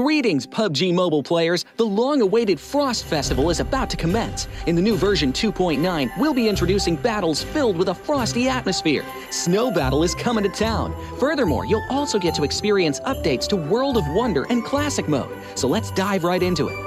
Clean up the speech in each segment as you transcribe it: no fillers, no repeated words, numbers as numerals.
Greetings, PUBG Mobile players! The long-awaited Frost Festival is about to commence. In the new version 2.9, we'll be introducing battles filled with a frosty atmosphere. Snow Battle is coming to town. Furthermore, you'll also get to experience updates to World of Wonder and Classic Mode. So let's dive right into it.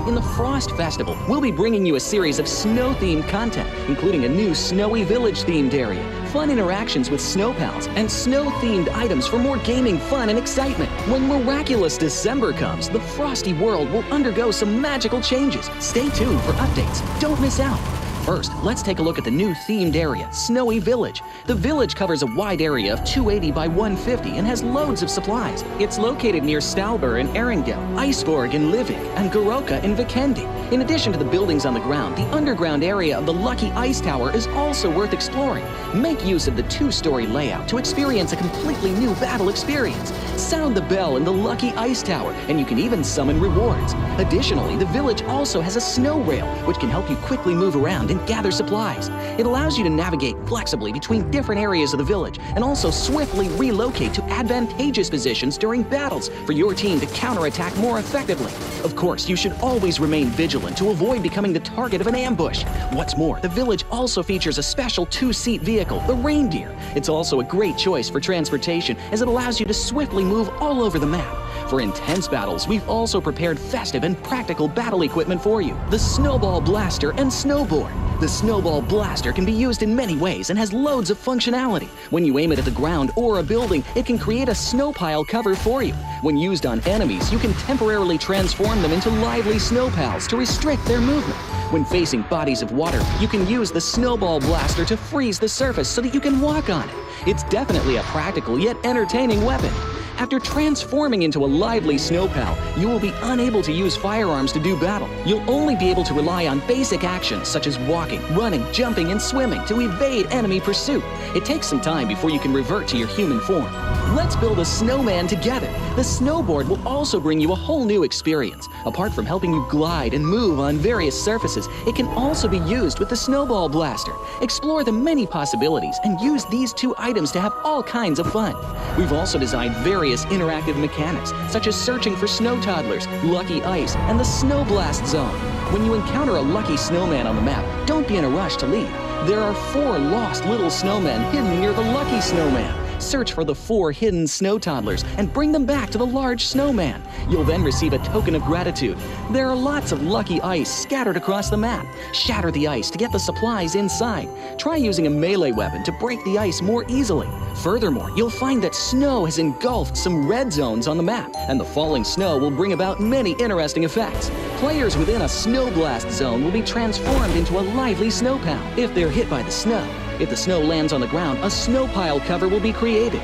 In the Frost Festival, we'll be bringing you a series of snow-themed content, including a new Snowy Village-themed area, fun interactions with snow pals, and snow-themed items for more gaming fun and excitement. When miraculous December comes, the frosty world will undergo some magical changes. Stay tuned for updates. Don't miss out. First, let's take a look at the new themed area, Snowy Village. The village covers a wide area of 280 by 150 and has loads of supplies. It's located near Stalber in Erengel, Iceborg in Livik, and Goroka in Vikendi. In addition to the buildings on the ground, the underground area of the Lucky Ice Tower is also worth exploring. Make use of the two-story layout to experience a completely new battle experience. Sound the bell in the Lucky Ice Tower, and you can even summon rewards. Additionally, the village also has a snow rail, which can help you quickly move around and gather supplies. It allows you to navigate flexibly between different areas of the village and also swiftly relocate to advantageous positions during battles for your team to counterattack more effectively. Of course, you should always remain vigilant to avoid becoming the target of an ambush. What's more, the village also features a special two-seat vehicle, the Reindeer. It's also a great choice for transportation as it allows you to swiftly move all over the map. For intense battles, we've also prepared festive and practical battle equipment for you, the Snowball Blaster and Snowboard. The Snowball Blaster can be used in many ways and has loads of functionality. When you aim it at the ground or a building, it can create a snow pile cover for you. When used on enemies, you can temporarily transform them into lively snow pals to restrict their movement. When facing bodies of water, you can use the Snowball Blaster to freeze the surface so that you can walk on it. It's definitely a practical yet entertaining weapon. After transforming into a lively snow pal, you will be unable to use firearms to do battle. You'll only be able to rely on basic actions such as walking, running, jumping, and swimming to evade enemy pursuit. It takes some time before you can revert to your human form. Let's build a snowman together. The snowboard will also bring you a whole new experience. Apart from helping you glide and move on various surfaces, it can also be used with the Snowball Blaster. Explore the many possibilities and use these two items to have all kinds of fun. We've also designed various interactive mechanics, such as searching for snow toddlers, lucky ice, and the snow blast zone. When you encounter a lucky snowman on the map, don't be in a rush to leave. There are 4 lost little snowmen hidden near the lucky snowman. Search for the 4 hidden snow toddlers and bring them back to the large snowman. You'll then receive a token of gratitude. There are lots of lucky ice scattered across the map. Shatter the ice to get the supplies inside. Try using a melee weapon to break the ice more easily. Furthermore, you'll find that snow has engulfed some red zones on the map, and the falling snow will bring about many interesting effects. Players within a snow blast zone will be transformed into a lively snow pal if they're hit by the snow. If the snow lands on the ground, a snow pile cover will be created.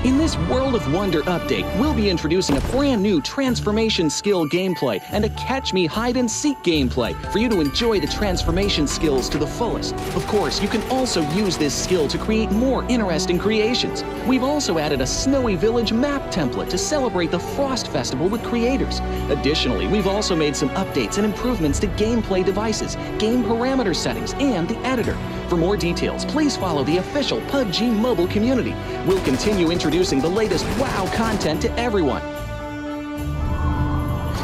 In this World of Wonder update, we'll be introducing a brand new transformation skill gameplay and a catch me hide and seek gameplay for you to enjoy the transformation skills to the fullest. Of course, you can also use this skill to create more interesting creations. We've also added a Snowy Village map template to celebrate the Frost Festival with creators. Additionally, we've also made some updates and improvements to gameplay devices, game parameter settings, and the editor. For more details, please follow the official PUBG Mobile community. We'll continue introducing the latest WoW content to everyone.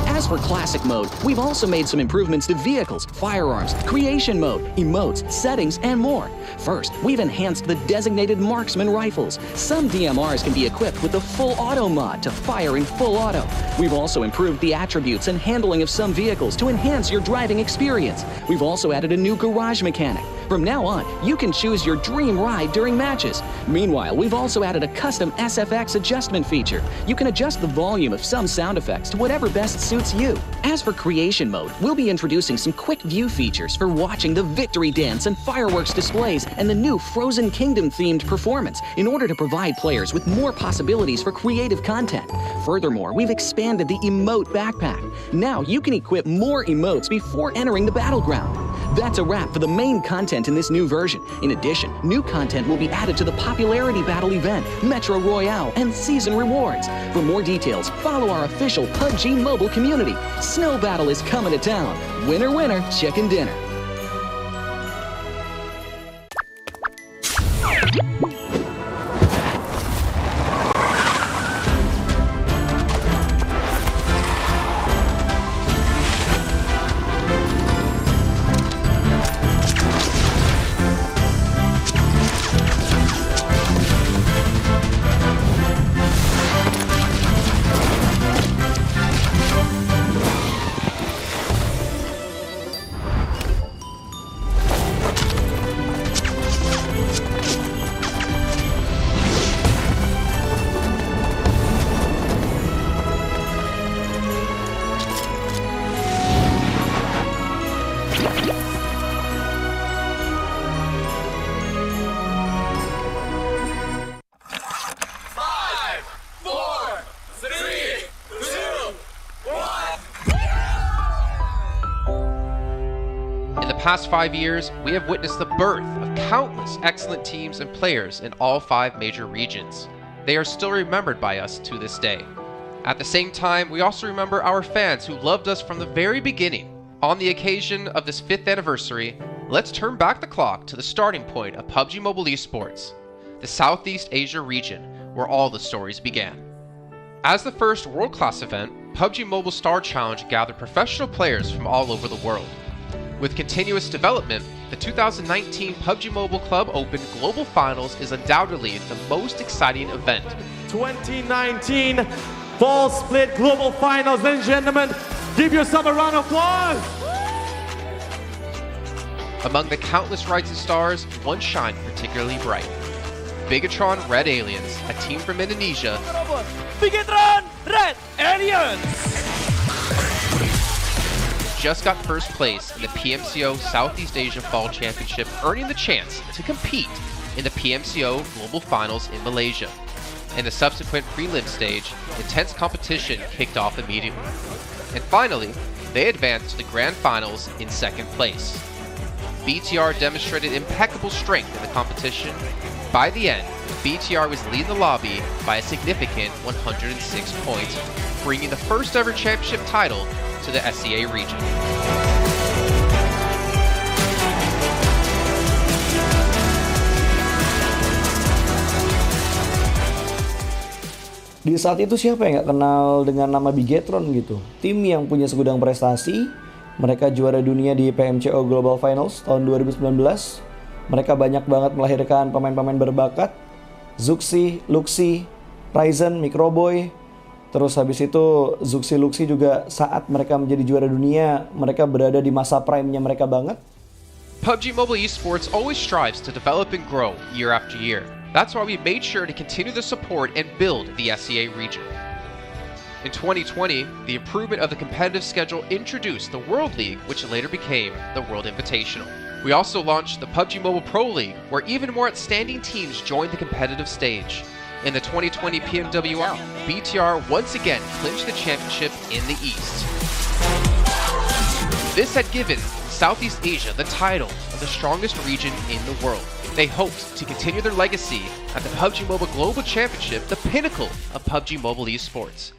As for Classic Mode, we've also made some improvements to vehicles, firearms, creation mode, emotes, settings, and more. First, we've enhanced the designated marksman rifles. Some DMRs can be equipped with the full auto mod to fire in full auto. We've also improved the attributes and handling of some vehicles to enhance your driving experience. We've also added a new garage mechanic. From now on, you can choose your dream ride during matches. Meanwhile, we've also added a custom SFX adjustment feature. You can adjust the volume of some sound effects to whatever best suits you. As for creation mode, we'll be introducing some quick view features for watching the victory dance and fireworks displays and the new Frozen Kingdom themed performance in order to provide players with more possibilities for creative content. Furthermore, we've expanded the emote backpack. Now you can equip more emotes before entering the battleground. That's a wrap for the main content in this new version. In addition, new content will be added to the Popularity Battle event, Metro Royale, and Season Rewards. For more details, follow our official PUBG Mobile community. Snow Battle is coming to town. Winner, winner, chicken dinner. In the past 5 years, we have witnessed the birth of countless excellent teams and players in all 5 major regions. They are still remembered by us to this day. At the same time, we also remember our fans who loved us from the very beginning. On the occasion of this 5th anniversary, let's turn back the clock to the starting point of PUBG Mobile esports, the Southeast Asia region, where all the stories began. As the first world-class event, PUBG Mobile Star Challenge gathered professional players from all over the world. With continuous development, the 2019 PUBG Mobile Club Open Global Finals is undoubtedly the most exciting event. 2019 Fall Split Global Finals, ladies and gentlemen, give yourself a round of applause! Among the countless rising stars, one shined particularly bright. Bigatron Red Aliens, a team from Indonesia, Bigatron Red Aliens just got first place in the PMCO Southeast Asia Fall Championship, earning the chance to compete in the PMCO Global Finals in Malaysia. In the subsequent prelim stage, intense competition kicked off immediately. And finally, they advanced to the Grand Finals in 2nd place. BTR demonstrated impeccable strength in the competition. By the end, BTR was leading the lobby by a significant 106 points, bringing the first ever championship title to the SEA region. Di saat itu siapa yang nggak kenal dengan nama Bigatron gitu? Tim yang punya segudang prestasi, mereka juara dunia di PMCO Global Finals tahun 2019. Mereka banyak banget melahirkan pemain-pemain berbakat, Zuxi, Luxi, Ryzen, Microboy. Terus habis itu Zuxi Luxi juga saat mereka menjadi juara dunia, mereka berada di masa prime-nya mereka banget. PUBG Mobile Esports always strives to develop and grow year after year. That's why we made sure to continue the support and build the SEA region. In 2020, the improvement of the competitive schedule introduced the World League, which later became the World Invitational. We also launched the PUBG Mobile Pro League, where even more outstanding teams joined the competitive stage. In the 2020 PMWL, BTR once again clinched the championship in the East. This had given Southeast Asia the title of the strongest region in the world. They hoped to continue their legacy at the PUBG Mobile Global Championship, the pinnacle of PUBG Mobile esports.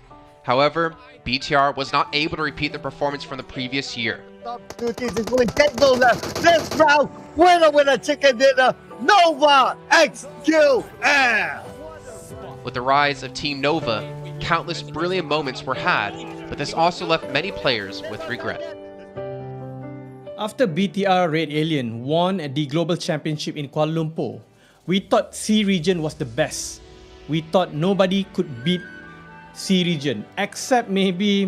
However, BTR was not able to repeat the performance from the previous year. Top 2 teams is going to take those this round. Winner, chicken dinner, Nova XQL. With the rise of Team Nova, countless brilliant moments were had, but this also left many players with regret. After BTR Red Alien won at the Global Championship in Kuala Lumpur, we thought C region was the best. We thought nobody could beat C region except maybe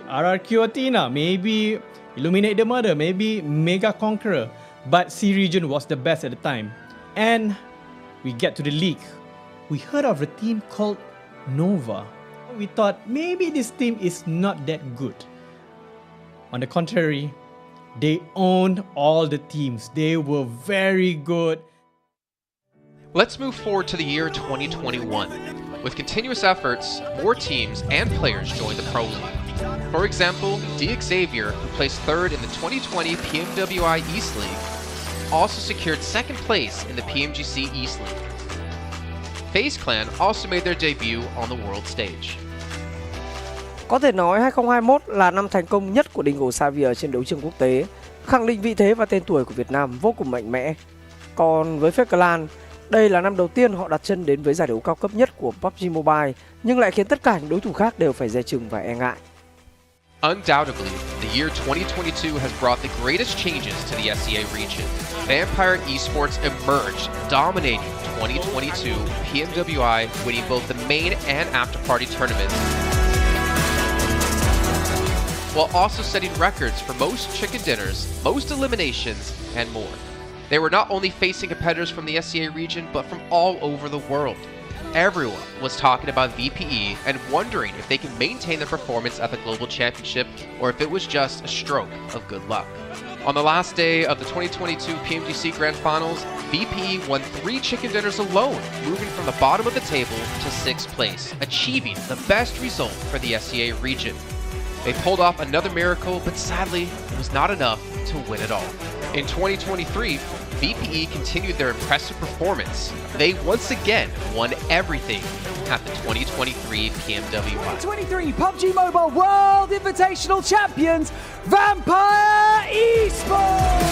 RRQ Athena, maybe Illuminate the Murder, maybe Mega Conqueror, but C region was the best at the time. And we get to the league. We heard of a team called Nova. We thought maybe this team is not that good. On the contrary, they owned all the teams. They were very good. Let's move forward to the year 2021. With continuous efforts, more teams and players joined the Pro League. For example, Xavier, who placed 3rd in the 2020 PMWI East League, also secured 2nd place in the PMGC East League. FaZe Clan also made their debut on the world stage. Có thể nói 2021 là năm thành công nhất của Dingo Xavier trên đấu trường quốc tế, khẳng định vị thế và tên tuổi của Việt Nam vô cùng mạnh mẽ. Còn với FaZe Clan, đây là năm đầu tiên họ đặt chân đến với giải đấu cao cấp nhất của PUBG Mobile, nhưng lại khiến tất cả những đối thủ khác đều phải dè chừng và e ngại. Undoubtedly, the year 2022 has brought the greatest changes to the SEA region. Vampire Esports emerged, dominating 2022 PMWI, winning both the main and after-party tournaments, while also setting records for most chicken dinners, most eliminations, and more. They were not only facing competitors from the SEA region, but from all over the world. Everyone was talking about VPE and wondering if they can maintain their performance at the Global Championship or if it was just a stroke of good luck. On the last day of the 2022 PMGC Grand Finals, VPE won 3 chicken dinners alone, moving from the bottom of the table to 6th place, achieving the best result for the SEA region. They pulled off another miracle, but sadly, it was not enough to win it all. In 2023, VPE continued their impressive performance. They once again won everything at the 2023 PMWI. 2023 PUBG Mobile World Invitational Champions, Vampire Esports!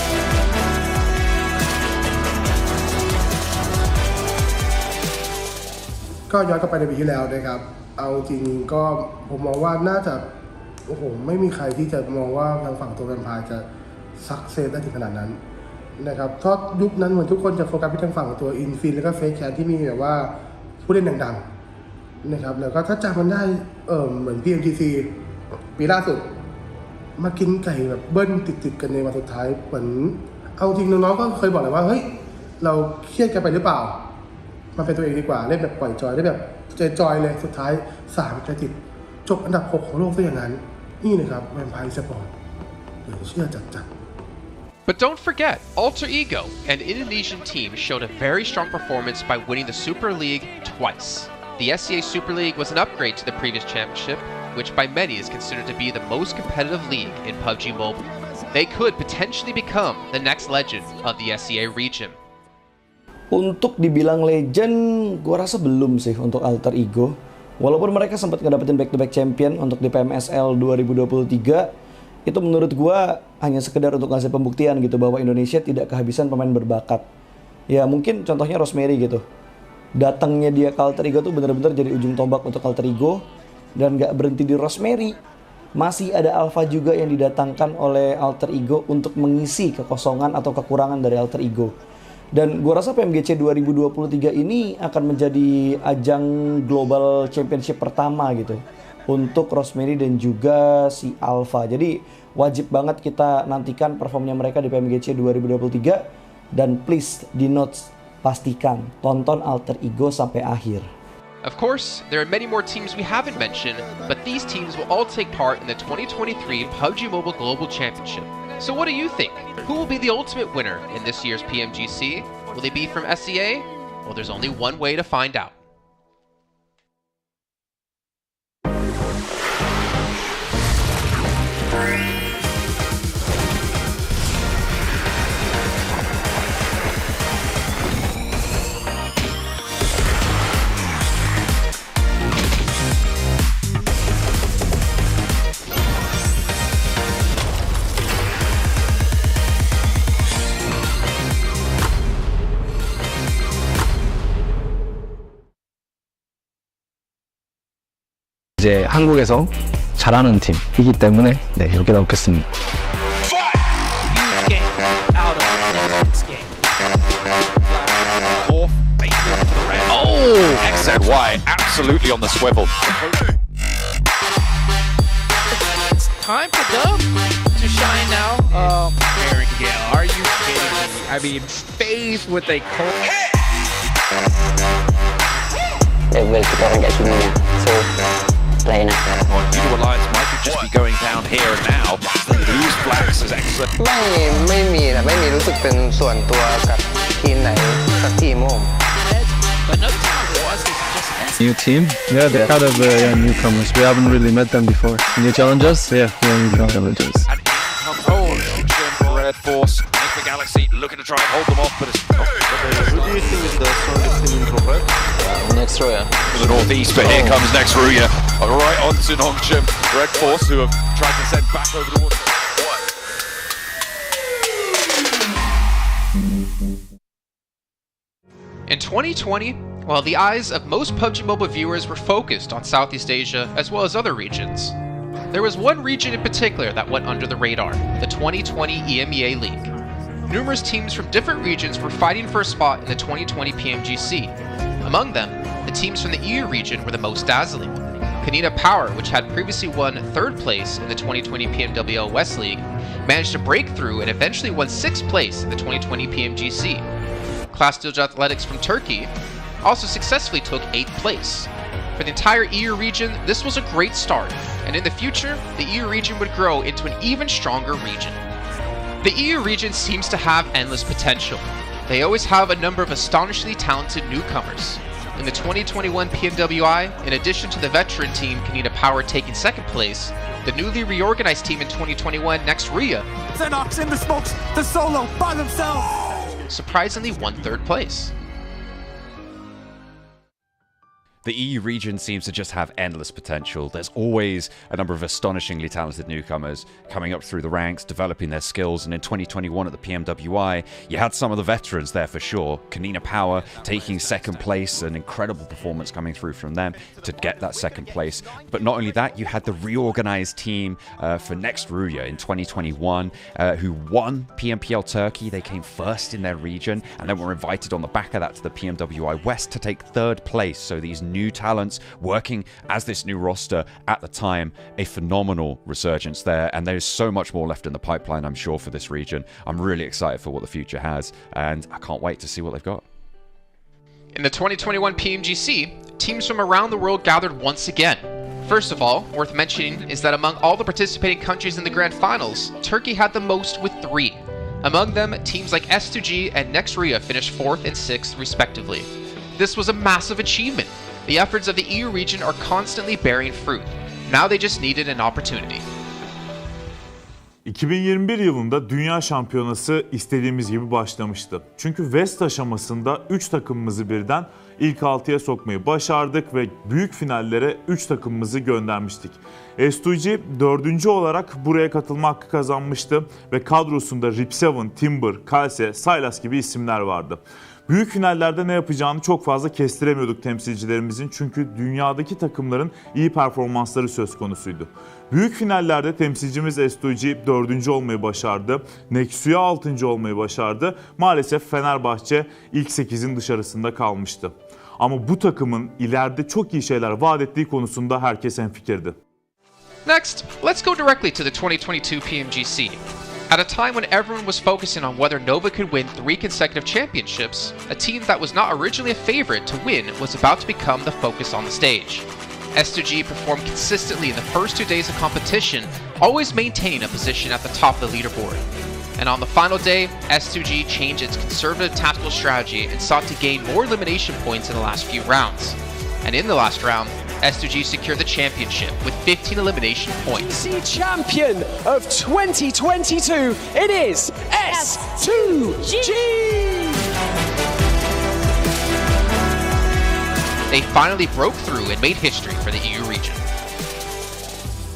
ก็ย้อนกลับไปในปีที่แล้วนะครับเอาจริงก็ผมมองว่าน่าจะโอ้โหไม่มีใครที่จะมองว่าทางฝั่งตัวแวมไพร์จะซักเซสได้ถึงขนาดนั้นนะครับเพราะยุคนั้นเหมือนทุกคนจะโฟกัสไปทางฝั่งตัวอินฟินแล้วก็เฟซแคนที่มีแบบว่าผู้เล่นดังๆนะครับแล้วก็ถ้าจำมันได้เหมือน PMGC ปีล่าสุดมากินไก่แบบเบิ้ลติดๆกันในวันสุดท้ายเหมือนเอาจริงน้องๆก็เคยบอกเลยว่าเฮ้ยเราเครียดกันไปหรือเปล่ามาเป็นตัวเองดีกว่าเล่นแบบปล่อยจอยได้แบบจอยเลยสุดท้าย3 จะติดจบอันดับ 6 ของโลกซะอย่างนั้นนี่นะครับแวมไพร์สปอร์ตเดี๋ยวเชื่อจัด But don't forget, Alter Ego, an Indonesian team, showed a very strong performance by winning the Super League twice. The SEA Super League was an upgrade to the previous championship, which by many is considered to be the most competitive league in PUBG Mobile. They could potentially become the next legend of the SEA region. Untuk dibilang legend, gue rasa belum sih untuk Alter Ego. Walaupun mereka sempat ngedapetin back-to-back champion untuk di PMSL 2023, itu menurut gue hanya sekedar untuk ngasih pembuktian gitu bahwa Indonesia tidak kehabisan pemain berbakat. Ya mungkin contohnya Rosemary gitu. Datangnya dia ke Alter Ego tuh bener-bener jadi ujung tombak untuk Alter Ego. Dan gak berhenti di Rosemary. Masih ada Alpha juga yang didatangkan oleh Alter Ego untuk mengisi kekosongan atau kekurangan dari Alter Ego. Dan gue rasa PMGC 2023 ini akan menjadi ajang global championship pertama gitu untuk Rosemary dan juga si Alpha. Jadi wajib banget kita nantikan performnya mereka di PMGC 2023. Dan please di notes pastikan tonton Alter Ego sampai akhir. Of course, there are many more teams we haven't mentioned, but these teams will all take part in the 2023 PUBG Mobile Global Championship. So what do you think? Who will be the ultimate winner in this year's PMGC? Will they be from SEA? Well, there's only one way to find out. 이제 한국에서 잘하는 팀이기 때문에 네, 이렇게 넣겠습니다. Oh, XZY absolutely on the swivel. It's time for them to shine now. Eric Gale, are you kidding me? I mean, FaZe with a cold. Well, kita orang kat sini ya, so lain lah. New Alliance might just be going down here and now. They lose Flax as excellent. ไม่มีรู้สึกเป็นส่วนตัวกับทีมไหนสักทีมผม But no time was just New team? Yeah, they're kind of newcomers. We haven't really met them before. New challengers? Yeah, new challengers. And in comes Red Force. Nick the Galaxy looking to try and hold them off, but it's not. Who do you think is the strongest team in Pro? Next Ruya. To the northeast, but here comes next Ruya. Right on to Nongchim. Red Force, who have tried to send back over the water. In 2020, while the eyes of most PUBG Mobile viewers were focused on Southeast Asia as well as other regions, there was one region in particular that went under the radar, the 2020 EMEA League. Numerous teams from different regions were fighting for a spot in the 2020 PMGC. Among them, the teams from the EU region were the most dazzling. Kanina Power, which had previously won 3rd place in the 2020 PMWL West League, managed to break through and eventually won 6th place in the 2020 PMGC. Class Dilge Athletics from Turkey also successfully took 8th place. For the entire EU region, this was a great start, and in the future, the EU region would grow into an even stronger region. The EU region seems to have endless potential. They always have a number of astonishingly talented newcomers. In the 2021 PMWI, in addition to the veteran team Kanina Power taking second place, the newly reorganized team in 2021, Next Ria, Xenox in the smokes, the solo by themselves, surprisingly won third place. The EU region seems to just have endless potential. There's always a number of astonishingly talented newcomers coming up through the ranks, developing their skills, and in 2021 at the PMWI, you had some of the veterans there for sure. Kanina Power taking second place, an incredible performance coming through from them to get that second place. But not only that, you had the reorganized team for Next Ruya in 2021 who won PMPL Turkey. They came first in their region and then were invited on the back of that to the PMWI West to take third place. So these new talents working as this new roster at the time, a phenomenal resurgence there, and there's so much more left in the pipeline, I'm sure, for this region. I'm really excited for what the future has, and I can't wait to see what they've got. In the 2021 PMGC, teams from around the world gathered once again. First of all, worth mentioning is that among all the participating countries in the Grand Finals, Turkey had the most with 3. Among them, teams like S2G and Next Ria finished 4th and 6th respectively. This was a massive achievement. The efforts of the EU region are constantly bearing fruit. Now they just needed an opportunity. 2021 yılında Dünya Şampiyonası istediğimiz gibi başlamıştı. Çünkü West aşamasında 3 takımımızı birden ilk 6'ya sokmayı başardık ve büyük finallere 3 takımımızı göndermiştik. S2G 4. olarak buraya katılma hakkı kazanmıştı ve kadrosunda Rip7, Timber, Kalse, Sylas gibi isimler vardı. Büyük finallerde ne yapacağını çok fazla kestiremiyorduk temsilcilerimizin, çünkü dünyadaki takımların iyi performansları söz konusuydu. Büyük finallerde temsilcimiz S2G 4. olmayı başardı, Nexuya 6. olmayı başardı. Maalesef Fenerbahçe ilk 8'in dışarısında kalmıştı. Ama bu takımın ileride çok iyi şeyler vaat ettiği konusunda herkes hemfikirdi. Next, let's go directly to the 2022 PMGC. At a time when everyone was focusing on whether Nova could win 3 consecutive championships, a team that was not originally a favorite to win was about to become the focus on the stage. S2G performed consistently in the first 2 days of competition, always maintaining a position at the top of the leaderboard. And on the final day, S2G changed its conservative tactical strategy and sought to gain more elimination points in the last few rounds. And in the last round, S2G secured the championship with 15 elimination points. Champion of 2022, it is S2G! They finally broke through and made history for the EU region.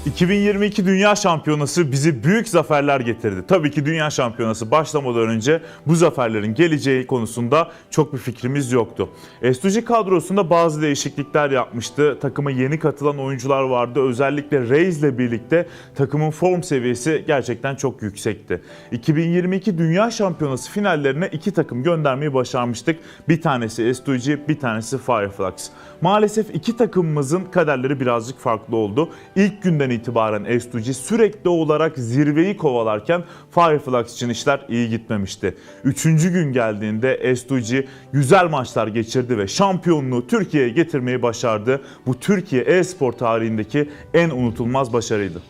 2022 Dünya Şampiyonası bizi büyük zaferler getirdi. Tabii ki Dünya Şampiyonası başlamadan önce bu zaferlerin geleceği konusunda çok bir fikrimiz yoktu. S2G kadrosunda bazı değişiklikler yapmıştı. Takıma yeni katılan oyuncular vardı. Özellikle Reis ile birlikte takımın form seviyesi gerçekten çok yüksekti. 2022 Dünya Şampiyonası finallerine 2 takım göndermeyi başarmıştık. Bir tanesi S2G, bir tanesi Fireflux. Maalesef 2 takımımızın kaderleri birazcık farklı oldu. İlk günden itibaren S2G sürekli olarak zirveyi kovalarken Fireflux için işler iyi gitmemişti. 3. gün geldiğinde S2G güzel maçlar geçirdi ve şampiyonluğu Türkiye'ye getirmeyi başardı. Bu Türkiye e-spor tarihindeki en unutulmaz başarıydı.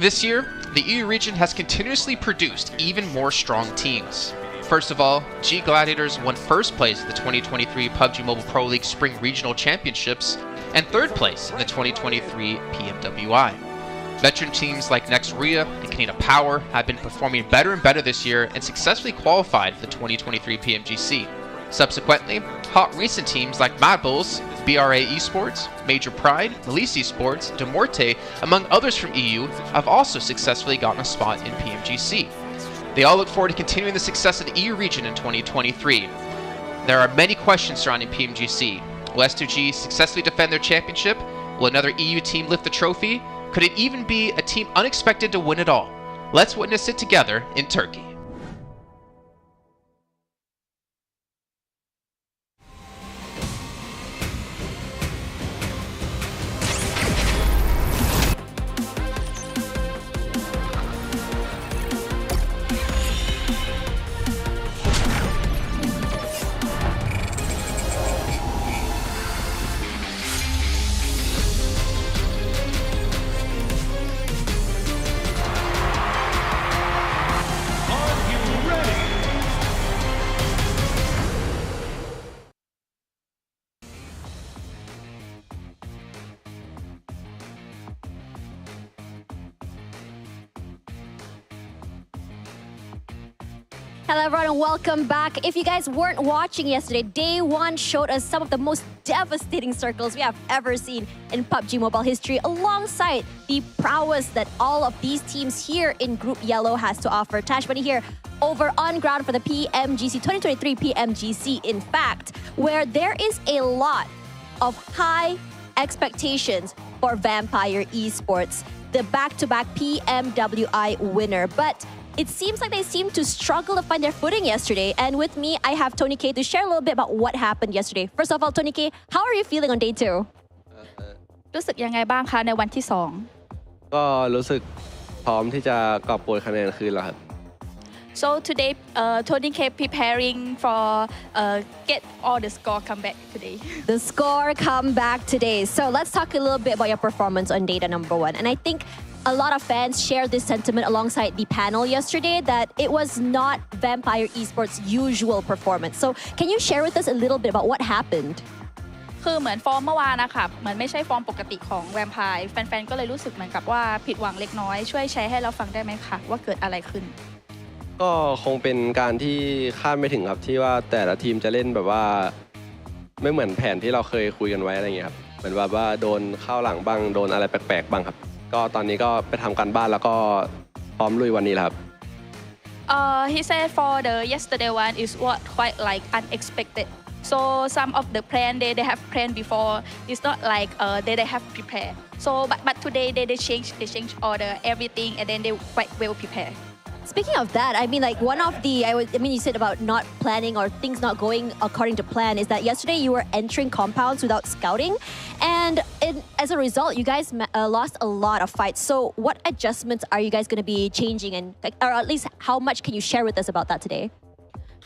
This year, the EU region has continuously produced even more strong teams. First of all, G Gladiators won first place at the 2023 PUBG Mobile Pro League Spring Regional Championships and third place in the 2023 PMWI. Veteran teams like Next Ria and Kanina Power have been performing better and better this year and successfully qualified for the 2023 PMGC. Subsequently, hot recent teams like Mad Bulls, BRA Esports, Major Pride, Melise Esports, Demorte, among others from EU, have also successfully gotten a spot in PMGC. They all look forward to continuing the success of the EU region in 2023. There are many questions surrounding PMGC. Will S2G successfully defend their championship? Will another EU team lift the trophy? Could it even be a team unexpected to win it all? Let's witness it together in Turkey. Hello everyone and welcome back. If you guys weren't watching yesterday, Day 1 showed us some of the most devastating circles we have ever seen in PUBG Mobile history, alongside the prowess that all of these teams here in Group Yellow has to offer. Tash Money here over on ground for the PMGC 2023 PMGC, in fact, where there is a lot of high expectations for Vampire Esports, the back-to-back PMWI winner. But it seems like they seem to struggle to find their footing yesterday. And with me, I have Tony K to share a little bit about what happened yesterday. First of all, Tony K, how are you feeling on day 2? รู้สึกยังไงบ้างคะในวันที่2ก็รู้สึกพร้อมที่จะกอบโกยคะแนนคืนแล้วครับ So today Tony K preparing for get all the score come back today. The score come back today. So let's talk a little bit about your performance on data number 1. And I think a lot of fans shared this sentiment alongside the panel yesterday that it was not Vampire Esports' usual performance. So can you share with us a little bit about what happened? คือเหมือนฟอร์มเมื่อวานนะคะเหมือนไม่ใช่ฟอร์มปกติของแวมไพร์แฟนๆก็เลยรู้สึกเหมือนกับว่าผิดหวังเล็กน้อยช่วยแชร์ให้เราฟังได้ไหมคะว่าเกิดอะไรขึ้นก็คงเป็นการที่คาดไม่ถึงครับที่ว่าแต่ละทีมจะเล่นแบบว่าไม่เหมือนแผนที่เราเคยคุยกันไว้อะไรอย่างเงี้ยครับเหมือนแบบว่าโดนเข้าหลังบ้างโดนอะไรแปลกๆบ้างครับก็ตอนนี้ก็ไปทำการบ้านแล้วก็พร้อมลุยวันนี้แล้วครับHe said for the yesterday one is what quite like unexpected. So some of the plan they have planned before. It's not like they have prepared. So but today they change order everything and then they quite well prepared. Speaking of that, I mean, like one of the, you said about not planning or things not going according to plan is that yesterday you were entering compounds without scouting. And as a result, you guys lost a lot of fights. So what adjustments are you guys going to be changing, and or at least how much can you share with us about that today?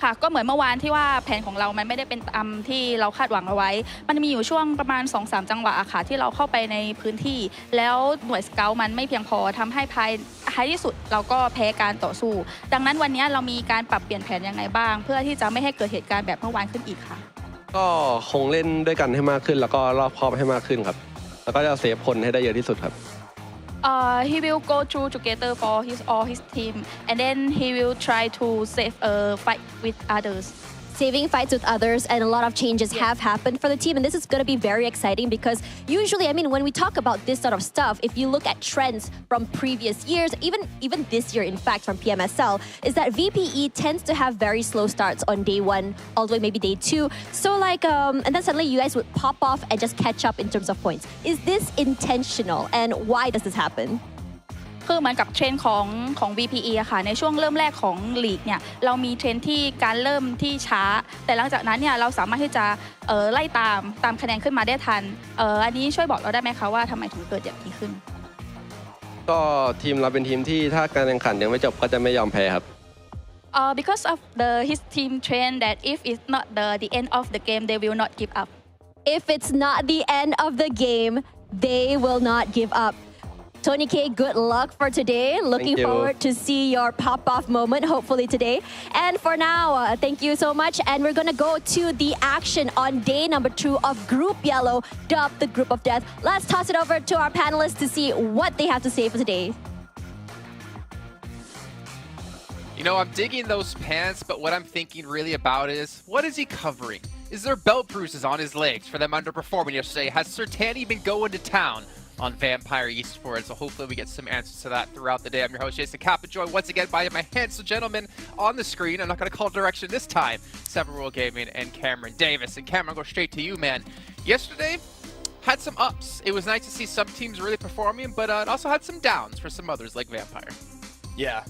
ค่ะก็เหมือนเมื่อวานที่ว่าแผนของเรามันไม่ได้เป็นตามที่เราคาดหวังเอาไว้มันมีอยู่ช่วงประมาณ 2-3 จังหวะค่ะที่เราเข้าไปในพื้นที่แล้วหน่วยสเกาต์มันไม่เพียงพอทำให้ท้ายที่สุดเราก็แพ้การต่อสู้ดังนั้นวันนี้เรามีการปรับเปลี่ยนแผนยังไงบ้างเพื่อที่จะไม่ให้เกิดเหตุการณ์แบบเมื่อวานขึ้นอีกค่ะก็คงเล่นด้วยกันให้มากขึ้นแล้วก็รอบคอบให้มากขึ้นครับแล้วก็จะเซฟคนให้ได้เยอะที่สุดครับHe will go through together for all his team, and then he will try to save a fight with others. Saving fights with others, and a lot of changes have happened for the team, and this is going to be very exciting because usually, when we talk about this sort of stuff, if you look at trends from previous years, even this year, in fact, from PMSL, is that VPE tends to have very slow starts on day 1, all the way maybe day 2. So and then suddenly you guys would pop off and just catch up in terms of points. Is this intentional, and why does this happen? คือเหมือนกับเทรนด์ของ VPE อะค่ะในช่วงเริ่มแรกของลีกเนี่ยเรามีเทรนด์ที่การเริ่มที่ช้าแต่หลังจากนั้นเนี่ยเราสามารถที่จะไล่ตามคะแนนขึ้นมาได้ทันอันนี้ช่วยบอกเราได้ไหมคะว่าทำไมถึงเกิดอย่างนี้ขึ้นก็ทีมเราเป็นทีมที่ถ้าการแข่งขันยังไม่จบก็จะไม่ยอมแพ้ครับbecause of his team train that if it's not the end of the game they will not give up. If it's not the end of the game, they will not give up. Tony K, good luck for today. Looking forward to see your pop-off moment, hopefully today. And for now, thank you so much. And we're going to go to the action on day number 2 of Group Yellow, dubbed the Group of Death. Let's toss it over to our panelists to see what they have to say for today. You know, I'm digging those pants, but what I'm thinking really about is, what is he covering? Is there belt bruises on his legs for them underperforming yesterday? Has Sertani been going to town on Vampire Esports? So hopefully we get some answers to that throughout the day. I'm your host, Jason Capajoy, once again by my handsome gentlemen on the screen. I'm not going to call direction this time. Seven World Gaming and Cameron Davis. And Cameron, I'll go straight to you, man. Yesterday, had some ups. It was nice to see some teams really performing, but it also had some downs for some others like Vampire. Yeah,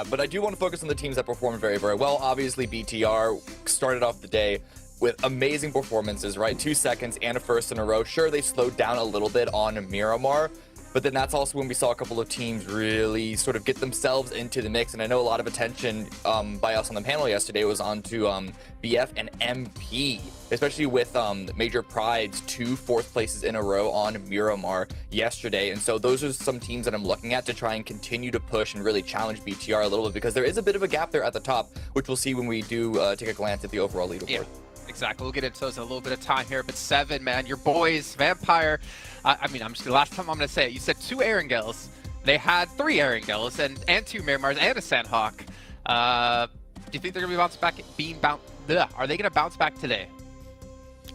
but I do want to focus on the teams that performed very, very well. Obviously, BTR started off the day with amazing performances, right? 2 seconds and a first in a row. Sure, they slowed down a little bit on Miramar, but then that's also when we saw a couple of teams really sort of get themselves into the mix. And I know a lot of attention by us on the panel yesterday was onto BF and MP, especially with Major Pride's 2 4th places in a row on Miramar yesterday. And so those are some teams that I'm looking at to try and continue to push and really challenge BTR a little bit, because there is a bit of a gap there at the top, which we'll see when we do take a glance at the overall leaderboard. Yeah. Exactly. We'll get into those in a little bit of time here. But Seven, man, your boys, Vampire. The last time I'm going to say it. You said 2 Erangels. They had 3 Erangels and 2 Miramars and a Sandhawk. Do you think they're going to are they going to bounce back today?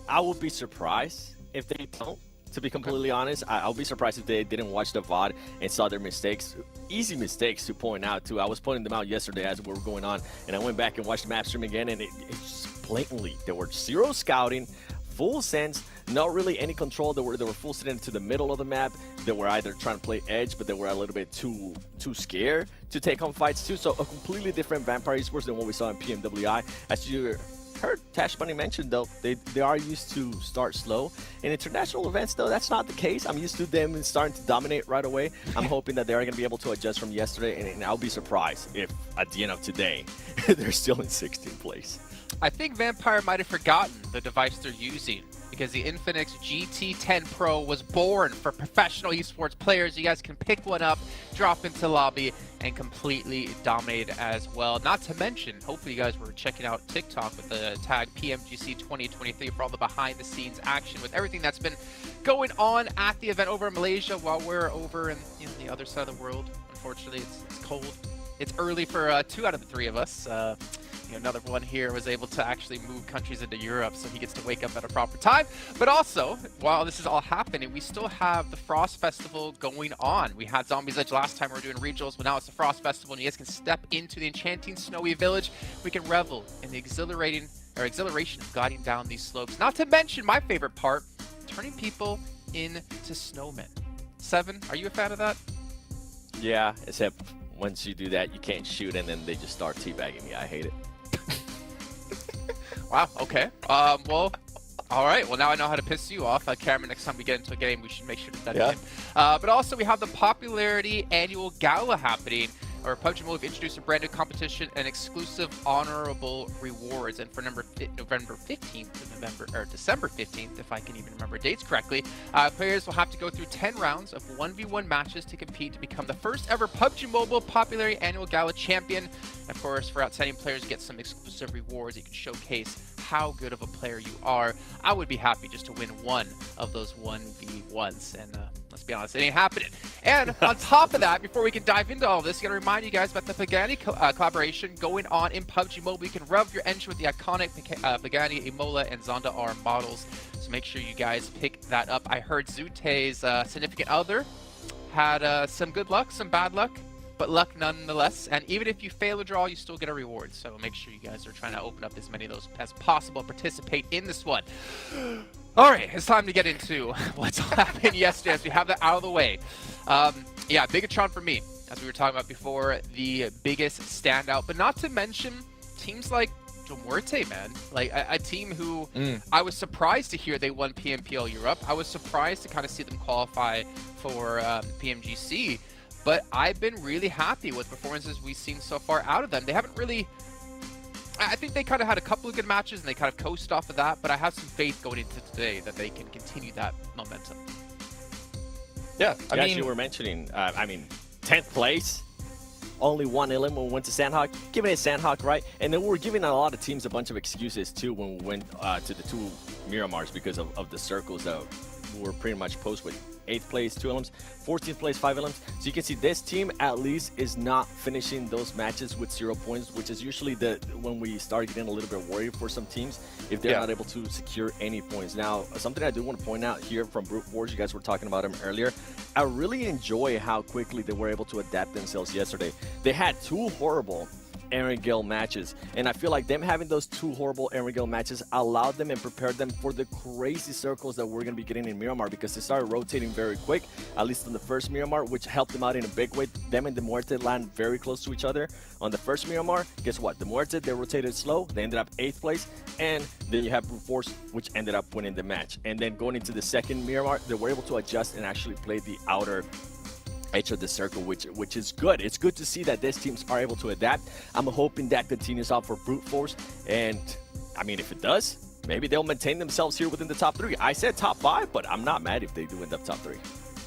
I would be surprised if they don't. To be completely honest, I'll be surprised if they didn't watch the VOD and saw their mistakes. Easy mistakes to point out, too. I was pointing them out yesterday as we were going on, and I went back and watched the map stream again, and it's blatantly, there were zero scouting, full sense, not really any control. They were full sitting into the middle of the map. They were either trying to play edge, but they were a little bit too scared to take on fights, too. So a completely different Vampire Esports than what we saw in PMWI. As you heard Tash Bunny mention, though, they are used to start slow. In international events, though, that's not the case. I'm used to them starting to dominate right away. I'm hoping that they're going to be able to adjust from yesterday, and I'll be surprised if at the end of today they're still in 16th place. I think Vampire might have forgotten the device they're using, because the Infinix GT10 Pro was born for professional esports players. You guys can pick one up, drop into lobby, and completely dominate as well. Not to mention, hopefully you guys were checking out TikTok with the tag PMGC 2023 for all the behind-the-scenes action with everything that's been going on at the event over in Malaysia while we're over in the other side of the world. Unfortunately, it's cold. It's early for 2 out of the 3 of us. Another one here was able to actually move countries into Europe, so he gets to wake up at a proper time. But also, while this is all happening, we still have the Frost Festival going on. We had Zombies Edge last time we were doing regionals, but now it's the Frost Festival, and you guys can step into the enchanting snowy village. We can revel in the exhilaration of guiding down these slopes. Not to mention my favorite part, turning people into snowmen. Seven, are you a fan of that? Yeah, except once you do that, you can't shoot, and then they just start teabagging me. I hate it. Wow, okay. Well, all right. Well, now I know how to piss you off. Cameron, next time we get into a game, we should make sure to that in. But also, we have the Popularity Annual Gala happening, or PUBG Mobile introduced a brand new competition and exclusive honorable rewards. And for December 15th, if I can even remember dates correctly, players will have to go through 10 rounds of 1v1 matches to compete to become the first ever PUBG Mobile Popularity Annual Gala champion. Of course, for outstanding players, get some exclusive rewards. You can showcase how good of a player you are. I would be happy just to win one of those 1v1s, and let's be honest, it ain't happening. And on top of that, before we can dive into all this, I gotta remind you guys about the Pagani collaboration going on in PUBG Mobile. You can rev your engine with the iconic Pagani, Imola, and Zonda R models, so make sure you guys pick that up. I heard Zute's significant other had some good luck, some bad luck, but luck nonetheless. And even if you fail a draw, you still get a reward. So make sure you guys are trying to open up as many of those as possible, participate in this one. All right, it's time to get into what's happened yesterday as we have that out of the way. Yeah, Bigatron for me, as we were talking about before, the biggest standout, but not to mention teams like Muerte, man. Like a team who I was surprised to hear they won PMPL Europe. I was surprised to kind of see them qualify for PMGC. But I've been really happy with performances we've seen so far out of them. They haven't really... I think they kind of had a couple of good matches and they kind of coast off of that, but I have some faith going into today that they can continue that momentum. Yeah, as you were mentioning, 10th place, only one elim when we went to Sandhawk, giving it Sandhawk, right? And then we were giving a lot of teams a bunch of excuses too when we went to the 2 Miramars because of the circles that were pretty much post with 8th place, 2 elims, 14th place, 5 elims. So you can see this team at least is not finishing those matches with 0 points, which is usually when we start getting a little bit worried for some teams if they're not able to secure any points. Now, something I do want to point out here from Brute Force, you guys were talking about him earlier. I really enjoy how quickly they were able to adapt themselves yesterday. They had 2 horrible Erangel matches, and I feel like them having those 2 horrible Erangel matches allowed them and prepared them for the crazy circles that we're going to be getting in Miramar, because they started rotating very quick, at least on the first Miramar, which helped them out in a big way. Them and the Muerte land very close to each other. On the first Miramar, guess what? The Muerte, they rotated slow, they ended up 8th place, and then you have Brute Force, which ended up winning the match. And then going into the second Miramar, they were able to adjust and actually play the outer edge of the circle, which is good. It's good to see that these teams are able to adapt. I'm hoping that continues out for Brute Force, and I mean, if it does, maybe they'll maintain themselves here within the top 3. I said top 5, but I'm not mad if they do end up top 3.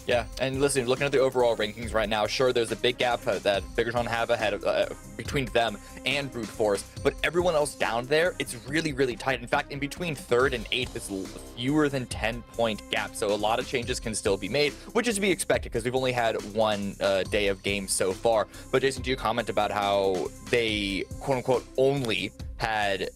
Yeah, and listen, looking at the overall rankings right now, sure, there's a big gap that Bigatron have ahead of between them and Brute Force, but everyone else down there, it's really, really tight. In fact, in between 3rd and 8th, it's fewer than 10-point gap, so a lot of changes can still be made, which is to be expected because we've only had one day of games so far. But Jason, do you comment about how they, quote-unquote, only had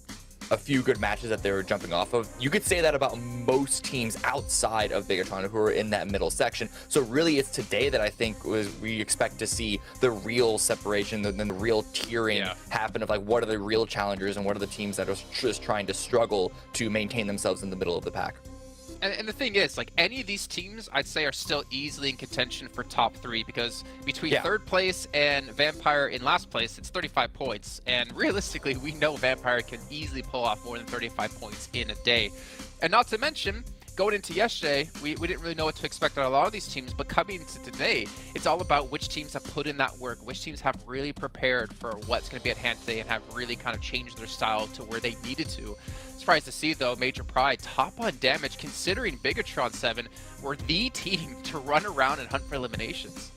a few good matches that they were jumping off of? You could say that about most teams outside of Bigatron who are in that middle section. So really it's today that I think we expect to see the real separation, the real tiering happen of like what are the real challengers and what are the teams that are just trying to struggle to maintain themselves in the middle of the pack. And the thing is, like, any of these teams, I'd say, are still easily in contention for top 3 because between 3rd place and Vampire in last place, it's 35 points. And realistically, we know Vampire can easily pull off more than 35 points in a day. And not to mention, going into yesterday, we didn't really know what to expect out of a lot of these teams, but coming into today, it's all about which teams have put in that work, which teams have really prepared for what's going to be at hand today and have really kind of changed their style to where they needed to. Surprised to see, though, Major Pride top on damage, considering Bigatron 7 were the team to run around and hunt for eliminations.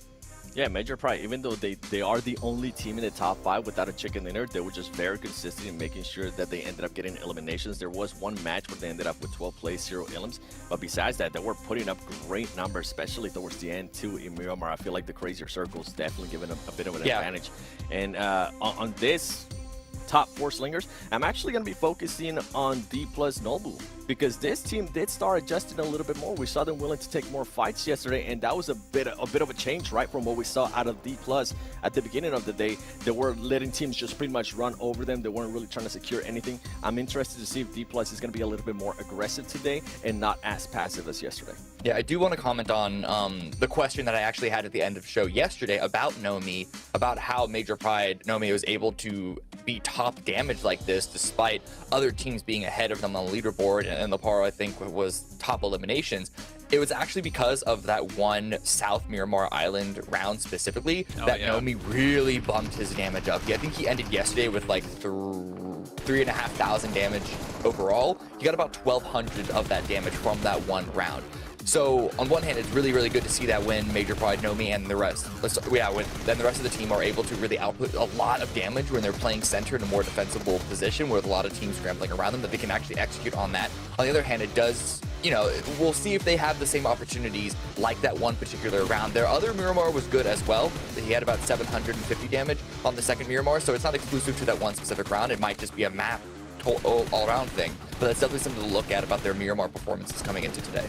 Yeah, Major Pride, even though they are the only team in the top 5 without a chicken dinner, they were just very consistent in making sure that they ended up getting eliminations. There was one match where they ended up with 12 plays, 0 elims, but besides that, they were putting up great numbers, especially towards the end too in Miramar. I feel like the Crazier Circle's definitely given a bit of an advantage. And on this top 4 slingers, I'm actually going to be focusing on D plus Nobu because this team did start adjusting a little bit more. We saw them willing to take more fights yesterday, and that was a bit of a change, right, from what we saw out of D plus at the beginning of the day. They were letting teams just pretty much run over them. They weren't really trying to secure anything. I'm interested to see if D plus is going to be a little bit more aggressive today and not as passive as yesterday. Yeah, I do want to comment on the question that I actually had at the end of the show yesterday about Nomi, about how Major Pride Nomi was able to be top damage like this despite other teams being ahead of them on the leaderboard, and the par I think was top eliminations. It was actually because of that one South Miramar Island round specifically that Nomi really bumped his damage up. I think he ended yesterday with like 3,500 damage overall. He got about 1,200 of that damage from that one round. So on one hand, it's really, really good to see that when Major Pride, Nomi, and the rest, then the rest of the team are able to really output a lot of damage when they're playing center in a more defensible position with a lot of teams scrambling around them, that they can actually execute on that. On the other hand, it does, we'll see if they have the same opportunities like that one particular round. Their other Miramar was good as well. He had about 750 damage on the second Miramar, so it's not exclusive to that one specific round. It might just be a map all-around thing, but that's definitely something to look at about their Miramar performances coming into today.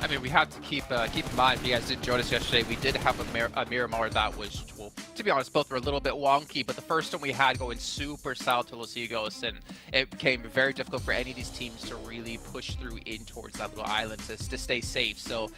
I mean, we have to keep in mind, if you guys didn't join us yesterday, we did have a Miramar that was, well, to be honest, both were a little bit wonky, but the first one we had going super south to Los Higos, and it became very difficult for any of these teams to really push through in towards that little island to stay safe. So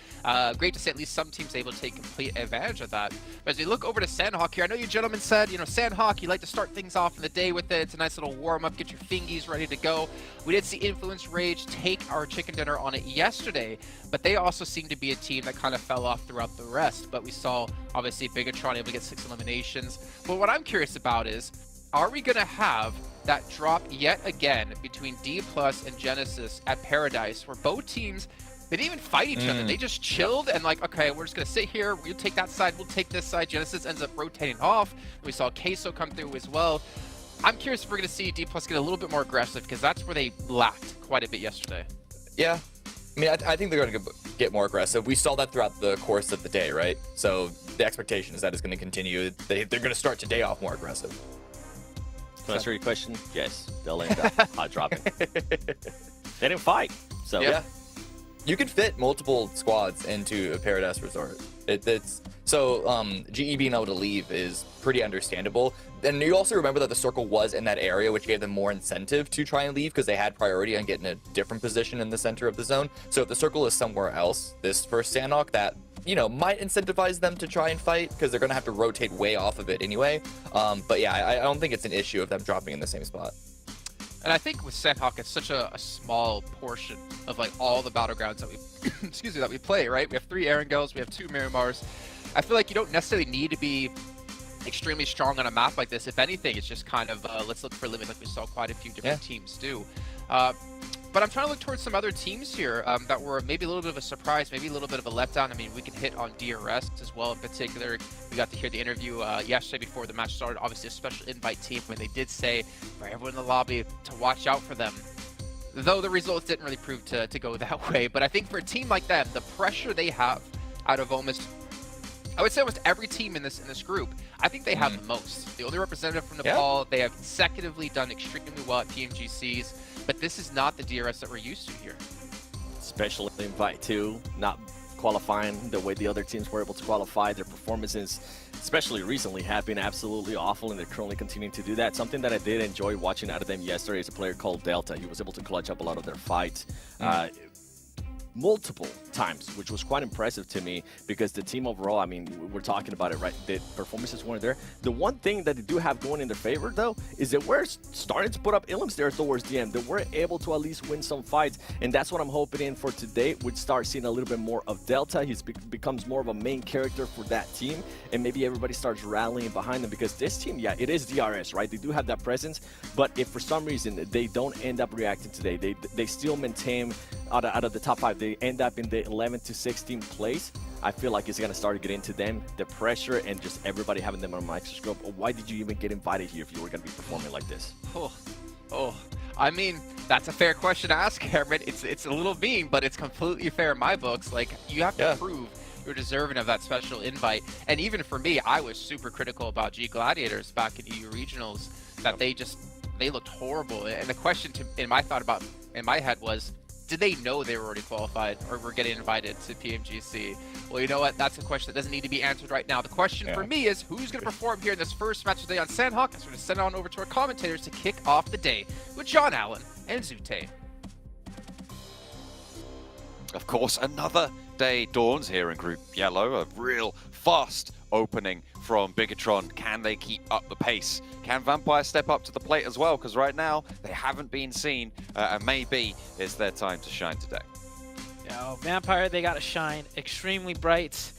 great to see at least some teams able to take complete advantage of that. But as we look over to Sandhawk here, I know you gentlemen said, Sandhawk, you like to start things off in the day with it. It's a nice little warm-up, get your fingies ready to go. We did see Influence Rage take our chicken dinner on it yesterday, but they also seem to be a team that kind of fell off throughout the rest. But we saw, obviously, Bigatron able to get 6 eliminations. But what I'm curious about is, are we going to have that drop yet again between D Plus and Genesis at Paradise, where both teams, they didn't even fight each other. They just chilled and like, okay, we're just going to sit here. We'll take that side. We'll take this side. Genesis ends up rotating off. We saw Queso come through as well. I'm curious if we're going to see D Plus get a little bit more aggressive, because that's where they lacked quite a bit yesterday. Yeah. I mean, I think they're going to get more aggressive. We saw that throughout the course of the day, right? So the expectation is that it's going to continue. They're going to start today off more aggressive. To answer your question, yes, they'll end up hot dropping. They didn't fight, so yeah. You could fit multiple squads into a Paradise Resort. So GE being able to leave is pretty understandable. And you also remember that the circle was in that area, which gave them more incentive to try and leave because they had priority on getting a different position in the center of the zone. So if the circle is somewhere else, this first Sandhawk, that might incentivize them to try and fight because they're going to have to rotate way off of it anyway. But yeah, I don't think it's an issue of them dropping in the same spot. And I think with Sandhawk, it's such a small portion of like all the battlegrounds that we that we play, right? We have 3 Erangels, we have 2 Miramars. I feel like you don't necessarily need to be extremely strong on a map like this. If anything, it's just kind of let's look for limits, like we saw quite a few different teams do. But I'm trying to look towards some other teams here that were maybe a little bit of a surprise, maybe a little bit of a letdown. I mean, we can hit on DRS as well in particular. We got to hear the interview yesterday before the match started. Obviously, a special invite team when they did say for everyone in the lobby to watch out for them. Though the results didn't really prove to go that way. But I think for a team like them, the pressure they have out of almost, I would say almost every team in this group, I think they have the most. The only representative from Nepal, they have consecutively done extremely well at PMGCs, but this is not the DRS that we're used to here. Special invite too, not qualifying the way the other teams were able to qualify. Their performances, especially recently, have been absolutely awful, and they're currently continuing to do that. Something that I did enjoy watching out of them yesterday is a player called Delta. He was able to clutch up a lot of their fights. Multiple times, which was quite impressive to me because the team overall, I mean, we're talking about it, right? The performances weren't there. The one thing that they do have going in their favor, though, is that we're starting to put up elims there towards the end, that we're able to at least win some fights, and that's what I'm hoping in for today. We'd start seeing a little bit more of Delta. He becomes more of a main character for that team, and maybe everybody starts rallying behind them because this team, yeah, it is DRS, right? They do have that presence, but if for some reason they don't end up reacting today, they still maintain out of the top 5, they end up in the 11th to 16th place, I feel like it's going to start getting to them, the pressure and just everybody having them on a microscope. Why did you even get invited here if you were going to be performing like this? I mean, that's a fair question to ask, Cameron. It's a little mean, but it's completely fair in my books. Like, you have to prove you're deserving of that special invite. And even for me, I was super critical about G Gladiators back in EU Regionals, that they looked horrible. And the question in my head was, did they know they were already qualified or were getting invited to PMGC? Well, you know what? That's a question that doesn't need to be answered right now. The question for me is, who's going to perform here in this first match today on Sandhawk? I'm going to send it on over to our commentators to kick off the day with John Allen and Zute. Of course, another day dawns here in Group Yellow. A real fast opening from Bigatron. Can they keep up the pace? Can Vampire step up to the plate as well? Because right now, they haven't been seen, and maybe it's their time to shine today. Yeah, Vampire, they got to shine extremely bright,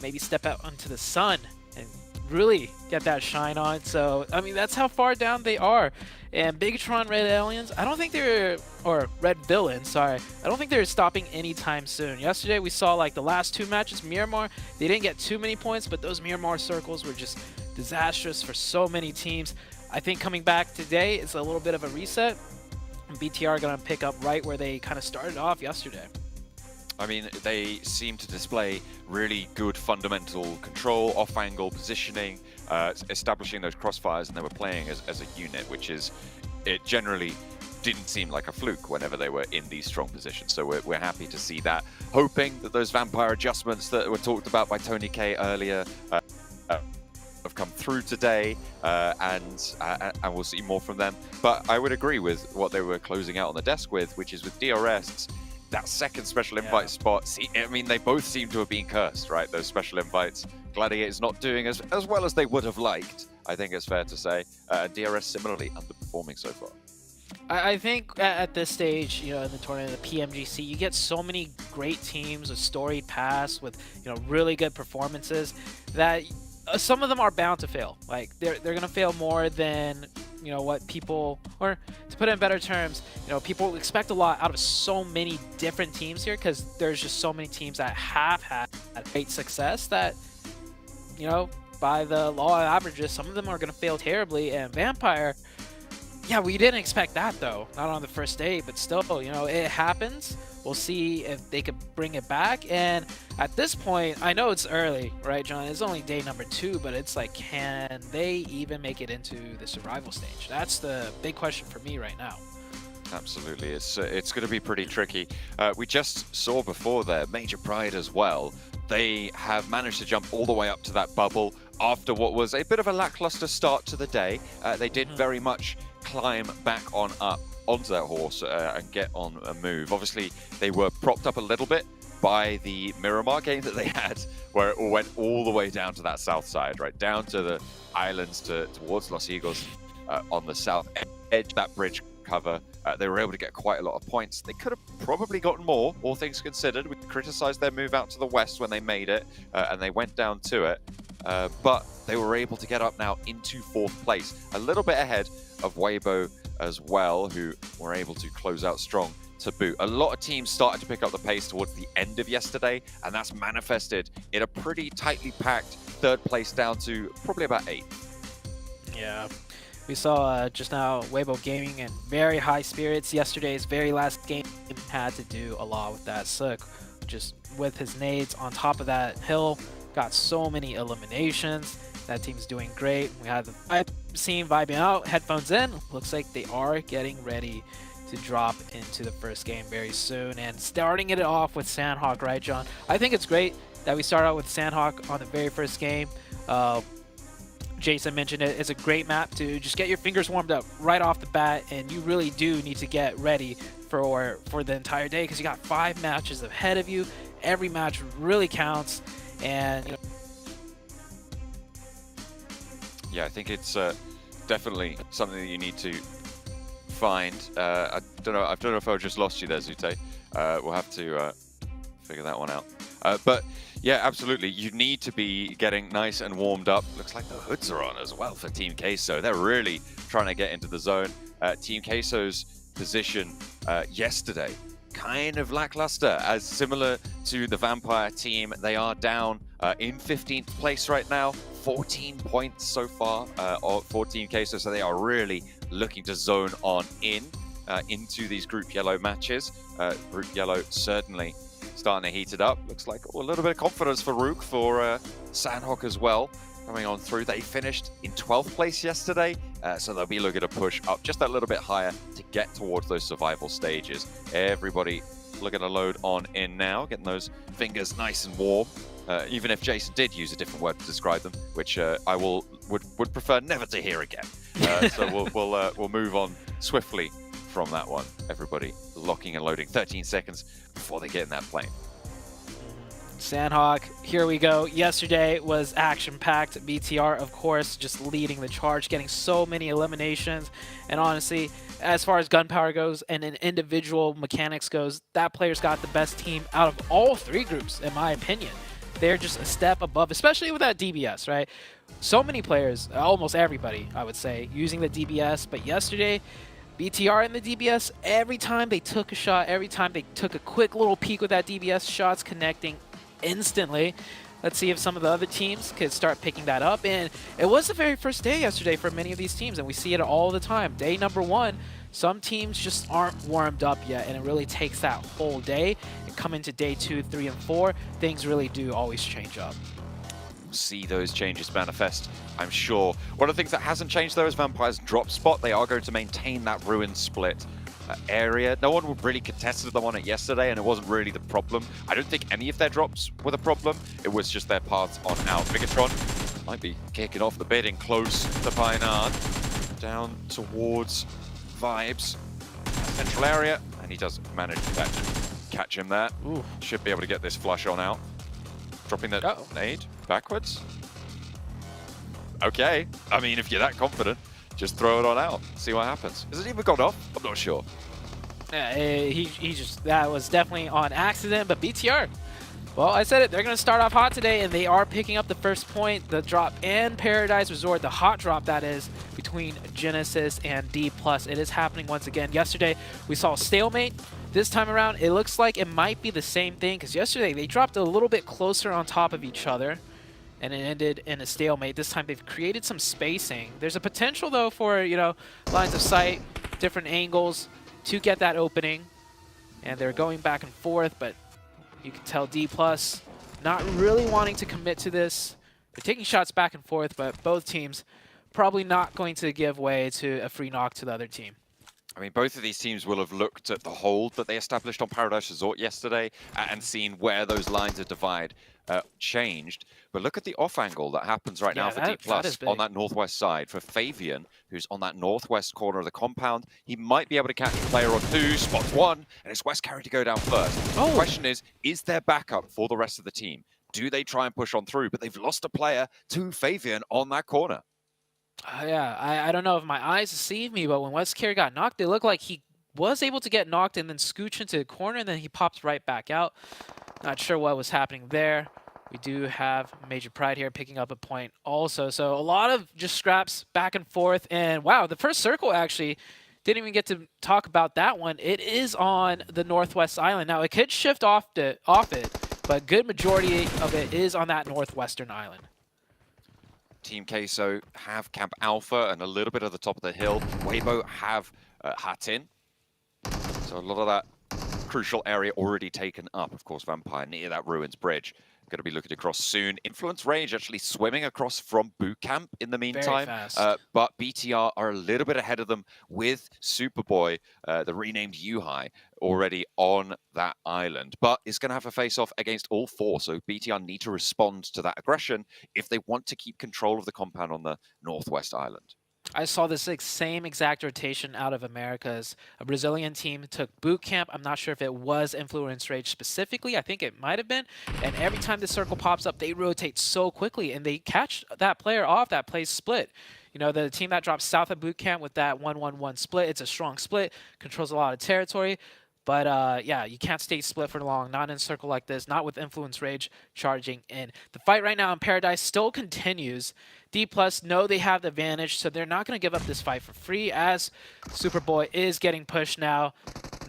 maybe step out onto the sun and really get that shine on. So, I mean, that's how far down they are. And Bigatron Red Aliens, I don't think they're, or Red Villains, sorry, I don't think they're stopping anytime soon. Yesterday, we saw like the last 2 matches, Miramar, they didn't get too many points, but those Miramar circles were just disastrous for so many teams. I think coming back today is a little bit of a reset. And BTR going to pick up right where they kind of started off yesterday. I mean, they seem to display really good fundamental control, off-angle positioning, establishing those crossfires, and they were playing as a unit, which is, it generally didn't seem like a fluke whenever they were in these strong positions. So we're happy to see that. Hoping that those Vampire adjustments that were talked about by Tony K earlier have come through today, and we'll see more from them. But I would agree with what they were closing out on the desk with, which is with DRS, that second special invite spot. See, I mean, they both seem to have been cursed, right? Those special invites. Gladiators not doing as well as they would have liked, I think it's fair to say. DRS similarly underperforming so far. I think at this stage, you know, in the tournament, the PMGC, you get so many great teams with storied past, with, you know, really good performances, that some of them are bound to fail. Like, they're going to fail more than, you know, what people, or to put it in better terms, you know, people expect a lot out of so many different teams here, because there's just so many teams that have had great success that, you know, by the law of averages, some of them are going to fail terribly. And Vampire, yeah, we didn't expect that, though. Not on the first day, but still, you know, it happens. We'll see if they could bring it back. And at this point, I know it's early, right, John? It's only day number 2, but it's like, can they even make it into the survival stage? That's the big question for me right now. Absolutely, it's going to be pretty tricky. We just saw before there, Major Pride as well. They have managed to jump all the way up to that bubble after what was a bit of a lackluster start to the day. They did very much climb back on up onto that horse and get on a move. Obviously, they were propped up a little bit by the Miramar game that they had, where it all went all the way down to that south side, right down to the islands towards Los Higos on the south edge, that bridge cover. They were able to get quite a lot of points. They could have probably gotten more, all things considered. We criticized their move out to the west when they made it, and they went down to it. But they were able to get up now into 4th place, a little bit ahead of Weibo as well, who were able to close out strong to boot. A lot of teams started to pick up the pace towards the end of yesterday, and that's manifested in a pretty tightly packed third place down to probably about 8th. Yeah. We saw just now Weibo Gaming in very high spirits. Yesterday's very last game had to do a lot with that. Sook, just with his nades on top of that hill, got so many eliminations. That team's doing great. We had the team vibing out, headphones in. Looks like they are getting ready to drop into the first game very soon. And starting it off with Sandhawk, right, John? I think it's great that we start out with Sandhawk on the very first game. Jason mentioned it. It's a great map to just get your fingers warmed up right off the bat, and you really do need to get ready for the entire day because you got 5 matches ahead of you. Every match really counts, and yeah, I think it's definitely something that you need to find. I don't know if I just lost you there, Zute. We'll have to figure that one out. But yeah, absolutely. You need to be getting nice and warmed up. Looks like the hoods are on as well for Team Queso. They're really trying to get into the zone. Team Queso's position yesterday, kind of lackluster, as similar to the Vampire team. They are down in 15th place right now. 14 points so far for Team Queso, so they are really looking to zone on into these Group Yellow matches. Group Yellow certainly starting to heat it up. Looks like a little bit of confidence for Rook, for Sandhawk as well, coming on through. They finished in 12th place yesterday, so they'll be looking to push up just that little bit higher to get towards those survival stages. Everybody looking to load on in now, getting those fingers nice and warm. Even if Jason did use a different word to describe them, which I would prefer never to hear again. So we'll move on swiftly from that one. Everybody locking and loading. 13 seconds before they get in that plane. Sandhawk, here we go. Yesterday was action-packed. BTR, of course, just leading the charge, getting so many eliminations. And honestly, as far as gunpowder goes and in individual mechanics goes, that player's got the best team out of all 3 groups, in my opinion. They're just a step above, especially with that DBS, right? So many players, almost everybody, I would say, using the DBS. But yesterday, BTR and the DBS, every time they took a shot, every time they took a quick little peek with that DBS, shots connecting instantly. Let's see if some of the other teams could start picking that up. And it was the very first day yesterday for many of these teams, and we see it all the time. Day number 1, some teams just aren't warmed up yet, and it really takes that whole day. And come into day 2, 3, and 4, things really do always change up. See those changes manifest, I'm sure. One of the things that hasn't changed though is Vampire's drop spot. They are going to maintain that ruin split area. No one really contested them on it yesterday, and it wasn't really the problem. I don't think any of their drops were the problem. It was just their paths on out. Bigatron might be kicking off the bidding close to Pynard, down towards Vibes, central area, and he does manage to catch him there. Ooh. Should be able to get this flush on out. Dropping the nade backwards. Okay, I mean, if you're that confident, just throw it on out, see what happens. Has it even gone off? I'm not sure. He just, that was definitely on accident, but BTR, well, I said it, they're going to start off hot today, and they are picking up the first point. The drop and Paradise Resort, the hot drop that is, between Genesis and D+. It is happening once again. Yesterday, we saw a stalemate. This time around, it looks like it might be the same thing, because yesterday they dropped a little bit closer on top of each other, and it ended in a stalemate. This time they've created some spacing. There's a potential, though, for, you know, lines of sight, different angles to get that opening, and they're going back and forth, but you can tell D+, not really wanting to commit to this. They're taking shots back and forth, but both teams probably not going to give way to a free knock to the other team. I mean, both of these teams will have looked at the hold that they established on Paradise Resort yesterday and seen where those lines of divide changed. But look at the off angle that happens right now for D+, on that northwest side. For Fabian, who's on that northwest corner of the compound, he might be able to catch a player or 2, spots 1, and it's West Carry to go down first. The question is there backup for the rest of the team? Do they try and push on through? But they've lost a player to Fabian on that corner. Yeah, I don't know if my eyes deceive me, but when West Carry got knocked, it looked like he was able to get knocked and then scooch into the corner, and then he pops right back out. Not sure what was happening there. We do have Major Pride here picking up a point also. So a lot of just scraps back and forth. And wow, the first circle actually didn't even get to talk about that one. It is on the Northwest Island. Now, it could shift off it, but good majority of it is on that Northwestern Island. Team Queso have Camp Alpha and a little bit of the top of the hill. Weibo have Hatin. So a lot of that crucial area already taken up. Of course, Vampire near that Ruins Bridge. Going to be looking across soon. Influence Rage actually swimming across from Boot Camp in the meantime. Very fast. But BTR are a little bit ahead of them with Superboy, the renamed Yuhai, already on that island. But it's going to have a face-off against all four. So BTR need to respond to that aggression if they want to keep control of the compound on the Northwest Island. I saw this same exact rotation out of Americas. A Brazilian team took Boot Camp. I'm not sure if it was Influence Rage specifically. I think it might have been. And every time the circle pops up, they rotate so quickly, and they catch that player off that plays split. You know, the team that drops south of Boot Camp with that 1-1-1 split, it's a strong split, controls a lot of territory. But, yeah, you can't stay split for long, not in a circle like this, not with Influence Rage charging in. The fight right now in Paradise still continues. D+ know they have the advantage, so they're not going to give up this fight for free, as Superboy is getting pushed now.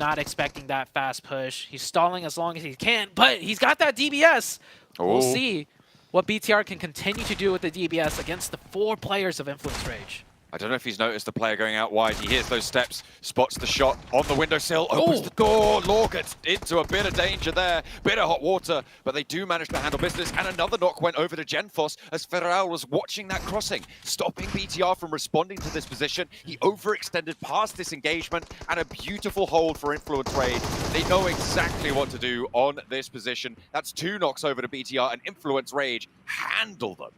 Not expecting that fast push. He's stalling as long as he can, but he's got that DBS. We'll see what BTR can continue to do with the DBS against the 4 players of Influence Rage. I don't know if he's noticed the player going out wide. He hears those steps, spots the shot on the windowsill, opens the door. Law gets into a bit of danger there, bit of hot water, but they do manage to handle business. And another knock went over to Genfos as Ferral was watching that crossing, stopping BTR from responding to this position. He overextended past this engagement, and a beautiful hold for Influence Rage. They know exactly what to do on this position. That's 2 knocks over to BTR, and Influence Rage handle them.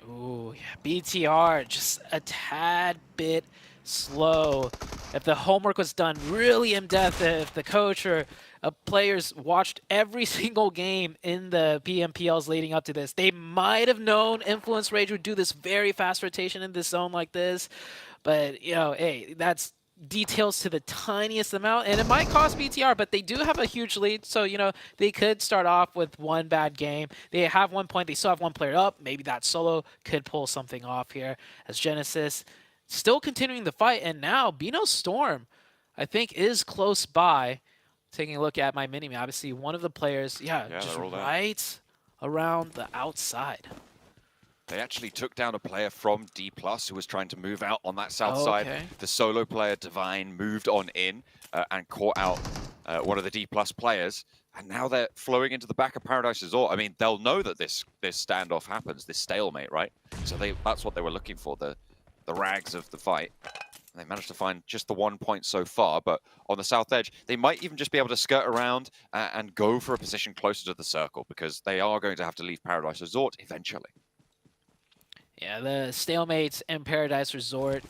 Ooh, yeah, BTR just a tad bit slow. If the homework was done really in depth, if the coach or players watched every single game in the PMPLs leading up to this, they might have known Influence Rage would do this very fast rotation in this zone like this. But, you know, hey, that's details to the tiniest amount, and it might cost BTR, but they do have a huge lead, so you know they could start off with one bad game. They have 1 point, they still have 1 player up. Maybe that solo could pull something off here, as Genesis still continuing the fight. And now Bino Storm, I think, is close by. Taking a look at my mini-map, obviously one of the players, just right around the outside. They actually took down a player from D+, who was trying to move out on that south side. The solo player, Divine, moved on in and caught out one of the D+ players. And now they're flowing into the back of Paradise Resort. I mean, they'll know that this standoff happens, this stalemate, right? So that's what they were looking for, the rags of the fight. They managed to find just the 1 point so far, but on the south edge, they might even just be able to skirt around and go for a position closer to the circle, because they are going to have to leave Paradise Resort eventually. Yeah, the stalemates in Paradise Resort,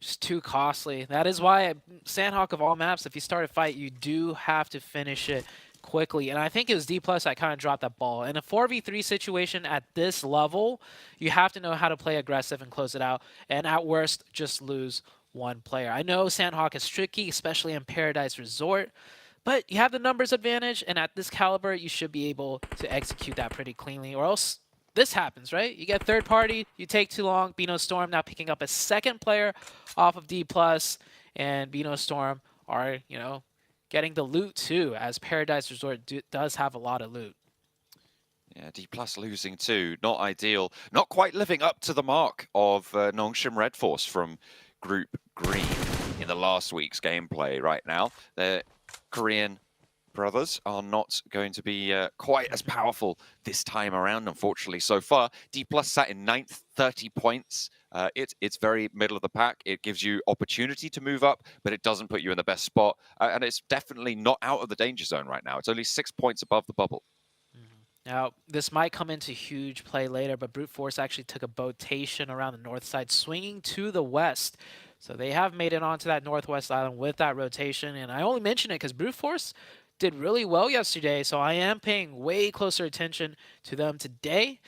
just too costly. That is why Sandhawk of all maps, if you start a fight, you do have to finish it quickly. And I think it was D+ that kind of dropped that ball. In a 4v3 situation at this level, you have to know how to play aggressive and close it out. And at worst, just lose 1 player. I know Sandhawk is tricky, especially in Paradise Resort, but you have the numbers advantage. And at this caliber, you should be able to execute that pretty cleanly, or else this happens, right? You get third party, you take too long. Bino Storm now picking up a 2nd player off of D+, and Bino Storm are, you know, getting the loot too, as Paradise Resort does have a lot of loot. Yeah, D+ losing too, not ideal. Not quite living up to the mark of Nongshim Red Force from Group Green in the last week's gameplay right now. The Korean brothers are not going to be quite as powerful this time around, unfortunately, so far. D+ sat in 9th, 30 points. It's very middle of the pack. It gives you opportunity to move up, but it doesn't put you in the best spot. And it's definitely not out of the danger zone right now. It's only 6 points above the bubble. Now, this might come into huge play later, but Brute Force actually took a rotation around the north side, swinging to the west. So they have made it onto that northwest island with that rotation. And I only mention it because Brute Force did really well yesterday, so I am paying way closer attention to them today.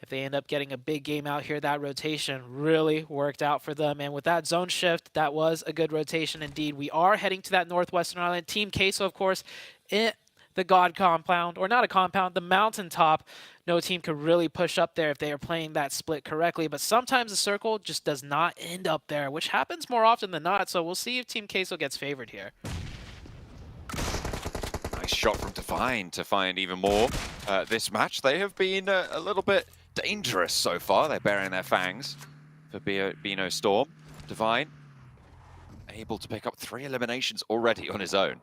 If they end up getting a big game out here, that rotation really worked out for them. And with that zone shift, that was a good rotation indeed. We are heading to that northwestern island. Team Queso, of course, the God compound, or not a compound, the mountaintop. No team could really push up there if they are playing that split correctly, but sometimes the circle just does not end up there, which happens more often than not, so we'll see if Team Queso gets favored here. Nice shot from Divine to find even more this match. They have been a little bit dangerous so far. They're bearing their fangs for Bino Storm. Divine able to pick up 3 eliminations already on his own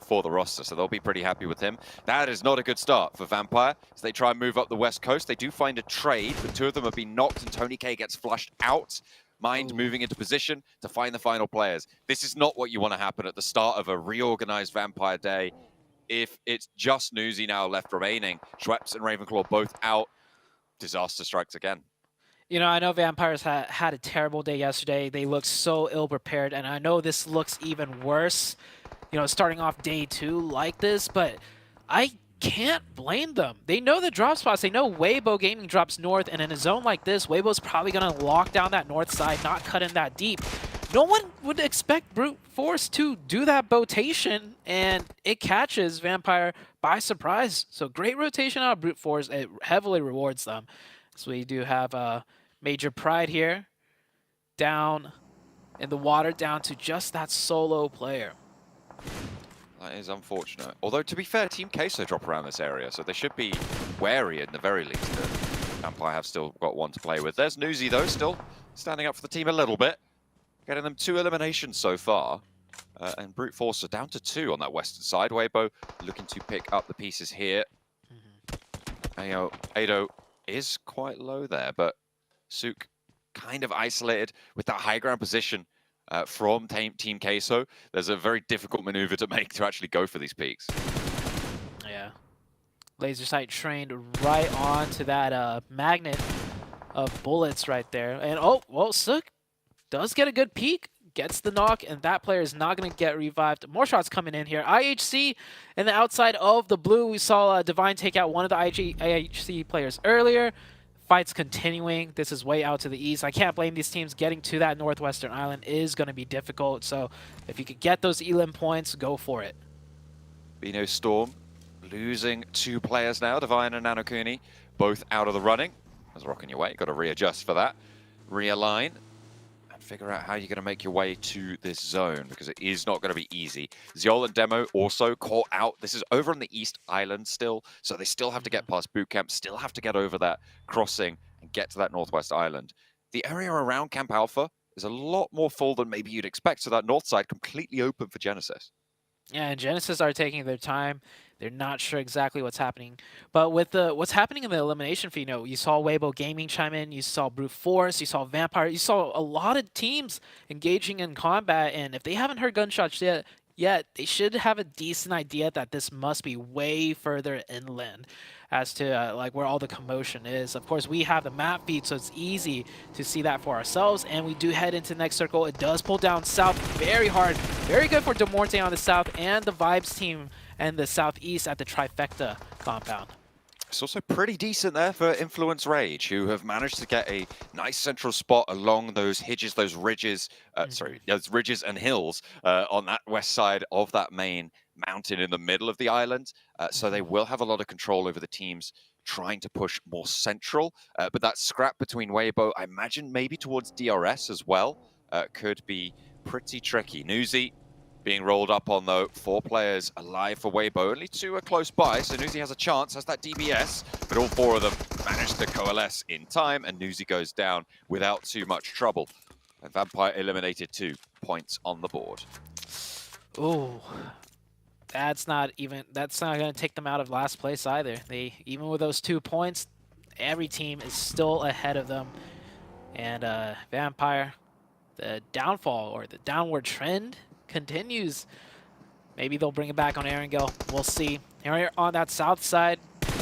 for the roster, so they'll be pretty happy with him. That is not a good start for Vampire as they try and move up the west coast. They do find a trade, but 2 of them have been knocked and Tony K gets flushed out. Mind moving into position to find the final players. This is not what you want to happen at the start of a reorganized Vampire day. If it's just Newsy now left remaining, Schweppes and Ravenclaw both out, disaster strikes again. You know, I know Vampires had a terrible day yesterday. They looked so ill-prepared, and I know this looks even worse, you know, starting off day 2 like this, but I can't blame them. They know the drop spots. They know Weibo Gaming drops north, and in a zone like this, Weibo's probably going to lock down that north side, not cut in that deep. No one would expect Brute Force to do that rotation, and it catches Vampire by surprise. So great rotation out of Brute Force. It heavily rewards them. So we do have Major Pride here, down in the water, down to just that solo player. That is unfortunate. Although, to be fair, Team Queso drop around this area, so they should be wary at the very least. Vampire have still got 1 to play with. There's Newsy, though, still standing up for the team a little bit. Getting them 2 eliminations so far. And Brute Force are down to 2 on that western side. Weibo looking to pick up the pieces here. Ado is quite low there, but Sook kind of isolated with that high ground position from Team Queso. There's a very difficult maneuver to make to actually go for these peaks. Yeah. Laser sight trained right onto that magnet of bullets right there. And oh, well, Sook does get a good peek, gets the knock, and that player is not going to get revived. More shots coming in here. IHC in the outside of the blue. We saw Divine take out one of the IHC players earlier. Fight's continuing. This is way out to the east. I can't blame these teams. Getting to that northwestern island is going to be difficult. So if you could get those elim points, go for it. Bino Storm losing 2 players now. Divine and Nanokuni both out of the running. As rocking your way, got to readjust for that. Realign. Figure out how you're going to make your way to this zone, because it is not going to be easy. Ziol and Demo also caught out. This is over on the East Island still, so they still have to get past boot camp, still have to get over that crossing and get to that Northwest Island. The area around Camp Alpha is a lot more full than maybe you'd expect, so that north side completely open for Genesis. Yeah, and Genesis are taking their time. They're not sure exactly what's happening. But with what's happening in the elimination feed, you saw Weibo Gaming chime in, you saw Brute Force, you saw Vampire, you saw a lot of teams engaging in combat, and if they haven't heard gunshots yet, they should have a decent idea that this must be way further inland as to like where all the commotion is. Of course, we have the map feed, so it's easy to see that for ourselves, and we do head into the next circle. It does pull down south very hard. Very good for Demorte on the south, and the Vibes team and the southeast at the Trifecta compound. It's also pretty decent there for Influence Rage, who have managed to get a nice central spot along those hedges, those ridges, those ridges and hills on that west side of that main mountain in the middle of the island. So they will have a lot of control over the teams trying to push more central. But that scrap between Weibo, I imagine maybe towards DRS as well, could be pretty tricky. Newsy being rolled up on, though. 4 players alive for Weibo. Only 2 are close by, so Newsy has a chance, has that DBS, but all 4 of them managed to coalesce in time, and Newsy goes down without too much trouble. And Vampire eliminated 2 points on the board. Ooh. That's not going to take them out of last place either. Even with those 2 points, every team is still ahead of them. And Vampire, the downfall or the downward trend continues. Maybe they'll bring it back on Erangel. We'll see. Here on that south side,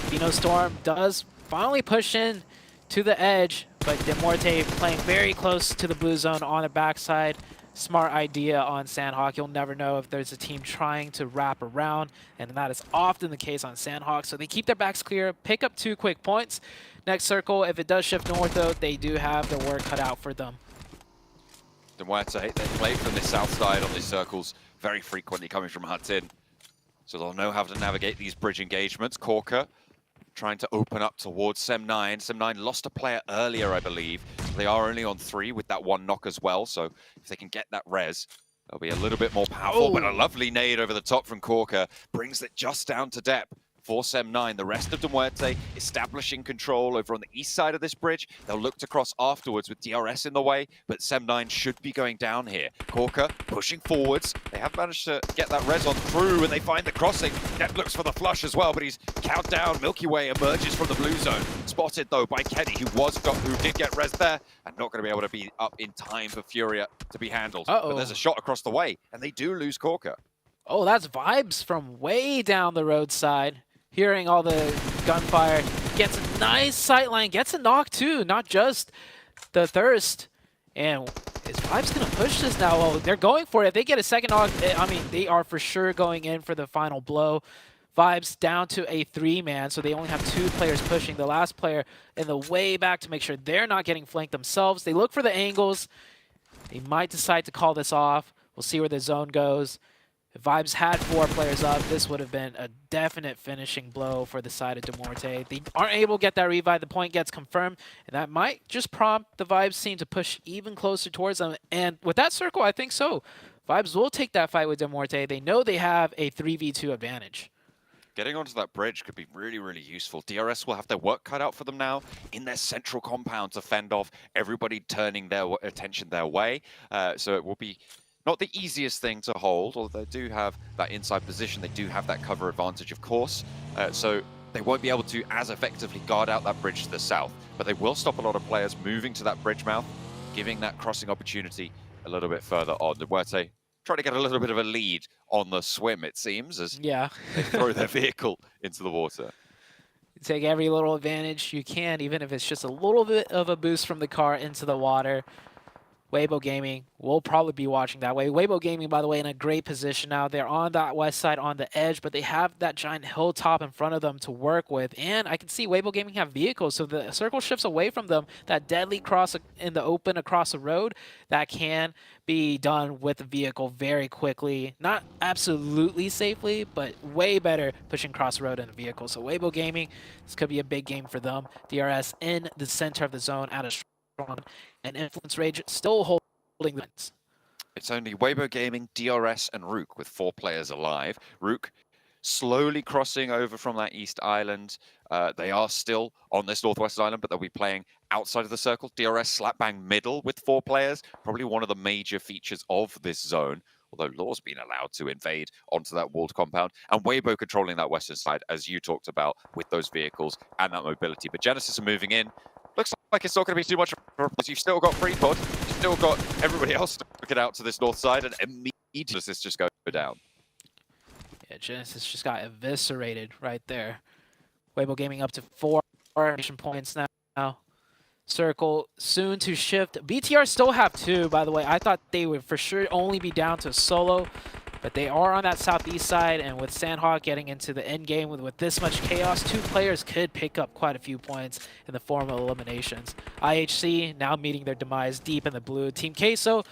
Bino Storm does finally push in to the edge, but Demorte playing very close to the blue zone on the backside. Smart idea on Sandhawk. You'll never know if there's a team trying to wrap around, and that is often the case on Sandhawk. So they keep their backs clear, pick up 2 quick points. Next circle, if it does shift north, though, they do have their work cut out for them. They play from the south side on these circles very frequently, coming from Hudson. so they'll know how to navigate these bridge engagements. Corker trying to open up towards Sem9. Sem9 lost a player earlier, I believe. They are only on 3 with that 1 knock as well, so if they can get that res, they'll be a little bit more powerful, but a lovely nade over the top from Corker brings it just down to depth for Sem9. The rest of Demuerte establishing control over on the east side of this bridge. They'll look to cross afterwards with DRS in the way, but Sem9 should be going down here. Corker pushing forwards. They have managed to get that res on through, and they find the crossing. Deb looks for the flush as well, but he's count down. Milky Way emerges from the blue zone. Spotted though by Kenny, who did get res there, and not going to be able to be up in time for Furia to be handled. But there's a shot across the way, and they do lose Corker. Oh, that's Vibes from way down the roadside. Hearing all the gunfire, gets a nice sightline, gets a knock too, not just the thirst. And is Vibes gonna push this now? Well, they're going for it. If they get a second knock, I mean, they are for sure going in for the final blow. Vibes down to a 3-man, so they only have 2 players pushing. The last player in the way back to make sure they're not getting flanked themselves. They look for the angles. They might decide to call this off. We'll see where the zone goes. If Vibes had 4 players up, this would have been a definite finishing blow for the side of Demuerte. They aren't able to get that revive. The point gets confirmed, and that might just prompt the Vibes team to push even closer towards them. And with that circle, I think so. Vibes will take that fight with Demuerte. They know they have a 3v2 advantage. Getting onto that bridge could be really, really useful. DRS will have their work cut out for them now in their central compound to fend off everybody turning their attention their way. So it will be not the easiest thing to hold, although they do have that inside position. They do have that cover advantage, of course. So they won't be able to as effectively guard out that bridge to the south. But they will stop a lot of players moving to that bridge mouth, giving that crossing opportunity a little bit further on. Demuerte trying to get a little bit of a lead on the swim, it seems, as they throw their vehicle into the water. Take every little advantage you can, even if it's just a little bit of a boost from the car into the water. Weibo Gaming will probably be watching that way. Weibo Gaming, by the way, in a great position now. They're on that west side on the edge, but they have that giant hilltop in front of them to work with. And I can see Weibo Gaming have vehicles, so the circle shifts away from them. That deadly cross in the open across the road, that can be done with the vehicle very quickly. Not absolutely safely, but way better pushing cross the road in a vehicle. So Weibo Gaming, this could be a big game for them. DRS in the center of the zone at a strong and Influence Rage still holding the lines. It's only Weibo Gaming, DRS, and Rook with 4 players alive. Rook slowly crossing over from that east island. They are still on this northwest island, but they'll be playing outside of the circle. DRS slap bang middle with 4 players. Probably one of the major features of this zone, although Law's been allowed to invade onto that walled compound. And Weibo controlling that western side, as you talked about, with those vehicles and that mobility. But Genesis are moving in. Looks like it's not going to be too much. You've still got FreePod. You've still got everybody else to get out to this north side, and immediately Genesis just go down. Yeah, Genesis just got eviscerated right there. Weibo Gaming up to 4 nation points now. Circle soon to shift. BTR still have 2, by the way. I thought they would for sure only be down to solo, but they are on that southeast side, and with Sandhawk getting into the end game with this much chaos, 2 players could pick up quite a few points in the form of eliminations. IHC now meeting their demise deep in the blue. Team Queso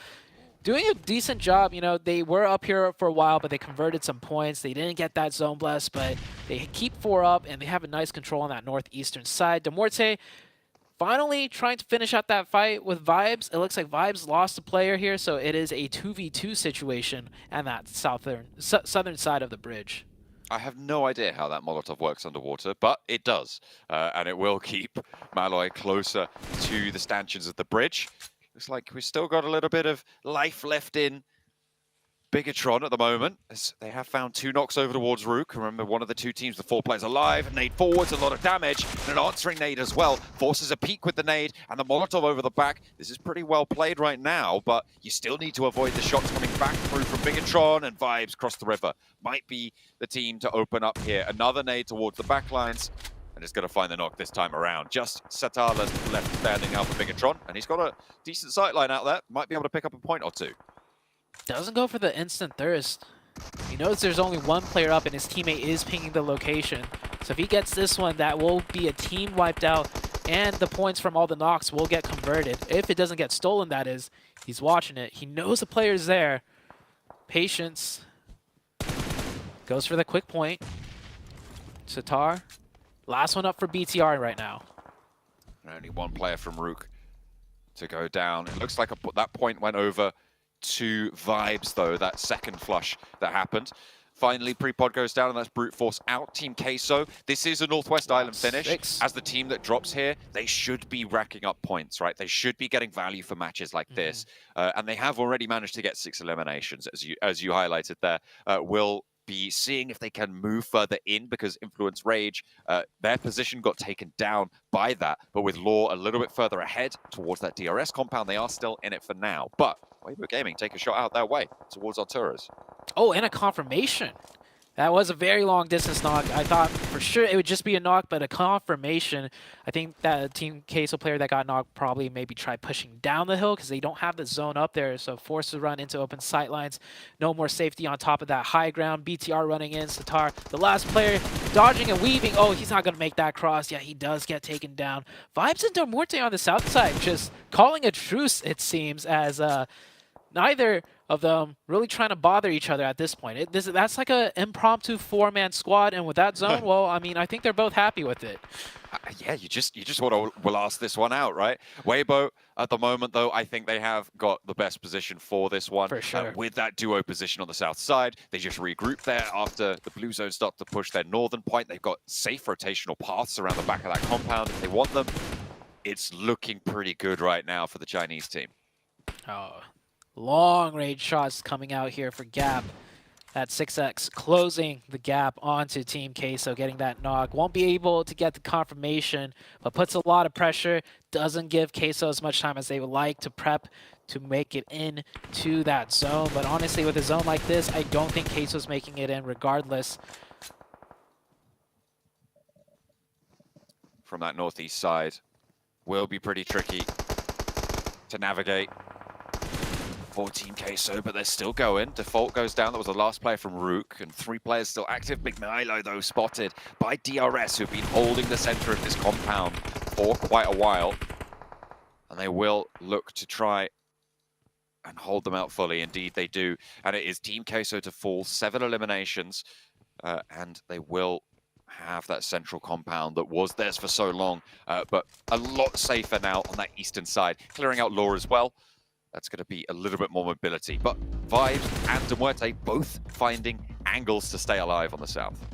doing a decent job. You know, they were up here for a while, but they converted some points. They didn't get that zone bless, but they keep 4 up, and they have a nice control on that northeastern side. Demuerte finally trying to finish out that fight with Vibes. It looks like Vibes lost a player here, so it is a 2v2 situation on that southern side of the bridge. I have no idea how that Molotov works underwater, but it does. And it will keep Malloy closer to the stanchions of the bridge. Looks like we've still got a little bit of life left in Bigatron at the moment, as they have found 2 knocks over towards Rook. Remember, one of the 2 teams, the 4 players alive, nade forwards, a lot of damage, and an answering nade as well. Forces a peek with the nade, and the Molotov over the back. This is pretty well played right now, but you still need to avoid the shots coming back through from Bigatron, and Vibes cross the river. Might be the team to open up here. Another nade towards the backlines, and it's going to find the knock this time around. Just Satala's left standing out for Bigatron, and he's got a decent sightline out there. Might be able to pick up a point or 2. Doesn't go for the instant thirst. He knows there's only 1 player up and his teammate is pinging the location. So if he gets this one, that will be a team wiped out, and the points from all the knocks will get converted. If it doesn't get stolen, that is. He's watching it. He knows the player's there. Patience. Goes for the quick point. Sitar, last one up for BTR right now. Only one player from Rook to go down. It looks like that point went over to Vibes, though, that second flush that happened. Finally, Prepod goes down, and that's Brute Force out. Team Queso, this is a Northwest Island finish. As the team that drops here, they should be racking up points, right? They should be getting value for matches like this. And they have already managed to get 6 eliminations, as you highlighted there. Will be seeing if they can move further in, because Influence Rage, their position got taken down by that. But with Law a little bit further ahead towards that DRS compound, they are still in it for now. But Weibo Gaming take a shot out their way towards Arturas. Oh, and a confirmation. That was a very long distance knock. I thought for sure it would just be a knock, but a confirmation. I think that Team Queso player that got knocked probably maybe tried pushing down the hill because they don't have the zone up there. So forced to run into open sightlines. No more safety on top of that high ground. BTR running in. Sitar, the last player, dodging and weaving. Oh, he's not going to make that cross. Yeah, he does get taken down. Vibes and Dormorte on the south side just calling a truce, it seems, as neither of them really trying to bother each other at this point. That's like an impromptu 4-man squad, and with that zone, well, I mean, I think they're both happy with it. Yeah, you just want to blast this one out, right? Weibo, at the moment, though, I think they have got the best position for this one. For sure. With that duo position on the south side, they just regroup there after the blue zone start to push their northern point. They've got safe rotational paths around the back of that compound if they want them. It's looking pretty good right now for the Chinese team. Oh. Long range shots coming out here for Gap. That 6x closing the gap onto Team Queso, getting that knock. Won't be able to get the confirmation, but puts a lot of pressure. Doesn't give Queso as much time as they would like to prep to make it in to that zone. But honestly, with a zone like this, I don't think Queso's making it in regardless. From that northeast side, will be pretty tricky to navigate for Team Queso, but they're still going. Default goes down. That was the last player from Rook, and 3 players still active. Big Milo, though, spotted by DRS, who've been holding the center of this compound for quite a while. And they will look to try and hold them out fully. Indeed, they do. And it is Team Queso to fall. 7 eliminations, and they will have that central compound that was theirs for so long, but a lot safer now on that eastern side. Clearing out Law as well. That's going to be a little bit more mobility. But Vibes and Demuerte both finding angles to stay alive on the south.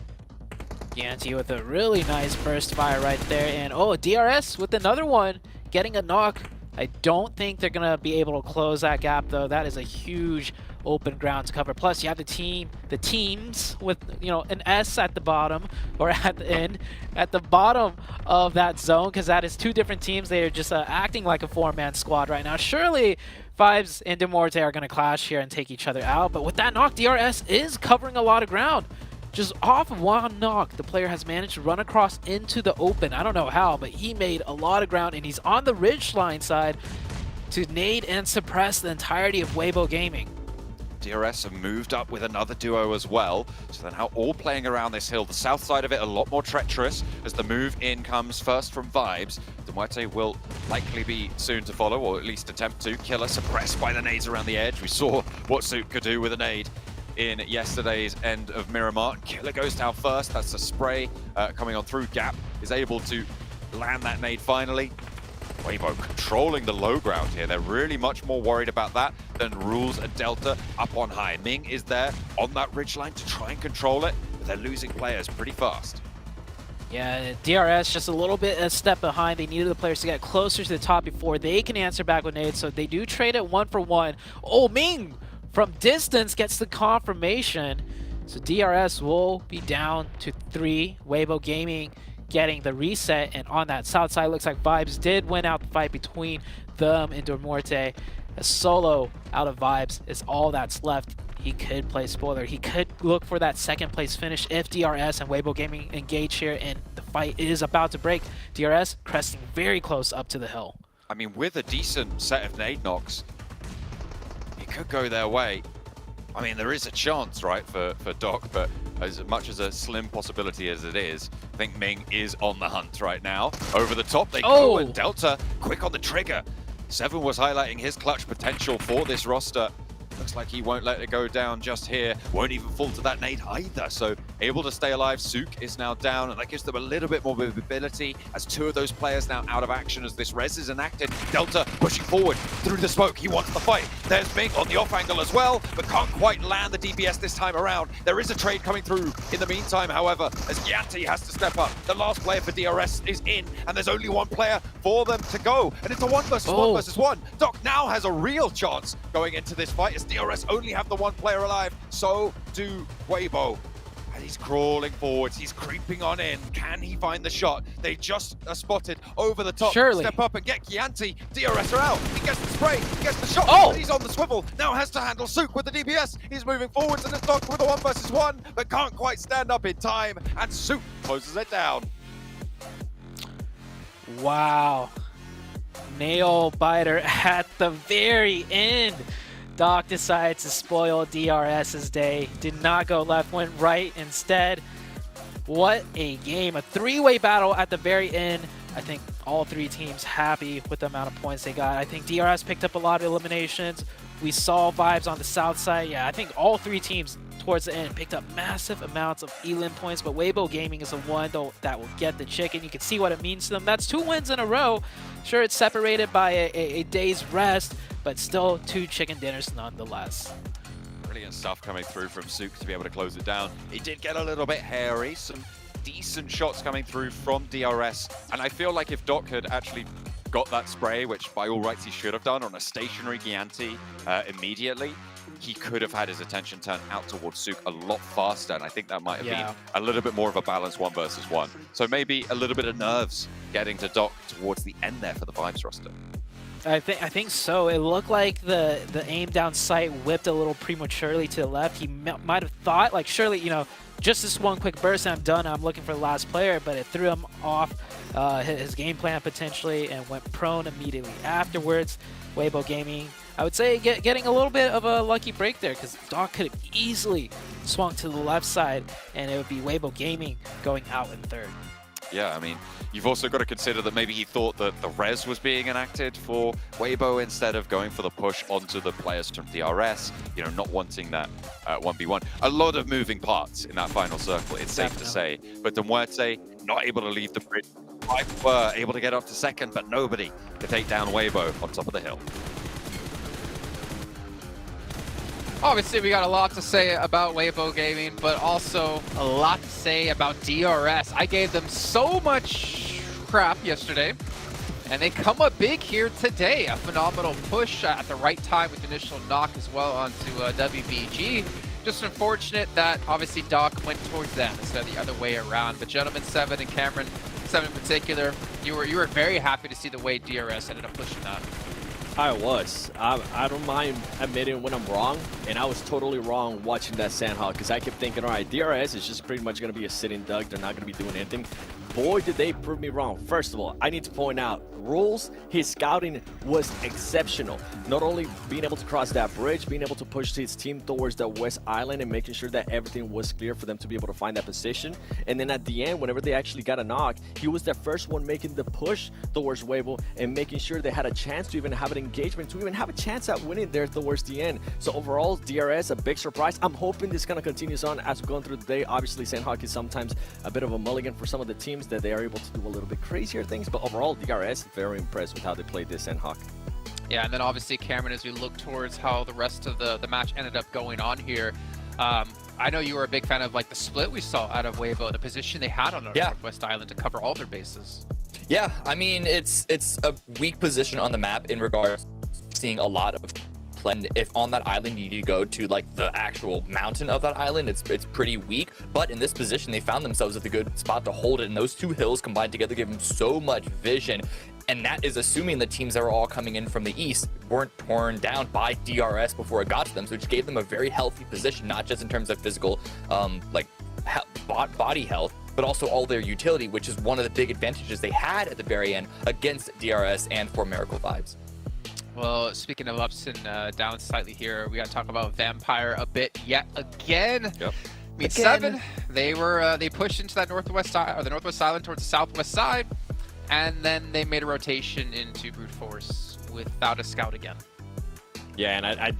Yanti with a really nice burst fire right there. And oh, DRS with another one, getting a knock. I don't think they're going to be able to close that gap, though. That is a huge open ground to cover. Plus, you have the teams with, you know, an S at the bottom, or at the end, at the bottom of that zone, because that is 2 different teams. They are just acting like a 4-man squad right now. Surely, Vibes and Demuerte are going to clash here and take each other out. But with that knock, DRS is covering a lot of ground. Just off of one knock, the player has managed to run across into the open. I don't know how, but he made a lot of ground, and he's on the ridgeline side to nade and suppress the entirety of Weibo Gaming. DRS have moved up with another duo as well, so they're now all playing around this hill. The south side of it a lot more treacherous as the move in comes first from Vibes. Demuerte will likely be soon to follow, or at least attempt to. Killer suppressed by the nades around the edge. We saw what Soup could do with a nade in yesterday's end of Miramar. Killer goes down first. That's a spray coming on through. Gap is able to land that nade finally. Weibo controlling the low ground here. They're really much more worried about that than Rules and Delta up on high. Ming is there on that ridgeline to try and control it, but they're losing players pretty fast. Yeah, DRS just a little bit a step behind. They needed the players to get closer to the top before they can answer back with nades, so they do trade it 1 for 1. Oh, Ming from distance gets the confirmation. So DRS will be down to 3. Weibo Gaming getting the reset, and on that south side, looks like Vibes did win out the fight between them and Dormorte. A solo out of Vibes is all that's left. He could play spoiler. He could look for that 2nd place finish if DRS and Weibo Gaming engage here, and the fight is about to break. DRS cresting very close up to the hill. I mean, with a decent set of nade knocks, it could go their way. I mean, there is a chance, right, for Doc, but as much as a slim possibility as it is, I think Ming is on the hunt right now. Over the top they go, and Delta quick on the trigger. Seven was highlighting his clutch potential for this roster. Looks like he won't let it go down just here. Won't even fall to that nade either. So able to stay alive. Sook is now down, and that gives them a little bit more mobility as two of those players now out of action as this res is enacted. Delta pushing forward through the smoke. He wants the fight. There's Ming on the off angle as well, but can't quite land the DPS this time around. There is a trade coming through in the meantime, however, as Gianti has to step up. The last player for DRS is in, and there's only one player for them to go. And it's a 1 versus 1 versus 1. Doc now has a real chance going into this fight as DRS only have the one player alive. So do Weibo. And he's crawling forwards. He's creeping on in. Can he find the shot? They just are spotted over the top. Surely. Step up and get Chianti. DRS are out. He gets the spray. He gets the shot. Oh! And he's on the swivel. Now has to handle Sook with the DPS. He's moving forwards and it's Doc with a 1 versus 1, but can't quite stand up in time. And Sook closes it down. Wow. Nail biter at the very end. Doc decides to spoil DRS's day. Did not go left, went right instead. What a game. A three-way battle at the very end. I think all three teams happy with the amount of points they got. I think DRS picked up a lot of eliminations. We saw vibes on the south side. Yeah, I think all three teams towards the end picked up massive amounts of elim points, but Weibo Gaming is the one that will get the chicken. You can see what it means to them. That's 2 wins in a row. Sure, it's separated by a day's rest, but still 2 chicken dinners nonetheless. Brilliant stuff coming through from Sook to be able to close it down. It did get a little bit hairy. Some decent shots coming through from DRS, and I feel like if Doc had actually got that spray, which by all rights he should have done, on a stationary Gianti immediately, he could have had his attention turned out towards Sook a lot faster, and I think that might have been a little bit more of a balanced 1 versus 1. So maybe a little bit of nerves getting to Doc towards the end there for the Vibes roster. I think so. It looked like the aim down sight whipped a little prematurely to the left. He might have thought, like, surely, you know, just this one quick burst and I'm done. I'm looking for the last player, but it threw him off his game plan potentially and went prone immediately afterwards. Weibo Gaming, I would say, getting a little bit of a lucky break there, because Doc could have easily swung to the left side and it would be Weibo Gaming going out in third. Yeah, I mean, you've also got to consider that maybe he thought that the res was being enacted for Weibo instead of going for the push onto the players from DRS, you know, not wanting that 1v1. A lot of moving parts in that final circle, it's safe to say. But the Muerte not able to leave the bridge. Five were able to get up to second, but nobody to take down Weibo on top of the hill. Obviously, we got a lot to say about Weibo Gaming, but also a lot to say about DRS. I gave them so much crap yesterday, and they come up big here today. A phenomenal push at the right time with initial knock as well onto WBG. Just unfortunate that obviously Doc went towards them instead of the other way around. But gentlemen, Seven and Cameron, Seven in particular, you were very happy to see the way DRS ended up pushing that. I was. I don't mind admitting when I'm wrong, and I was totally wrong watching that Sandhawk, because I kept thinking, all right, DRS is just pretty much going to be a sitting duck. They're not going to be doing anything. Boy, did they prove me wrong. First of all, I need to point out, Rules, his scouting was exceptional. Not only being able to cross that bridge, being able to push his team towards the West Island and making sure that everything was clear for them to be able to find that position. And then at the end, whenever they actually got a knock, he was the first one making the push towards Weibo and making sure they had a chance to even have an engagement, to even have a chance at winning there towards the end. So overall, DRS, a big surprise. I'm hoping this kind of continues on as we go through the day. Obviously, Sandhawk is sometimes a bit of a mulligan for some of the teams that they are able to do a little bit crazier things, but overall, DRS, very impressed with how they played this Sandhawk. Yeah, and then obviously, Cameron, as we look towards how the rest of the match ended up going on here, I know you were a big fan of like the split we saw out of Weibo, the position they had on the Northwest Island to cover all their bases. Yeah, I mean, it's a weak position on the map in regards to seeing a lot of and if on that island you need to go to like the actual mountain of that island, it's pretty weak. But in this position, they found themselves at the good spot to hold it, and those two hills combined together give them so much vision. And that is assuming the teams that were all coming in from the east weren't torn down by DRS before it got to them, which gave them a very healthy position, not just in terms of physical body health, but also all their utility, which is one of the big advantages they had at the very end against DRS and for Miracle Vibes. Well, speaking of ups and downs slightly here, we got to talk about Vampire a bit yet again. Yep. I mean, Seven, they pushed into that northwest side, or the Northwest Island towards the southwest side, and then they made a rotation into Brute Force without a scout again. Yeah, and I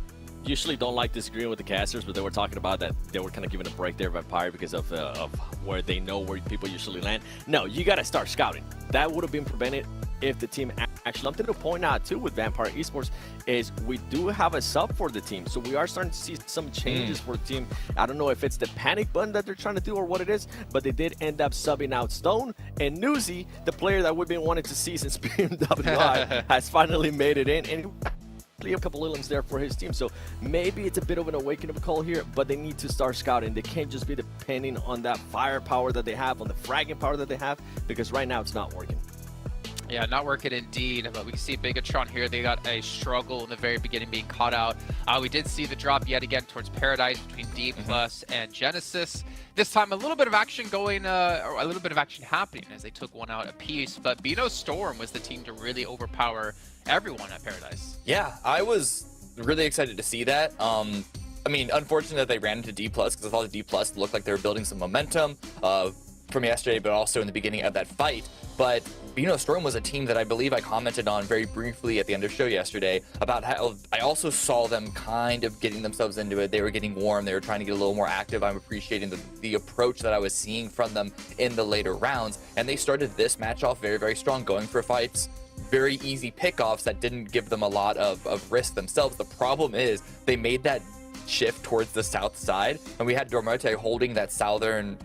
usually don't like disagreeing with the casters, but they were talking about that they were kind of giving a break there, Vampire, because of where they know where people usually land. No, you got to start scouting. That would have been prevented if the team actually. Something to point out too with Vampire Esports is we do have a sub for the team, so we are starting to see some changes for the team. I don't know if it's the panic button that they're trying to do or what it is, but they did end up subbing out Stone, and Newsy, the player that we've been wanting to see since PMWI, has finally made it in, and a couple limbs there for his team. So maybe it's a bit of an awakening call here, but they need to start scouting. They can't just be depending on that firepower that they have, on the fragging power that they have, because right now it's not working. Yeah, not working indeed. But we can see Bigatron here. They got a struggle in the very beginning, being caught out. We did see the drop yet again towards Paradise between D+ and Genesis. This time, a little bit of action going, or a little bit of action happening as they took one out apiece. But Bino Storm was the team to really overpower everyone at Paradise. Yeah, I was really excited to see that. I mean, unfortunate that they ran into D+, because I thought the D+ looked like they were building some momentum from yesterday, but also in the beginning of that fight. But Bino Storm was a team that I believe I commented on very briefly at the end of the show yesterday about how I also saw them kind of getting themselves into it. They were getting warm. They were trying to get a little more active. I'm appreciating the approach that I was seeing from them in the later rounds. And they started this match off very, very strong, going for fights. Very easy pickoffs that didn't give them a lot of risk themselves. The problem is they made that shift towards the south side, and we had Dormarte holding that southern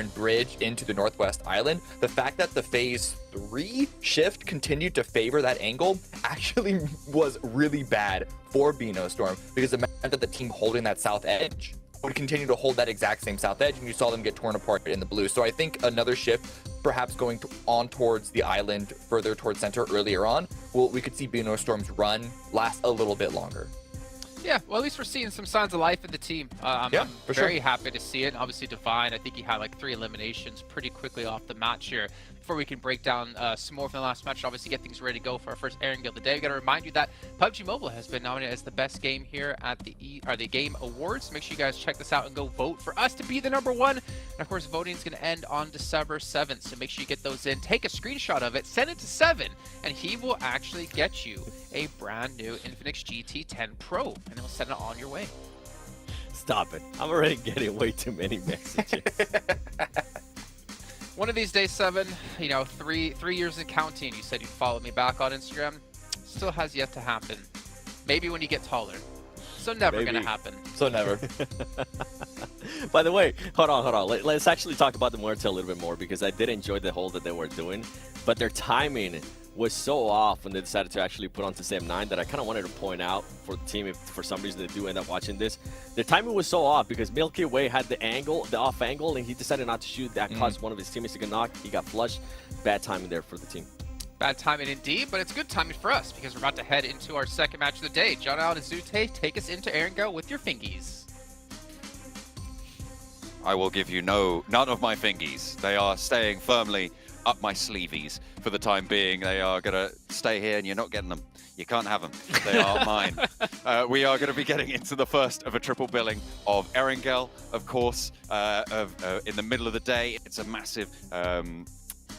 bridge into the northwest island. The fact that the phase 3 shift continued to favor that angle actually was really bad for Bino Storm, because it meant that the team holding that south edge would continue to hold that exact same south edge, and you saw them get torn apart in the blue. So I think another shift, perhaps going on towards the island, further towards center earlier on, we could see Bino Storm's run last a little bit longer. Yeah, well, at least we're seeing some signs of life in the team. I'm very happy to see it. Obviously, Divine, I think he had like 3 eliminations pretty quickly off the match here. Before we can break down some more from the last match, obviously get things ready to go for our first airing of the day, we got to remind you that PUBG Mobile has been nominated as the best game here at the Game Awards. Make sure you guys check this out and go vote for us to be the #1. And of course, voting is going to end on December 7th, so make sure you get those in. Take a screenshot of it, send it to Seven, and he will actually get you a brand new Infinix GT10 Pro, and he'll send it on your way. Stop it. I'm already getting way too many messages. One of these days, Seven, you know, three years and counting, you said you'd follow me back on Instagram. Still has yet to happen. Maybe when you get taller. So never gonna happen. So never. By the way, hold on. Let's actually talk about the Muerte a little bit more, because I did enjoy the hold that they were doing, but their timing was so off when they decided to actually put on to Sam 9 that I kind of wanted to point out for the team, if for some reason they do end up watching this. Their timing was so off because Milky Way had the angle, the off angle, and he decided not to shoot. That caused one of his teammates to get knocked. He got flushed. Bad timing there for the team. Bad timing indeed, but it's good timing for us because we're about to head into our second match of the day. John Allen and Zute, take us into Erangel with your fingies. I will give you none of my fingies. They are staying firmly up my sleeveys for the time being. They are going to stay here and you're not getting them. You can't have them. They are mine. We are going to be getting into the first of a triple billing of Erangel, of course, in the middle of the day. It's a massive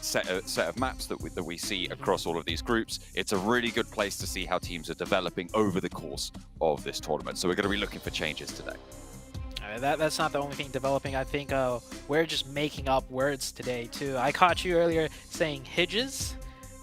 set of maps that we see across all of these groups. It's a really good place to see how teams are developing over the course of this tournament. So we're going to be looking for changes today. That's not the only thing developing. I think we're just making up words today too. I caught you earlier saying Hidges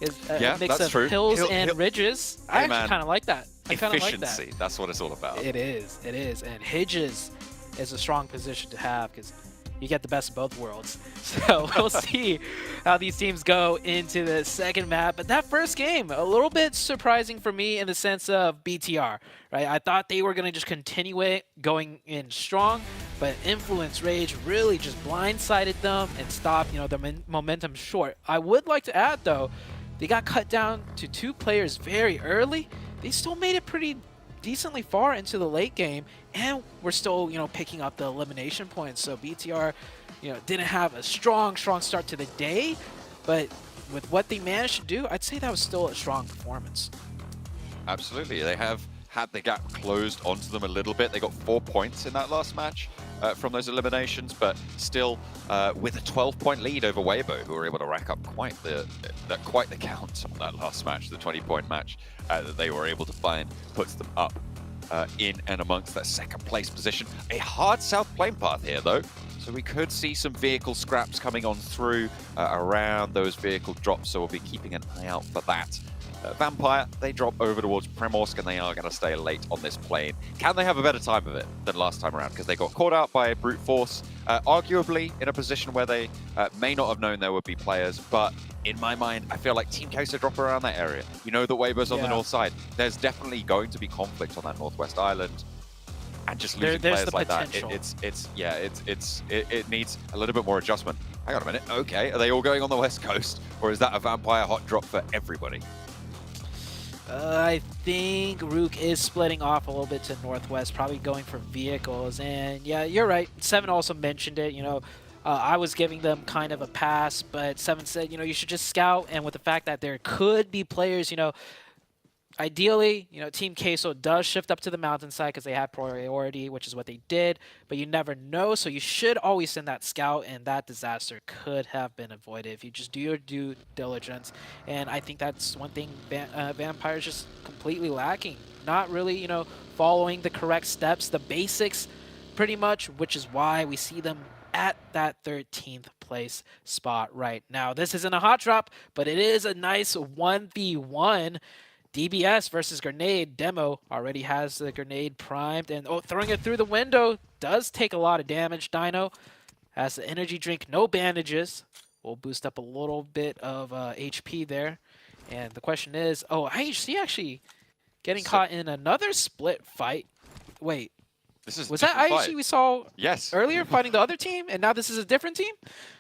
is a mix of hills and ridges. I actually kind of like that. I kind of like that. Efficiency, that's what it's all about. It is. And Hidges is a strong position to have because you get the best of both worlds. So we'll see how these teams go into the second map. But that first game, a little bit surprising for me in the sense of BTR, right? I thought they were going to just continue it going in strong, but Influence Rage really just blindsided them and stopped, the momentum short. I would like to add, though, they got cut down to 2 players very early. They still made it pretty decently far into the late game, and we're still, picking up the elimination points. So BTR, didn't have a strong start to the day, but with what they managed to do, I'd say that was still a strong performance. Absolutely. They have had the gap closed onto them a little bit. They got 4 points in that last match from those eliminations, but still with a 12-point lead over Weibo, who were able to rack up quite the count on that last match. The 20-point match that they were able to find puts them up in and amongst that second place position. A hard south plane path here though, so we could see some vehicle scraps coming on through around those vehicle drops, so we'll be keeping an eye out for that. Vampire, they drop over towards Primorsk and they are going to stay late on this plane. Can they have a better time of it than last time around? Because they got caught out by brute force, arguably in a position where they may not have known there would be players, but in my mind, I feel like Team Queso drop around that area. You know, the Weibo's on the north side. There's definitely going to be conflict on that northwest island. And just losing players like that, it needs a little bit more adjustment. Hang on a minute, okay, are they all going on the west coast? Or is that a Vampire hot drop for everybody? I think Rook is splitting off a little bit to northwest, probably going for vehicles. And yeah, you're right. Seven also mentioned it. You know, I was giving them kind of a pass, but Seven said, you know, you should just scout. And with the fact that there could be players, you know, ideally, you know, Team Queso does shift up to the mountainside because they have priority, which is what they did, but you never know, so you should always send that scout, and that disaster could have been avoided if you just do your due diligence. And I think that's one thing Vampire's just completely lacking. Not really, you know, following the correct steps, the basics pretty much, which is why we see them at that 13th place spot right now. This isn't a hot drop, but it is a nice 1v1. DBS versus Grenade. Demo already has the grenade primed, and throwing it through the window does take a lot of damage. Dino has the energy drink, no bandages. Will boost up a little bit of HP there. And the question is, IHC actually getting caught in another split fight. Wait, was that IHC we saw earlier fighting the other team, and now this is a different team?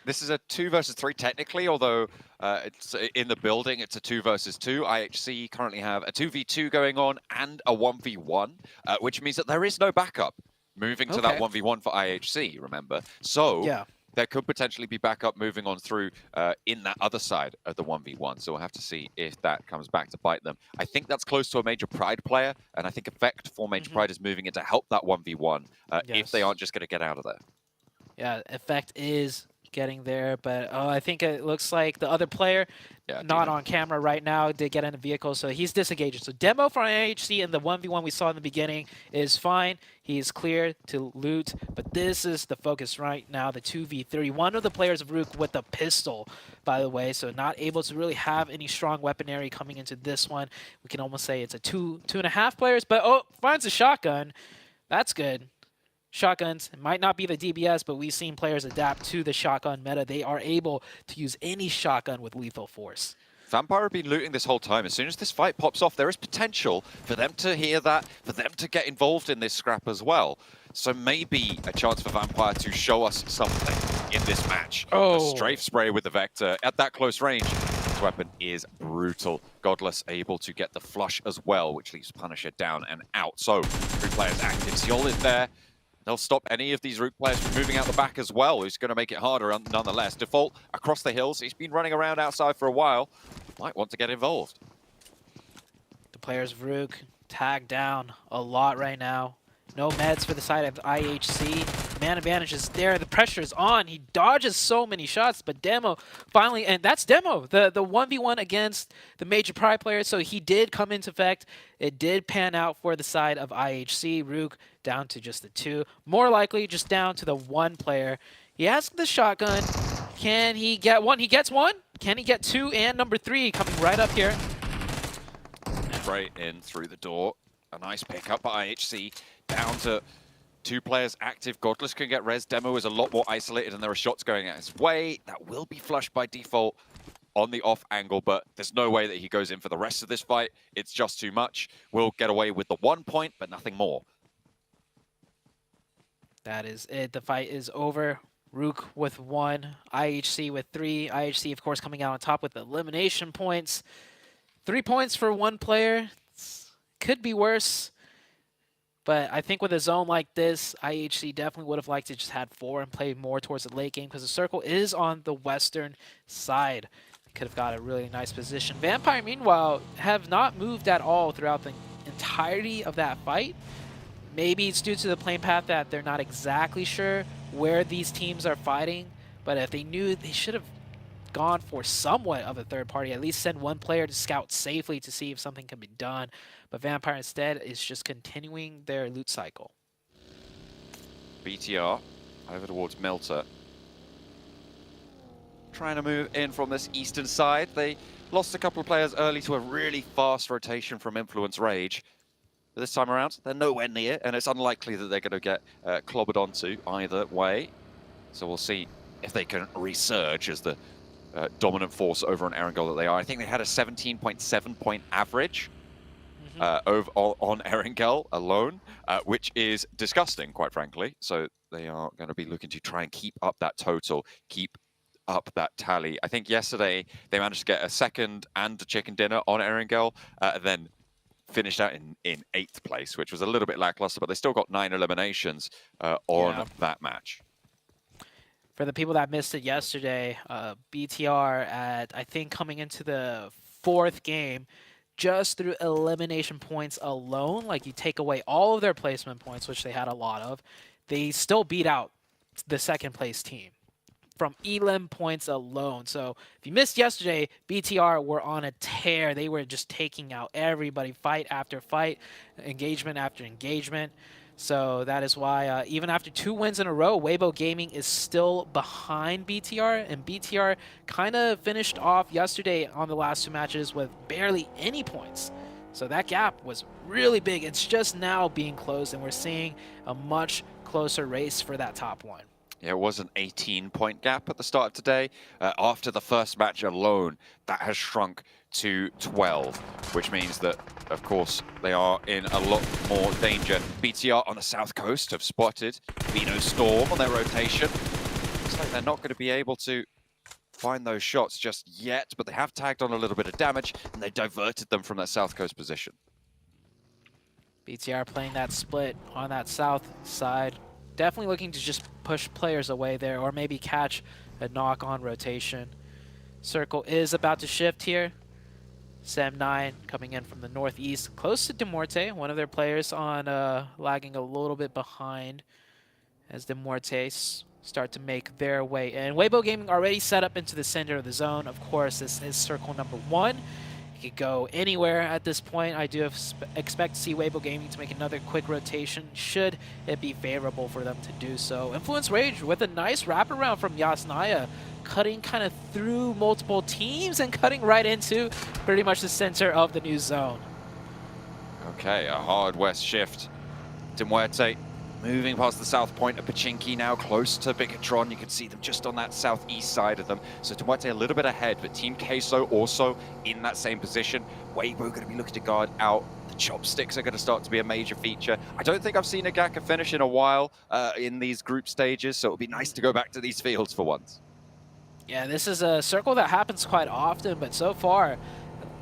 This is a 2 versus 3 technically, although it's in the building, it's a 2 versus 2. IHC currently have a 2v2 going on and a 1v1, which means that there is no backup moving to that 1v1 for IHC, remember? So there could potentially be backup moving on through in that other side of the 1v1. So we'll have to see if that comes back to bite them. I think that's close to a Major Pride player, and I think Effect for Major Pride is moving in to help that 1v1 if they aren't just going to get out of there. Yeah, Effect is getting there, but I think it looks like the other player not on camera right now did get in the vehicle, so he's disengaging. So Demo from IHC and the 1v1 we saw in the beginning is fine. He is clear to loot, but this is the focus right now, the 2v3. One of the players of Rook with a pistol, by the way, so not able to really have any strong weaponry coming into this one. We can almost say it's a 2.5 players, but finds a shotgun. That's good. Shotguns might not be the DBS, but we've seen players adapt to the shotgun meta. They are able to use any shotgun with lethal force. Vampire have been looting this whole time. As soon as this fight pops off, there is potential for them to hear that, for them to get involved in this scrap as well. So maybe a chance for Vampire to show us something in this match. A strafe spray with the Vector at that close range. This weapon is brutal. Godless able to get the flush as well, which leaves Punisher down and out. So 3 players active. Seol is there. They'll stop any of these Rook players from moving out the back as well, who's going to make it harder nonetheless. Default across the hills. He's been running around outside for a while. Might want to get involved. The players of Rook tagged down a lot right now. No meds for the side of IHC. Man advantage is there. The pressure is on. He dodges so many shots, but Demo finally, and that's Demo, the 1v1 against the Major Pride player. So he did come into effect. It did pan out for the side of IHC. Rook down to just the 2. More likely just down to the 1 player. He has the shotgun. Can he get 1? He gets 1. Can he get 2 and number 3 coming right up here? Right in through the door. A nice pickup by IHC. Down to 2 players active. Godless can get res. Demo is a lot more isolated and there are shots going at his way. That will be flushed by default on the off angle, but there's no way that he goes in for the rest of this fight. It's just too much. We'll get away with the 1 point, but nothing more. That is it. The fight is over. Rook with 1, IHC with 3. IHC, of course, coming out on top with elimination points. 3 points for 1 player. Could be worse. But I think with a zone like this, IHC definitely would have liked to just had 4 and play more towards the late game because the circle is on the western side. They could have got a really nice position. Vampire, meanwhile, have not moved at all throughout the entirety of that fight. Maybe it's due to the plane path that they're not exactly sure where these teams are fighting. But if they knew, they should have gone for somewhat of a third party, at least send one player to scout safely to see if something can be done. But Vampire instead is just continuing their loot cycle. BTR over towards Milter. Trying to move in from this eastern side. They lost a couple of players early to a really fast rotation from Influence Rage. But this time around, they're nowhere near, and it's unlikely that they're going to get clobbered onto either way. So we'll see if they can resurge as the dominant force over on Erangel that they are. I think they had a 17.7 point average over on Erangel alone, which is disgusting, quite frankly. So they are going to be looking to try and keep up that total, keep up that tally. I think yesterday they managed to get a second and a chicken dinner on Erangel, then finished out in 8th place, which was a little bit lackluster, but they still got 9 eliminations on that match. For the people that missed it yesterday, BTR at, I think, coming into the 4th game, just through elimination points alone, like you take away all of their placement points, which they had a lot of, they still beat out the 2nd place team from elim points alone. So if you missed yesterday, BTR were on a tear. They were just taking out everybody, fight after fight, engagement after engagement. So that is why even after 2 wins in a row, Weibo Gaming is still behind BTR, and BTR kind of finished off yesterday on the last 2 matches with barely any points. So that gap was really big. It's just now being closed, and we're seeing a much closer race for that top 1. Yeah, it was an 18-point gap at the start of today. After the first match alone, that has shrunk to 12, which means that, of course, they are in a lot more danger. BTR on the south coast have spotted Vino Storm on their rotation. Looks like they're not going to be able to find those shots just yet, but they have tagged on a little bit of damage, and they diverted them from that south coast position. BTR playing that split on that south side. Definitely looking to just push players away there, or maybe catch a knock-on rotation. Circle is about to shift here. Sam9 coming in from the northeast, close to Demorte. One of their players on lagging a little bit behind as Demorte start to make their way in. Weibo Gaming already set up into the center of the zone. Of course, this is circle number 1. Could go anywhere at this point. I do expect to see Weibo Gaming to make another quick rotation should it be favorable for them to do so. Influence Rage with a nice wraparound from Yasnaya, cutting kind of through multiple teams and cutting right into pretty much the center of the new zone. Okay, a hard west shift. Demuerte moving past the south point of Pachinki now, close to Bigatron. You can see them just on that southeast side of them. So Demuerte a little bit ahead, but Team Queso also in that same position. Weibo going to be looking to guard out. The chopsticks are going to start to be a major feature. I don't think I've seen a Gaka finish in a while in these group stages, so it'll be nice to go back to these fields for once. Yeah, this is a circle that happens quite often, but so far,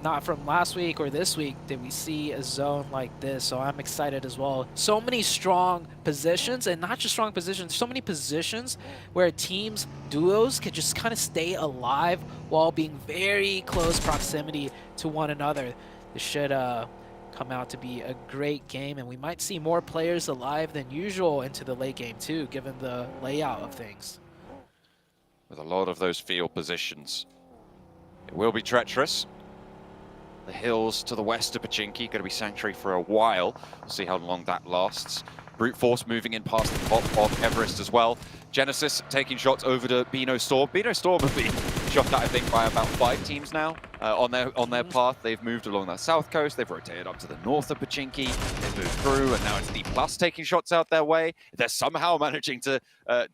not from last week or this week did we see a zone like this, so I'm excited as well. So many strong positions, and not just strong positions, so many positions where teams, duos, could just kind of stay alive while being very close proximity to one another. This should come out to be a great game, and we might see more players alive than usual into the late game too, given the layout of things. With a lot of those field positions, it will be treacherous. The hills to the west of Pachinki going to be sanctuary for a while. We'll see how long that lasts. Brute Force moving in past the top of Everest as well. Genesis taking shots over to Bino Storm. Bino Storm have been shot at, I think, by about 5 teams now on their path. They've moved along that south coast. They've rotated up to the north of Pachinki. They've moved through, and now it's D+ taking shots out their way. They're somehow managing to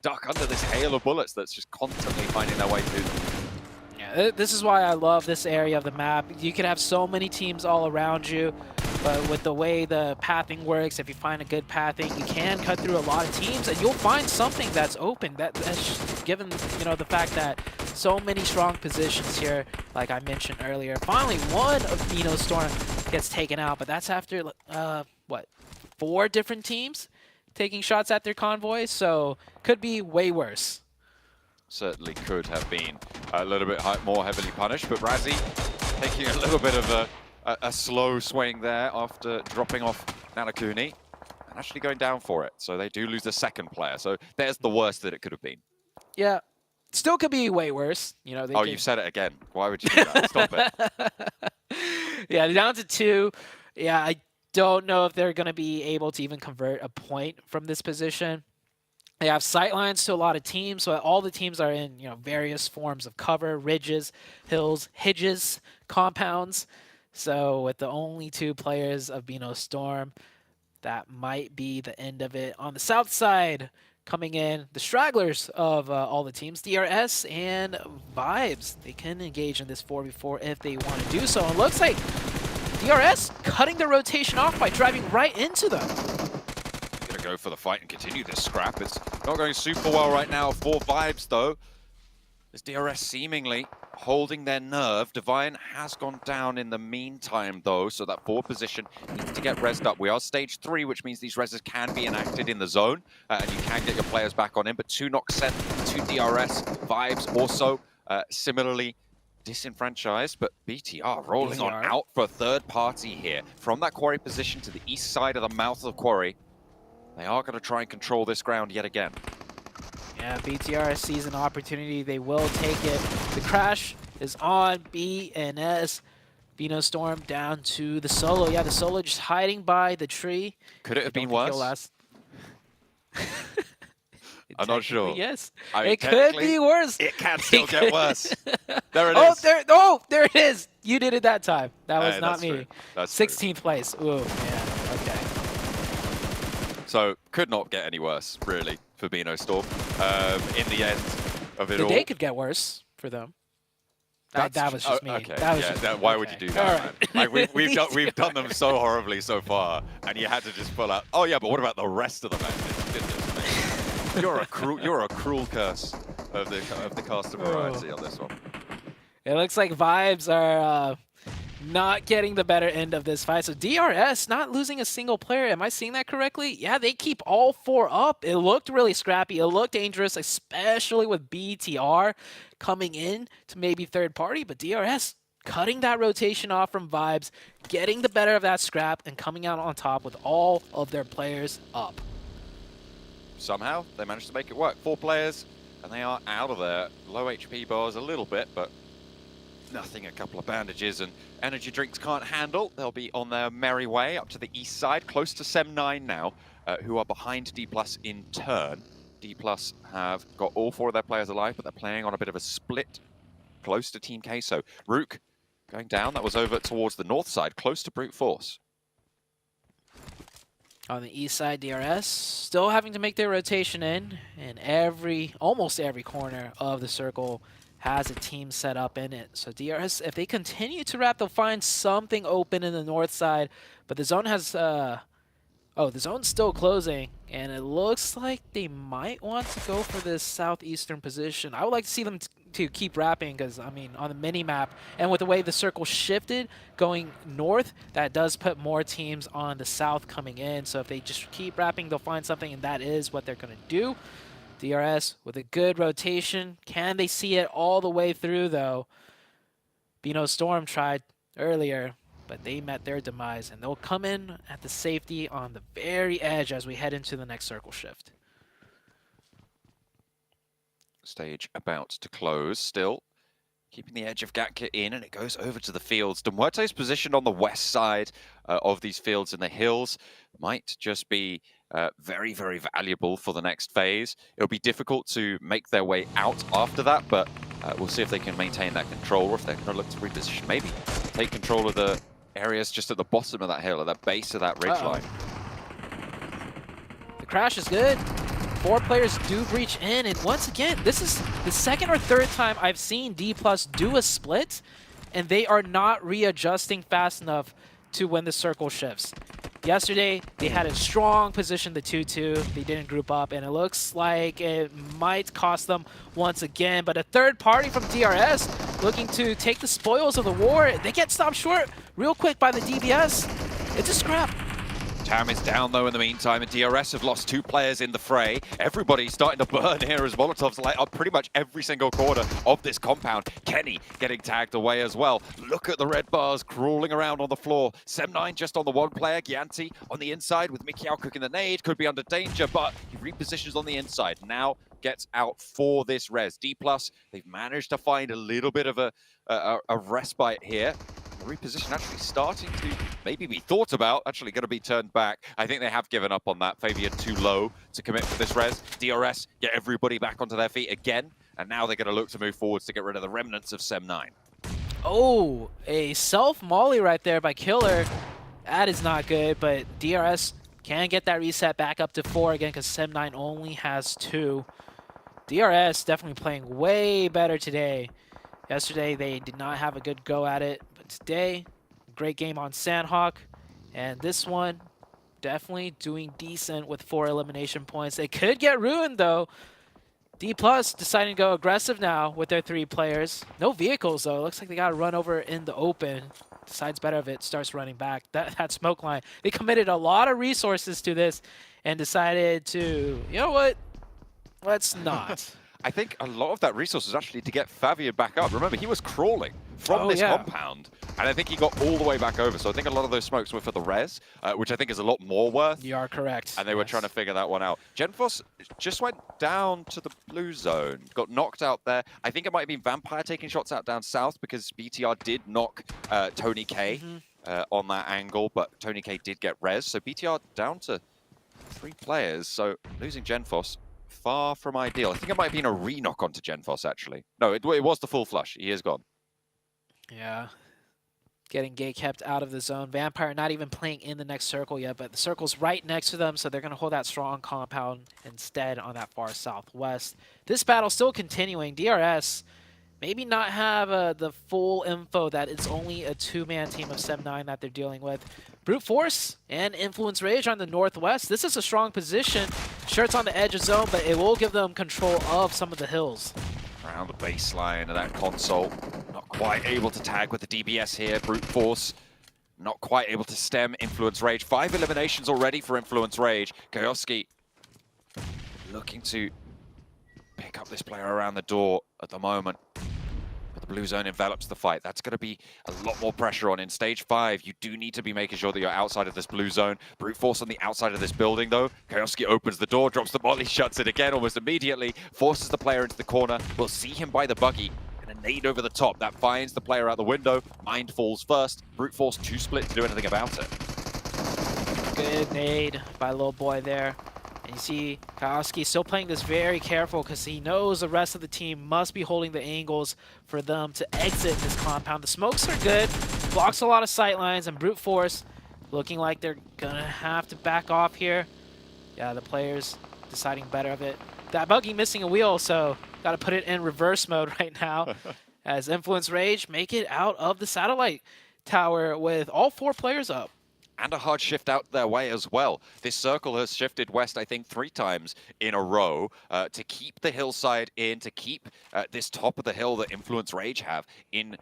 duck under this hail of bullets that's just constantly finding their way through them. This is why I love this area of the map. You can have so many teams all around you, but with the way the pathing works, if you find a good pathing, you can cut through a lot of teams, and you'll find something that's open. That's given, you know, the fact that so many strong positions here, like I mentioned earlier. Finally, one of Vino Storm gets taken out, but that's after, what, 4 different teams taking shots at their convoy, so could be way worse. Certainly could have been a little bit more heavily punished, but Razzie taking a little bit of a slow swing there after dropping off Nanakuni and actually going down for it. So they do lose the second player. So there's the worst that it could have been. Yeah, Still could be way worse. You know. Oh, you've said it again. Why would you do that? Stop it. Yeah, down to 2. Yeah, I don't know if they're going to be able to even convert a point from this position. They have sightlines to a lot of teams, so all the teams are in, you know, various forms of cover, ridges, hills, hedges, compounds. So with the only 2 players of Beano Storm, that might be the end of it. On the south side, coming in, the stragglers of all the teams, DRS and Vibes. They can engage in this 4v4 if they want to do so. And it looks like DRS cutting the rotation off by driving right into them. Gonna go for the fight and continue this scrap. It's not going super well right now for Vibes, though. As DRS seemingly holding their nerve. Divine has gone down in the meantime, though, so that forward position needs to get rezzed up. We are stage 3, which means these rezzes can be enacted in the zone, and you can get your players back on in, but 2 knocks sent to DRS. Vibes also similarly disenfranchised, but BTR rolling on out for a third party here. From that quarry position to the east side of the mouth of the quarry, they are going to try and control this ground yet again. Yeah, BTR sees an opportunity. They will take it. The crash is on BNS. Beano Storm down to the solo. Yeah, the solo just hiding by the tree. Could it have been worse? I'm not sure. Yes, I mean, it could be worse. It can still get worse. There it is. There it is. You did it that time. That was not me. True. That's 16th place. Ooh, yeah, okay. So, could not get any worse, really, for Beano Storm. In the end of it all. The day could get worse for them. That was just me. Okay. That was just me. Why would you do that, man? Like, we've done them so horribly so far, and you had to just pull out. Oh yeah, but what about the rest of the matches? Goodness me. You're a cruel curse of the caster variety on this one. It looks like Vibes are not getting the better end of this fight. So DRS not losing a single player. Am I seeing that correctly? Yeah, they keep all 4 up. It looked really scrappy. It looked dangerous, especially with BTR coming in to maybe third party. But DRS cutting that rotation off from Vibes, getting the better of that scrap, and coming out on top with all of their players up. Somehow, they managed to make it work. 4 players, and they are out of there. Low HP bars a little bit, but nothing a couple of bandages and energy drinks can't handle. They'll be on their merry way up to the east side, close to Sem9 now, who are behind D+ in turn. D+ have got all 4 of their players alive, but they're playing on a bit of a split close to Team K. So Rook going down. That was over towards the north side, close to Brute Force. On the east side, DRS still having to make their rotation in, and almost every corner of the circle has a team set up in it. So DRS, if they continue to wrap, they'll find something open in the north side. But the zone has, the zone's still closing, and it looks like they might want to go for this southeastern position. I would like to see them to keep wrapping, because, I mean, on the mini-map, and with the way the circle shifted going north, that does put more teams on the south coming in. So if they just keep wrapping, they'll find something, and that is what they're going to do. DRS with a good rotation. Can they see it all the way through, though? Beano Storm tried earlier, but they met their demise, and they'll come in at the safety on the very edge as we head into the next circle shift. Stage about to close still. Keeping the edge of Gatka in, and it goes over to the fields. Demuerte's positioned on the west side of these fields in the hills. Might just be very, very valuable for the next phase. It'll be difficult to make their way out after that, but we'll see if they can maintain that control, or if they're going to look to reposition. Maybe take control of the areas just at the bottom of that hill, at the base of that ridgeline. The crash is good. 4 players do breach in, and once again, this is the second or third time I've seen D+ do a split, and they are not readjusting fast enough to when the circle shifts. Yesterday, they had a strong position, the 2-2. They didn't group up, and it looks like it might cost them once again. But a third party from DRS looking to take the spoils of the war. They get stopped short real quick by the DBS. It's a scrap. Tam is down, though, in the meantime, and DRS have lost 2 players in the fray. Everybody's starting to burn here as Molotovs light up pretty much every single corner of this compound. Kenny getting tagged away as well. Look at the red bars crawling around on the floor. Sem9 just on the 1 player. Gyanti on the inside with Mikiao cooking the nade. Could be under danger, but he repositions on the inside. Now gets out for this res. D+, they've managed to find a little bit of a respite here. The reposition actually starting to maybe be thought about, actually going to be turned back. I think they have given up on that. Fabian too low to commit for this res. DRS get everybody back onto their feet again, and now they're going to look to move forwards to get rid of the remnants of Sem9. Oh, a self-molly right there by Killer. That is not good, but DRS can get that reset back up to 4 again because Sem9 only has 2. DRS definitely playing way better today. Yesterday, they did not have a good go at it, but today, great game on Sandhawk. And this one, definitely doing decent with 4 elimination points. They could get ruined, though. D+ deciding to go aggressive now with their 3 players. No vehicles, though. Looks like they got to run over in the open. Decides better of it, starts running back. That smoke line. They committed a lot of resources to this and decided to, you know what? Let's not. I think a lot of that resource was actually to get Fabian back up. Remember, he was crawling from this compound, and I think he got all the way back over. So I think a lot of those smokes were for the res, which I think is a lot more worth. You are correct. And they were trying to figure that one out. Genfos just went down to the blue zone, got knocked out there. I think it might have been Vampire taking shots out down south because BTR did knock Tony K on that angle, but Tony K did get res. So BTR down to 3 players, so losing Genfos. Far from ideal. I think it might have been a re-knock onto Genfos, actually. No, it was the full flush. He is gone. Yeah. Getting gate kept out of the zone. Vampire not even playing in the next circle yet, but the circle's right next to them, so they're going to hold that strong compound instead on that far southwest. This battle still continuing. DRS maybe not have the full info that it's only a 2-man team of Sem9 that they're dealing with. Brute Force and Influence Rage on the northwest. This is a strong position. Sure, it's on the edge of zone, but it will give them control of some of the hills. Around the baseline of that console. Not quite able to tag with the DBS here. Brute Force not quite able to stem Influence Rage. 5 eliminations already for Influence Rage. Koyoski looking to pick up this player around the door at the moment. But the blue zone envelops the fight. That's going to be a lot more pressure on. In stage 5, you do need to be making sure that you're outside of this blue zone. Brute Force on the outside of this building, though. Koyoski opens the door, drops the molly, shuts it again almost immediately, forces the player into the corner. We'll see him by the buggy. And a nade over the top. That finds the player out the window. Mind falls first. Brute Force too split to do anything about it. Good nade by little boy there. And you see Koyoski still playing this very careful because he knows the rest of the team must be holding the angles for them to exit this compound. The smokes are good, blocks a lot of sight lines, and Brute Force looking like they're gonna have to back off here. Yeah, the players deciding better of it. That buggy missing a wheel, so gotta put it in reverse mode right now as Influence Rage make it out of the satellite tower with all 4 players up. And a hard shift out their way as well. This circle has shifted west, I think, 3 times in a row to keep the hillside in, to keep this top of the hill that Influence Rage have in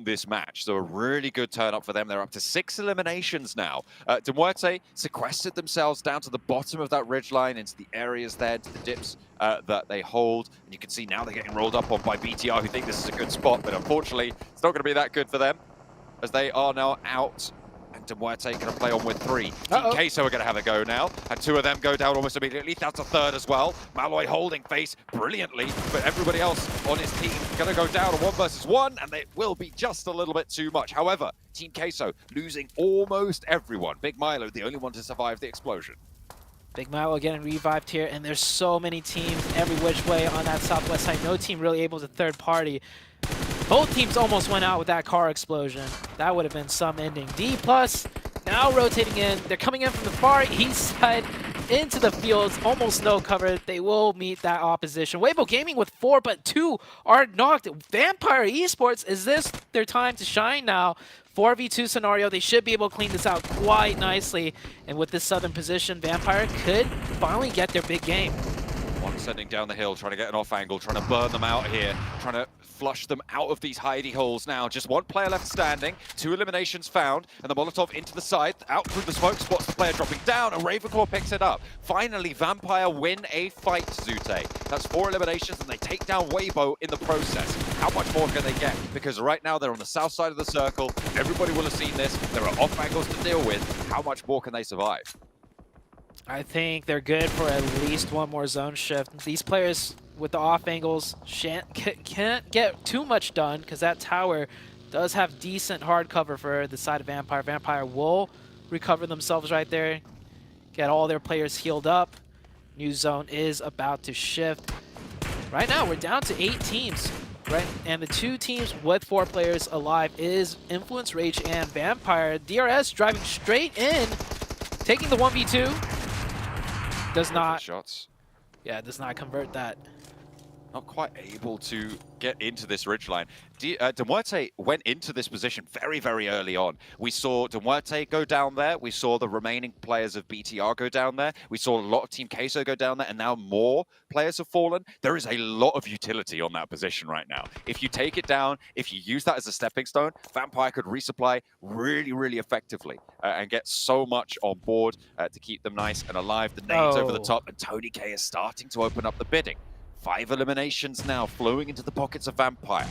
this match. So a really good turn up for them. They're up to 6 eliminations now. Demuerte sequestered themselves down to the bottom of that ridgeline into the areas there, to the dips that they hold. And you can see now they're getting rolled up on by BTR, who think this is a good spot, but unfortunately, it's not going to be that good for them as they are now out. And Demuerte going to play on with 3. Team Queso are going to have a go now. And 2 of them go down almost immediately. That's a 3rd as well. Malloy holding face brilliantly. But everybody else on his team going to go down a 1 versus 1. And it will be just a little bit too much. However, Team Queso losing almost everyone. Big Milo, the only one to survive the explosion. Big Milo getting revived here. And there's so many teams every which way on that southwest side. No team really able to third party. Both teams almost went out with that car explosion. That would have been some ending. D+ now rotating in. They're coming in from the far east side into the fields. Almost no cover. They will meet that opposition. Weibo Gaming with 4, but 2 are knocked. Vampire Esports, is this their time to shine now? 4v2 scenario. They should be able to clean this out quite nicely. And with this southern position, Vampire could finally get their big game. One sending down the hill, trying to get an off angle, trying to burn them out here, trying to flush them out of these hidey holes now. Just 1 player left standing, 2 eliminations found, and the Molotov into the side, out through the smoke, spots the player dropping down, and Ravenclaw picks it up. Finally, Vampire win a fight, Zute. That's 4 eliminations, and they take down Weibo in the process. How much more can they get? Because right now, they're on the south side of the circle. Everybody will have seen this. There are off angles to deal with. How much more can they survive? I think they're good for at least one more zone shift. These players with the off angles can't get too much done because that tower does have decent hard cover for the side of Vampire. Vampire will recover themselves right there, get all their players healed up. New zone is about to shift. Right now, we're down to 8 teams, right? And the 2 teams with 4 players alive is Influence, Rage, and Vampire. DRS driving straight in, taking the 1v2. Does not. Shots. Yeah, does not convert that. Not quite able to get into this ridgeline. Demuerte went into this position very, very early on. We saw Demuerte go down there. We saw the remaining players of BTR go down there. We saw a lot of Team Queso go down there, and now more players have fallen. There is a lot of utility on that position right now. If you take it down, if you use that as a stepping stone, Vampire could resupply really, really effectively and get so much on board to keep them nice and alive. The nades over the top, and Tony K is starting to open up the bidding. 5 eliminations now flowing into the pockets of Vampire.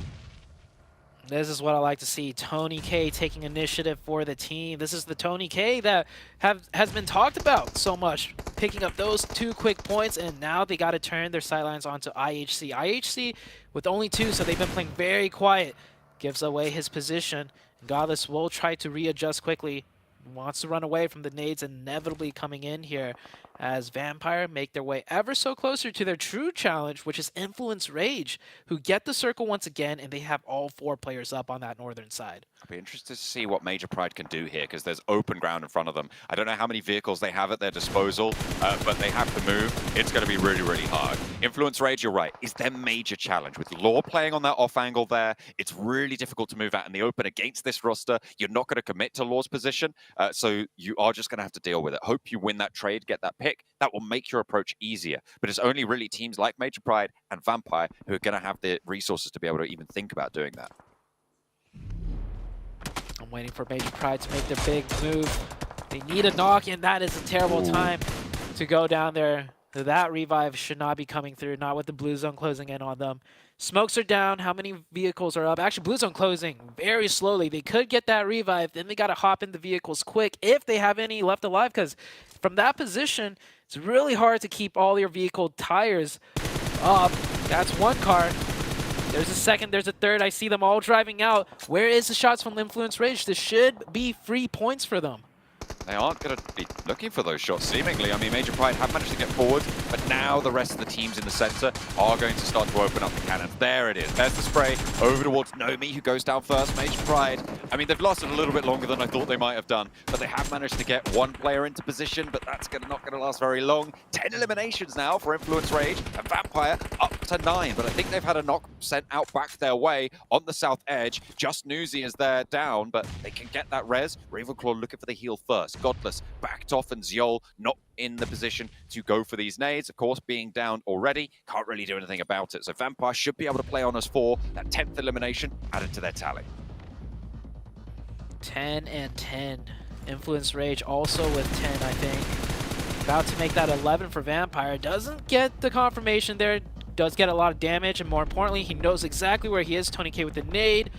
This is what I like to see. Tony K taking initiative for the team. This is the Tony K that has been talked about so much. Picking up those 2 quick points, and now they got to turn their sidelines onto IHC. IHC with only 2, so they've been playing very quiet. Gives away his position. Godless will try to readjust quickly. Wants to run away from the nades inevitably coming in here as Vampire make their way ever so closer to their true challenge, which is Influence Rage, who get the circle once again, and they have all 4 players up on that northern side. I'll be interested to see what Major Pride can do here, because there's open ground in front of them. I don't know how many vehicles they have at their disposal, but they have to move. It's going to be really, really hard. Influence Rage, you're right, is their major challenge. With Law playing on that off angle there, it's really difficult to move out in the open against this roster. You're not going to commit to Law's position, so you are just going to have to deal with it. Hope you win that trade, get that pick. That will make your approach easier. But it's only really teams like Major Pride and Vampire who are going to have the resources to be able to even think about doing that. I'm waiting for Major Pride to make their big move. They need a knock, and that is a terrible time to go down there. That revive should not be coming through, not with the blue zone closing in on them. Smokes are down. How many vehicles are up? Actually, blue zone closing very slowly. They could get that revive. Then they got to hop in the vehicles quick if they have any left alive, because from that position, it's really hard to keep all your vehicle tires up. That's 1 car. There's a second, there's a third. I see them all driving out. Where is the shots from Influence Rage? This should be free points for them. They aren't going to be looking for those shots, seemingly. I mean, Major Pride have managed to get forward, but now the rest of the teams in the center are going to start to open up the cannons. There it is. There's the spray over towards Nomi, who goes down first. Major Pride, I mean, they've lasted a little bit longer than I thought they might have done, but they have managed to get 1 player into position, but that's not going to last very long. 10 eliminations now for Influence Rage, and Vampire up to 9, but I think they've had a knock sent out back their way on the south edge. Just Newsy is there down, but they can get that res. Ravenclaw looking for the heal first. Godless backed off, and Zyol not in the position to go for these nades. Of course, being down already, can't really do anything about it. So Vampire should be able to play on us 4. That 10th elimination added to their tally. 10 and 10. Influence Rage also with 10, I think. About to make that 11 for Vampire. Doesn't get the confirmation there. Does get a lot of damage, and more importantly, he knows exactly where he is. Tony K with the nade.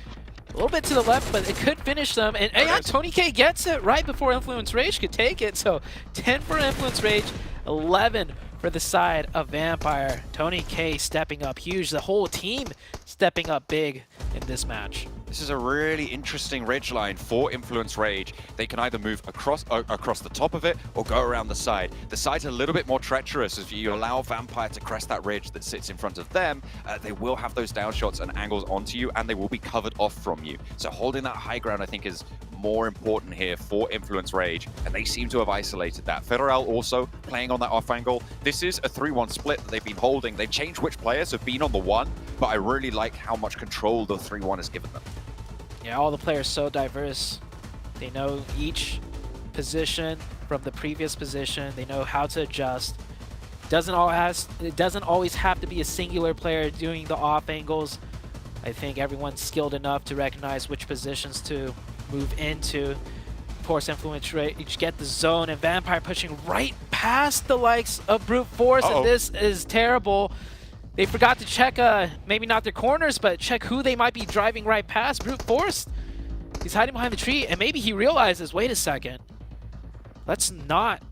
A little bit to the left, but it could finish them. And yeah, Tony K gets it right before Influence Rage could take it. So 10 for Influence Rage, 11 for the side of Vampire. Tony K stepping up huge. The whole team stepping up big in this match. This is a really interesting ridgeline for Influence Rage. They can either move across the top of it or go around the side. The side's a little bit more treacherous. If you allow Vampire to crest that ridge that sits in front of them, they will have those down shots and angles onto you, and they will be covered off from you. So holding that high ground, I think, is more important here for Influence Rage, and they seem to have isolated that. Federal also playing on that off angle. This is a 3-1 split that they've been holding. They've changed which players have been on the 1, but I really like how much control the 3-1 has given them. Yeah, all the players so diverse. They know each position from the previous position. They know how to adjust. It doesn't always have to be a singular player doing the off angles. I think everyone's skilled enough to recognize which positions to move into. Of course, Influence Rage get the zone, and Vampire pushing right past the likes of Brute Force, and this is terrible. They forgot to check, maybe not their corners, but check who they might be driving right past. Brute Force, he's hiding behind the tree, and maybe he realizes, wait a second, let's not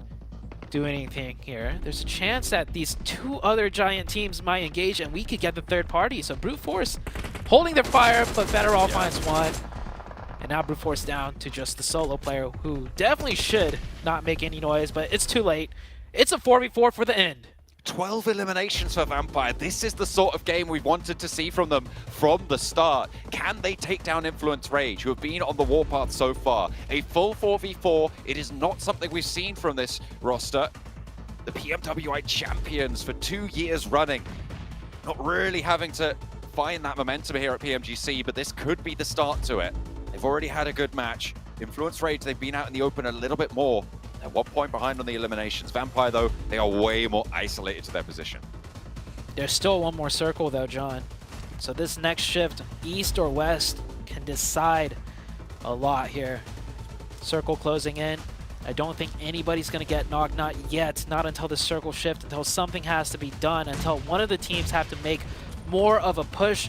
do anything here. There's a chance that these two other giant teams might engage and we could get the third party. So Brute Force holding their fire, but Federal finds one. And now Brute Force down to just the solo player who definitely should not make any noise, but it's too late. It's a 4v4 for the end. 12 eliminations for Vampire. This is the sort of game we wanted to see from them from the start. Can they take down Influence Rage, who have been on the warpath so far? A full 4v4. It is not something we've seen from this roster. The PMWI champions for 2 years running. Not really having to find that momentum here at PMGC, but this could be the start to it. They've already had a good match. Influence Rage, they've been out in the open a little bit more. They're 1 point behind on the eliminations. Vampire, though, they are way more isolated to their position. There's still one more circle, though, John. So this next shift, east or west, can decide a lot here. Circle closing in. I don't think anybody's going to get knocked, not yet. Not until the circle shift, until something has to be done, until one of the teams have to make more of a push.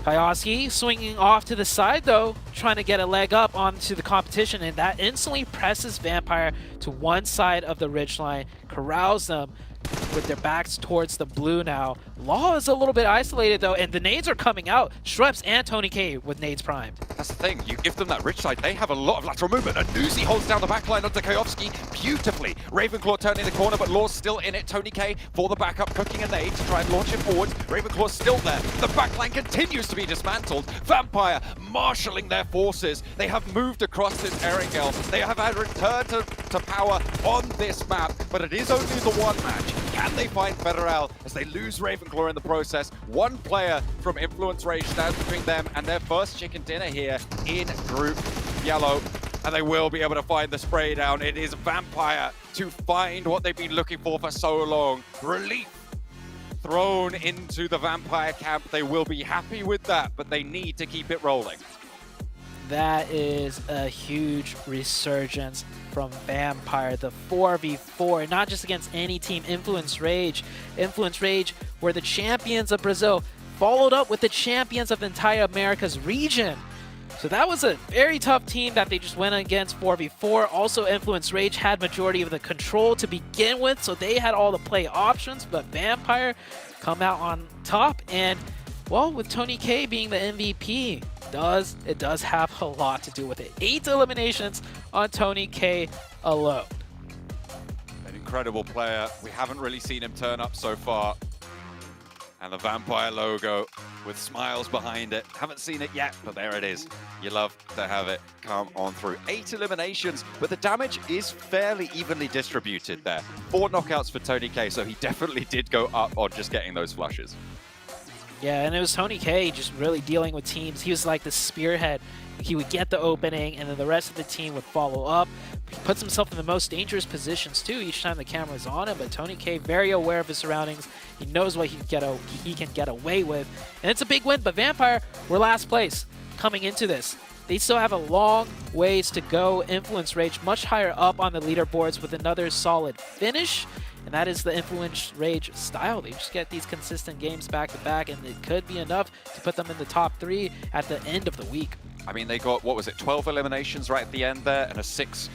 Kayosky swinging off to the side, though, trying to get a leg up onto the competition, and that instantly presses Vampire to one side of the ridgeline, corrals them with their backs towards the blue now. Law is a little bit isolated, though, and the nades are coming out. Schweppes and Tony K with nades primed. That's the thing. You give them that ridge side, they have a lot of lateral movement, and Nuzi holds down the backline onto Kayovsky beautifully. Ravenclaw turning the corner, but Law's still in it. Tony K for the backup, cooking a nade to try and launch him forwards. Ravenclaw's still there. The backline continues to be dismantled. Vampire marshalling their forces. They have moved across this Erangel. They have had return to power on this map, but it is only the one match. Can they find Federal as they lose Ravenclaw in the process? One player from Influence Rage stands between them and their first chicken dinner here in Group Yellow. And they will be able to find the spray down. It is Vampire to find what they've been looking for so long. Relief thrown into the Vampire camp. They will be happy with that, but they need to keep it rolling. That is a huge resurgence from Vampire. The 4v4, not just against any team. Influence Rage were the champions of Brazil, followed up with the champions of the entire Americas region. So that was a very tough team that they just went against 4v4. Also, Influence Rage had majority of the control to begin with, so they had all the play options, but Vampire come out on top, and well, with Tony K being the MVP, it does have a lot to do with it. 8 eliminations on Tony K alone. An incredible player. We haven't really seen him turn up so far. And the Vampire logo with smiles behind it. Haven't seen it yet, but there it is. You love to have it come on through. 8 eliminations, but the damage is fairly evenly distributed there. 4 knockouts for Tony K, so he definitely did go up on just getting those flushes. Yeah, and it was Tony K just really dealing with teams. He was like the spearhead. He would get the opening, and then the rest of the team would follow up. He puts himself in the most dangerous positions, too, each time the camera's on him. But Tony K, very aware of his surroundings. He knows what he can get away with. And it's a big win, but Vampire were last place coming into this. They still have a long ways to go. Influence Rage much higher up on the leaderboards with another solid finish. And that is the Influence Rage style. They just get these consistent games back-to-back, and it could be enough to put them in the top 3 at the end of the week. I mean, they got, what was it, 12 eliminations right at the end there, and a 6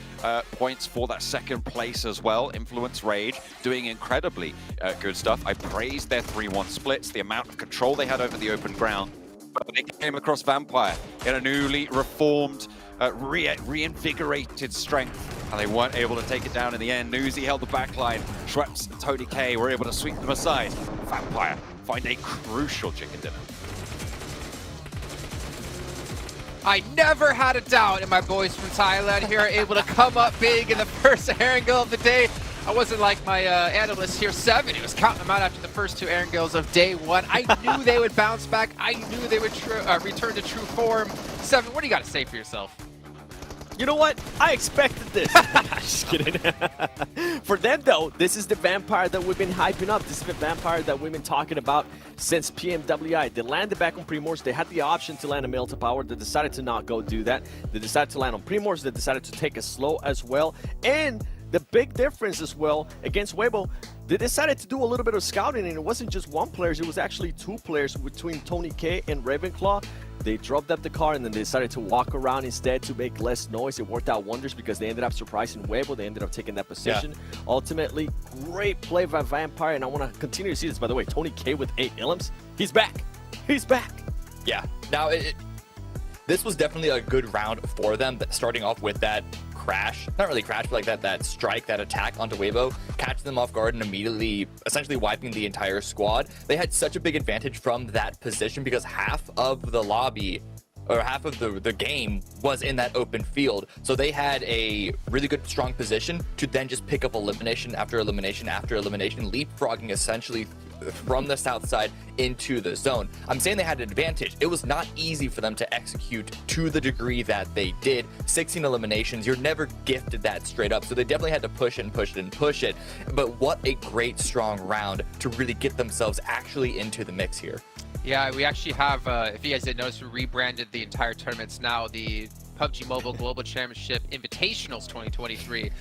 points for that second place as well. Influence Rage doing incredibly good stuff. I praised their 3-1 splits, the amount of control they had over the open ground. But they came across Vampire in a newly reformed, reinvigorated strength, and they weren't able to take it down in the end. Nuzi held the backline. Schweppes and Tony K were able to sweep them aside. Vampire find a crucial chicken dinner. I never had a doubt in my boys from Thailand here are able to come up big in the first Erangel of the day. I wasn't like my analyst here, 7. He was counting them out after the first 2 Erangels of day 1. I knew they would bounce back. I knew they would return to true form. 7, what do you got to say for yourself? You know what? I expected this. Just kidding. For them, though, this is the Vampire that we've been hyping up. This is the Vampire that we've been talking about since PMWI. They landed back on Primors. They had the option to land a Mail to Power. They decided to not go do that. They decided to land on Primors. They decided to take it slow as well. And The big difference as well against Weibo, they decided to do a little bit of scouting, and it wasn't just one player, it was actually two players between Tony K and Ravenclaw. They dropped up the car and then they decided to walk around instead to make less noise. It worked out wonders because they ended up surprising Weibo. They ended up taking that position. Yeah. Ultimately, great play by Vampire, and I want to continue to see this, by the way. Tony K with 8 Illims. He's back. He's back. Yeah. Now, this was definitely a good round for them, starting off with that crash, not really crash, but like that strike, that attack onto Weibo, catching them off guard and immediately essentially wiping the entire squad. They had such a big advantage from that position because half of the lobby or half of the game was in that open field. So they had a really good, strong position to then just pick up elimination after elimination after elimination, leapfrogging essentially from the south side into the zone. I'm saying they had an advantage. It was not easy for them to execute to the degree that they did. 16 eliminations, you're never gifted that straight up. So they definitely had to push and push it and push it. But what a great, strong round to really get themselves actually into the mix here. Yeah, we actually have, if you guys didn't notice, we rebranded the entire tournaments now. The PUBG Mobile Global Championship Invitationals 2023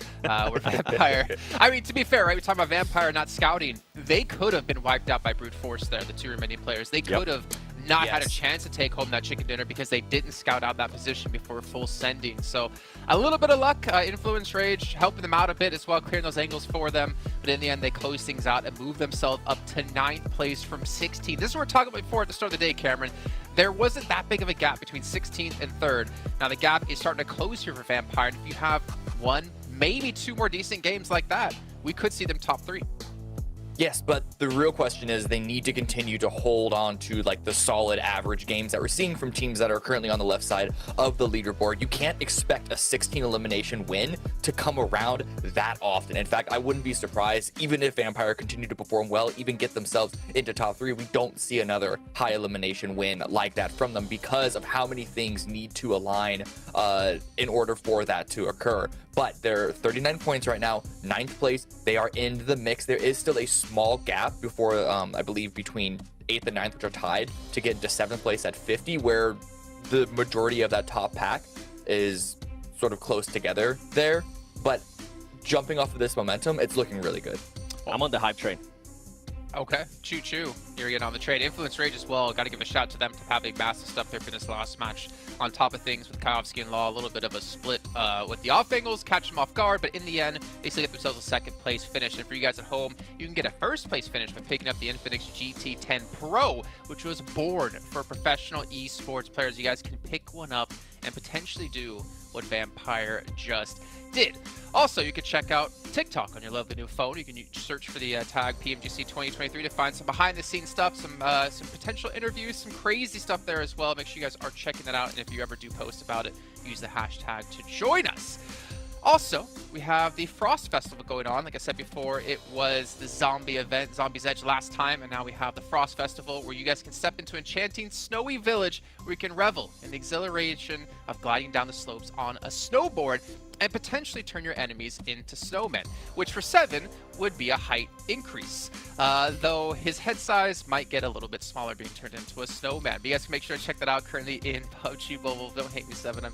with Vampire. I mean, to be fair, right, we're talking about Vampire not scouting. They could have been wiped out by brute force there, the two remaining players. They could have not had a chance to take home that chicken dinner because they didn't scout out that position before full sending. So a little bit of luck, Influence Rage helping them out a bit as well, clearing those angles for them. But in the end, they close things out and move themselves up to 9th place from 16th. This is what we're talking about before at the start of the day, Cameron. There wasn't that big of a gap between 16th and 3rd. Now the gap is starting to close here for Vampire. And if you have one, maybe two more decent games like that, we could see them top 3. Yes, but the real question is they need to continue to hold on to like the solid average games that we're seeing from teams that are currently on the left side of the leaderboard. You can't expect a 16 elimination win to come around that often. In fact, I wouldn't be surprised even if Vampire continue to perform well, even get themselves into top 3. We don't see another high elimination win like that from them because of how many things need to align in order for that to occur. But they're 39 points right now, 9th place. They are in the mix. There is still a small gap before, I believe, between 8th and 9th, which are tied, to get into 7th place at 50, where the majority of that top pack is sort of close together there. But jumping off of this momentum, it's looking really good. I'm on the hype train. Okay, choo-choo. You're getting on the trade. Influence Rage as well. Got to give a shout to them to have big massive stuff there for this last match. On top of things with Kaiovsky and Law, a little bit of a split with the off angles, catch them off guard, but in the end, they still get themselves a 2nd place finish. And for you guys at home, you can get a 1st place finish by picking up the Infinix GT10 Pro, which was born for professional esports players. You guys can pick one up and potentially do what Vampire just did. Also, you can check out TikTok on your lovely new phone. You can search for the tag PMGC 2023 to find some behind-the-scenes stuff, some potential interviews, some crazy stuff there as well. Make sure you guys are checking that out, and if you ever do post about it, use the hashtag to join us. Also, we have the Frost Festival going on. Like I said before, it was the zombie event, Zombie's Edge last time, and now we have the Frost Festival where you guys can step into enchanting snowy village where you can revel in the exhilaration of gliding down the slopes on a snowboard and potentially turn your enemies into snowmen, which for 7 would be a height increase. Though his head size might get a little bit smaller being turned into a snowman. But you guys can make sure to check that out currently in PUBG Mobile. Don't hate me, 7.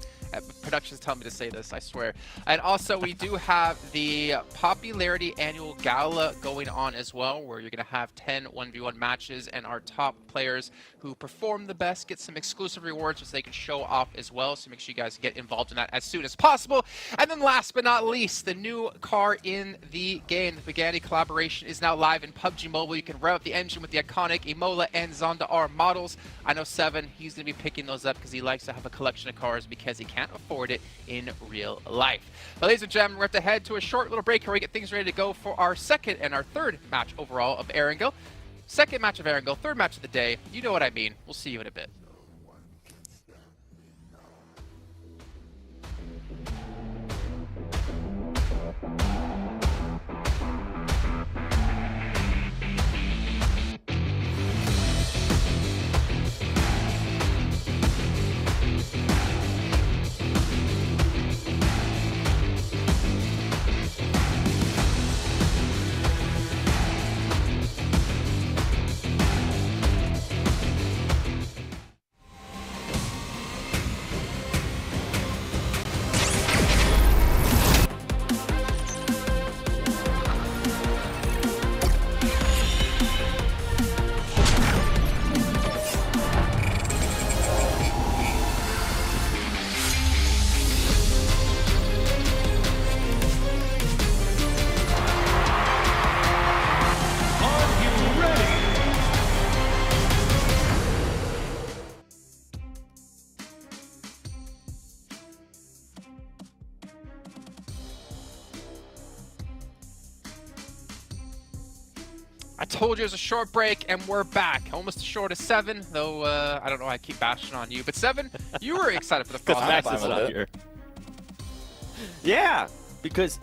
Productions tell me to say this, I swear. And also, we do have the Popularity Annual Gala going on as well, where you're going to have 10 1v1 matches, and our top players who perform the best get some exclusive rewards which they can show off as well. So make sure you guys get involved in that as soon as possible. And then last but not least, the new car in the game, the Pagani collaboration, is now live in PUBG Mobile. You can rev up the engine with the iconic Imola and Zonda R models. I know 7, he's going to be picking those up because he likes to have a collection of cars because he can't afford it in real life. But ladies and gentlemen, we're going to have to head to a short little break here. We get things ready to go for our 2nd and our 3rd match overall of Erangel. 2nd match of Erangel, 3rd match of the day. You know what I mean. We'll see you in a bit. I told you it was a short break, and we're back. Almost as short as 7, though I don't know why I keep bashing on you. But 7, you were excited for the Because Frost Max is not here. Yeah, because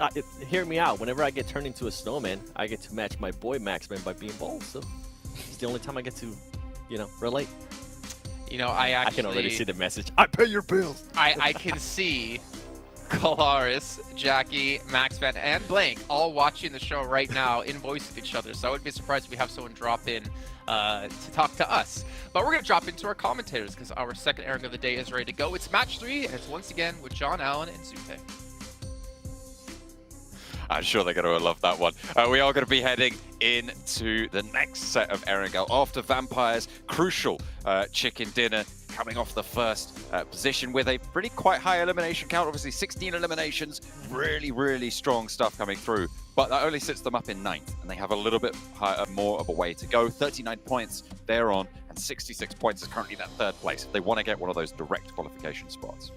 hear me out. Whenever I get turned into a snowman, I get to match my boy Maxman by being bald. So it's the only time I get to, relate. I can already see the message. I pay your bills. I can see Kalaris, Jackie, Maxman, and Blank all watching the show right now in voice with each other. So I wouldn't be surprised if we have someone drop in to talk to us. But we're going to drop into our commentators because our second airing of the day is ready to go. It's match 3, and it's once again with John Allen and Zupe. I'm sure they're going to love that one. We are going to be heading into the next set of Erangel after Vampire's crucial chicken dinner, coming off the first position with a pretty quite high elimination count. Obviously 16 eliminations, really, really strong stuff coming through. But that only sits them up in 9th, and they have a little bit more of a way to go. 39 points they're on, and 66 points is currently that 3rd place if they want to get one of those direct qualification spots.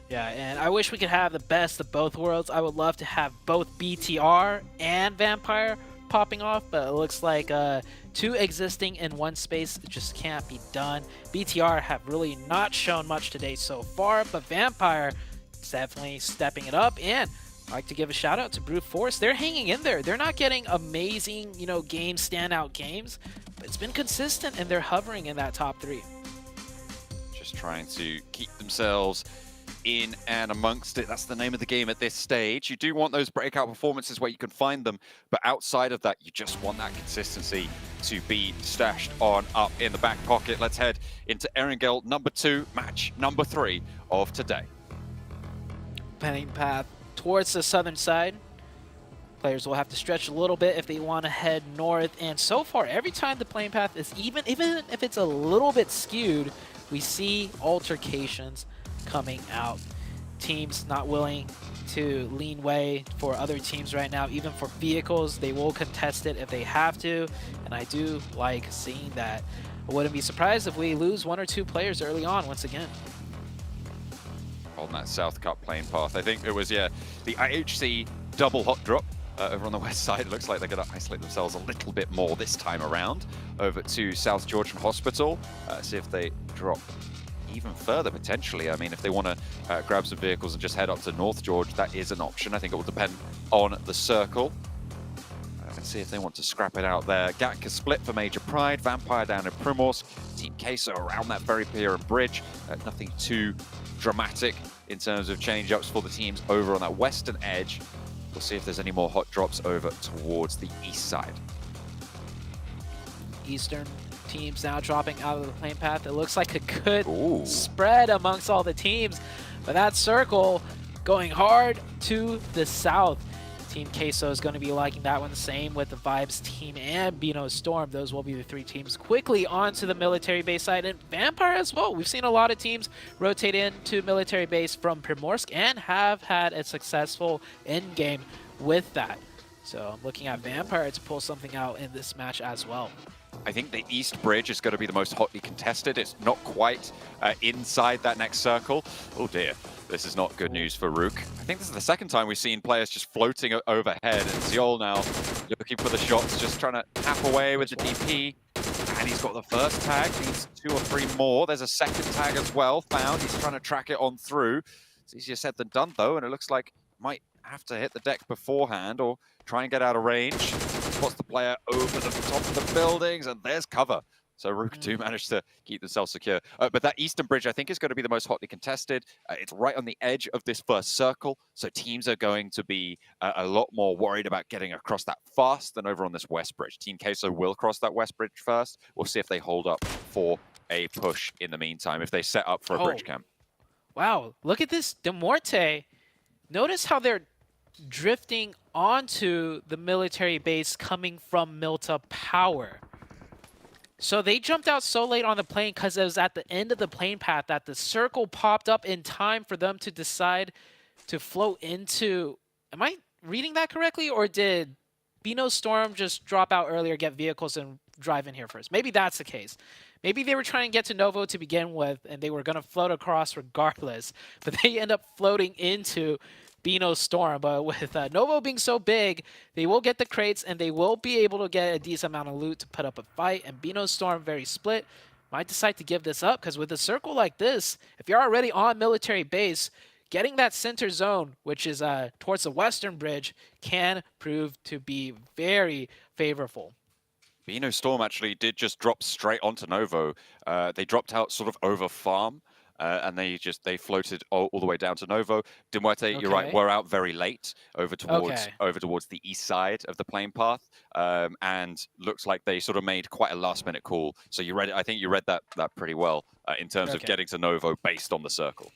Yeah, and I wish we could have the best of both worlds. I would love to have both BTR and Vampire popping off, but it looks like 2 existing in one space just can't be done. BTR have really not shown much today so far, but Vampire is definitely stepping it up. And I'd like to give a shout out to Brute Force. They're hanging in there. They're not getting amazing, game standout games, but it's been consistent and they're hovering in that top 3. Just trying to keep themselves in and amongst it. That's the name of the game at this stage. You do want those breakout performances where you can find them, but outside of that, you just want that consistency to be stashed on up in the back pocket. Let's head into Erangel number 2, match number 3 of today. Playing path towards the southern side. Players will have to stretch a little bit if they want to head north, and so far, every time the playing path is even if it's a little bit skewed, we see altercations coming out. Teams not willing to lean way for other teams right now, even for vehicles. They will contest it if they have to, and I do like seeing that. I wouldn't be surprised if we lose 1 or 2 players early on once again. On that South Cup playing path, I think it was, the IHC double hot drop over on the west side. It looks like they're going to isolate themselves a little bit more this time around over to South Georgian Hospital. See if they drop even further potentially. I mean, if they want to grab some vehicles and just head up to North George, that is an option. I think it will depend on the circle. And see if they want to scrap it out there. Gatka split for Major Pride, Vampire down in Primorsk, Team Queso around that very pier and bridge. Nothing too dramatic in terms of change-ups for the teams over on that western edge. We'll see if there's any more hot drops over towards the east side. Eastern teams now dropping out of the plane path. It looks like a good spread amongst all the teams, but that circle going hard to the south. Team Queso is going to be liking that one. Same with the Vibes team and Bino Storm. Those will be the 3 teams quickly onto the military base side, and Vampire as well. We've seen a lot of teams rotate into military base from Primorsk and have had a successful end game with that. So I'm looking at Vampire to pull something out in this match as well. I think the East Bridge is going to be the most hotly contested. It's not quite inside that next circle. Oh dear, this is not good news for Rook. I think this is the second time we've seen players just floating overhead, and Ziol now looking for the shots, just trying to tap away with the DP. And he's got the first tag, needs 2 or 3 more. There's a second tag as well found. He's trying to track it on through. It's easier said than done though, and it looks like might have to hit the deck beforehand or try and get out of range. Spots the player over the top of the buildings, and there's cover. So Rook do manage to keep themselves secure. But that Eastern Bridge, I think, is going to be the most hotly contested. It's right on the edge of this first circle, so teams are going to be a lot more worried about getting across that fast than over on this West Bridge. Team Queso will cross that West Bridge first. We'll see if they hold up for a push in the meantime, if they set up for a bridge camp. Wow, look at this. De Morte. Notice how they're drifting onto the military base coming from Milta Power. So they jumped out so late on the plane because it was at the end of the plane path that the circle popped up in time for them to decide to float into... Am I reading that correctly? Or did Bino Storm just drop out earlier, get vehicles, and drive in here first? Maybe that's the case. Maybe they were trying to get to Novo to begin with, and they were going to float across regardless. But they end up floating into Beano Storm. But with Novo being so big, they will get the crates and they will be able to get a decent amount of loot to put up a fight. And Beano Storm, very split, might decide to give this up because with a circle like this, if you're already on military base, getting that center zone, which is towards the western bridge, can prove to be very favorable. Beano Storm actually did just drop straight onto Novo. They dropped out sort of over farm, and they floated all the way down to Novo. Dimuerte, you're right, were out very late over towards the east side of the plane path, and looks like they sort of made quite a last-minute call. So I think you read that pretty well in terms of getting to Novo based on the circle.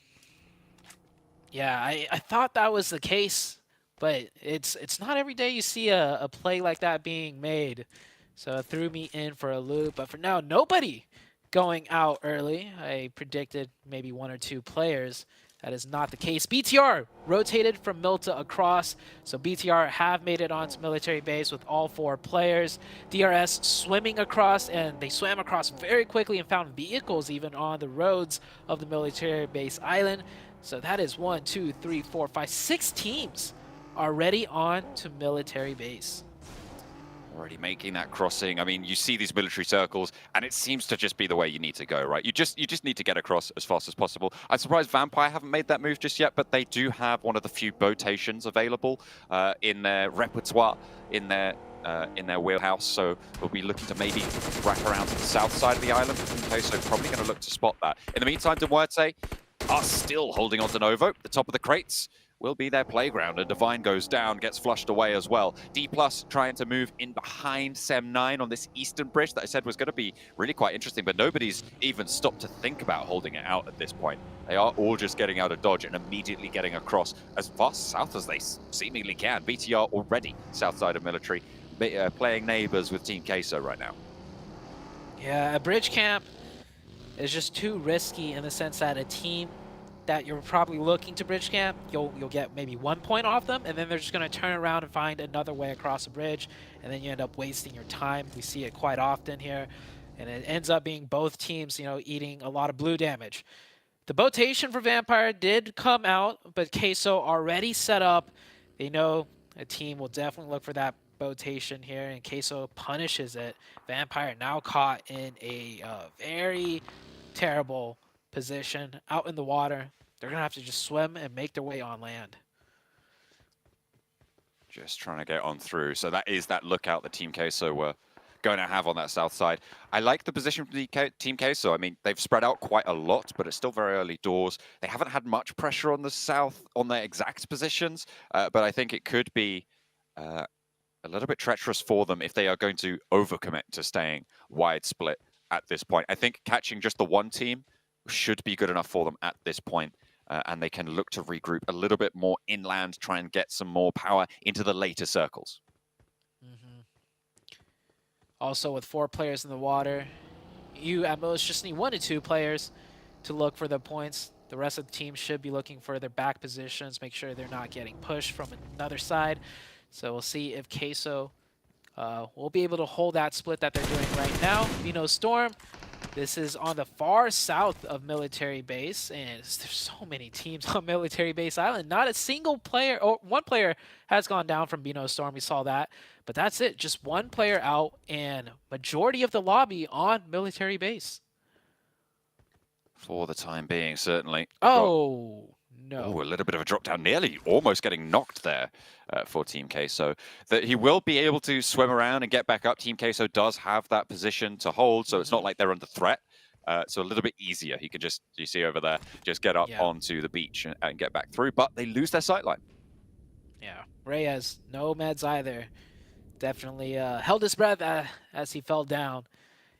Yeah, I thought that was the case, but it's not every day you see a play like that being made. So it threw me in for a loop. But for now, nobody going out early. I predicted maybe 1 or 2 players. That is not the case. BTR rotated from Milta across. So BTR have made it onto military base with all 4 players. DRS swimming across, and they swam across very quickly and found vehicles even on the roads of the military base island. So that is 1, 2, 3, 4, 5, 6 teams already on to military base. Already making that crossing. I mean, you see these military circles, and it seems to just be the way you need to go, right? You just need to get across as fast as possible. I'm surprised Vampire haven't made that move just yet, but they do have one of the few botations available in their repertoire, in their wheelhouse. So we'll be looking to maybe wrap around to the south side of the island. Okay, so probably going to look to spot that. In the meantime, Dimuerte are still holding on to Novo. The top of the crates will be their playground. And Divine goes down, gets flushed away as well. D+ trying to move in behind Sem9 on this eastern bridge that I said was going to be really quite interesting, but nobody's even stopped to think about holding it out at this point. They are all just getting out of dodge and immediately getting across as far south as they seemingly can. BTR already south side of military, playing neighbors with Team Queso right now. Yeah, a bridge camp is just too risky in the sense that a team that you're probably looking to bridge camp, you'll get maybe 1 point off them, and then they're just going to turn around and find another way across the bridge, and then you end up wasting your time. We see it quite often here, and it ends up being both teams, eating a lot of blue damage. The botation for Vampire did come out, but Queso already set up. They know a team will definitely look for that botation here, and Queso punishes it. Vampire now caught in a very terrible position out in the water. They're going to have to just swim and make their way on land. Just trying to get on through. So that is that lookout that Team Queso were going to have on that south side. I like the position for the Team Queso. I mean, they've spread out quite a lot, but it's still very early doors. They haven't had much pressure on the south, on their exact positions, but I think it could be a little bit treacherous for them if they are going to overcommit to staying wide split at this point. I think catching just the one team should be good enough for them at this point, and they can look to regroup a little bit more inland, try and get some more power into the later circles. Also, with 4 players in the water, you at most just need 1 to 2 players to look for the points. The rest of the team should be looking for their back positions, make sure they're not getting pushed from another side. So we'll see if Queso will be able to hold that split that they're doing right now. Beano Storm, this is on the far south of military base, and there's so many teams on military base island. Not a single player, or 1 player has gone down from Beano Storm. We saw that, but that's it. Just 1 player out, and majority of the lobby on military base. For the time being, certainly. Oh, no. Oh, a little bit of a drop down, nearly almost getting knocked there for Team Queso. That he will be able to swim around and get back up. Team Queso does have that position to hold, so it's not like they're under threat. So a little bit easier. He can just, you see over there, just get up onto the beach and get back through, but they lose their sightline. Yeah, Reyes, no meds either. Definitely held his breath as he fell down.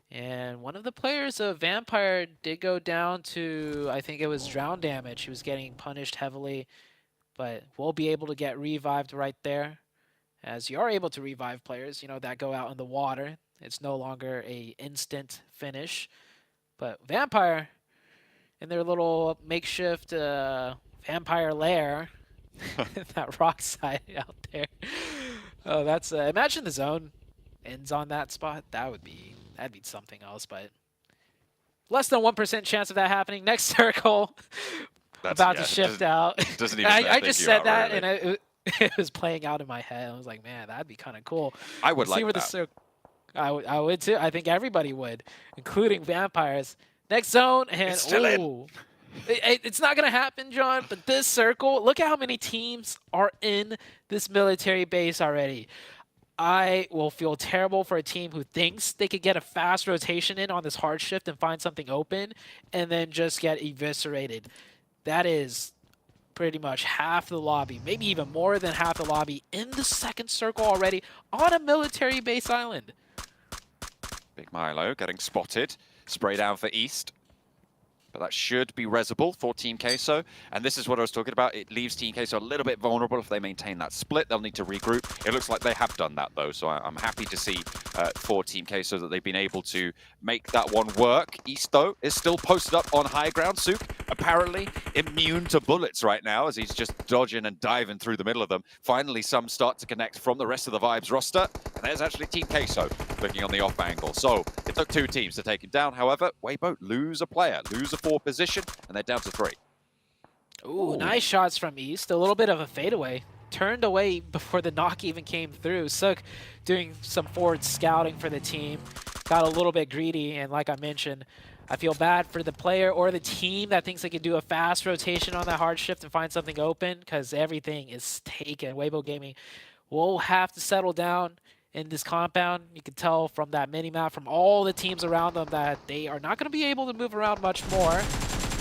And one of the players of Vampire did go down to, I think it was drown damage. He was getting punished heavily, but we'll be able to get revived right there. As you are able to revive players, that go out in the water. It's no longer a instant finish. But Vampire, in their little makeshift Vampire lair, that rock side out there. Oh, that's, imagine the zone ends on that spot. That'd be something else, but less than 1% chance of that happening. Next circle, about to shift out. Doesn't even I just said that, really. and it was playing out in my head. I was like, man, that'd be kind of cool. I would see like where that. I would too. I think everybody would, including Vampires. Next zone, and It's still in. It's not gonna happen, John. But this circle, look at how many teams are in this military base already. I will feel terrible for a team who thinks they could get a fast rotation in on this hard shift and find something open, and then just get eviscerated. That is pretty much half the lobby, maybe even more than half the lobby in the second circle already on a military base island. Big Milo getting spotted. Spray down for East. But that should be resable for Team Queso. And this is what I was talking about. It leaves Team Queso a little bit vulnerable if they maintain that split. They'll need to regroup. It looks like they have done that, though. So I'm happy to see for Team Queso that they've been able to make that one work. East, though, is still posted up on high ground. Sook, apparently immune to bullets right now as he's just dodging and diving through the middle of them. Finally, some start to connect from the rest of the Vibes roster. And there's actually Team Queso looking on the off angle. So it took 2 teams to take him down. However, Weibo lose a player, lose a 4 position, and they're down to 3. Ooh, nice shots from East. A little bit of a fadeaway. Turned away before the knock even came through. Sook doing some forward scouting for the team. Got a little bit greedy, and like I mentioned, I feel bad for the player or the team that thinks they could do a fast rotation on that hard shift and find something open, because everything is taken. Weibo Gaming will have to settle down in this compound. You can tell from that mini-map, from all the teams around them, that they are not going to be able to move around much more.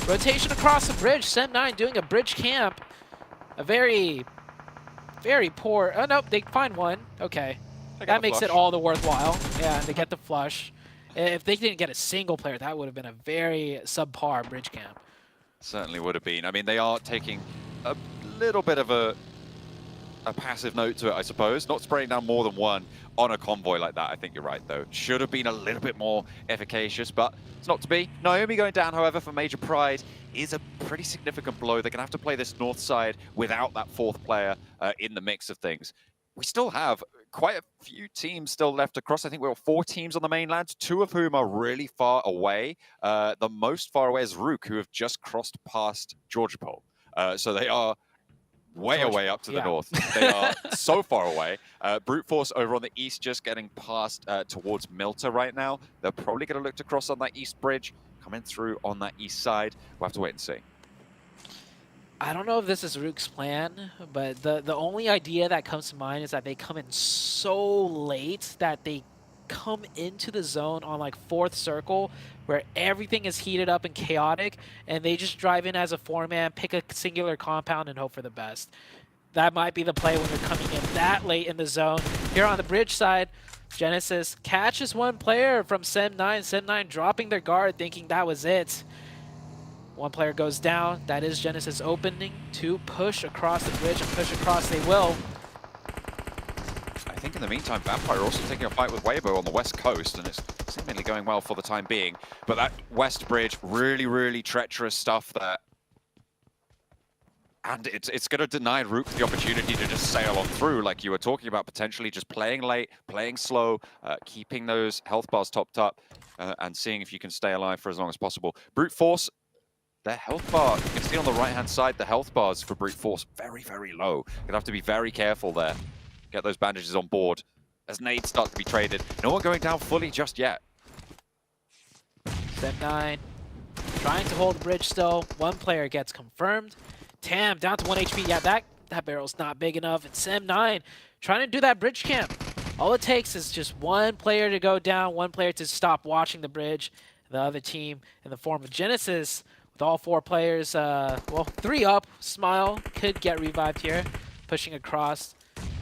Rotation across the bridge. Sem9 doing a bridge camp. A very, very poor... Oh, no, they find one. Okay. That makes it all the worthwhile. Yeah, and they get the flush. If they didn't get a single player, that would have been a very subpar bridge camp. Certainly would have been. I mean, they are taking a little bit of a passive note to it, I suppose. Not spraying down more than one on a convoy like that. I think you're right, though. Should have been a little bit more efficacious, but it's not to be. Naomi going down, however, for Major Pride is a pretty significant blow. They're going to have to play this north side without that 4th player in the mix of things. We still have quite a few teams still left across. I think we're 4 teams on the mainland, 2 of whom are really far away. The most far away is Rook, who have just crossed past Georgopol. So they are way away up to the north. They are so far away. Brute Force over on the east just getting past towards Milta right now. They're probably going to look to cross on that east bridge, coming through on that east side. We'll have to wait and see. I don't know if this is Rook's plan, but the only idea that comes to mind is that they come in so late that they come into the zone on like 4th circle where everything is heated up and chaotic, and they just drive in as a 4-man, pick a singular compound, and hope for the best. That might be the play when you're coming in that late in the zone. Here on the bridge side, Genesis catches one player from Sem9. Sem9 dropping their guard, thinking that was it. One player goes down. That is Genesis opening to push across the bridge, and push across they will. I think in the meantime, Vampire also taking a fight with Weibo on the west coast, and it's seemingly going well for the time being. But that west bridge, really, really treacherous stuff there. And it's going to deny Rook the opportunity to just sail on through, like you were talking about, potentially just playing late, playing slow, keeping those health bars topped up, and seeing if you can stay alive for as long as possible. Brute Force, their health bar, you can see on the right-hand side, the health bars for Brute Force, very, very low. You're going to have to be very careful there. Get those bandages on board as nades start to be traded. No one going down fully just yet. Sem9 trying to hold the bridge still. One player gets confirmed. Tam down to 1 HP. Yeah, that barrel's not big enough. And Sem9 trying to do that bridge camp. All it takes is just one player to go down, one player to stop watching the bridge. The other team, in the form of Genesis, with all 4 players, well, 3 up, Smile could get revived here. Pushing across.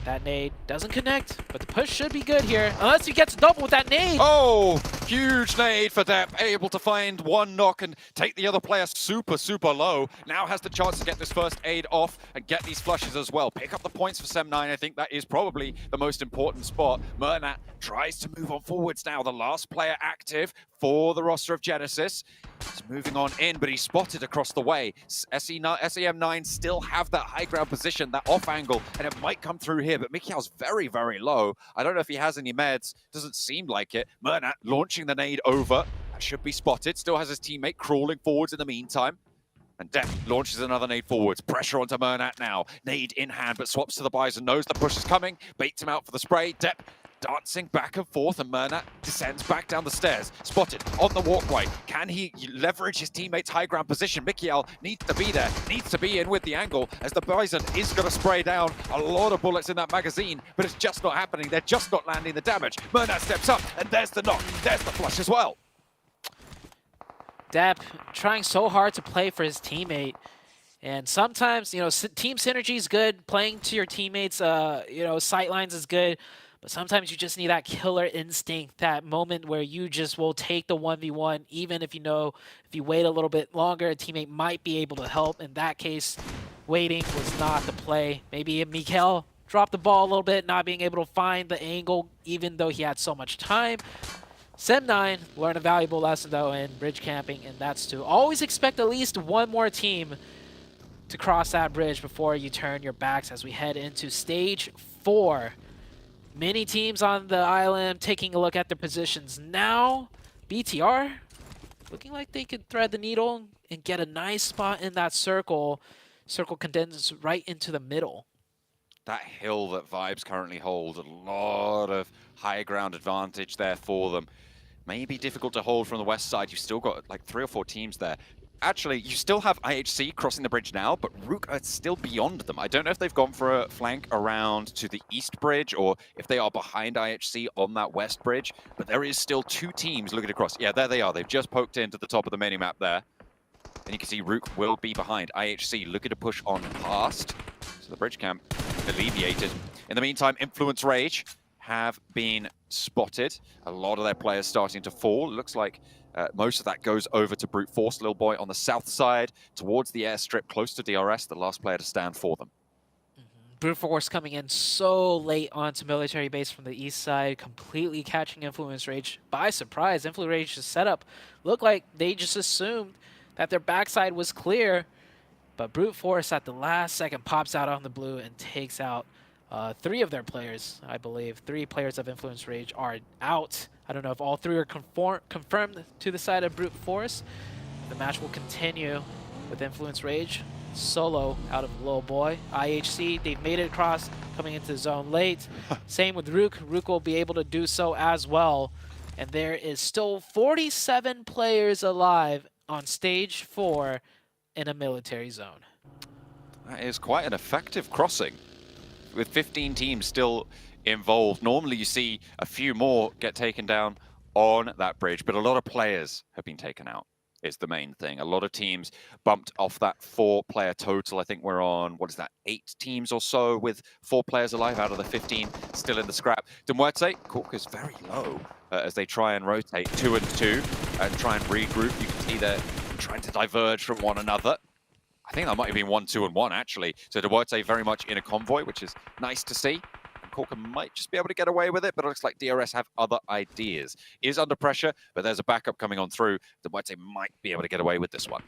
That nade doesn't connect, but the push should be good here. Unless he gets a double with that nade. Oh, huge nade for Depp. Able to find one knock and take the other player super, super low. Now has the chance to get this first aid off and get these flushes as well. Pick up the points for Sem9. I think that is probably the most important spot. Murnat tries to move on forwards now. The last player active for the roster of Genesis. He's moving on in, but he's spotted across the way. SEM9 still have that high ground position, that off angle, and it might come through here, but Mikiel's very, very low. I don't know if he has any meds. Doesn't seem like it. Murnat launching the nade over. That should be spotted. Still has his teammate crawling forwards in the meantime. And Depp launches another nade forwards. Pressure onto Mernat now. Nade in hand, but swaps to the Bison. Knows the push is coming. Baits him out for the spray. Depp dancing back and forth, and Mernat descends back down the stairs. Spotted on the walkway. Can he leverage his teammate's high ground position? Mikiel needs to be there, needs to be in with the angle, as the Bison is going to spray down a lot of bullets in that magazine, but it's just not happening. They're just not landing the damage. Mernat steps up, and there's the knock. There's the flush as well. Depp trying so hard to play for his teammate. And sometimes, you know, team synergy is good. Playing to your teammates, you know, sightlines is good. But sometimes you just need that killer instinct, that moment where you just will take the 1v1, even if you know if you wait a little bit longer, a teammate might be able to help. In that case, waiting was not the play. Maybe Mikel dropped the ball a little bit, not being able to find the angle, even though he had so much time. Sem9 learned a valuable lesson, though, in bridge camping, and that's to always expect at least one more team to cross that bridge before you turn your backs as we head into stage 4. Many teams on the island taking a look at their positions now. BTR looking like they could thread the needle and get a nice spot in that circle. Circle condenses right into the middle. That hill that Vibes currently hold, a lot of high ground advantage there for them. Maybe difficult to hold from the west side. You've still got like 3 or 4 teams there. Actually, you still have IHC crossing the bridge now, but Rook are still beyond them. I don't know if they've gone for a flank around to the east bridge or if they are behind IHC on that west bridge, but there is still 2 teams looking across. Yeah, there they are. They've just poked into the top of the mini-map there. And you can see Rook will be behind. IHC looking to push on past. So the bridge camp alleviated. In the meantime, Influence Rage have been spotted. A lot of their players starting to fall. It looks like most of that goes over to Brute Force, Lil Boy on the south side, towards the airstrip, close to DRS, the last player to stand for them. Brute Force coming in so late onto military base from the east side, completely catching Influence Rage by surprise. Influence Rage's setup looked like they just assumed that their backside was clear, but Brute Force at the last second pops out on the blue and takes out 3 of their players, I believe. 3 players of Influence Rage are out. I don't know if all 3 are confirmed to the side of Brute Force. The match will continue with Influence Rage solo out of Lil Boy. IHC, they've made it across, coming into the zone late. Same with Rook. Rook will be able to do so as well. And there is still 47 players alive on stage 4 in a military zone. That is quite an effective crossing, with 15 teams still involved. Normally you see a few more get taken down on that bridge, but a lot of players have been taken out is the main thing. A lot of teams bumped off that 4-player total. I think we're on, what is that, 8 teams or so with 4 players alive out of the 15 still in the scrap. De Muerte, Cork is very low as they try and rotate 2 and 2 and try and regroup. You can see they're trying to diverge from one another. I think that might have been 1, 2, and 1 actually. So De Muerte very much in a convoy, which is nice to see. Corker might just be able to get away with it, but it looks like DRS have other ideas. Is under pressure, but there's a backup coming on through. De Muerte might be able to get away with this one.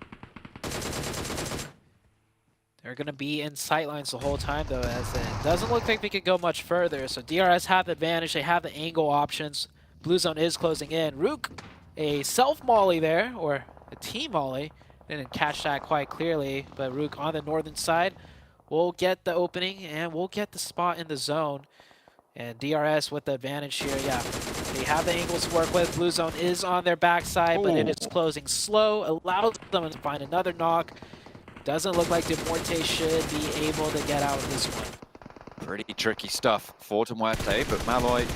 They're going to be in sightlines the whole time, though, as it doesn't look like they could go much further. So DRS have the advantage. They have the angle options. Blue zone is closing in. Rook, a self-molly there, or a team molly. Didn't catch that quite clearly, but Rook on the northern side will get the opening and we'll get the spot in the zone. And DRS with the advantage here, yeah. They have the angles to work with. Blue zone is on their backside, but it is closing slow. Allows them to find another knock. Doesn't look like De Muerte should be able to get out of this one. Pretty tricky stuff for De Muerte, but Malloy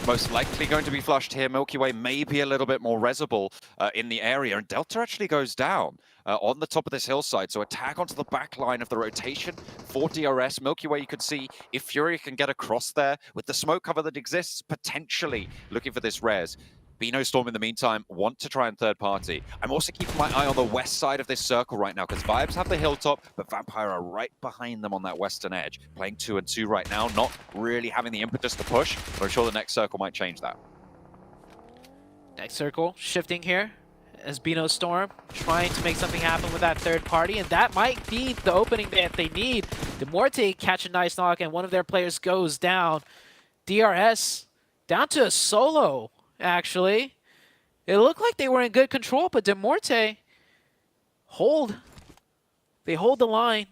most likely going to be flushed here. Milky Way may be a little bit more resible in the area, and Delta actually goes down on the top of this hillside. So attack onto the back line of the rotation for DRS. Milky Way, you could see if Fury can get across there with the smoke cover that exists, potentially looking for this res. Beano Storm, in the meantime, want to try and third party. I'm also keeping my eye on the west side of this circle right now, because Vibes have the hilltop, but Vampire are right behind them on that western edge. Playing 2 and 2 right now, not really having the impetus to push, but I'm sure the next circle might change that. Next circle, shifting here, as Beano Storm trying to make something happen with that third party, and that might be the opening that they need. De Muerte catch a nice knock, and one of their players goes down. DRS down to a solo. Actually, it looked like they were in good control, but De Muerte hold They hold the line.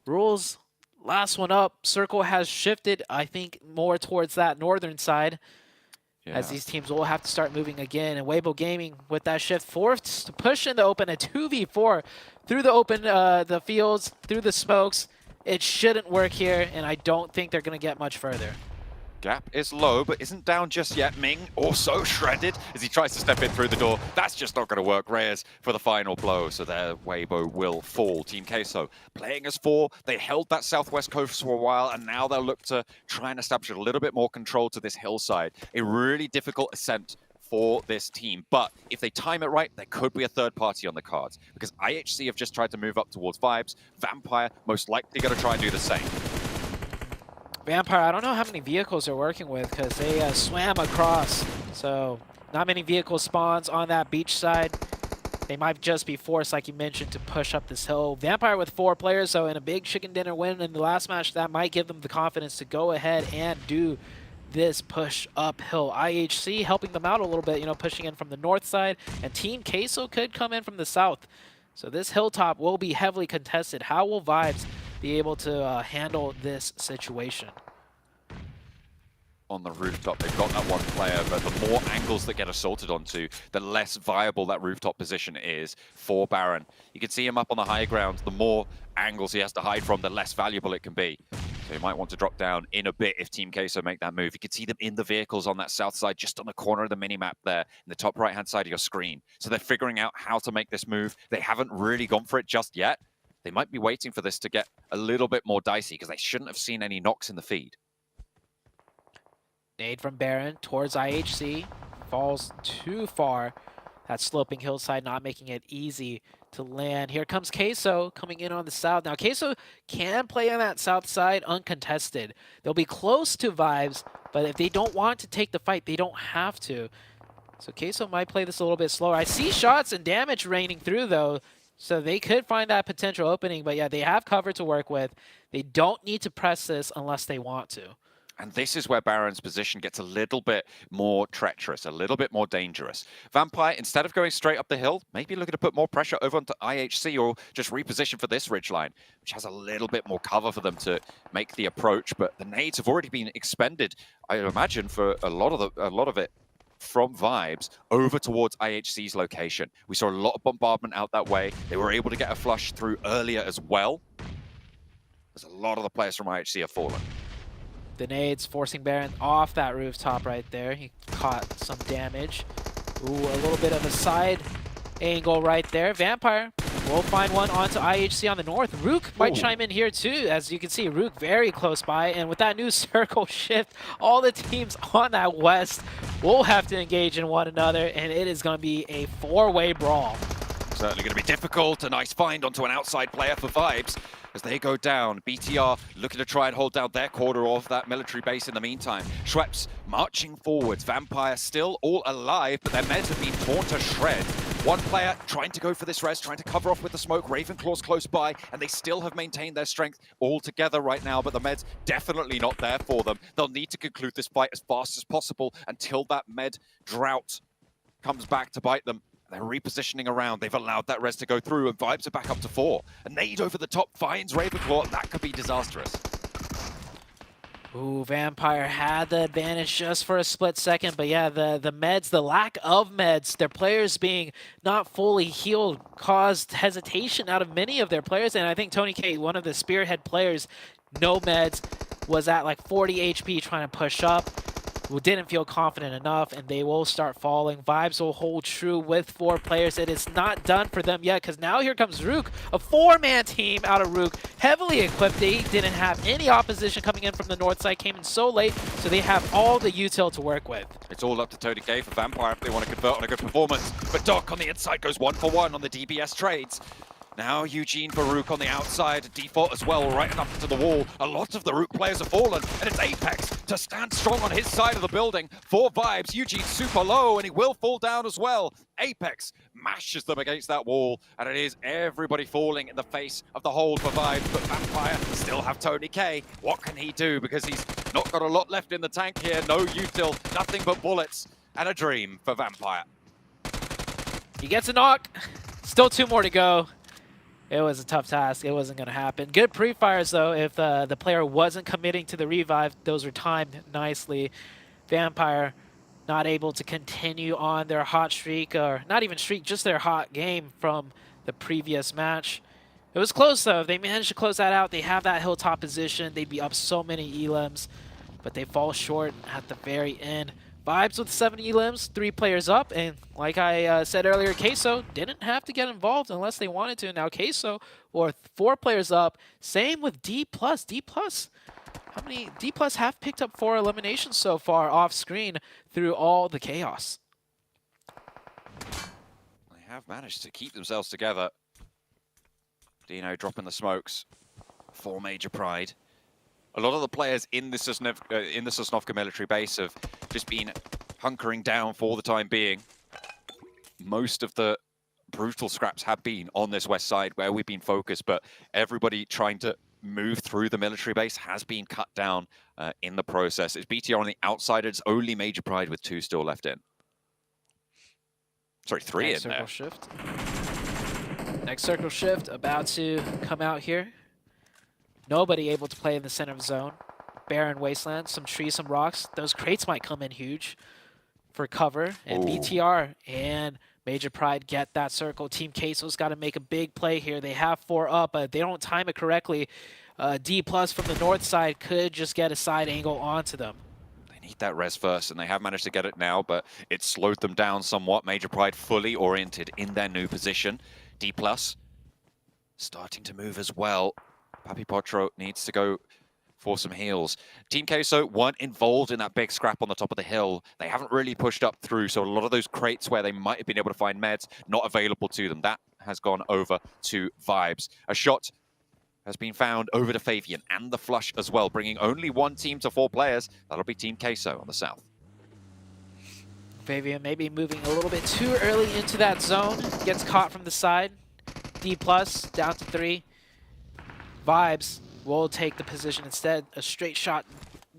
Rules, last one up. Circle has shifted, I think, more towards that northern side. As these teams will have to start moving again. And Weibo Gaming, with that shift, forced to push in the open, a 2v4 through the open, the fields, through the smokes. It shouldn't work here, and I don't think they're going to get much further. Gap is low, but isn't down just yet. Ming also shredded as he tries to step in through the door. That's just not going to work. Reyes for the final blow, so their Weibo will fall. Team Queso playing as 4. They held that southwest coast for a while, and now they'll look to try and establish a little bit more control to this hillside. A really difficult ascent for this team, but if they time it right, there could be a third party on the cards, because IHC have just tried to move up towards Vibes. Vampire most likely going to try and do the same. Vampire, I don't know how many vehicles they're working with because they swam across. So not many vehicle spawns on that beach side. They might just be forced, like you mentioned, to push up this hill. Vampire with 4 players, so in a big chicken dinner win in the last match, that might give them the confidence to go ahead and do this push uphill. IHC helping them out a little bit, you know, pushing in from the north side, and Team Queso could come in from the south. So this hilltop will be heavily contested. How will Vibes be able to handle this situation? On the rooftop, they've got that one player, but the more angles that get assaulted onto, the less viable that rooftop position is for Baron. You can see him up on the high ground. The more angles he has to hide from, the less valuable it can be. So he might want to drop down in a bit if Team Queso make that move. You can see them in the vehicles on that south side, just on the corner of the minimap there, in the top right-hand side of your screen. So they're figuring out how to make this move. They haven't really gone for it just yet. They might be waiting for this to get a little bit more dicey, because they shouldn't have seen any knocks in the feed. Nade from Baron towards IHC. Falls too far. That sloping hillside not making it easy to land. Here comes Queso coming in on the south. Now, Queso can play on that south side uncontested. They'll be close to Vibes, but if they don't want to take the fight, they don't have to. So Queso might play this a little bit slower. I see shots and damage raining through, though, so they could find that potential opening. But yeah, they have cover to work with. They don't need to press this unless they want to. And this is where Baron's position gets a little bit more treacherous, a little bit more dangerous. Vampire, instead of going straight up the hill, maybe looking to put more pressure over onto IHC or just reposition for this ridgeline, which has a little bit more cover for them to make the approach. But the nades have already been expended, I imagine, for a lot of it from Vibes over towards IHC's location. We saw a lot of bombardment out that way. They were able to get a flush through earlier as well. There's a lot of the players from IHC have fallen. The nades forcing Baron off that rooftop right there. He caught some damage. Ooh, a little bit of a side angle right there. Vampire will find one onto IHC on the north. Rook might chime in here too. As you can see, Rook very close by. And with that new circle shift, all the teams on that west will have to engage in one another. And it is going to be a 4-way brawl. Certainly going to be difficult. A nice find onto an outside player for Vibes. As they go down, BTR looking to try and hold down their quarter of that military base in the meantime. Schweppes marching forwards. Vampire still all alive, but their meds have been torn to shreds. One player trying to go for this res, trying to cover off with the smoke. Ravenclaw's close by, and they still have maintained their strength all together right now, but the meds definitely not there for them. They'll need to conclude this fight as fast as possible until that med drought comes back to bite them. They're repositioning around. They've allowed that res to go through, and Vibes are back up to 4. A nade over the top finds Ravenclaw, and that could be disastrous. Ooh, Vampire had the advantage just for a split second, but yeah, the meds, the lack of meds, their players being not fully healed caused hesitation out of many of their players, and I think Tony K, one of the spearhead players, no meds, was at like 40 HP trying to push up. Who didn't feel confident enough, and they will start falling. Vibes will hold true with 4 players. It is not done for them yet, because now here comes Rook, a 4-man team out of Rook, heavily equipped. They didn't have any opposition coming in from the north side, came in so late, so they have all the util to work with. It's all up to Tony K for Vampire if they want to convert on a good performance, but Doc on the inside goes 1 for 1 on the DBS trades. Now Eugene for Rook on the outside, default as well, right up to the wall. A lot of the Rook players have fallen, and it's Apex to stand strong on his side of the building. 4 Vibes, Eugene super low, and he will fall down as well. Apex mashes them against that wall, and it is everybody falling in the face of the hold for Vibes, but Vampire still have Tony K. What can he do? Because he's not got a lot left in the tank here. No util, nothing but bullets, and a dream for Vampire. He gets a knock. Still 2 more to go. It was a tough task. It wasn't going to happen. Good pre-fires, though. If the player wasn't committing to the revive, those were timed nicely. Vampire not able to continue on their hot streak, or not even streak, just their hot game from the previous match. It was close, though. If they managed to close that out, they have that hilltop position. They'd be up so many elims, but they fall short at the very end. Vibes with 7 elims, 3 players up, and like I said earlier, Queso didn't have to get involved unless they wanted to. Now Queso, or 4 players up. Same with D+. D+, how many? D+ have picked up 4 eliminations so far off screen through all the chaos. They have managed to keep themselves together. Dino dropping the smokes for Major Pride. A lot of the players in the Sosnovka military base have just been hunkering down for the time being. Most of the brutal scraps have been on this west side where we've been focused, but everybody trying to move through the military base has been cut down in the process. It's BTR on the outside. It's only Major Pride with 2 still left in. Sorry, 3 in there. Shift. Next circle shift about to come out here. Nobody able to play in the center of zone. Barren wasteland, some trees, some rocks. Those crates might come in huge for cover. And BTR and Major Pride get that circle. Team Queso's got to make a big play here. They have 4 up, but they don't time it correctly. D+ from the north side could just get a side angle onto them. They need that res first, and they have managed to get it now, but it slowed them down somewhat. Major Pride fully oriented in their new position. D+ starting to move as well. Papi Potro needs to go for some heals. Team Queso weren't involved in that big scrap on the top of the hill. They haven't really pushed up through, so a lot of those crates where they might have been able to find meds, not available to them. That has gone over to Vibes. A shot has been found over to Fabian and the flush as well, bringing only 1 team to 4 players. That'll be Team Queso on the south. Fabian maybe moving a little bit too early into that zone. Gets caught from the side. D+ down to 3. Vibes will take the position instead. A straight shot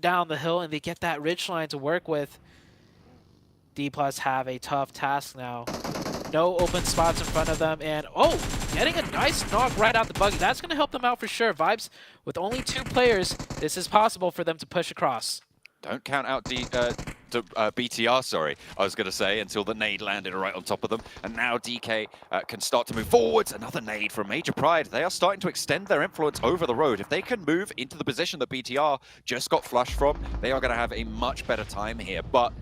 down the hill, and they get that ridgeline to work with. D+ have a tough task now. No open spots in front of them, and getting a nice knock right out the buggy. That's going to help them out for sure. Vibes, with only 2 players, this is possible for them to push across. Don't count out BTR, sorry, I was going to say, until the nade landed right on top of them. And now DK can start to move forwards. Another nade from Major Pride. They are starting to extend their influence over the road. If they can move into the position that BTR just got flushed from, they are going to have a much better time here. But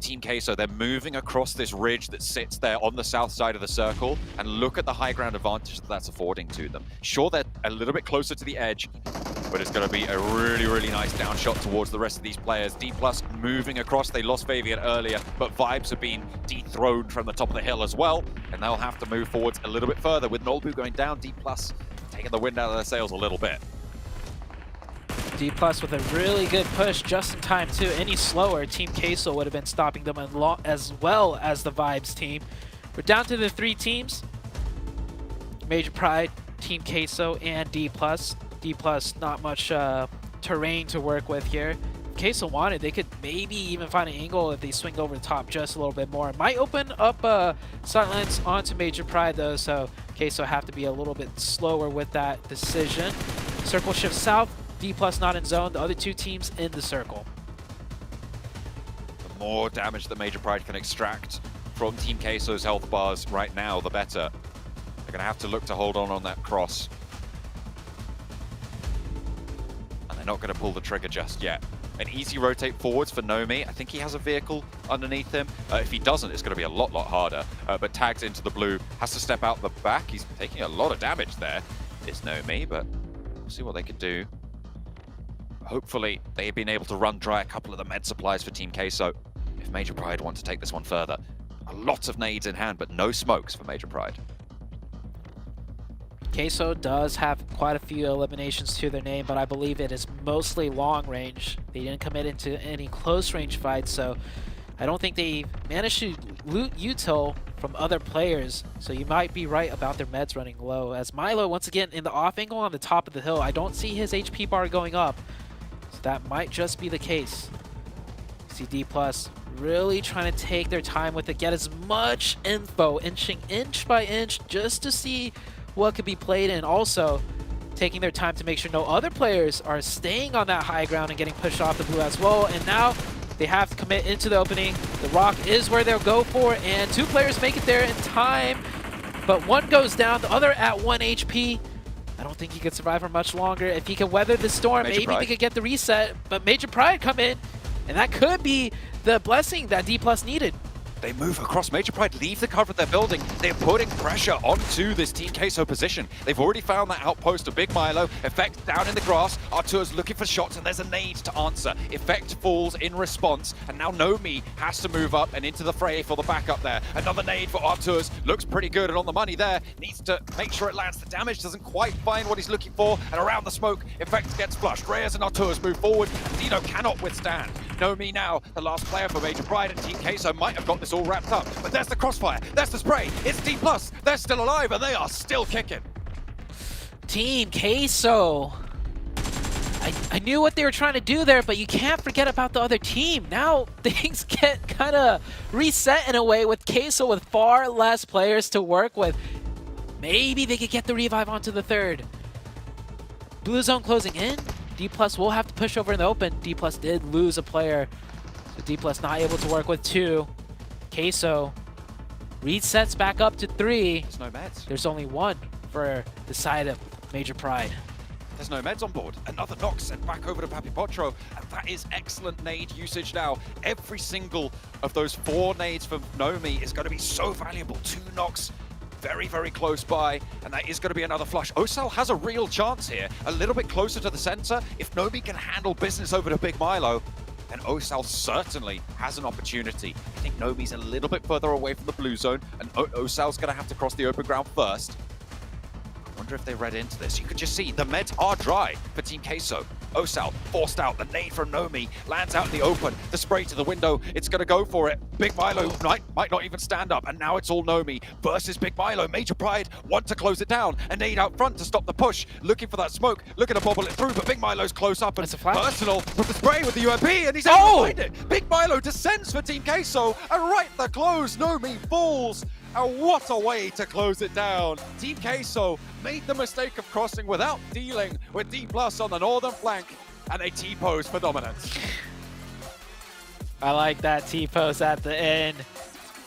Team Queso, they're moving across this ridge that sits there on the south side of the circle, and look at the high ground advantage that that's affording to them. Sure, they're a little bit closer to the edge, but it's going to be a really, really nice down shot towards the rest of these players. D+ moving across. They lost Fabian earlier, but Vibes have been dethroned from the top of the hill as well, and they'll have to move forwards a little bit further. With Nolbu going down, D+ taking the wind out of their sails a little bit. D+ with a really good push just in time too. Any slower, Team Queso would have been stopping them as well as the Vibes team. We're down to the 3 teams. Major Pride, Team Queso, and D+. D+, not much terrain to work with here. If Queso wanted, they could maybe even find an angle if they swing over the top just a little bit more. It might open up silence onto Major Pride though, so Queso have to be a little bit slower with that decision. Circle shift south. D+ not in zone, the other 2 teams in the circle. The more damage that Major Pride can extract from Team Queso's health bars right now, the better. They're going to have to look to hold on that cross. And they're not going to pull the trigger just yet. An easy rotate forwards for Nomi. I think he has a vehicle underneath him. If he doesn't, it's going to be a lot harder. But tags into the blue, has to step out the back. He's taking a lot of damage there, is Nomi, but we'll see what they can do. Hopefully, they've been able to run dry a couple of the med supplies for Team Queso if Major Pride want to take this one further. A lot of nades in hand, but no smokes for Major Pride. Queso does have quite a few eliminations to their name, but I believe it is mostly long range. They didn't commit into any close range fights, so I don't think they managed to loot util from other players, so you might be right about their meds running low. As Milo, once again, in the off angle on the top of the hill, I don't see his HP bar going up. That might just be the case. See D+ really trying to take their time with it, get as much info, inching inch by inch, just to see what could be played, and also taking their time to make sure no other players are staying on that high ground and getting pushed off the blue as well. And now they have to commit into the opening. The rock is where they'll go for, and 2 players make it there in time, but one goes down, the other at 1 HP. I don't think he could survive for much longer. If he can weather the storm, maybe they could get the reset, but Major Pride come in, and that could be the blessing that D+ needed. They move across. Major Pride leave the cover of their building. They're putting pressure onto this Team Queso position. They've already found that outpost of Big Milo. Effect down in the grass. Artur's looking for shots, and there's a nade to answer. Effect falls in response, and now Nomi has to move up and into the fray for the backup there. Another nade for Artur's. Looks pretty good and on the money there. Needs to make sure it lands. The damage doesn't quite find what he's looking for, and around the smoke, Effect gets flushed. Reyes and Artur's move forward, and Dino cannot withstand. Nomi now, the last player for Major Pride, and Team Queso might have got this all wrapped up. But there's the crossfire, there's the spray, it's D+, they're still alive, and they are still kicking. Team Queso. I knew what they were trying to do there, but you can't forget about the other team. Now things get kind of reset in a way with Queso with far less players to work with. Maybe they could get the revive onto the 3rd. Blue zone closing in. D+ will have to push over in the open. D+ did lose a player. So D+ not able to work with 2. Queso resets back up to 3. There's no meds. There's only 1 for the side of Major Pride. There's no meds on board. Another knock sent back over to Papi Potro, and that is excellent nade usage now. Every single of those 4 nades for Nomi is going to be so valuable. 2 knocks very, very close by, and that is going to be another flush. Osal has a real chance here, a little bit closer to the center. If Nomi can handle business over to Big Milo, then Osal certainly has an opportunity. I think Nomi's a little bit further away from the blue zone, and Osal's going to have to cross the open ground first. I wonder if they read into this. You can just see the meds are dry for Team Queso. Osal forced out. The nade from Nomi lands out in the open. The spray to the window. It's going to go for it. Big Milo might not even stand up. And now it's all Nomi versus Big Milo. Major Pride want to close it down. A nade out front to stop the push. Looking for that smoke. Looking to bobble it through. But Big Milo's close up. And Personal with the spray with the UMP. And he's able to find it. Big Milo descends for Team Queso. And right the close. Nomi falls. And what a way to close it down. Team Queso made the mistake of crossing without dealing with D+ on the northern flank, and they T-pose for dominance. I like that T-pose at the end.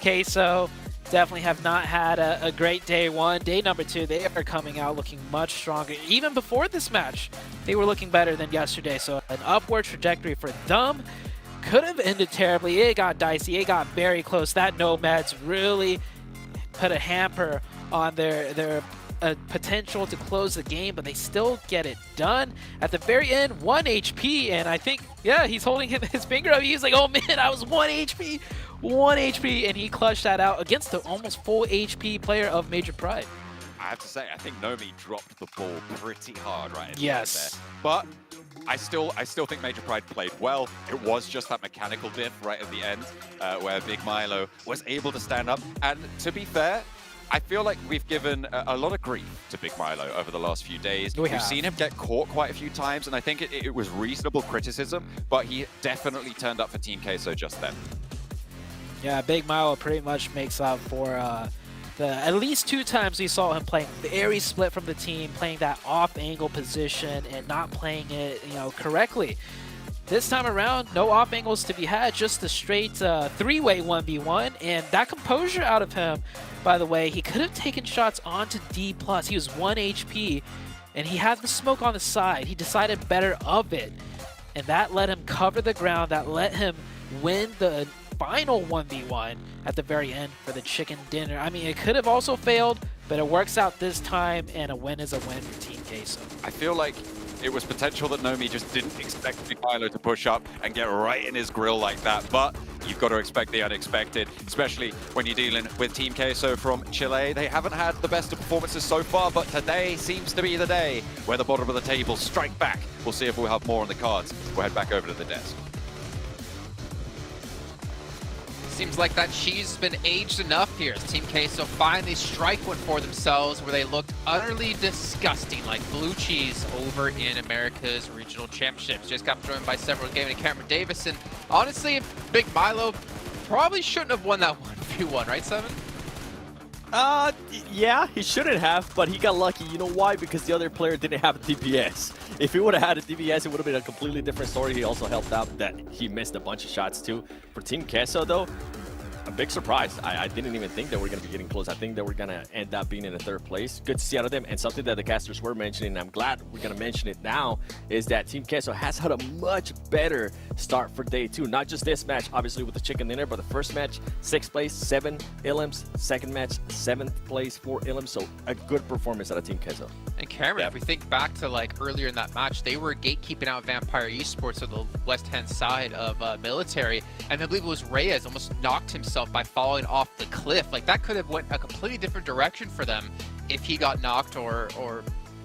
Queso definitely have not had a great day 1. Day number 2, they are coming out looking much stronger. Even before this match, they were looking better than yesterday. So an upward trajectory for them. Could have ended terribly. It got dicey. It got very close. That nomads really put a hamper on their potential to close the game, but they still get it done. At the very end, 1 HP, and I think, yeah, he's holding his finger up. He's like, oh man, I was 1 HP. 1 HP, and he clutched that out against the almost full HP player of Major Pride. I have to say, I think Nomi dropped the ball pretty hard right at the Yes. end there. But I still think Major Pride played well. It was just that mechanical diff right at the end where Big Milo was able to stand up. And to be fair, I feel like we've given a lot of grief to Big Milo over the last few days. We've seen him get caught quite a few times, and I think it was reasonable criticism, but he definitely turned up for Team Queso just then. Yeah, Big Milo pretty much makes up for at least 2 times we saw him playing very split from the team, playing that off-angle position and not playing it, correctly. This time around, no off angles to be had, just a straight 3-way 1v1, and that composure out of him, by the way, he could have taken shots onto D+. He was 1 HP, and he had the smoke on the side. He decided better of it, and that let him cover the ground, that let him win the final 1v1 at the very end for the chicken dinner. I mean, it could have also failed, but it works out this time, and a win is a win for Team Queso. I feel like it was potential that Nomi just didn't expect Big Milo to push up and get right in his grill like that, but you've got to expect the unexpected, especially when you're dealing with Team Queso from Chile. They haven't had the best of performances so far, but today seems to be the day where the bottom of the table strike back. We'll see if we'll have more on the cards. We'll head back over to the desk. Seems like that cheese has been aged enough here as Team Queso finally strike one for themselves where they looked utterly disgusting like blue cheese over in America's regional championships. Just got thrown by several gaming to Cameron Davis, and honestly, Big Milo probably shouldn't have won that 1v1, right, Simon? Yeah, he shouldn't have, but he got lucky. You know why? Because the other player didn't have a DPS. If he would have had a DPS, it would have been a completely different story. He also helped out that he missed a bunch of shots too. For Team Queso, though, a big surprise. I didn't even think that we're going to be getting close. I think that we're going to end up being in the third place. Good to see out of them. And something that the casters were mentioning, and I'm glad we're going to mention it now, is that Team Queso has had a much better start for day 2. Not just this match, obviously, with the chicken dinner, but the first match, 6th place, 7 Ilims. Second match, 7th place, 4 Ilims. So a good performance out of Team Queso. And Cameron, if we think back to like earlier in that match, they were gatekeeping out Vampire Esports on the west-hand side of military, and I believe it was Reyes almost knocked himself by falling off the cliff. Like that could have went a completely different direction for them if he got knocked, or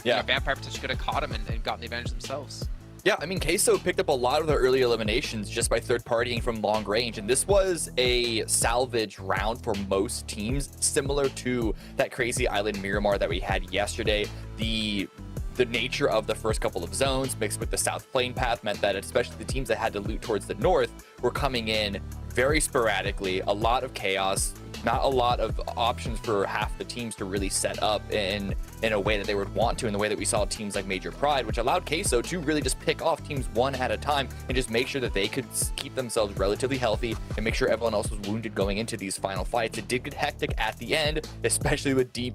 you know, Vampire potentially could have caught him and gotten the advantage themselves. Yeah, I mean, Queso picked up a lot of their early eliminations just by third-partying from long range, and this was a salvage round for most teams, similar to that crazy island Miramar that we had yesterday. The nature of the first couple of zones mixed with the south plane path meant that especially the teams that had to loot towards the north were coming in very sporadically, a lot of chaos, not a lot of options for half the teams to really set up in a way that they would want to, in the way that we saw teams like Major Pride, which allowed Queso to really just pick off teams one at a time and just make sure that they could keep themselves relatively healthy and make sure everyone else was wounded going into these final fights. It did get hectic at the end, especially with D+,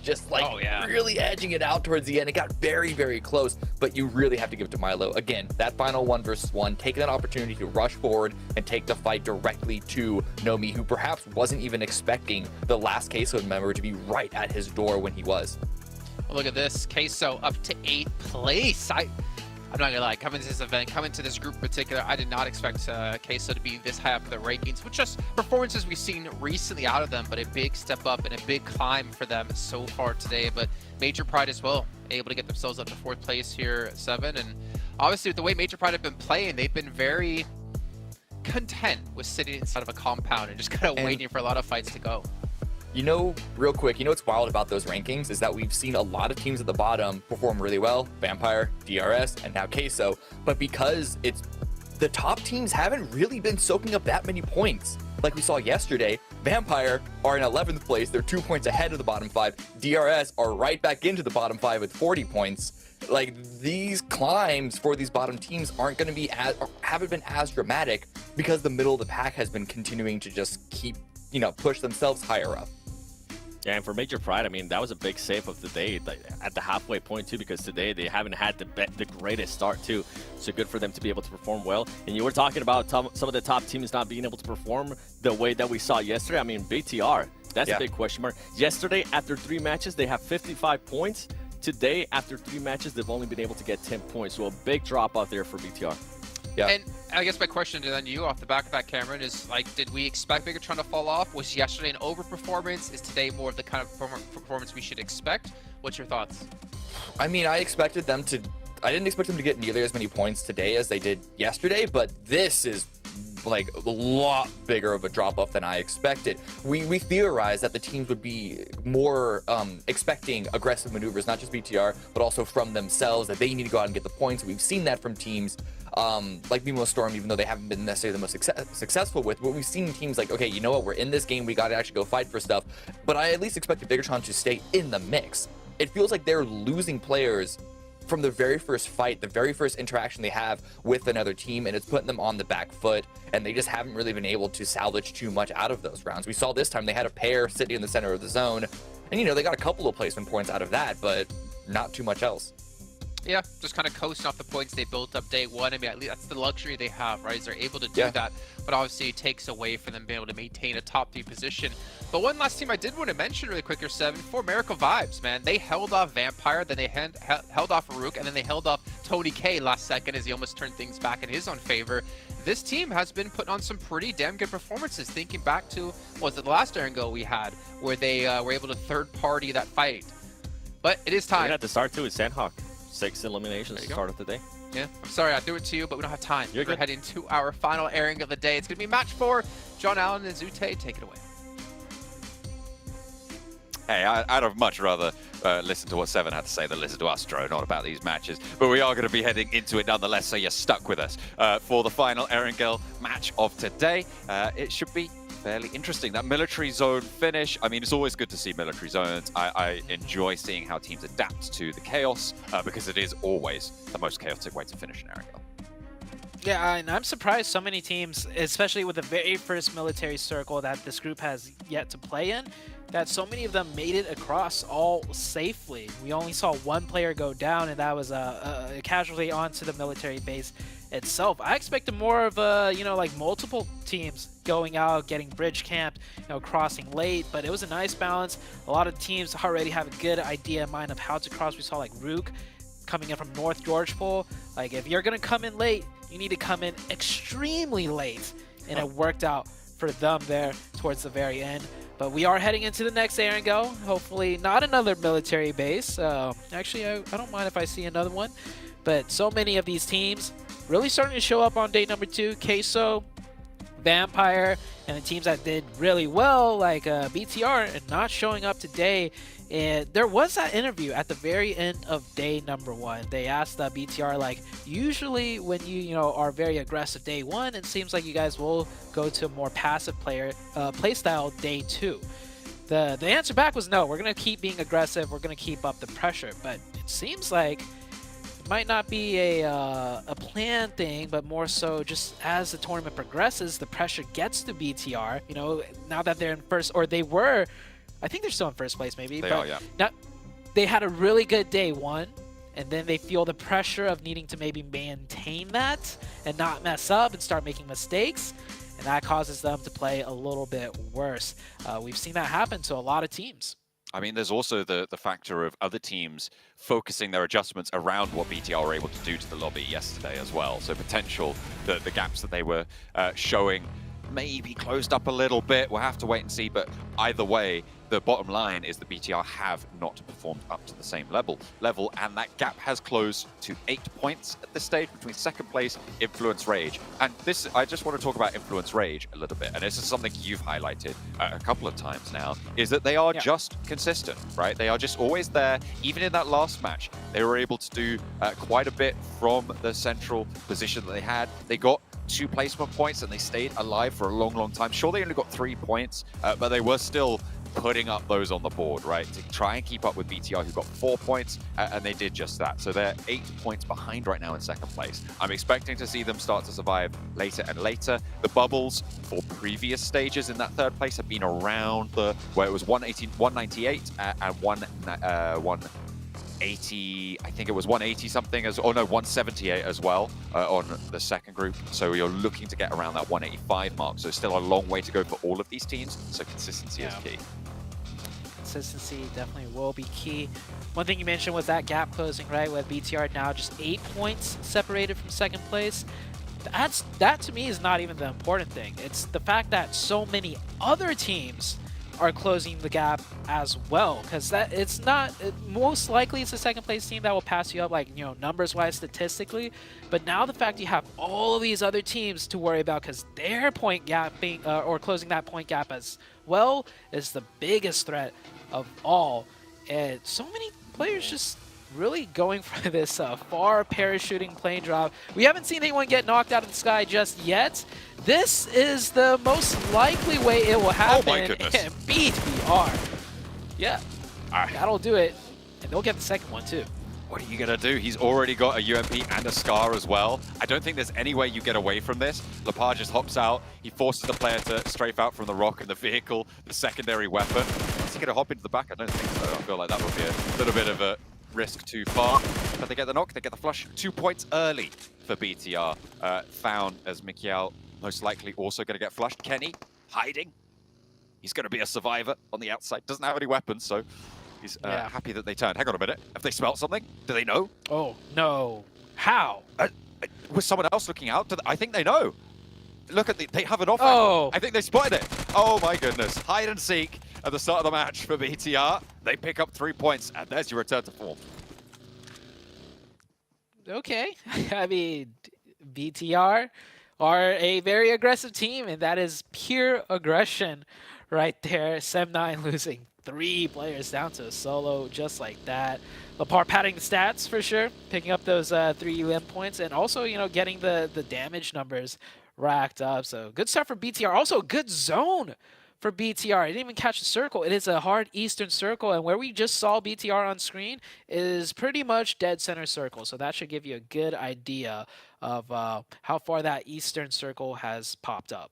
just like really edging it out towards the end. It got very, very close, but you really have to give it to Milo. Again, that final 1 versus 1, taking that opportunity to rush forward and take the fight directly to Nomi, who perhaps wasn't even expecting the last Queso member to be right at his door when he was. Well, look at this, Queso up to 8th place. I'm not gonna lie, coming to this event, coming to this group in particular, I did not expect Queso to be this high up in the rankings, with just performances we've seen recently out of them, but a big step up and a big climb for them so far today. But Major Pride as well, able to get themselves up to 4th place here at 7, and obviously with the way Major Pride have been playing, they've been very content with sitting inside of a compound and just kind of waiting for a lot of fights to go. You know, real quick, you know what's wild about those rankings is that we've seen a lot of teams at the bottom perform really well. Vampire, DRS, and now Queso. But because it's the top teams haven't really been soaking up that many points. Like we saw yesterday, Vampire are in 11th place. They're 2 points ahead of the bottom 5. DRS are right back into the bottom 5 with 40 points. Like, these climbs for these bottom teams aren't going to be haven't been as dramatic because the middle of the pack has been continuing to just keep, you know, push themselves higher up. Yeah, and for Major Pride, I mean, that was a big save of the day, like, at the halfway point too, because today they haven't had the greatest start too. So good for them to be able to perform well. And you were talking about some of the top teams not being able to perform the way that we saw yesterday. I mean, BTR, that's a big question mark. Yesterday, after 3 matches, they have 55 points. Today, after 3 matches, they've only been able to get 10 points. So a big drop out there for BTR. Yeah. And I guess my question to then you off the back of that, Cameron, is like, did we expect Megatron to fall off? Was yesterday an overperformance? Is today more of the kind of performance we should expect? What's your thoughts? I mean, I didn't expect them to get nearly as many points today as they did yesterday, but this is like a lot bigger of a drop-off than I expected. We theorized that the teams would be more expecting aggressive maneuvers, not just BTR, but also from themselves, that they need to go out and get the points. We've seen that from teams like Mimo Storm, even though they haven't been necessarily the most successful with, but we've seen teams like, okay, you know what, we're in this game, we got to actually go fight for stuff. But I at least expected Bigatron to stay in the mix. It feels like they're losing players from the very first fight, the very first interaction they have with another team, and it's putting them on the back foot, and they just haven't really been able to salvage too much out of those rounds. We saw this time they had a pair sitting in the center of the zone, and, you know, they got a couple of placement points out of that, but not too much else. Yeah, just kind of coasting off the points they built up day 1. I mean, at least that's the luxury they have, right? Is they're able to do that, but obviously it takes away from them being able to maintain a top 3 position. But one last team I did want to mention really quick, 7, for Miracle Vibes, man. They held off Vampire, then they held off Farouk, and then they held off Tony K last second as he almost turned things back in his own favor. This team has been putting on some pretty damn good performances, thinking back to, what was it, the last Iron Go we had, where they were able to third-party that fight. But it is time. We had to start too with Sandhawk. 6 eliminations to start of the day. Yeah, I'm sorry I threw it to you, but we don't have time. We're heading to our final airing of the day. It's going to be match 4. John Allen and Zute, take it away. Hey, I'd have much rather listen to what 7 had to say than listen to us drone on about these matches. But we are going to be heading into it nonetheless, so you're stuck with us for the final Erangel match of today. It should be fairly interesting. That military zone finish, I mean, it's always good to see military zones. I enjoy seeing how teams adapt to the chaos because it is always the most chaotic way to finish an area. Yeah, and I'm surprised so many teams, especially with the very first military circle that this group has yet to play in, that so many of them made it across all safely. We only saw one player go down, and that was a casualty onto the military base itself. I expected more of like multiple teams going out, getting bridge camped, crossing late, but it was a nice balance. A lot of teams already have a good idea in mind of how to cross. We saw like Rook coming in from North Georgepol. Like, if you're gonna come in late, you need to come in extremely late, and it worked out for them there towards the very end. But we are heading into the next Erangel. Hopefully not another military base. Actually, I don't mind if I see another one. But so many of these teams really starting to show up on day number 2. Queso, Vampire, and the teams that did really well, like BTR, and not showing up today. And there was that interview at the very end of day number 1. They asked BTR, like, usually when you are very aggressive day 1, it seems like you guys will go to a more passive playstyle day 2. The answer back was no, we're going to keep being aggressive, we're going to keep up the pressure. But it seems like it might not be a planned thing, but more so just as the tournament progresses, the pressure gets to BTR. Now that they're in first, or they were, I think they're still in first place maybe. They are, yeah. They had a really good day 1, and then they feel the pressure of needing to maybe maintain that and not mess up and start making mistakes, and that causes them to play a little bit worse. We've seen that happen to a lot of teams. I mean, there's also the factor of other teams focusing their adjustments around what BTR were able to do to the lobby yesterday as well. So potential, the gaps that they were showing maybe closed up a little bit. We'll have to wait and see, but either way, the bottom line is the BTR have not performed up to the same level, and that gap has closed to 8 points at this stage between second place, Influence Rage. And this, I just want to talk about Influence Rage a little bit, and this is something you've highlighted a couple of times now, is that they are just consistent, right? They are just always there. Even in that last match, they were able to do quite a bit from the central position that they had. They got 2 placement points and they stayed alive for a long time. Sure, they only got 3 points, but they were still putting up those on the board, right, to try and keep up with BTR, who got 4 points, and they did just that. So they're 8 points behind right now in second place. I'm expecting to see them start to survive later and later. The bubbles for previous stages in that third place have been around where it was 198 and 180, I think it was 180 something, 178 as well on the second group. So you're looking to get around that 185 mark. So still a long way to go for all of these teams. So consistency is key. Consistency definitely will be key. One thing you mentioned was that gap closing, right, with BTR now just 8 points separated from second place. That to me is not even the important thing. It's the fact that so many other teams are closing the gap as well, because most likely it's the second place team that will pass you up, like, numbers wise, statistically. But now the fact you have all of these other teams to worry about, because their point gap being or closing that point gap as well is the biggest threat of all. And so many players just really going for this far parachuting plane drop. We haven't seen anyone get knocked out of the sky just yet. This is the most likely way it will happen. Oh my goodness. And BTR. Yeah, that'll do it. And they'll get the second one too. What are you going to do? He's already got a UMP and a Scar as well. I don't think there's any way you get away from this. Lepar just hops out. He forces the player to strafe out from the rock and the vehicle, the secondary weapon. Is he going to hop into the back? I don't think so. I feel like that would be a little bit of a risk too far. But they get the knock, they get the flush. 2 points early for BTR. Found as Mikiel most likely also going to get flushed. Kenny hiding. He's going to be a survivor on the outside. Doesn't have any weapons, so he's happy that they turned. Hang on a minute. Have they smelt something? Do they know? Oh, no. How? Was someone else looking out? I think they know. Look at they have an off. Oh. I think they spotted it. Oh my goodness. Hide and seek at the start of the match for BTR. They pick up 3 points, and there's your return to form. Okay. I mean, BTR are a very aggressive team, and that is pure aggression right there. Sem9 losing 3 players down to a solo just like that. Lepar padding the stats for sure, picking up those 3 limb points, and also, getting the damage numbers racked up. So good start for BTR. Also, good zone for BTR. It didn't even catch the circle. It is a hard eastern circle, and where we just saw BTR on screen is pretty much dead center circle. So that should give you a good idea of how far that eastern circle has popped up.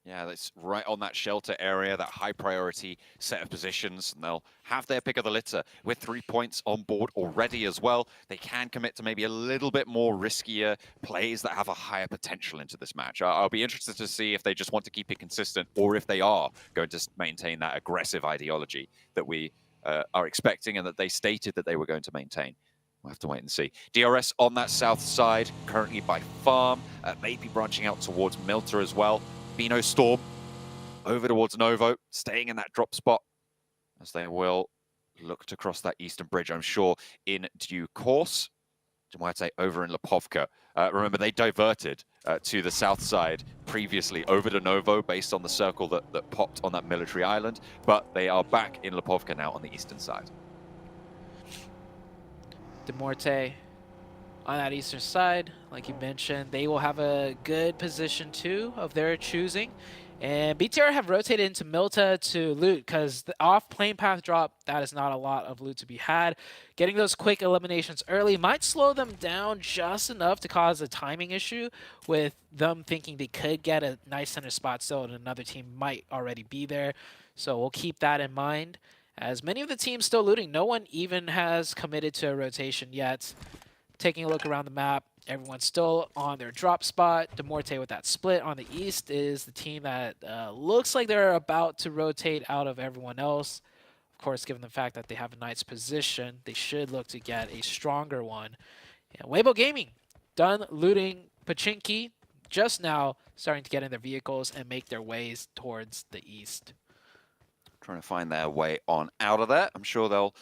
Yeah, that's right on that shelter area, that high priority set of positions, and they'll have their pick of the litter. With 3 points on board already as well, they can commit to maybe a little bit more riskier plays that have a higher potential into this match. I'll be interested to see if they just want to keep it consistent or if they are going to maintain that aggressive ideology that we are expecting and that they stated that they were going to maintain. We'll have to wait and see. DRS on that south side, currently by Farm, maybe branching out towards Milta as well. Bino Storm over towards Novo, staying in that drop spot as they will look to cross that eastern bridge, I'm sure, in due course. Dmuerte over in Lipovka. Remember, they diverted to the south side previously over to Novo based on the circle that popped on that military island, but they are back in Lipovka now on the eastern side. Dmuerte on that eastern side, like you mentioned, they will have a good position too of their choosing. And BTR have rotated into Milta to loot because the off plane path drop, that is not a lot of loot to be had. Getting those quick eliminations early might slow them down just enough to cause a timing issue with them thinking they could get a nice center spot still and another team might already be there. So we'll keep that in mind. As many of the teams still looting, no one even has committed to a rotation yet. Taking a look around the map, everyone's still on their drop spot. Dmuerte with that split on the east is the team that looks like they're about to rotate out of everyone else. Of course, given the fact that they have a nice position, they should look to get a stronger one. Yeah, Weibo Gaming done looting Pachinki, just now starting to get in their vehicles and make their ways towards the east. Trying to find their way on out of there. I'm sure they'll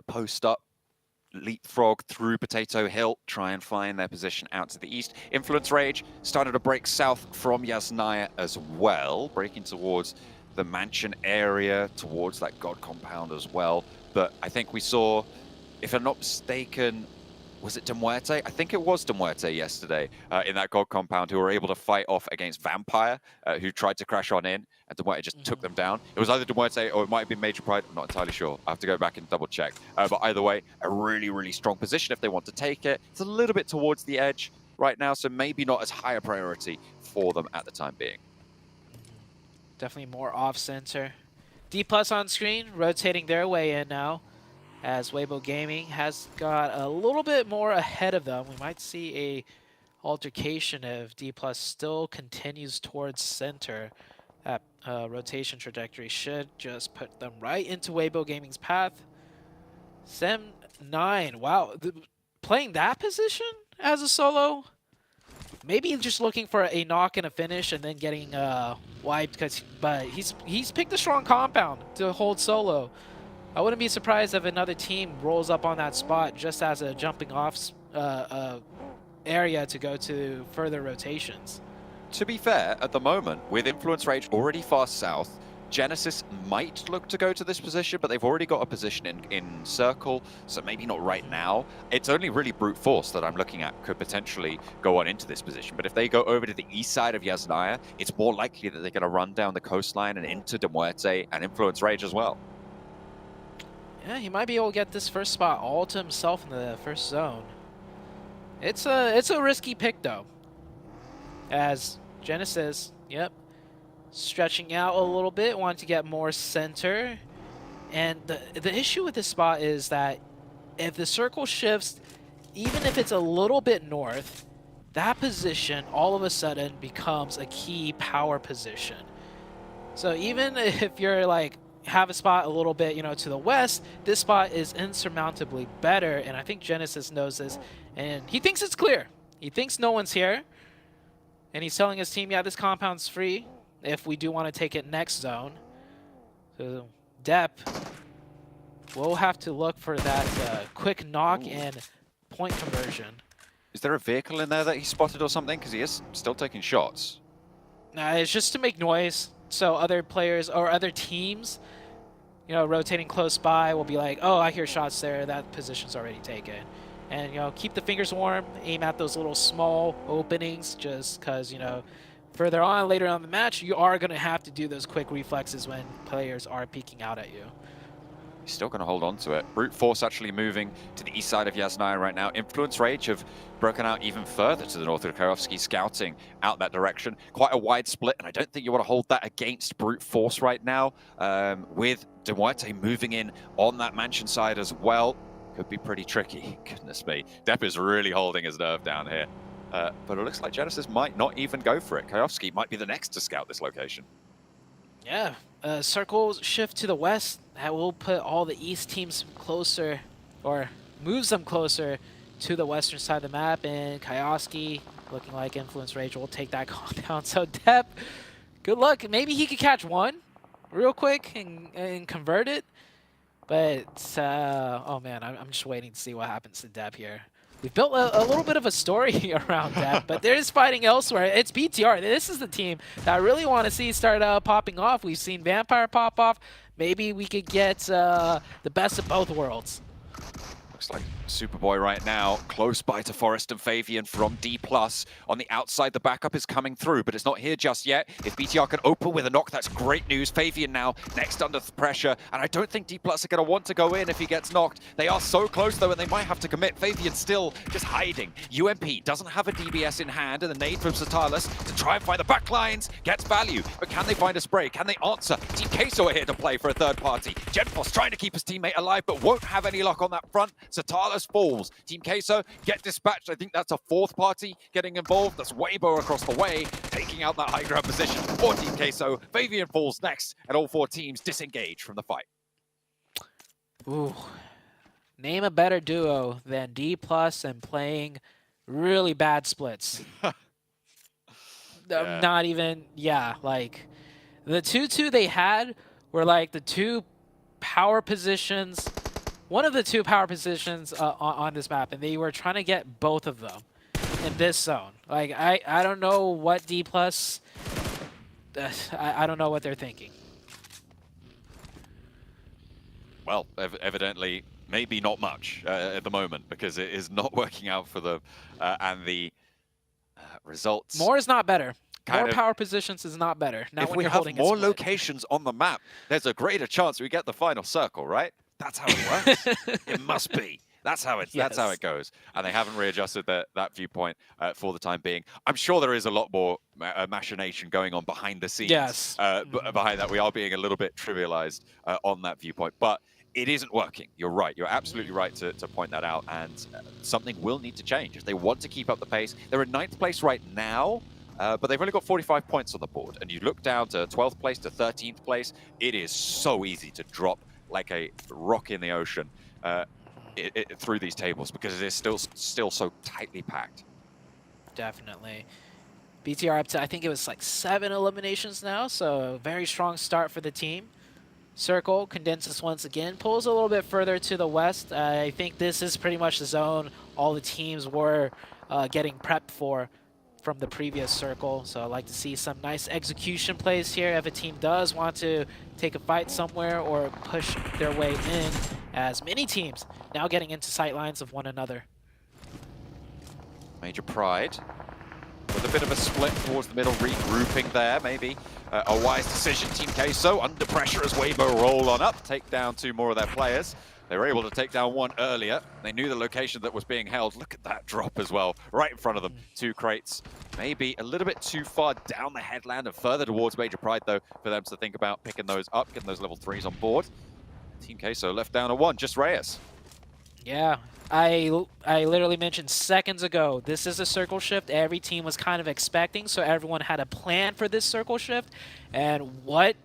post up, leapfrog through Potato Hill, try and find their position out to the east. Influence Rage started to break south from Yasnaya as well, breaking towards the mansion area, towards that God compound as well. But I think we saw, if I'm not mistaken, was it Dmuerte? I think it was Dmuerte yesterday in that God compound who were able to fight off against Vampire, who tried to crash on in, and Dmuerte just took them down. It was either Dmuerte or it might have been Major Pride. I'm not entirely sure. I have to go back and double check. But either way, a really, really strong position if they want to take it. It's a little bit towards the edge right now, so maybe not as high a priority for them at the time being. Definitely more off-center. D+ on screen, rotating their way in now, as Weibo Gaming has got a little bit more ahead of them. We might see a altercation if D+ still continues towards center. That rotation trajectory should just put them right into Weibo Gaming's path. Sem9, wow, playing that position as a solo? Maybe just looking for a knock and a finish and then getting wiped, but he's picked a strong compound to hold solo. I wouldn't be surprised if another team rolls up on that spot just as a jumping off area to go to further rotations. To be fair, at the moment, with Influence Rage already far south, Genesis might look to go to this position, but they've already got a position in circle, so maybe not right now. It's only really Brute Force that I'm looking at could potentially go on into this position, but if they go over to the east side of Yasnaya, it's more likely that they're going to run down the coastline and into Dmuerte and Influence Rage as well. Yeah, he might be able to get this first spot all to himself in the first zone. It's a risky pick though, as Genesis, yep, stretching out a little bit, wanting to get more center. And the issue with this spot is that if the circle shifts, even if it's a little bit north, that position all of a sudden becomes a key power position. So even if you're like, have a spot a little bit, you know, to the west, this spot is insurmountably better, and I think Genesis knows this, and he thinks it's clear. He thinks no one's here, and he's telling his team, yeah, this compound's free if we do want to take it next zone. So Depp will have to look for that quick knock and point conversion. Is there a vehicle in there that he spotted or something? Because he is still taking shots. Nah, it's just to make noise. So other players or other teams, you know, rotating close by will be like, oh, I hear shots there. That position's already taken. And, you know, keep the fingers warm. Aim at those little small openings just because, you know, further on later on in the match, you are going to have to do those quick reflexes when players are peeking out at you. He's still going to hold on to it. Brute Force actually moving to the east side of Yasnaya right now. Influence Rage have broken out even further to the north of Kayovsky, scouting out that direction. Quite a wide split, and I don't think you want to hold that against Brute Force right now. With Duarte moving in on that mansion side as well. Could be pretty tricky. Goodness me. Depp is really holding his nerve down here. But it looks like Genesis might not even go for it. Kayovsky might be the next to scout this location. Yeah, circles shift to the west. That will put all the east teams closer, or moves them closer to the western side of the map. And Kayovsky, looking like Influence Rage, will take that down. So Depp, good luck. Maybe he could catch one real quick and convert it. But, oh man, I'm just waiting to see what happens to Depp here. We've built a little bit of a story around Depp, but there is fighting elsewhere. It's BTR. This is the team that I really want to see start popping off. We've seen Vampire pop off. Maybe we could get the best of both worlds. Looks like Superboy right now, close by to Forrest and Fabian from D+. On the outside, the backup is coming through, but it's not here just yet. If BTR can open with a knock, that's great news. Fabian now next under pressure, and I don't think D+ are going to want to go in if he gets knocked. They are so close, though, and they might have to commit. Fabian still just hiding. UMP doesn't have a DBS in hand, and the nade from Satalis to try and find the backlines gets value, but can they find a spray? Can they answer? Team Queso are here to play for a third party. Genfos trying to keep his teammate alive, but won't have any luck on that front. Satalis falls. Team Queso get dispatched. I think that's a fourth party getting involved. That's Weibo across the way, taking out that high ground position for Team Queso. Fabian falls next, and all four teams disengage from the fight. Ooh. Name a better duo than D+ and playing really bad splits. Yeah. Not even, yeah, like the 2-2 they had were like the two power positions, one of the two power positions on this map, and they were trying to get both of them in this zone. Like, I don't know what D+, I don't know what they're thinking. Well, evidently, maybe not much at the moment, because it is not working out for them, and the results... More is not better. More of, power positions is not better. Not if when we you're have holding more a split. locations on the map, there's a greater chance we get the final circle, right? That's how it works. It must be. That's how it goes. And they haven't readjusted that viewpoint for the time being. I'm sure there is a lot more machination going on behind the scenes. Yes. Behind that, we are being a little bit trivialized on that viewpoint. But it isn't working. You're right. You're absolutely right to point that out. And something will need to change if they want to keep up the pace. They're in 9th place right now. But they've only got 45 points on the board. And you look down to 12th place to 13th place, it is so easy to drop like a rock in the ocean through these tables, because it is still so tightly packed. Definitely. BTR up to, I think it was like 7 eliminations now, so a very strong start for the team. Circle condenses once again, pulls a little bit further to the west. I think this is pretty much the zone all the teams were getting prepped for from the previous circle. So I'd like to see some nice execution plays here if a team does want to take a fight somewhere or push their way in, as many teams now getting into sight lines of one another. Major Pride with a bit of a split towards the middle, regrouping there, maybe a wise decision. Team Queso under pressure as Weibo roll on up, take down 2 more of their players. They were able to take down 1 earlier. They knew the location that was being held. Look at that drop as well, right in front of them. 2 crates. Maybe a little bit too far down the headland and further towards Major Pride, though, for them to think about picking those up, getting those level 3s on board. Team Queso left down a 1, just Reyes. Yeah, I literally mentioned seconds ago, this is a circle shift every team was kind of expecting, so everyone had a plan for this circle shift. And what,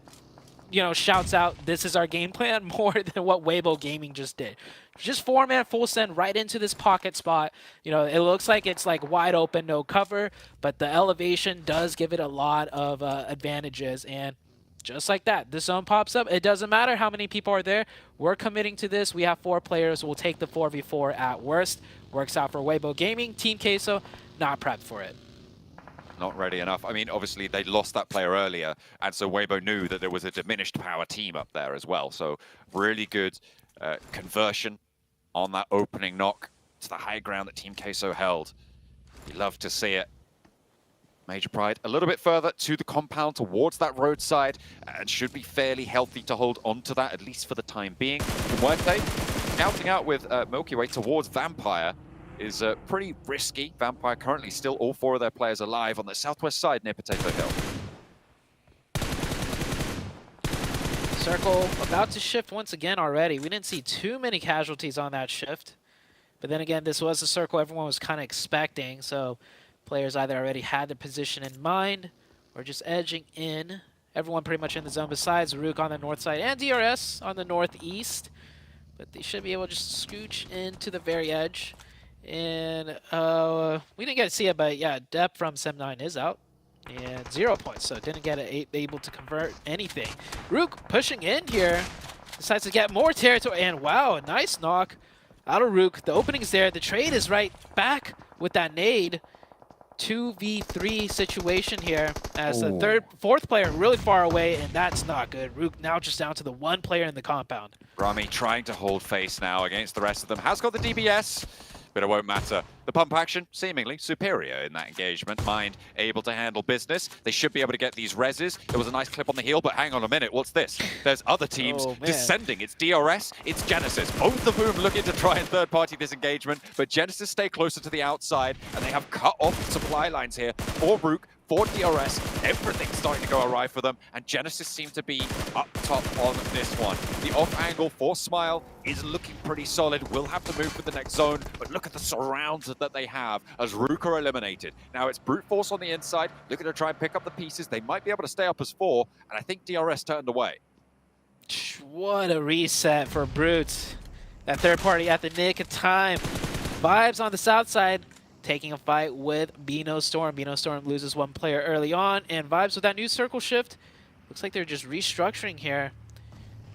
shouts out, this is our game plan, more than what Weibo Gaming just did. Just 4-man full send right into this pocket spot. It looks like it's like wide open, no cover, but the elevation does give it a lot of advantages. And just like that, the zone pops up. It doesn't matter how many people are there. We're committing to this. We have 4 players. We'll take the 4v4 at worst. Works out for Weibo Gaming. Team Queso, not prepped for it. Not ready enough. I mean, obviously, they lost that player earlier, and so Weibo knew that there was a diminished power team up there as well. So really good conversion on that opening knock to the high ground that Team Queso held. You love to see it. Major Pride a little bit further to the compound towards that roadside and should be fairly healthy to hold onto that, at least for the time being. Muerte scouting out with Milky Way towards Vampire is pretty risky. Vampire currently still all 4 of their players alive on the southwest side near Potato Hill. Circle about to shift once again already. We didn't see too many casualties on that shift. But then again, this was a circle everyone was kind of expecting, so players either already had the position in mind or just edging in. Everyone pretty much in the zone besides Rook on the north side and DRS on the northeast. But they should be able to just scooch into the very edge. And we didn't get to see it, but yeah, Depp from Sem9 is out. And 0 points, so didn't get able to convert anything. Rook pushing in here, decides to get more territory, and wow, a nice knock out of Rook. The opening's there, the trade is right back with that nade. 2v3 situation here as the fourth player really far away, and that's not good. Rook now just down to the 1 player in the compound. Rami trying to hold face now against the rest of them. Has got the DBS, but it won't matter. The pump action, seemingly superior in that engagement. Mind able to handle business. They should be able to get these reses. There was a nice clip on the heel, but hang on a minute, what's this? There's other teams descending. It's DRS, it's Genesis. Both of whom looking to try and third-party this engagement, but Genesis stay closer to the outside, and they have cut off supply lines here for Rook, for DRS. Everything's starting to go awry for them, and Genesis seem to be up top on this one. The off angle for Smile is looking pretty solid. Will have to move for the next zone, but look at the surrounds that they have as Rook are eliminated. Now it's Brute Force on the inside, looking to try and pick up the pieces. They might be able to stay up as 4, and I think DRS turned away. What a reset for Brute. That third party at the nick of time. Vibes on the south side, taking a fight with Beano Storm. Beano Storm loses 1 player early on, and Vibes with that new circle shift. Looks like they're just restructuring here.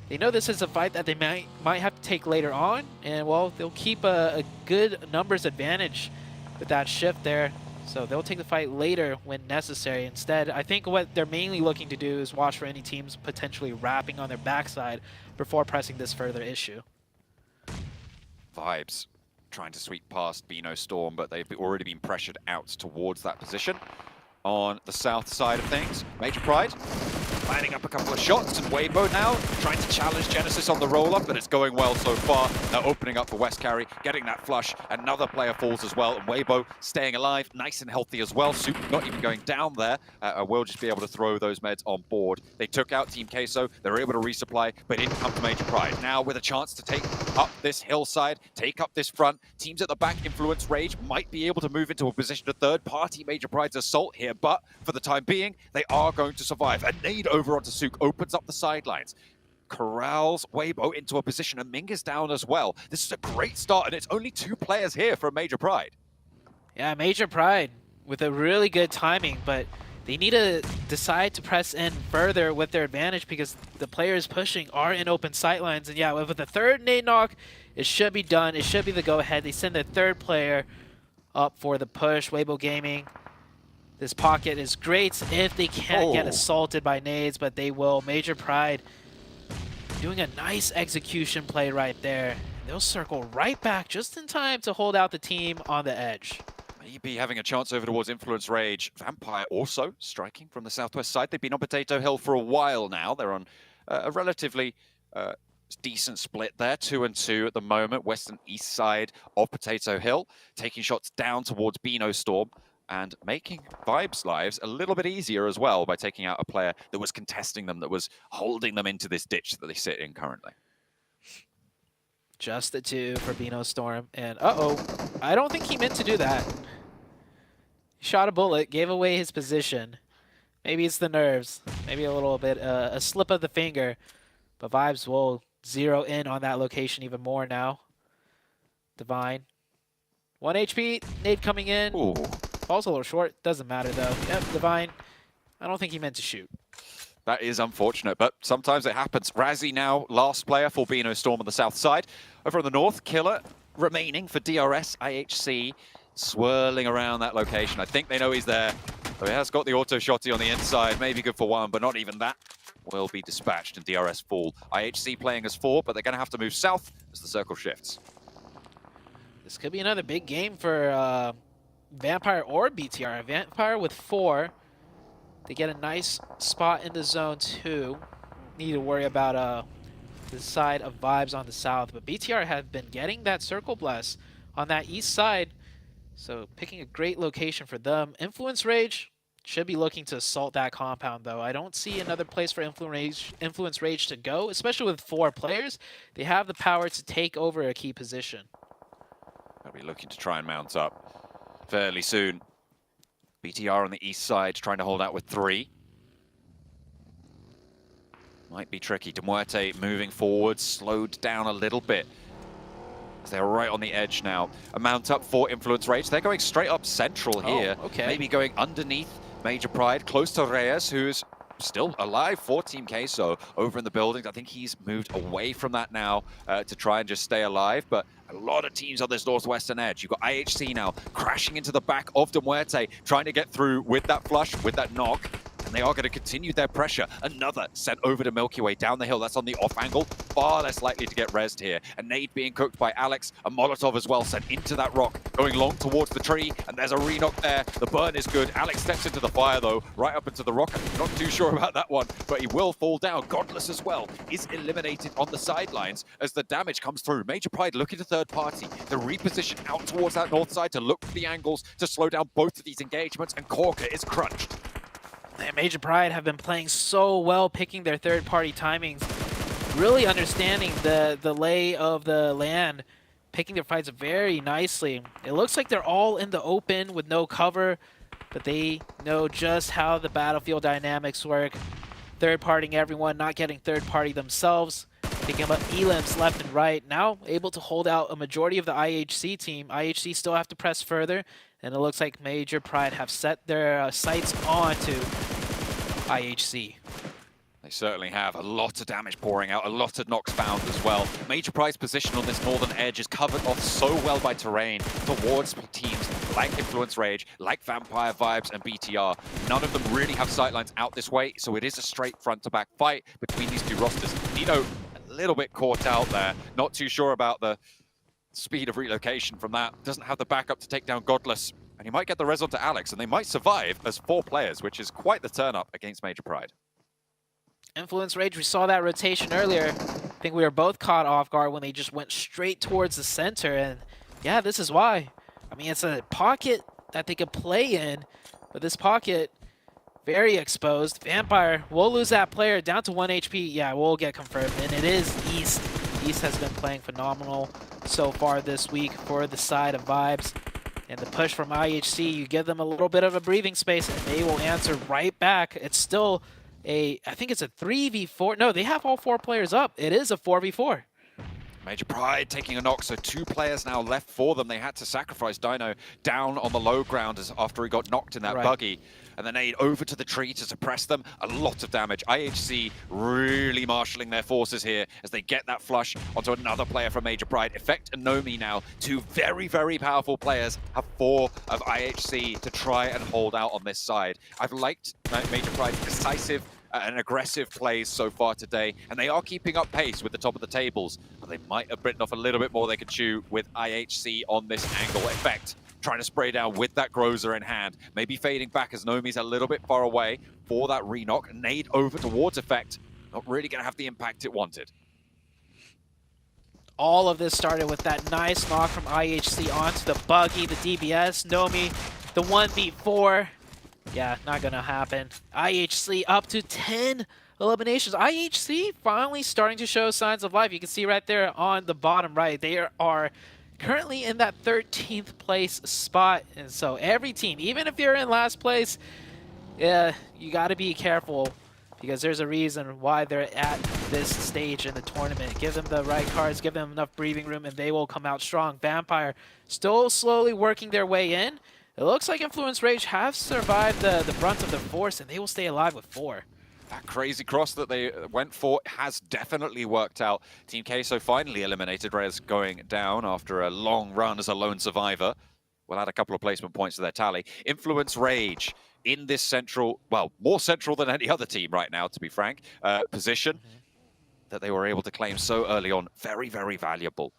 They know this is a fight that they might have to take later on, and well, they'll keep a good numbers advantage with that shift there. So they'll take the fight later when necessary. Instead, I think what they're mainly looking to do is watch for any teams potentially wrapping on their backside before pressing this further issue. Vibes trying to sweep past Beano Storm, but they've already been pressured out towards that position. On the south side of things, Major Pride lining up a couple of shots, and Weibo now trying to challenge Genesis on the roll-up, but it's going well so far. They're opening up for West Carry, getting that flush. Another player falls as well, and Weibo staying alive, nice and healthy as well. Soup not even going down there. Will just be able to throw those meds on board. They took out Team Queso, they were able to resupply, but in come to Major Pride. Now with a chance to take up this hillside, take up this front. Teams at the back, Influence Rage, might be able to move into a position of third-party Major Pride's assault here, but for the time being, they are going to survive. A nade over onto Sook opens up the sidelines, corrals Weibo into a position, and Ming is down as well. This is a great start, and it's only 2 players here for Major Pride. Yeah, Major Pride with a really good timing, but they need to decide to press in further with their advantage because the players pushing are in open sightlines. And yeah, with the third nade knock, it should be done. It should be the go-ahead. They send the third player up for the push. Weibo Gaming. This pocket is great if they can't get assaulted by nades, but they will. Major Pride doing a nice execution play right there. They'll circle right back just in time to hold out the team on the edge. Maybe having a chance over towards Influence Rage. Vampire also striking from the southwest side. They've been on Potato Hill for a while now. They're on a relatively decent split there, 2 and 2 at the moment. West and east side of Potato Hill, taking shots down towards Beano Storm, and making Vibes' lives a little bit easier as well by taking out a player that was contesting them, that was holding them into this ditch that they sit in currently. Just the 2 for Beano Storm, and I don't think he meant to do that. He shot a bullet, gave away his position. Maybe it's the nerves, maybe a little bit a slip of the finger, but Vibes will zero in on that location even more now. Divine, 1 HP, nade coming in. Ooh. Falls a little short, doesn't matter though. Yep, Divine, I don't think he meant to shoot. That is unfortunate, but sometimes it happens. Razzie now, last player for Beano Storm on the south side. Over on the north, Killer remaining for DRS, IHC, swirling around that location. I think they know he's there. So he has got the auto shotty on the inside, maybe good for 1, but not even that will be dispatched and DRS fall. IHC playing as 4, but they're going to have to move south as the circle shifts. This could be another big game for Vampire or BTR. Vampire with 4. They get a nice spot in the zone 2. Need to worry about the side of Vibes on the south, but BTR have been getting that Circle Blast on that east side, so picking a great location for them. Influence Rage should be looking to assault that compound, though. I don't see another place for Influence Rage to go, especially with 4 players. They have the power to take over a key position. They'll be looking to try and mount up fairly soon. BTR on the east side trying to hold out with 3. Might be tricky. De Muerte moving forward, slowed down a little bit. They're right on the edge now. A mount up for Influence Rage. They're going straight up central here. Oh, okay. Maybe going underneath Major Pride, close to Reyes, who's still alive for Team Queso over in the buildings. I think he's moved away from that now to try and just stay alive. But a lot of teams on this northwestern edge. You've got IHC now crashing into the back of De Muerte, trying to get through with that flush, with that knock. And they are going to continue their pressure. Another sent over to Milky Way down the hill. That's on the off angle. Far less likely to get rezzed here. A nade being cooked by Alex. A Molotov as well sent into that rock. Going long towards the tree. And there's a re-knock there. The burn is good. Alex steps into the fire though. Right up into the rock. I'm not too sure about that one. But he will fall down. Godless as well is eliminated on the sidelines as the damage comes through. Major Pride looking to third party. The reposition out towards that north side to look for the angles to slow down both of these engagements. And Corker is crunched. And Major Pride have been playing so well, picking their third-party timings, really understanding the lay of the land, picking their fights very nicely. It looks like they're all in the open with no cover, but they know just how the battlefield dynamics work. Third-partying everyone, not getting third-party themselves, picking up elims left and right. Now able to hold out a majority of the IHC team. IHC still have to press further, and it looks like Major Pride have set their sights on to IHC. They certainly have. A lot of damage pouring out, a lot of knocks found as well. Major Pride's position on this northern edge is covered off so well by terrain towards teams like Influence Rage, like Vampire Vibes and BTR. None of them really have sightlines out this way, so it is a straight front-to-back fight between these two rosters. Nino, a little bit caught out there. Not too sure about the speed of relocation from that. Doesn't have the backup to take down Godless. And he might get the res onto Alex, and they might survive as 4 players, which is quite the turn-up against Major Pride. Influence Rage, we saw that rotation earlier. I think we were both caught off guard when they just went straight towards the center, and yeah, this is why. I mean, it's a pocket that they could play in, but this pocket, very exposed. Vampire will lose that player down to 1 HP. Yeah, we'll get confirmed, and it is East. East has been playing phenomenal so far this week for the side of Vibes. And the push from IHC, you give them a little bit of a breathing space, and they will answer right back. It's still I think it's a 3v4. No, they have all 4 players up. It is a 4v4. Major Pride taking a knock, so 2 players now left for them. They had to sacrifice Dino down on the low ground after he got knocked in that buggy. And then aid over to the tree to suppress them. A lot of damage. IHC really marshalling their forces here as they get that flush onto another player from Major Pride. Effect and Nomi now, 2 very, very powerful players, have 4 of IHC to try and hold out on this side. I've liked Major Pride's decisive and aggressive plays so far today, and they are keeping up pace with the top of the tables, but they might have bitten off a little bit more they could chew with IHC on this angle. Effect trying to spray down with that Grozer in hand, maybe fading back as Nomi's a little bit far away for that re-knock. Nade over towards Effect, not really going to have the impact it wanted. All of this started with that nice knock from IHC onto the buggy, the DBS. Nomi, the 1v4. Yeah, not gonna happen. IHC up to 10 eliminations. IHC finally starting to show signs of life. You can see right there on the bottom right, they are currently in that 13th place spot. And so every team, even if you're in last place, yeah, you got to be careful because there's a reason why they're at this stage in the tournament. Give them the right cards, give them enough breathing room, and they will come out strong. Vampire still slowly working their way in. It looks like Influence Rage have survived the brunt of the force, and they will stay alive with 4. That crazy cross that they went for has definitely worked out. Team Queso finally eliminated Rez going down after a long run as a lone survivor. We'll add a couple of placement points to their tally. Influence Rage in this central, well, more central than any other team right now, to be frank, position that they were able to claim so early on. Very, very valuable.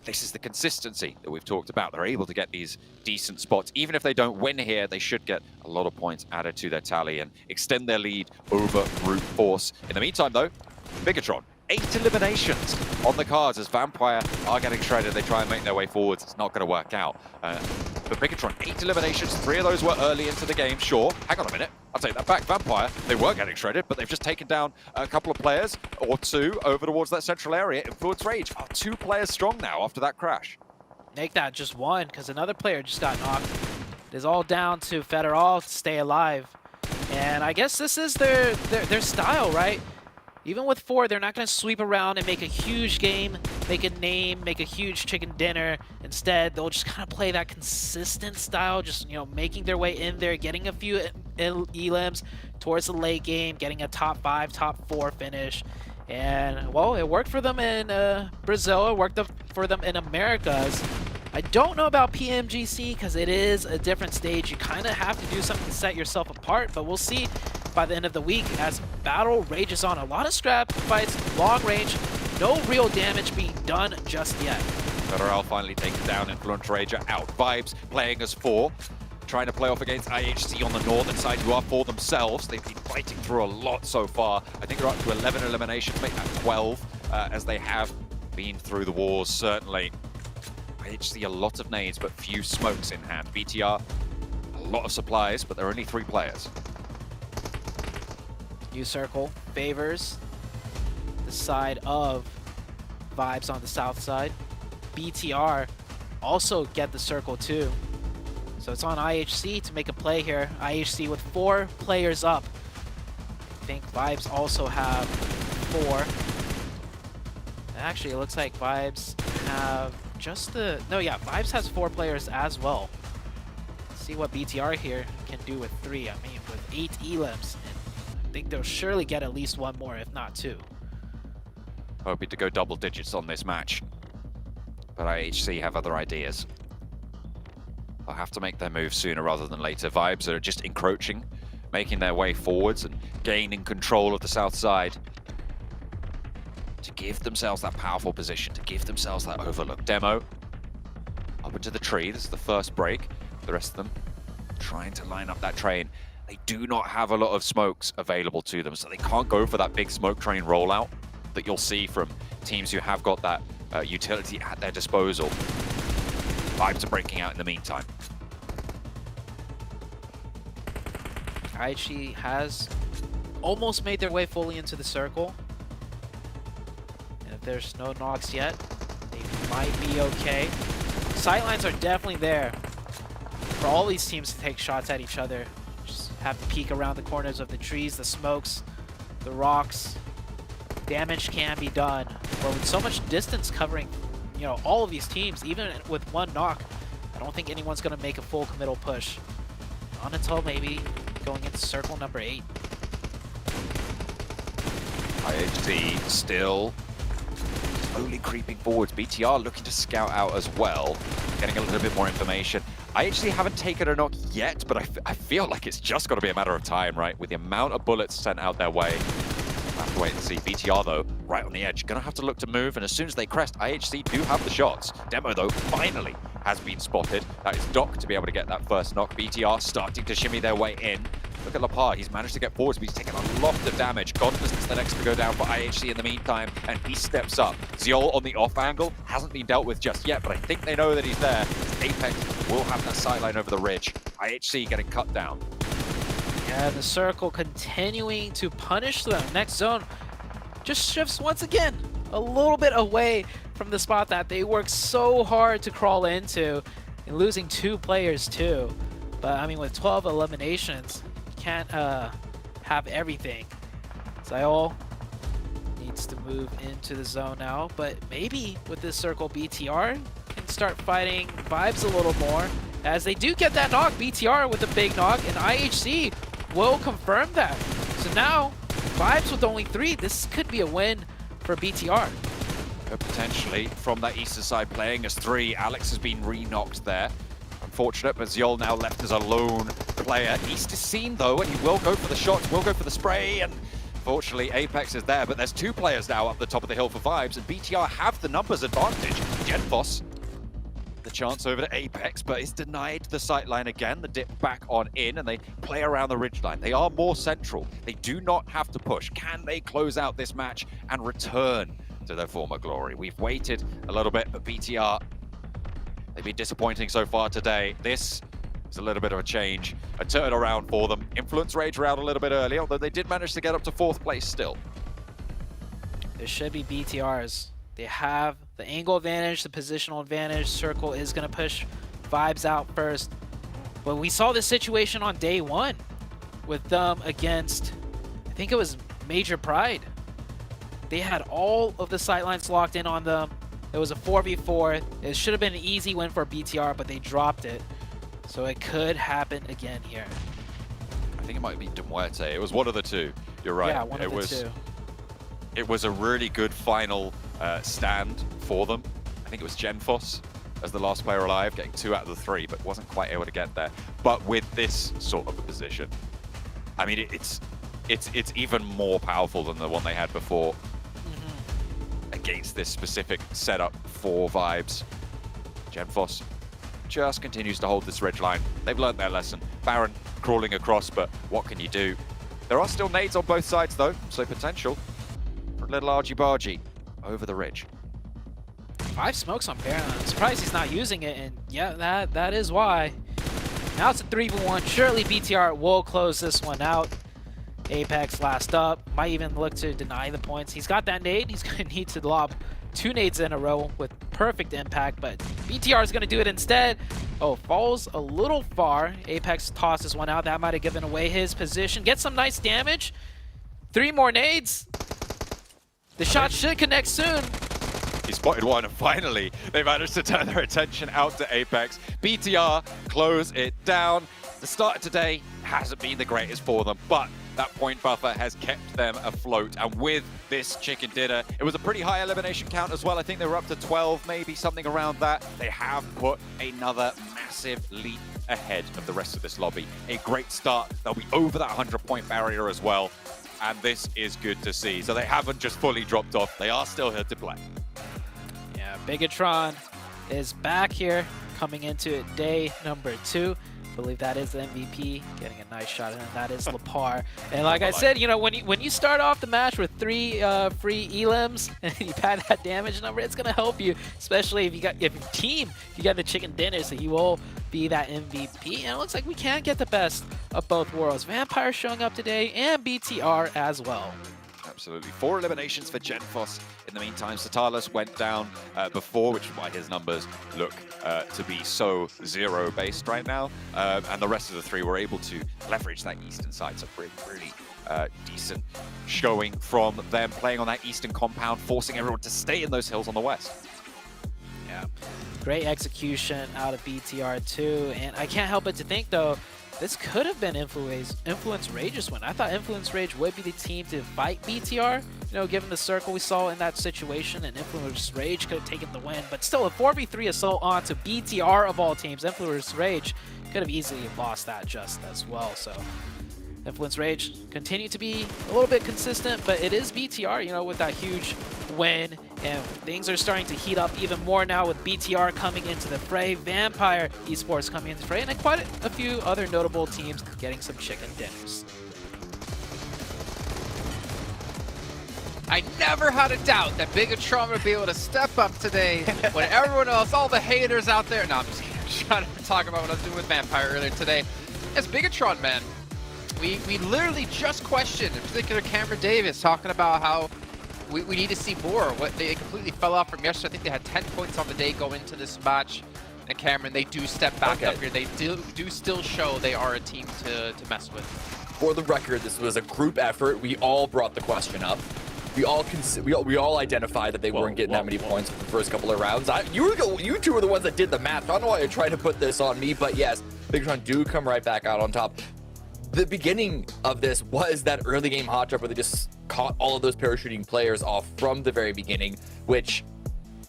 This is the consistency that we've talked about. They're able to get these decent spots. Even if they don't win here, they should get a lot of points added to their tally and extend their lead over brute force. In the meantime, though, Bigatron, 8 eliminations on the cards as Vampire are getting shredded. They try and make their way forwards. It's not going to work out. But Bigatron, 8 eliminations. 3 of those were early into the game. Sure, hang on a minute. I'll take that back. Vampire, they were getting shredded, but they've just taken down a couple of players or 2 over towards that central area. Influence Rage are 2 players strong now after that crash. Make that just 1, because another player just got knocked. It is all down to Federal to stay alive. And I guess this is their style, right? Even with 4, they're not going to sweep around and make a huge game, make a name, make a huge chicken dinner. Instead, they'll just kind of play that consistent style, just, you know, making their way in there, getting a few elims towards the late game, getting a top 5, top 4 finish. And, well, it worked for them in Brazil, it worked for them in Americas. I don't know about PMGC because it is a different stage. You kind of have to do something to set yourself apart, but we'll see by the end of the week as battle rages on. A lot of scrap fights, long range, no real damage being done just yet. Federal finally taken down, Influence Rager out. Vibes playing as 4, trying to play off against IHC on the northern side, who are 4 themselves. They've been fighting through a lot so far. I think they're up to 11 eliminations, make that 12, as they have been through the wars, certainly. IHC a lot of nades, but few smokes in hand. BTR, a lot of supplies, but there are only 3 players. New circle favors the side of Vibes on the south side. BTR also get the circle too. So it's on IHC to make a play here. IHC with 4 players up. I think Vibes also have 4. Actually, it looks like Vibes have just the... No, yeah, Vibes has 4 players as well. Let's see what BTR here can do with 3. I mean, with 8 elims. I think they'll surely get at least 1 more, if not 2. Hoping to go double digits on this match. But IHC have other ideas. They'll have to make their move sooner rather than later. Vibes are just encroaching, making their way forwards and gaining control of the south side to give themselves that powerful position, to give themselves that overlook. Demo up into the tree. This is the first break. The rest of them trying to line up that train. They do not have a lot of smokes available to them, so they can't go for that big smoke train rollout that you'll see from teams who have got that utility at their disposal. Vibes are breaking out in the meantime. IHC has almost made their way fully into the circle. And if there's no knocks yet, they might be okay. Sightlines are definitely there for all these teams to take shots at each other. Just have to peek around the corners of the trees, the smokes, the rocks. Damage can be done. But with so much distance covering, you know, all of these teams, even with 1 knock, I don't think anyone's going to make a full committal push. Not until maybe going into circle number 8. IHC still slowly creeping forwards. BTR looking to scout out as well, getting a little bit more information. IHC haven't taken a knock yet, but I feel like it's just got to be a matter of time, right? With the amount of bullets sent out their way. We'll have to wait and see. BTR, though, right on the edge. Gonna have to look to move, and as soon as they crest, IHC do have the shots. Demo, though, finally has been spotted. That is Doc to be able to get that first knock. BTR starting to shimmy their way in. Look at Lapar, he's managed to get forwards, but he's taken a lot of damage. Godless is the next to go down for IHC in the meantime, and he steps up. Ziol on the off angle hasn't been dealt with just yet, but I think they know that he's there. Apex will have that sideline over the ridge. IHC getting cut down. Yeah, the circle continuing to punish them. Next zone just shifts once again a little bit away from the spot that they worked so hard to crawl into, and losing 2 players too. But I mean, with 12 eliminations, can't have everything. Ziol needs to move into the zone now, but maybe with this circle, BTR can start fighting Vibes a little more, as they do get that knock. BTR with a big knock, and IHC will confirm that. So now, Vibes with only 3, this could be a win for BTR. Potentially from that eastern side playing as 3. Alex has been re-knocked there. Unfortunate, but Ziol now left as a lone player. East is seen though, and he will go for the shots, will go for the spray, and Unfortunately, Apex is there, but there's two players now up the top of the hill for Vibes, and BTR have the numbers advantage. Genfos, the chance over to Apex, but is denied the sight line again. The dip back on in, and they play around the ridgeline. They are more central. They do not have to push. Can they close out this match and return to their former glory? We've waited a little bit, but BTR, they've been disappointing so far today. This is a little bit of a change, a turnaround for them. Influence Rage were out a little bit early, although they did manage to get up to 4th place still. This should be BTR's. They have the angle advantage, the positional advantage. Circle is going to push Vibes out first. But we saw this situation on day 1 with them against, I think it was Major Pride. They had all of the sightlines locked in on them. It was a 4v4. It should have been an easy win for BTR, but they dropped it. So it could happen again here. I think it might be Demuerte. It was one of the two. You're right. Yeah, one of the two. It was a really good final stand for them. I think it was Genfos as the last player alive, getting 2 out of the 3, but wasn't quite able to get there. But with this sort of a position, I mean, it's even more powerful than the one they had before against this specific setup for Vibes. Genfos just continues to hold this ridge line. They've learned their lesson. Baron crawling across, but what can you do? There are still nades on both sides though, so potential for a little argy-bargy over the ridge. 5 smokes on Baron. I'm surprised he's not using it, and yeah, that is why. Now it's a 3v1. Surely BTR will close this one out. Apex last up. Might even look to deny the points. He's got that nade. He's going to need to lob 2 nades in a row with perfect impact, but BTR is going to do it instead. Oh, falls a little far. Apex tosses one out. That might have given away his position. Gets some nice damage. 3 more nades. The shot should connect soon. He spotted one, and finally they managed to turn their attention out to Apex. BTR close it down. The start of today hasn't been the greatest for them, but that point buffer has kept them afloat. And with this chicken dinner, it was a pretty high elimination count as well. I think they were up to 12, maybe something around that. They have put another massive leap ahead of the rest of this lobby. A great start. They'll be over that 100-point barrier as well. And this is good to see. So they haven't just fully dropped off. They are still here to play. Yeah, Bigatron is back here, coming into day number 2. I believe that is the MVP, getting a nice shot, and that is Lepar. And like I said, you know, when you start off the match with 3 free elims and you pad that damage number, it's gonna help you, especially if you got the chicken dinner, so he will be that MVP. And it looks like we can get the best of both worlds. Vampire showing up today, and BTR as well. Absolutely. 4 eliminations for Genfos. In the meantime, Satalis went down before, which is why his numbers look to be so 0-based right now. And the rest of the 3 were able to leverage that eastern side. So really decent showing from them, playing on that eastern compound, forcing everyone to stay in those hills on the west. Yeah, great execution out of BTR too. And I can't help but to think, though, this could have been Influence Rage's win. I thought Influence Rage would be the team to fight BTR, you know, given the circle we saw in that situation, and Influence Rage could have taken the win. But still, a 4v3 assault onto BTR of all teams. Influence Rage could have easily lost that just as well. So Influence Rage continue to be a little bit consistent, but it is BTR, you know, with that huge win. And things are starting to heat up even more now with BTR coming into the fray, Vampire Esports coming into the fray, and then quite a few other notable teams getting some chicken dinners. I never had a doubt that Bigatron would be able to step up today when everyone else, all the haters out there. No, I'm just kidding. I'm just trying to talk about what I was doing with Vampire earlier today. It's Bigatron, man. We literally just questioned, in particular Cameron Davis, talking about how we need to see more. They completely fell off from yesterday. I think they had 10 points on the day going into this match. And Cameron, they do step back up here. They do still show they are a team to mess with. For the record, this was a group effort. We all brought the question up. We all identified that they weren't getting that many points for the first couple of rounds. You two were the ones that did the math. I don't know why you're trying to put this on me, but yes, Bigatron do come right back out on top. The beginning of this was that early game hot drop where they just caught all of those parachuting players off from the very beginning, which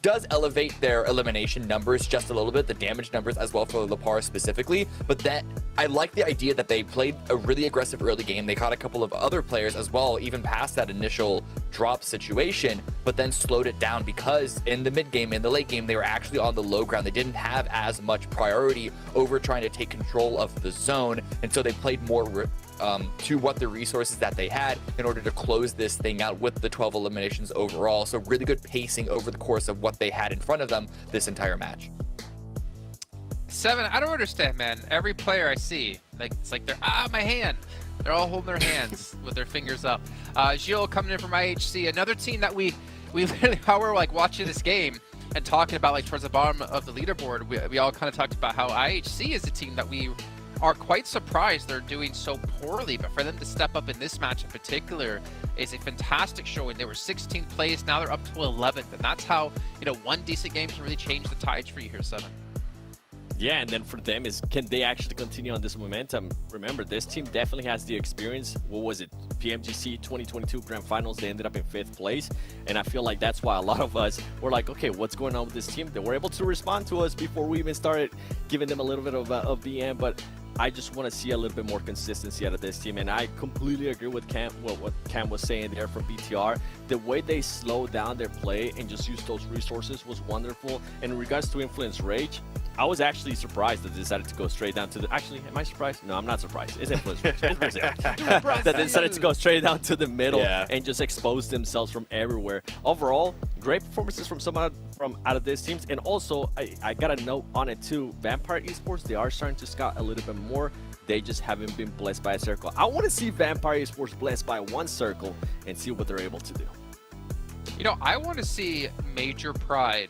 does elevate their elimination numbers just a little bit, the damage numbers as well for Lepar specifically. But that I like the idea that they played a really aggressive early game. They caught a couple of other players as well, even past that initial drop situation, but then slowed it down because in the mid game, in the late game, they were actually on the low ground. They didn't have as much priority over trying to take control of the zone, and so they played more to what the resources that they had in order to close this thing out with the 12 eliminations overall. So really good pacing over the course of what they had in front of them this entire match. 7, I don't understand, man. Every player I see, like, it's like they're, my hand. They're all holding their hands with their fingers up. Gilles coming in from IHC, another team that we literally, how we're like watching this game and talking about like towards the bottom of the leaderboard, we all kind of talked about how IHC is a team that we are quite surprised they're doing so poorly, but for them to step up in this match in particular is a fantastic showing. They were 16th place, now they're up to 11th, and that's how, you know, one decent game can really change the tides for you here, 7. Yeah, and then for them is, can they actually continue on this momentum? Remember, this team definitely has the experience. What was it? PMGC 2022 Grand Finals, they ended up in 5th place. And I feel like that's why a lot of us were like, okay, what's going on with this team? They were able to respond to us before we even started giving them a little bit of BM, but I just want to see a little bit more consistency out of this team. And I completely agree with Cam, what Cam was saying there from BTR. The way they slowed down their play and just used those resources was wonderful. And in regards to Influence Rage, I was actually surprised that they decided to go straight down to the... Actually, am I surprised? No, I'm not surprised. It's Influence Rage. That they decided to go straight down to the middle and just expose themselves from everywhere. Overall, great performances from some out of these teams. And also, I got a note on it too. Vampire Esports, they are starting to scout a little bit more. They just haven't been blessed by a circle. I want to see Vampire Esports blessed by one circle and see what they're able to do. You know, I want to see Major Pride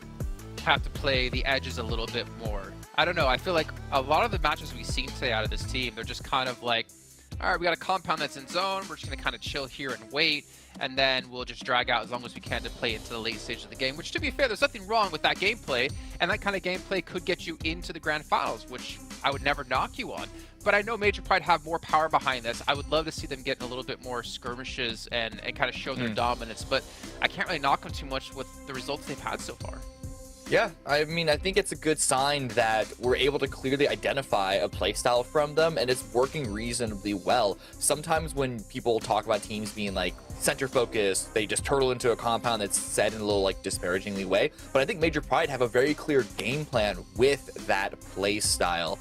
have to play the edges a little bit more. I don't know, I feel like a lot of the matches we've seen today out of this team, they're just kind of like, all right, we got a compound that's in zone, we're just going to kind of chill here and wait, and then we'll just drag out as long as we can to play into the late stage of the game, which, to be fair, there's nothing wrong with that gameplay, and that kind of gameplay could get you into the Grand Finals, which I would never knock you on. But I know Major Pride have more power behind this. I would love to see them get a little bit more skirmishes and kind of show their dominance, but I can't really knock them too much with the results they've had so far. Yeah, I mean, I think it's a good sign that we're able to clearly identify a playstyle from them, and it's working reasonably well. Sometimes when people talk about teams being like center focused, they just turtle into a compound that's said in a little like disparagingly way. But I think Major Pride have a very clear game plan with that playstyle.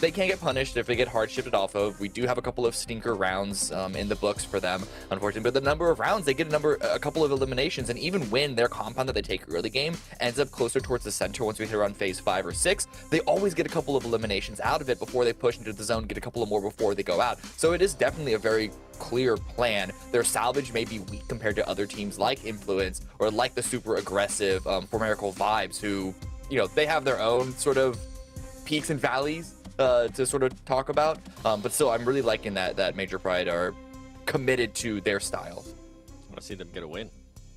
They can't get punished if they get hard shifted off of. We do have a couple of stinker rounds in the books for them, unfortunately. But the number of rounds, they get a couple of eliminations, and even when their compound that they take early game ends up closer towards the center once we hit around phase 5 or 6, they always get a couple of eliminations out of it before they push into the zone, get a couple of more before they go out. So it is definitely a very clear plan. Their salvage may be weak compared to other teams like Influence or like the super aggressive Formerical Vibes, who, you know, they have their own sort of peaks and valleys to sort of talk about, but still, I'm really liking that Major Pride are committed to their style. I want to see them get a win,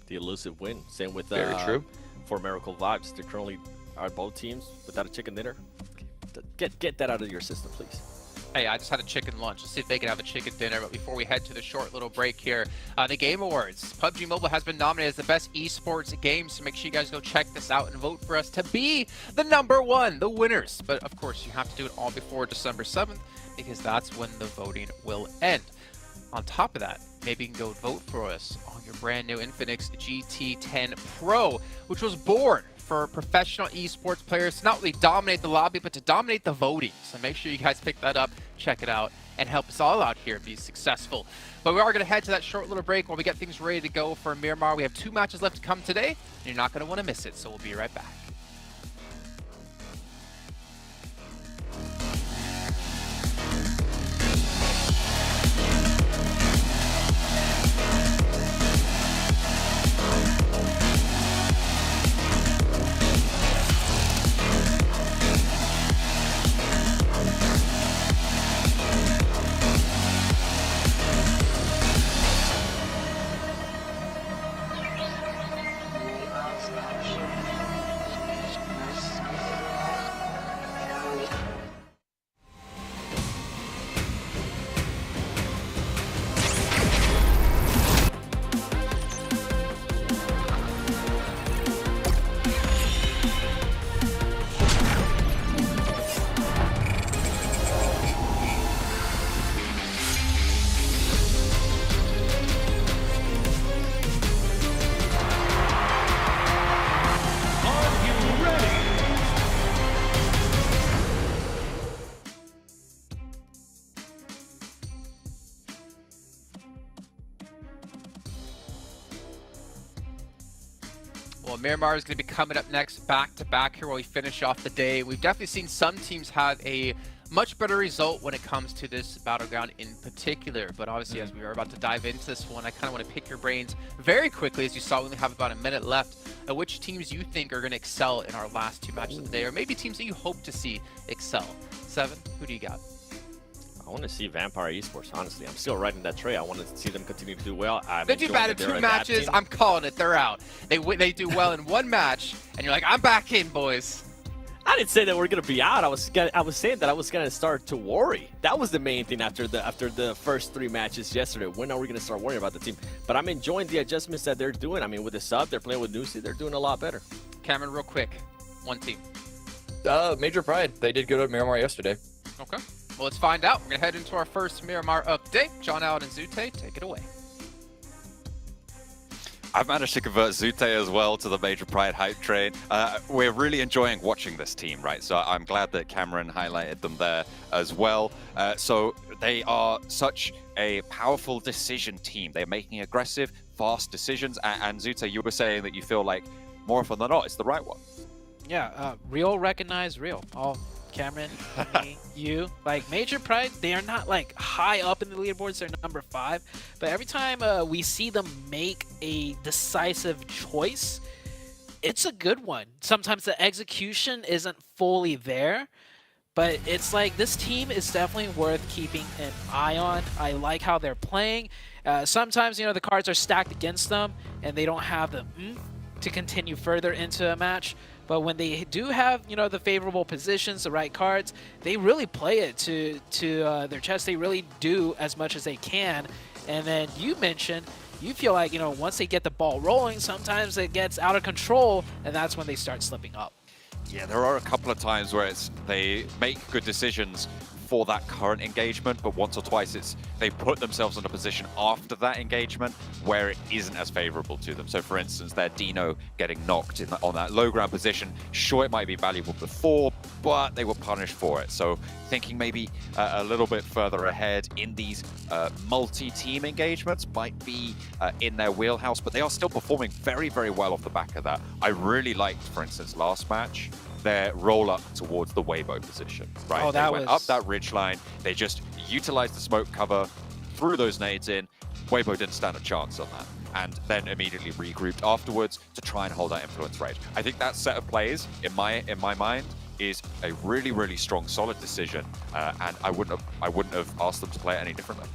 the elusive win. Same with very true for Miracle Vibes. They currently are both teams without a chicken dinner. Get that out of your system, please. Hey, I just had a chicken lunch. Let's see if they can have a chicken dinner. But before we head to the short little break here, the Game Awards. PUBG Mobile has been nominated as the best esports game, so make sure you guys go check this out and vote for us to be the #1, the winners. But of course, you have to do it all before December 7th, because that's when the voting will end. On top of that, maybe you can go vote for us on your brand new Infinix GT10 Pro, which was born for professional esports players to not only dominate the lobby, but to dominate the voting. So make sure you guys pick that up, check it out, and help us all out here be successful. But we are going to head to that short little break while we get things ready to go for Miramar. We have 2 matches left to come today, and you're not going to want to miss it, so we'll be right back. Well, Miramar is going to be coming up next, back-to-back here while we finish off the day. We've definitely seen some teams have a much better result when it comes to this battleground in particular. But obviously, as we are about to dive into this one, I kind of want to pick your brains very quickly. As you saw, we only have about a minute left. Which teams you think are going to excel in our last 2 matches of the day, or maybe teams that you hope to see excel? Seven, who do you got? I want to see Vampire Esports, honestly. I'm still riding that train. I want to see them continue to do well. They do bad in 2 matches. I'm calling it. They're out. They do well in 1 match, and you're like, I'm back in, boys. I didn't say that we're gonna be out. I was saying that I was gonna start to worry. That was the main thing after the first 3 matches yesterday. When are we gonna start worrying about the team? But I'm enjoying the adjustments that they're doing. I mean, with the sub, they're playing with Nusi. They're doing a lot better. Cameron, real quick, 1 team. Major Pride. They did good at Miramar yesterday. Okay. Well, let's find out. We're gonna head into our first Miramar update. John, Allen, and Zute, take it away. I've managed to convert Zute as well to the Major Pride hype train. We're really enjoying watching this team, right? So I'm glad that Cameron highlighted them there as well. So they are such a powerful decision team. They're making aggressive, fast decisions. And Zute, you were saying that you feel like more often than not, it's the right one. Yeah, real recognize real. All Cameron, me, you. Like, Major Pride, they are not, like, high up in the leaderboards. They're number 5. But every time we see them make a decisive choice, it's a good one. Sometimes the execution isn't fully there, but it's like this team is definitely worth keeping an eye on. I like how they're playing. Sometimes, you know, the cards are stacked against them, and they don't have the to continue further into a match. But when they do have, you know, the favorable positions, the right cards, they really play it to their chest. They really do as much as they can. And then you mentioned, you feel like, you know, once they get the ball rolling, sometimes it gets out of control, and that's when they start slipping up. Yeah, there are a couple of times where they make good decisions for that current engagement, but once or twice they put themselves in a position after that engagement where it isn't as favorable to them. So for instance, their Dino getting knocked on that low ground position, sure, it might be valuable before, but they were punished for it. So thinking maybe a little bit further ahead in these multi-team engagements might be in their wheelhouse, but they are still performing very, very well off the back of that. I really liked, for instance, last match, their roll up towards the Weibo position, right? Oh, they went up that ridge line. They just utilized the smoke cover, threw those nades in. Weibo didn't stand a chance on that, and then immediately regrouped afterwards to try and hold that influence range. I think that set of plays, in my mind, is a really, really strong, solid decision, and I wouldn't have asked them to play it any differently.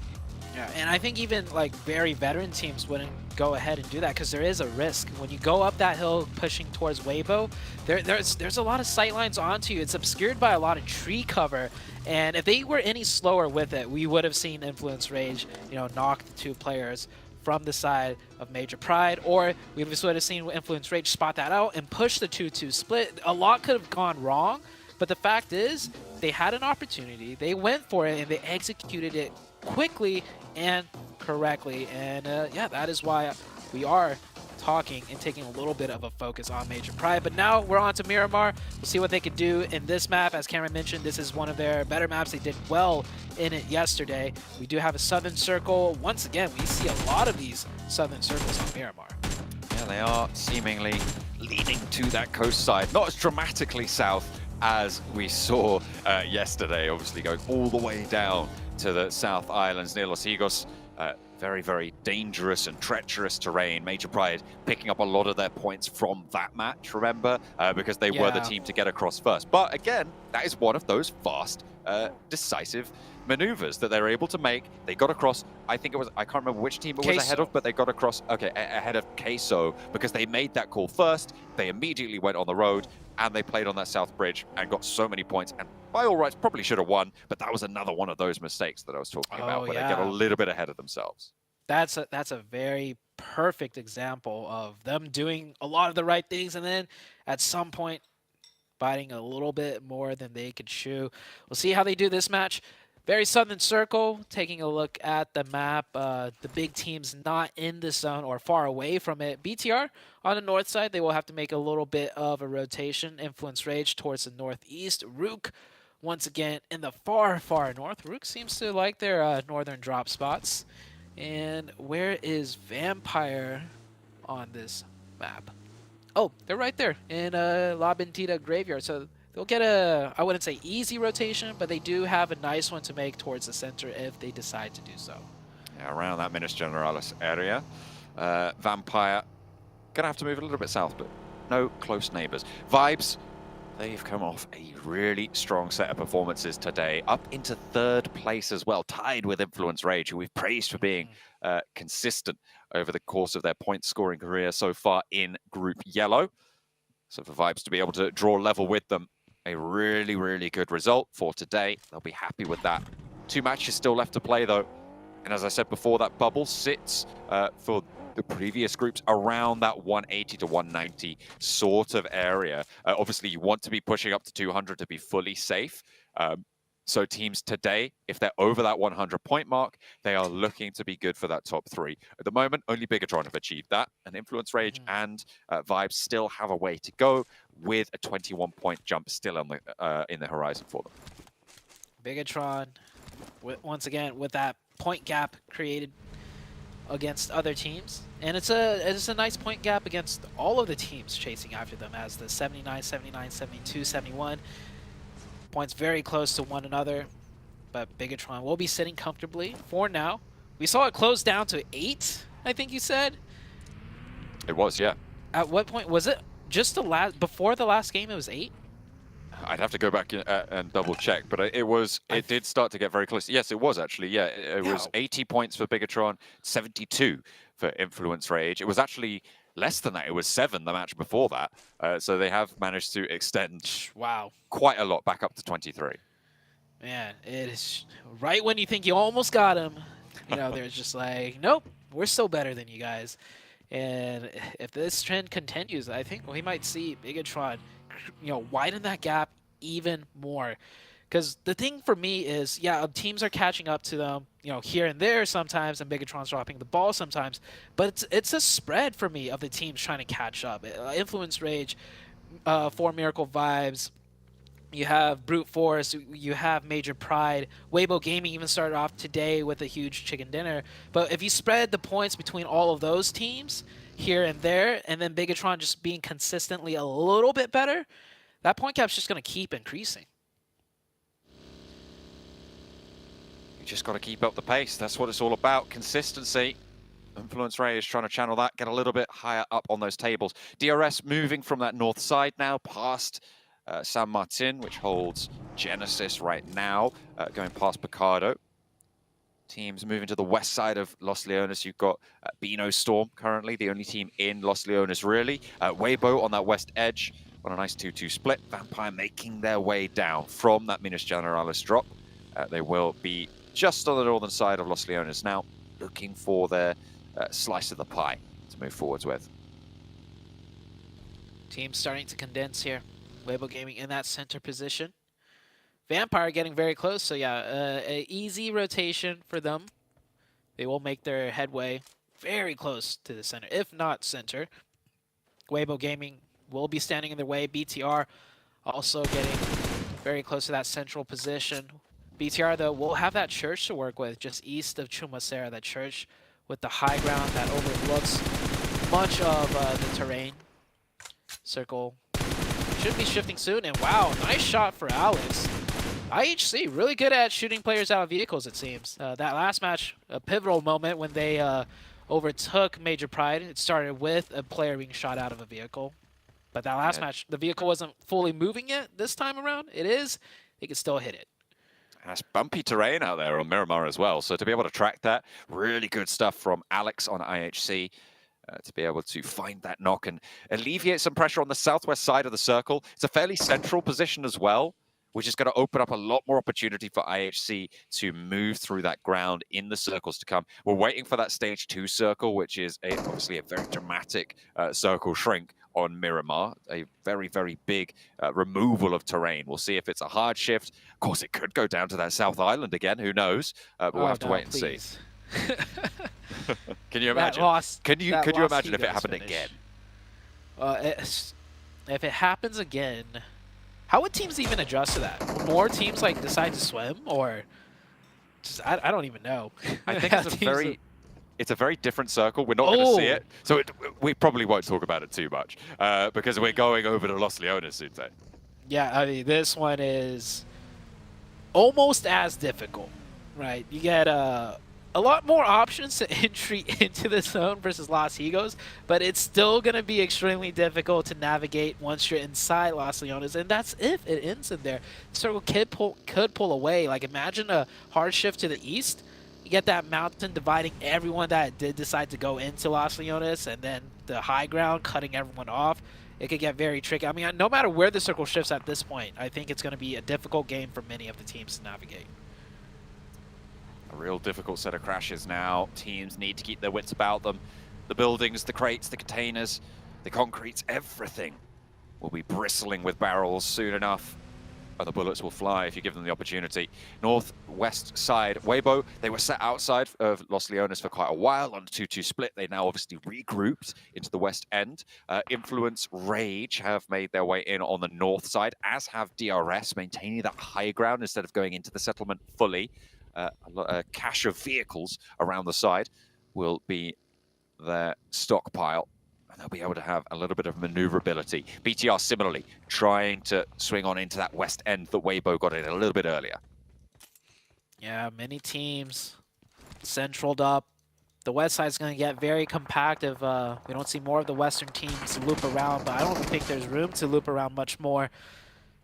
Yeah, and I think even like very veteran teams wouldn't go ahead and do that because there is a risk. When you go up that hill pushing towards Weibo, there's a lot of sightlines onto you. It's obscured by a lot of tree cover, and if they were any slower with it, we would have seen Influence Rage, you know, knock the 2 players from the side of Major Pride, or we would have seen Influence Rage spot that out and push the 2-2 split. A lot could have gone wrong, but the fact is they had an opportunity, they went for it, and they executed it quickly and correctly. And yeah, that is why we are talking and taking a little bit of a focus on Major Pride. But now we're on to Miramar. We'll see what they could do in this map. As Cameron mentioned, this is one of their better maps. They did well in it yesterday. We do have a Southern Circle. Once again, we see a lot of these Southern Circles on Miramar. Yeah, they are seemingly leading to that coast side. Not as dramatically south as we saw yesterday, obviously going all the way down to the South Islands near Los Higos. Very, very dangerous and treacherous terrain. Major Pride picking up a lot of their points from that match, remember? Because they were the team to get across first. But again, that is one of those fast, decisive maneuvers that they're able to make. They got across, I think it was, I can't remember which team it was ahead of, but they got across, okay, ahead of Queso, because they made that call first. They immediately went on the road, and they played on that south bridge and got so many points, and by all rights probably should have won, but that was another one of those mistakes that I was talking about, where they get a little bit ahead of themselves. That's a very perfect example of them doing a lot of the right things, and then at some point biting a little bit more than they could chew. We'll see how they do this match. Very Southern Circle, taking a look at the map. The big teams not in the zone or far away from it. BTR on the north side, they will have to make a little bit of a rotation. Influence Rage towards the northeast. Rook, once again, in the far, far north. Rook seems to like their northern drop spots. And where is Vampire on this map? Oh, they're right there in La Bendita Graveyard. So they'll get a, I wouldn't say easy rotation, but they do have a nice one to make towards the center if they decide to do so. Yeah, around that Minas Generalis area. Vampire gonna have to move a little bit south, but no close neighbors. Vibes, they've come off a really strong set of performances today, up into 3rd place as well, tied with Influence Rage, who we've praised for being consistent over the course of their point-scoring career so far in Group Yellow. So for Vibes to be able to draw level with them, a really, really good result for today. They'll be happy with that. 2 matches still left to play, though. And as I said before, that bubble sits for the previous groups around that 180 to 190 sort of area. Obviously, you want to be pushing up to 200 to be fully safe. So teams today, if they're over that 100-point mark, they are looking to be good for that top 3. At the moment, only Bigatron have achieved that, and Influence Rage and Vibes still have a way to go, with a 21-point jump still on the, in the horizon for them. Bigatron, once again, with that point gap created against other teams, and it's a nice point gap against all of the teams chasing after them, as the 79, 79, 72, 71 points very close to one another, but Bigatron will be sitting comfortably for now. We saw it close down to 8, I think you said. It was, yeah. At what point was it? Just the last, before the last game, it was 8. I'd have to go back and double check, but it did start to get very close. Yes, it was actually. Yeah, it was 80 points for Bigatron, 72 for Influence Rage. It was actually less than that. It was 7 the match before that. So they have managed to extend quite a lot back up to 23. Man, it is right when you think you almost got him. You know, they're just like, nope, we're still better than you guys. And if this trend continues, I think we might see Bigatron, widen that gap even more. Because the thing for me is, yeah, teams are catching up to them, here and there sometimes, and Bigatron's dropping the ball sometimes. But it's a spread for me of the teams trying to catch up. Influence Rage, 4 Miracle Vibes, you have Brute Force, you have Major Pride. Weibo Gaming even started off today with a huge chicken dinner. But if you spread the points between all of those teams here and there, and then Bigatron just being consistently a little bit better, that point gap's just going to keep increasing. You just got to keep up the pace. That's what it's all about, consistency. Influence Ray is trying to channel that, get a little bit higher up on those tables. DRS moving from that north side now, past San Martin, which holds Genesis right now, going past Picardo. Teams moving to the west side of Los Leones. You've got Beano Storm currently, the only team in Los Leones really. Weibo on that west edge on a nice 2-2 split. Vampire making their way down from that Minas Generalis drop. They will be just on the northern side of Los Leones now, looking for their slice of the pie to move forwards with. Teams starting to condense here. Weibo Gaming in that center position. Vampire getting very close, so yeah, an easy rotation for them. They will make their headway very close to the center, if not center. Weibo Gaming will be standing in their way. BTR also getting very close to that central position. BTR, though, will have that church to work with just east of Chumacera, that church with the high ground that overlooks much of the terrain. Circle should be shifting soon, and wow, nice shot for Alex. IHC, really good at shooting players out of vehicles, it seems. That last match, a pivotal moment when they overtook Major Pride. It started with a player being shot out of a vehicle. But that last match, the vehicle wasn't fully moving yet. This time around, it is. They can still hit it. That's bumpy terrain out there on Miramar as well. So to be able to track that, really good stuff from Alex on IHC. To be able to find that knock and alleviate some pressure on the southwest side of the circle. It's a fairly central position as well, which is going to open up a lot more opportunity for IHC to move through that ground in the circles to come. We're waiting for that stage 2 circle, which is obviously a very dramatic circle shrink on Miramar. A very, very big removal of terrain. We'll see if it's a hard shift. Of course, it could go down to that South Island again. Who knows? But we'll have to wait and see. Can you imagine? Could you imagine if it happened again? If it happens again, how would teams even adjust to that? Would more teams decide to swim, or just I don't even know. I think it's a very different circle. We're not going to see it, so we probably won't talk about it too much because we're going over to Los Leones soon. Yeah, I mean, this one is almost as difficult, right? You get a lot more options to entry into the zone versus Los Higos, but it's still going to be extremely difficult to navigate once you're inside Los Leones, and that's if it ends in there. The circle could pull away. Like, imagine a hard shift to the east. You get that mountain dividing everyone that did decide to go into Los Leones, and then the high ground cutting everyone off. It could get very tricky. I mean, no matter where the circle shifts at this point, I think it's going to be a difficult game for many of the teams to navigate. A real difficult set of crashes now. Teams need to keep their wits about them. The buildings, the crates, the containers, the concretes, everything will be bristling with barrels soon enough. The bullets will fly if you give them the opportunity. Northwest side, Weibo, they were set outside of Los Leones for quite a while on a 2-2 split. They now obviously regrouped into the west end. Influence, Rage have made their way in on the north side, as have DRS, maintaining that high ground instead of going into the settlement fully. A cache of vehicles around the side will be their stockpile. They'll be able to have a little bit of maneuverability. BTR similarly trying to swing on into that west end that Weibo got in a little bit earlier. Yeah, many teams centraled up. The west side's going to get very compact if we don't see more of the western teams loop around, but I don't think there's room to loop around much more.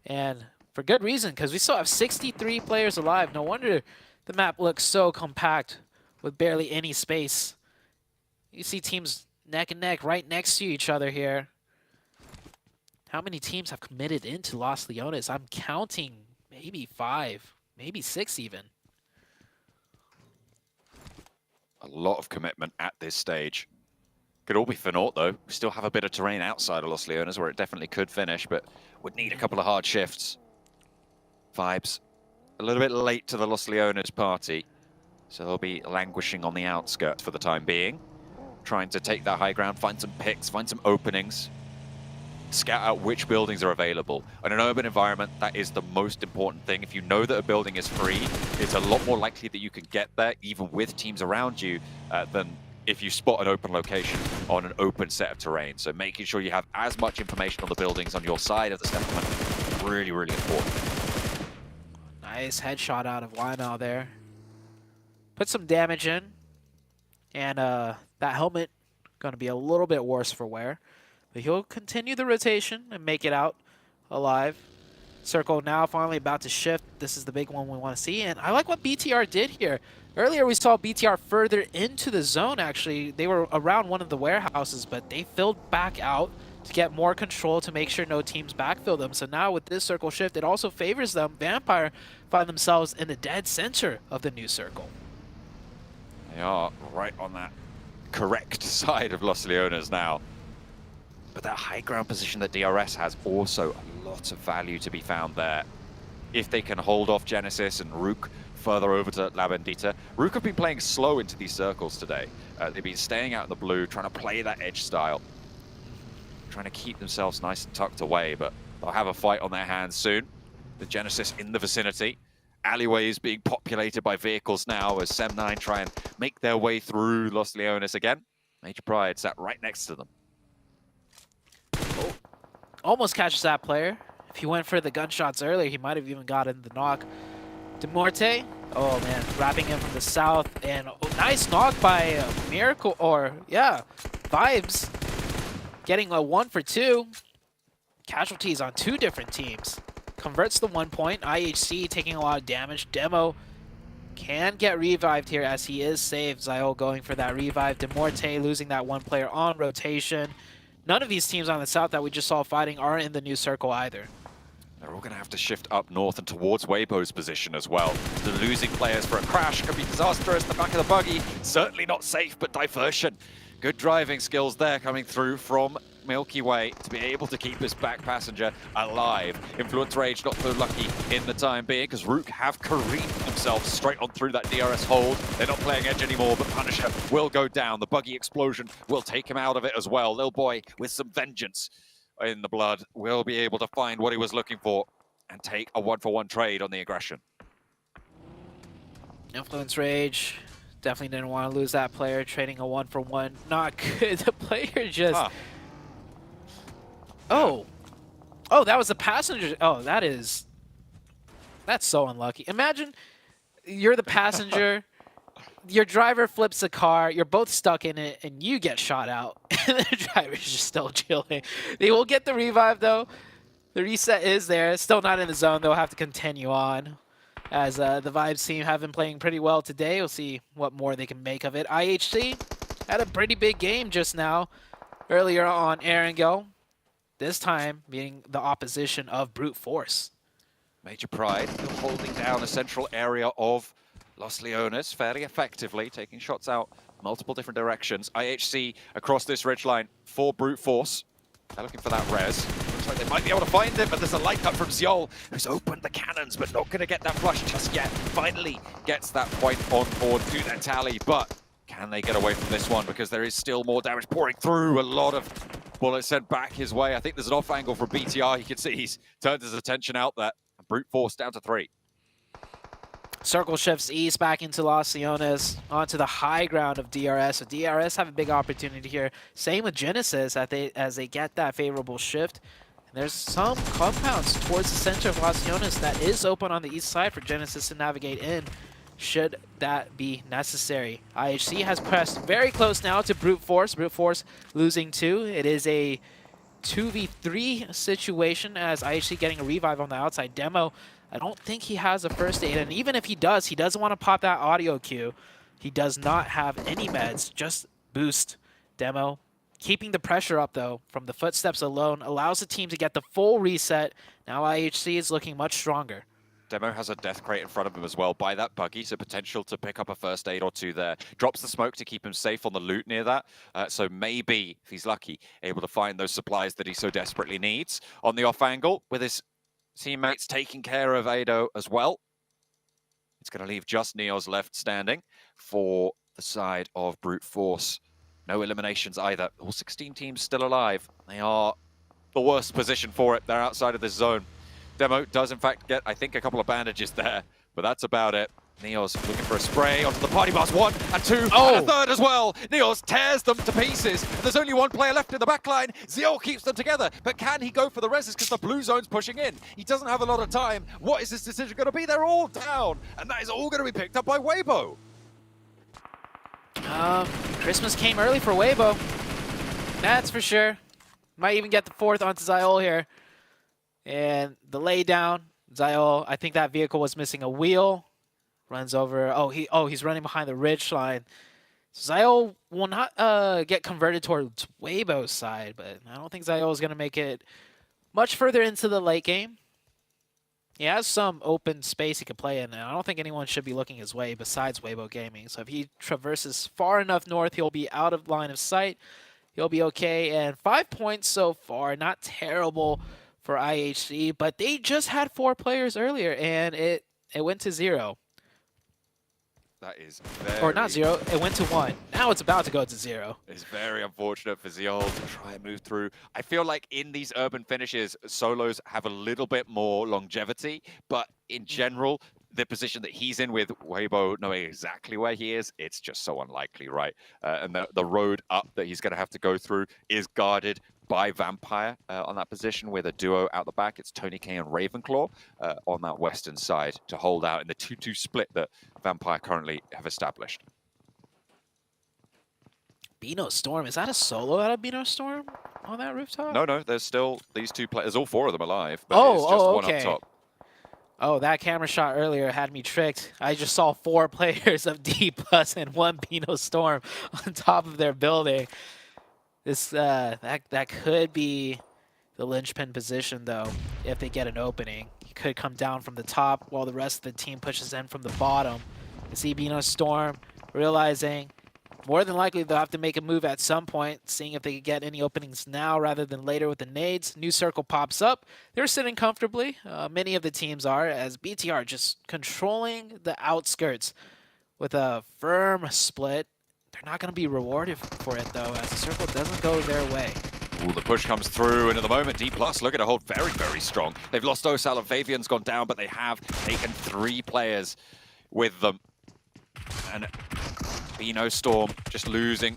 And for good reason, because we still have 63 players alive. No wonder the map looks so compact with barely any space. You see teams neck and neck right next to each other here. How many teams have committed into Los Leones? I'm counting maybe 5, maybe 6 even. A lot of commitment at this stage. Could all be for naught though. We still have a bit of terrain outside of Los Leones where it definitely could finish, but would need a couple of hard shifts. Vibes a little bit late to the Los Leones party, so they'll be languishing on the outskirts for the time being. Trying to take that high ground, find some picks, find some openings, scout out which buildings are available. In an urban environment, that is the most important thing. If you know that a building is free, it's a lot more likely that you can get there, even with teams around you, than if you spot an open location on an open set of terrain. So making sure you have as much information on the buildings on your side of the settlement is really, really important. Nice headshot out of Lionel there. Put some damage in. And that helmet going to be a little bit worse for wear. But he'll continue the rotation and make it out alive. Circle now finally about to shift. This is the big one we want to see. And I like what BTR did here. Earlier we saw BTR further into the zone, actually. They were around one of the warehouses, but they filled back out to get more control to make sure no teams backfill them. So now with this circle shift, it also favors them. Vampire find themselves in the dead center of the new circle. They are right on that correct side of Los Leones now. But that high ground position that DRS has also a lot of value to be found there. If they can hold off Genesis and Rook further over to La Bendita. Rook have been playing slow into these circles today. They've been staying out in the blue, trying to play that edge style. Trying to keep themselves nice and tucked away, but they'll have a fight on their hands soon. The Genesis in the vicinity. Alleyways being populated by vehicles now as Sem9 try and make their way through Los Leones again. Major Pride sat right next to them. Oh, almost catches that player. If he went for the gunshots earlier, he might have even gotten the knock. Demorte, oh man, wrapping in from the south, and nice knock by Miracle, or yeah, Vibes. Getting a 1 for 2. Casualties on 2 different teams. Converts the 1 point. IHC taking a lot of damage. Demo can get revived here as he is saved. Zio going for that revive. Demorte losing that 1 player on rotation. None of these teams on the south that we just saw fighting are in the new circle either. They're all going to have to shift up north and towards Weibo's position as well. The losing players for a crash could be disastrous. The back of the buggy, certainly not safe, but diversion. Good driving skills there coming through from Milky Way to be able to keep this back passenger alive. Influence Rage not so lucky in the time being because Rook have careened themselves straight on through that DRS hold. They're not playing edge anymore, but Punisher will go down. The buggy explosion will take him out of it as well. Lil Boy with some vengeance in the blood will be able to find what he was looking for and take a 1-for-1 trade on the aggression. Influence Rage Definitely didn't want to lose that player. Trading a 1-for-1. Not good. The player just... Oh. Oh, that was the passenger. Oh, that's so unlucky. Imagine you're the passenger. Your driver flips the car. You're both stuck in it, and you get shot out. And the driver's just still chilling. They will get the revive, though. The reset is there. Still not in the zone. They'll have to continue on. As the Vibes team have been playing pretty well today. We'll see what more they can make of it. IHC had a pretty big game just now. Earlier on Erangel. This time being the opposition of Brute Force. Major Pride holding down a central area of Los Leones fairly effectively, taking shots out multiple different directions. IHC across this ridgeline for Brute Force. They're looking for that res. Looks like they might be able to find it, but there's a light cut from Xiol, who's opened the cannons, but not going to get that flush just yet. Finally gets that point on board to their tally, but can they get away from this one? Because there is still more damage pouring through. A lot of bullets sent back his way. I think there's an off angle from BTR. You can see he's turned his attention out there. Brute Force down to 3. Circle shifts east back into Los Leones onto the high ground of DRS. So DRS have a big opportunity here. Same with Genesis as they get that favorable shift. And there's some compounds towards the center of Los Leones that is open on the east side for Genesis to navigate in, should that be necessary. IHC has pressed very close now to Brute Force. Brute Force losing 2. It is a 2v3 situation as IHC getting a revive on the outside. Demo, I don't think he has a first aid, and even if he doesn't want to pop that audio cue. He does not have any meds, just boost. Demo keeping the pressure up, though, from the footsteps alone, allows the team to get the full reset. Now IHC is looking much stronger. Demo has a death crate in front of him as well by that buggy, so potential to pick up a first aid or 2 there. Drops the smoke to keep him safe on the loot near that, so maybe, if he's lucky, able to find those supplies that he so desperately needs. On the off angle, with his teammates taking care of Ado as well, it's going to leave just Neos left standing for the side of Brute Force. No eliminations either. All 16 teams still alive. They are the worst position for it. They're outside of this zone. Demo does, in fact, get, I think, a couple of bandages there, but that's about it. Neos looking for a spray onto the party bus. 1 and 2 and a third as well. Neos tears them to pieces. There's only one player left in the backline. Xiol keeps them together, but can he go for the reses because the blue zone's pushing in? He doesn't have a lot of time. What is this decision going to be? They're all down, and that is all going to be picked up by Weibo. Christmas came early for Weibo. That's for sure. Might even get the 4th onto Xiol here. And the lay down, Xiol, I think that vehicle was missing a wheel. Runs over. He's running behind the ridge line. Xiol will not get converted towards Weibo's side, but I don't think Xiol is going to make it much further into the late game. He has some open space he can play in, and I don't think anyone should be looking his way besides Weibo Gaming. So if he traverses far enough north, he'll be out of line of sight. He'll be okay, and 5 points so far. Not terrible for IHC, but they just had 4 players earlier, and it went to 0. That is very... Or not 0, it went to 1. Now it's about to go to 0. It's very unfortunate for Xiol to try and move through. I feel like in these urban finishes, solos have a little bit more longevity, but in general, the position that he's in with Weibo knowing exactly where he is, it's just so unlikely, right? And the road up that he's going to have to go through is guarded by Vampire on that position with a duo out the back. It's Tony K and Ravenclaw on that western side to hold out in the 2-2 split that Vampire currently have established. Beano Storm, is that a solo out of Beano Storm on that rooftop? No, there's still these 2 players. There's all 4 of them alive, but it's just one up top. Oh, that camera shot earlier had me tricked. I just saw 4 players of D+ and 1 Beano Storm on top of their building. This that could be the linchpin position, though, if they get an opening. He could come down from the top while the rest of the team pushes in from the bottom. You see Beano Storm realizing more than likely they'll have to make a move at some point, seeing if they can get any openings now rather than later with the nades. New circle pops up. They're sitting comfortably. Many of the teams are, as BTR just controlling the outskirts with a firm split. They're not going to be rewarded for it, though, as the circle doesn't go their way. Ooh, the push comes through, and at the moment, D+ look at a hold very, very strong. They've lost Osal and Fabian's gone down, but they have taken 3 players with them. And Bino Storm just losing,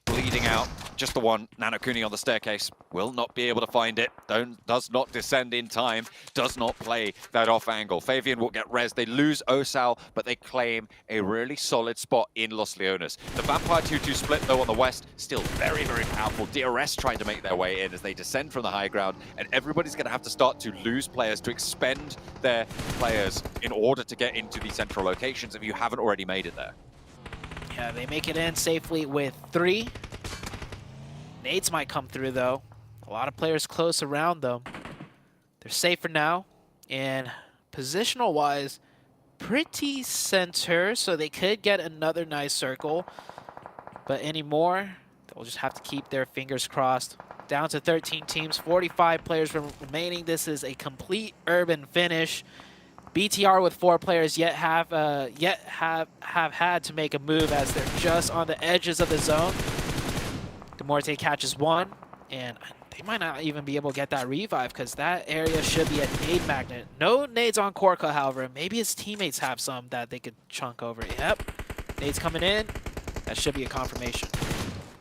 bleeding out. Just the one. Nanokuni on the staircase will not be able to find it. Does not descend in time. Does not play that off angle. Fabian will get res. They lose Osal, but they claim a really solid spot in Los Leones. The Vampire 2-2 split, though, on the west, still very, very powerful. DRS trying to make their way in as they descend from the high ground, and everybody's going to have to start to lose players, to expend their players in order to get into the central locations if you haven't already made it there. Yeah, they make it in safely with 3. Nades might come through, though. A lot of players close around them. They're safe for now. And positional-wise, pretty center, so they could get another nice circle. But anymore, they'll just have to keep their fingers crossed. Down to 13 teams, 45 players remaining. This is a complete urban finish. BTR with 4 players yet have had to make a move as they're just on the edges of the zone. Demorte catches 1, and they might not even be able to get that revive because that area should be a nade magnet. No nades on Korka, however. Maybe his teammates have some that they could chunk over. Yep, nades coming in. That should be a confirmation.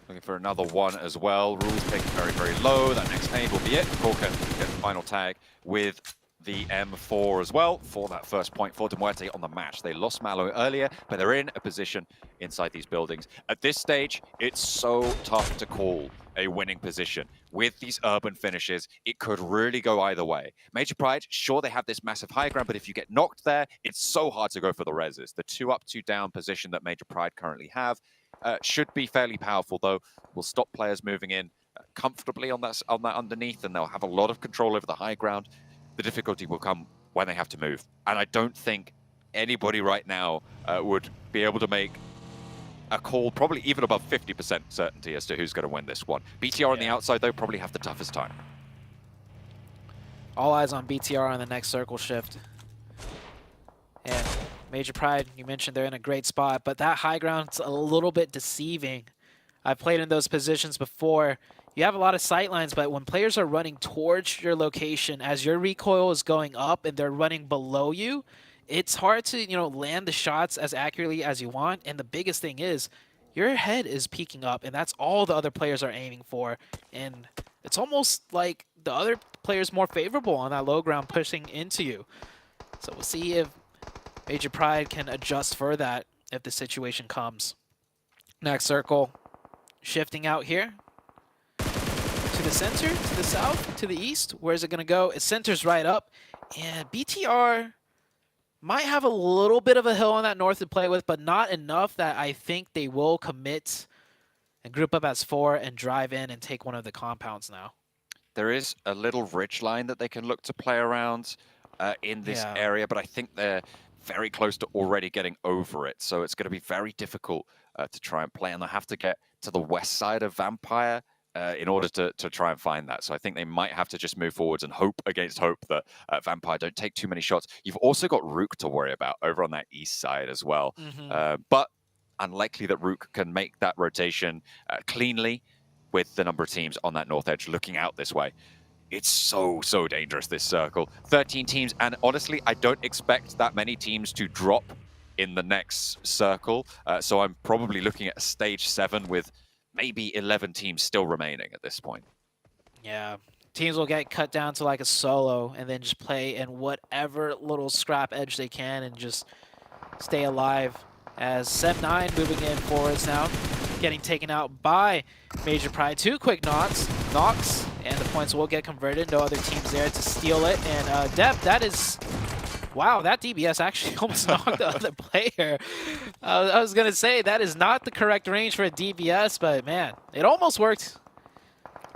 Looking for another one as well. Rules picking very, very low. That next nade will be it. Korka get the final tag with the M4 as well for that first point for Demuerte on the match. They lost Malo earlier, but they're in a position inside these buildings. At this stage, it's so tough to call a winning position. With these urban finishes, it could really go either way. Major Pride, sure, they have this massive high ground, but if you get knocked there, it's so hard to go for the reses. The 2 up, 2 down position that Major Pride currently have should be fairly powerful, though. Will stop players moving in comfortably on that underneath, and they'll have a lot of control over the high ground. The difficulty will come when they have to move. And I don't think anybody right now would be able to make a call, probably even above 50% certainty as to who's going to win this one. BTR on the outside, though, probably have the toughest time. All eyes on BTR on the next circle shift. And Major Pride, you mentioned they're in a great spot, but that high ground's a little bit deceiving. I've played in those positions before. You have a lot of sight lines, but when players are running towards your location, as your recoil is going up and they're running below you, it's hard to, land the shots as accurately as you want. And the biggest thing is your head is peeking up, and that's all the other players are aiming for. And it's almost like the other player's more favorable on that low ground pushing into you. So we'll see if Major Pride can adjust for that if the situation comes. Next circle, shifting out here. To the center, to the south, to the east. Where's it going to go? It centers right up. And BTR might have a little bit of a hill on that north to play with, but not enough that I think they will commit and group up as 4 and drive in and take one of the compounds now. There is a little ridge line that they can look to play around in this area, but I think they're very close to already getting over it. So it's going to be very difficult to try and play, and they'll have to get to the west side of Vampire in order to try and find that. So I think they might have to just move forwards and hope against hope that Vampire don't take too many shots. You've also got Rook to worry about over on that east side as well. But unlikely that Rook can make that rotation cleanly with the number of teams on that north edge looking out this way. It's so dangerous, this circle. 13 teams, and honestly, I don't expect that many teams to drop in the next circle. So I'm probably looking at a stage 7 with maybe 11 teams still remaining at this point. Yeah, teams will get cut down to like a solo and then just play in whatever little scrap edge they can and just stay alive. As Sem9 moving in forwards now, getting taken out by Major Pride. 2 quick knocks, and the points will get converted. No other teams there to steal it. And Dep, that is... Wow, that DBS actually almost knocked the other player. I was going to say, that is not the correct range for a DBS, but man, it almost worked.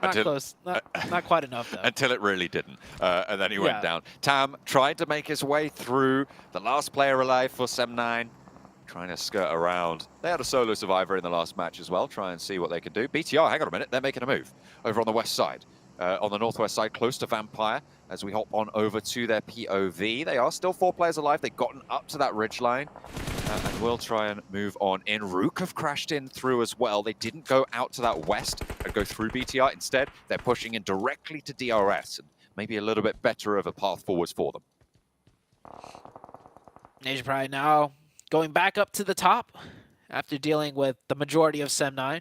Not close. Not quite enough, though. Until it really didn't. And then he went down. Tam tried to make his way through. The last player alive for Sem9. Trying to skirt around. They had a solo survivor in the last match as well. Try and see what they can do. BTR, hang on a minute. They're making a move over on the west side. On the northwest side, close to Vampire, as we hop on over to their POV. They are still 4 players alive. They've gotten up to that ridge line, and will try and move on in. Rook have crashed in through as well. They didn't go out to that west and go through BTR. Instead, they're pushing in directly to DRS, and maybe a little bit better of a path forwards for them. Major Pride now going back up to the top after dealing with the majority of Sem9.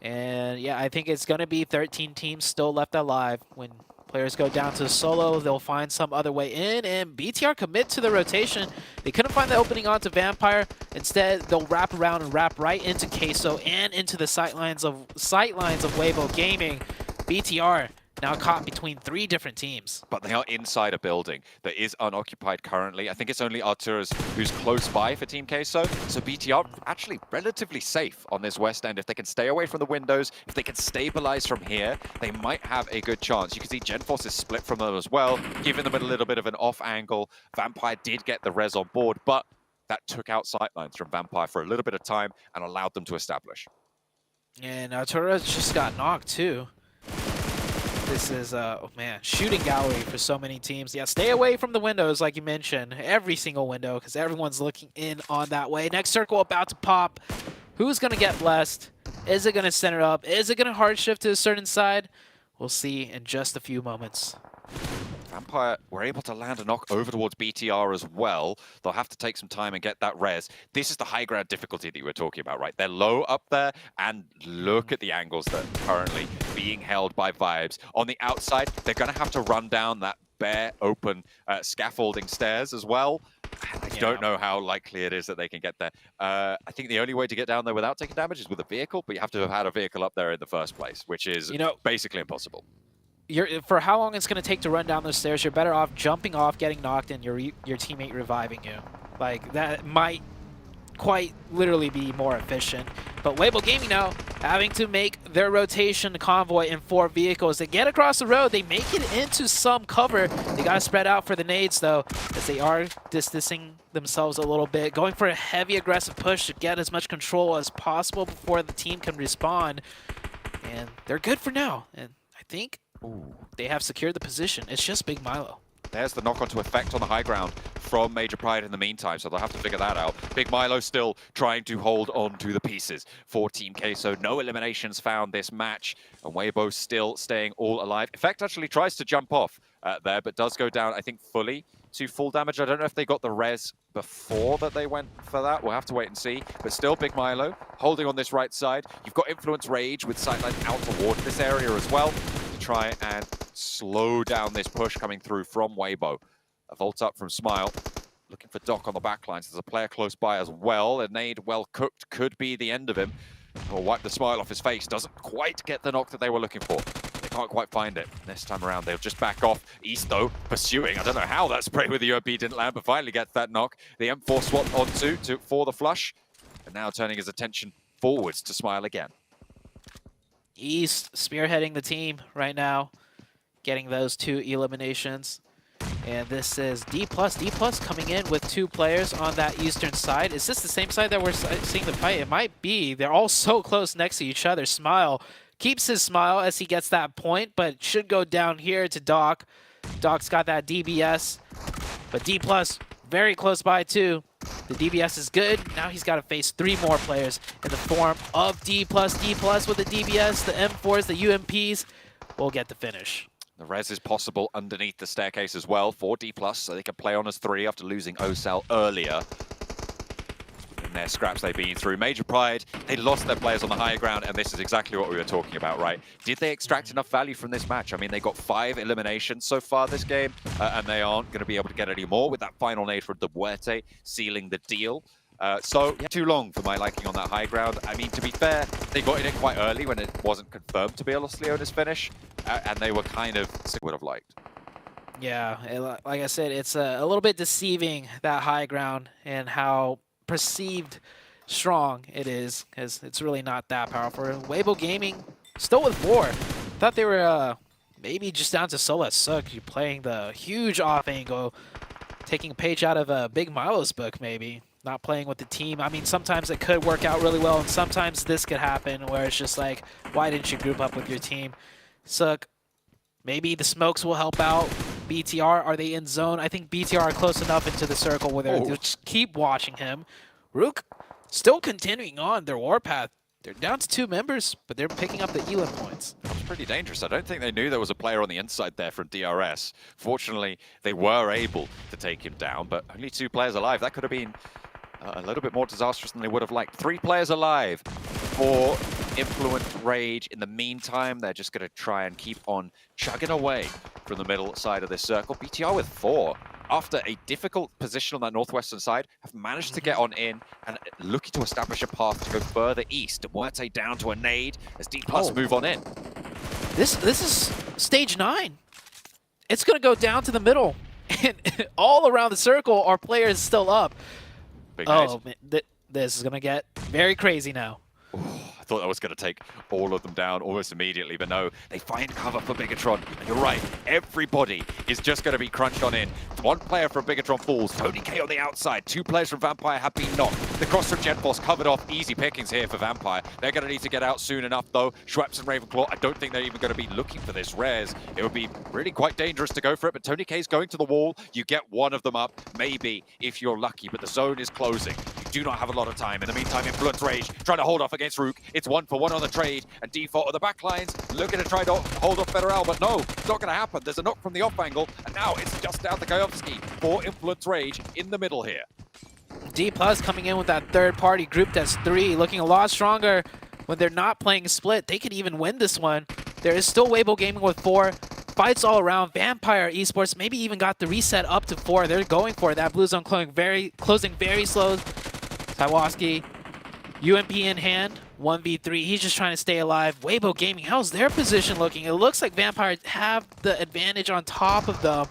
And yeah, I think it's going to be 13 teams still left alive. When players go down to solo, they'll find some other way in, and BTR commit to the rotation. They couldn't find the opening onto Vampire. Instead, they'll wrap around and wrap right into Queso and into the sightlines of Weibo Gaming. BTR now caught between 3 different teams. But they are inside a building that is unoccupied currently. I think it's only Arturas who's close by for Team Queso. So BTR actually relatively safe on this west end. If they can stay away from the windows, if they can stabilize from here, they might have a good chance. You can see GenForce is split from them as well, giving them a little bit of an off angle. Vampire did get the res on board, but that took out sightlines from Vampire for a little bit of time and allowed them to establish. And Arturas just got knocked too. This is, oh man, shooting gallery for so many teams. Yeah, stay away from the windows, like you mentioned. Every single window, because everyone's looking in on that way. Next circle about to pop. Who's going to get blessed? Is it going to center up? Is it going to hard shift to a certain side? We'll see in just a few moments. Vampire were able to land a knock over towards BTR as well. They'll have to take some time and get that res. This is the high ground difficulty that you were talking about, right? They're low up there, and look at the angles that are currently being held by Vibes. On the outside, they're going to have to run down that bare, open scaffolding stairs as well. I don't know how likely it is that they can get there. I think the only way to get down there without taking damage is with a vehicle, but you have to have had a vehicle up there in the first place, which is basically impossible. For how long it's going to take to run down those stairs, you're better off jumping off, getting knocked, and your teammate reviving you. Like, that might quite literally be more efficient. But Weibo Gaming now having to make their rotation convoy in 4 vehicles. They get across the road, they make it into some cover. They got to spread out for the nades, though, as they are distancing themselves a little bit, going for a heavy aggressive push to get as much control as possible before the team can respond. And they're good for now. And I think they have secured the position. It's just Big Milo. There's the knock-on to effect on the high ground from Major Pride in the meantime, so they'll have to figure that out. Big Milo still trying to hold on to the pieces for Team Queso. No eliminations found this match, and Weibo still staying all alive. Effect actually tries to jump off there, but does go down, I think, fully to full damage. I don't know if they got the res before that they went for that. We'll have to wait and see. But still, Big Milo holding on this right side. You've got Influence Rage with Sightline out toward this area as well to try and slow down this push coming through from Weibo. A vault up from Smile. Looking for Doc on the backlines. There's a player close by as well. A nade well cooked could be the end of him. Or wipe the smile off his face. Doesn't quite get the knock that they were looking for. They can't quite find it. This time around, they'll just back off. East, though, pursuing. I don't know how that spray with the UMP didn't land, but finally gets that knock. The M4 swap onto for the flush. And now turning his attention forwards to Smile again. East spearheading the team right now, getting those 2 eliminations. And this is D+. D+ coming in with 2 players on that eastern side. Is this the same side that we're seeing the fight? It might be. They're all so close next to each other. Smile keeps his smile as he gets that point, but should go down here to Doc. Doc's got that DBS, but D+ very close by too. The DBS is good. Now he's got to face 3 more players in the form of D+. D+ with the DBS, the M4s, the UMPs will get the finish. The res is possible underneath the staircase as well for D+, so they can play on as 3 after losing Osal earlier. In their scraps they've been through. Major Pride, they lost their players on the higher ground, and this is exactly what we were talking about, right? Did they extract enough value from this match? I mean, they got 5 eliminations so far this game, and they aren't going to be able to get any more with that final nade from Dubuerte sealing the deal. So, yeah, too long for my liking on that high ground. I mean, to be fair, they got in it quite early when it wasn't confirmed to be a Los Leones finish, and they were kind of would have liked. Yeah, like I said, it's a little bit deceiving, that high ground, and how perceived strong it is, because it's really not that powerful. Weibo Gaming still with 4. Thought they were maybe just down to Sola Suk. You're playing the huge off angle, taking a page out of Big Milo's book maybe. Not playing with the team. I mean, sometimes it could work out really well, and sometimes this could happen where it's just like, why didn't you group up with your team? Suk, maybe the smokes will help out. BTR, are they in zone? I think BTR are close enough into the circle where they'll just keep watching him. Rook still continuing on their warpath. They're down to 2 members, but they're picking up the Elim points. That's pretty dangerous. I don't think they knew there was a player on the inside there from DRS. Fortunately, they were able to take him down, but only 2 players alive. That could have been a little bit more disastrous than they would have liked. 3 players alive for Influent Rage. In the meantime, they're just going to try and keep on chugging away from the middle side of this circle. BTR with 4. After a difficult position on that northwestern side, have managed to get on in and looking to establish a path to go further east. Muerte down to a nade as D+ move on in. This is stage 9. It's going to go down to the middle. And all around the circle, our players still up. Big man, this is going to get very crazy now. I thought that was going to take all of them down almost immediately, but no, they find cover for Bigatron. And you're right, everybody is just going to be crunched on in. 1 player from Bigatron falls, Tony K on the outside, 2 players from Vampire have been knocked. The cross from Genforce covered off, easy pickings here for Vampire. They're going to need to get out soon enough though. Schweppes and Ravenclaw, I don't think they're even going to be looking for this res. It would be really quite dangerous to go for it, but Tony K's going to the wall. You get one of them up, maybe, if you're lucky, but the zone is closing. You do not have a lot of time. In the meantime, Influence Rage trying to hold off against Rook. It's 1-for-1 on the trade, and Default of the backlines looking to try to hold off Federal, but no, it's not going to happen. There's a knock from the off angle, and now it's just down to Kayovsky for Influence Rage in the middle here. D+ coming in with that third-party grouped as 3, looking a lot stronger when they're not playing split. They could even win this one. There is still Weibo Gaming with 4. Fights all around. Vampire Esports maybe even got the reset up to 4. They're going for it. That blue zone closing very slow. Taiwaski, UMP in hand, 1v3. He's just trying to stay alive. Weibo Gaming, how's their position looking? It looks like Vampire have the advantage on top of them.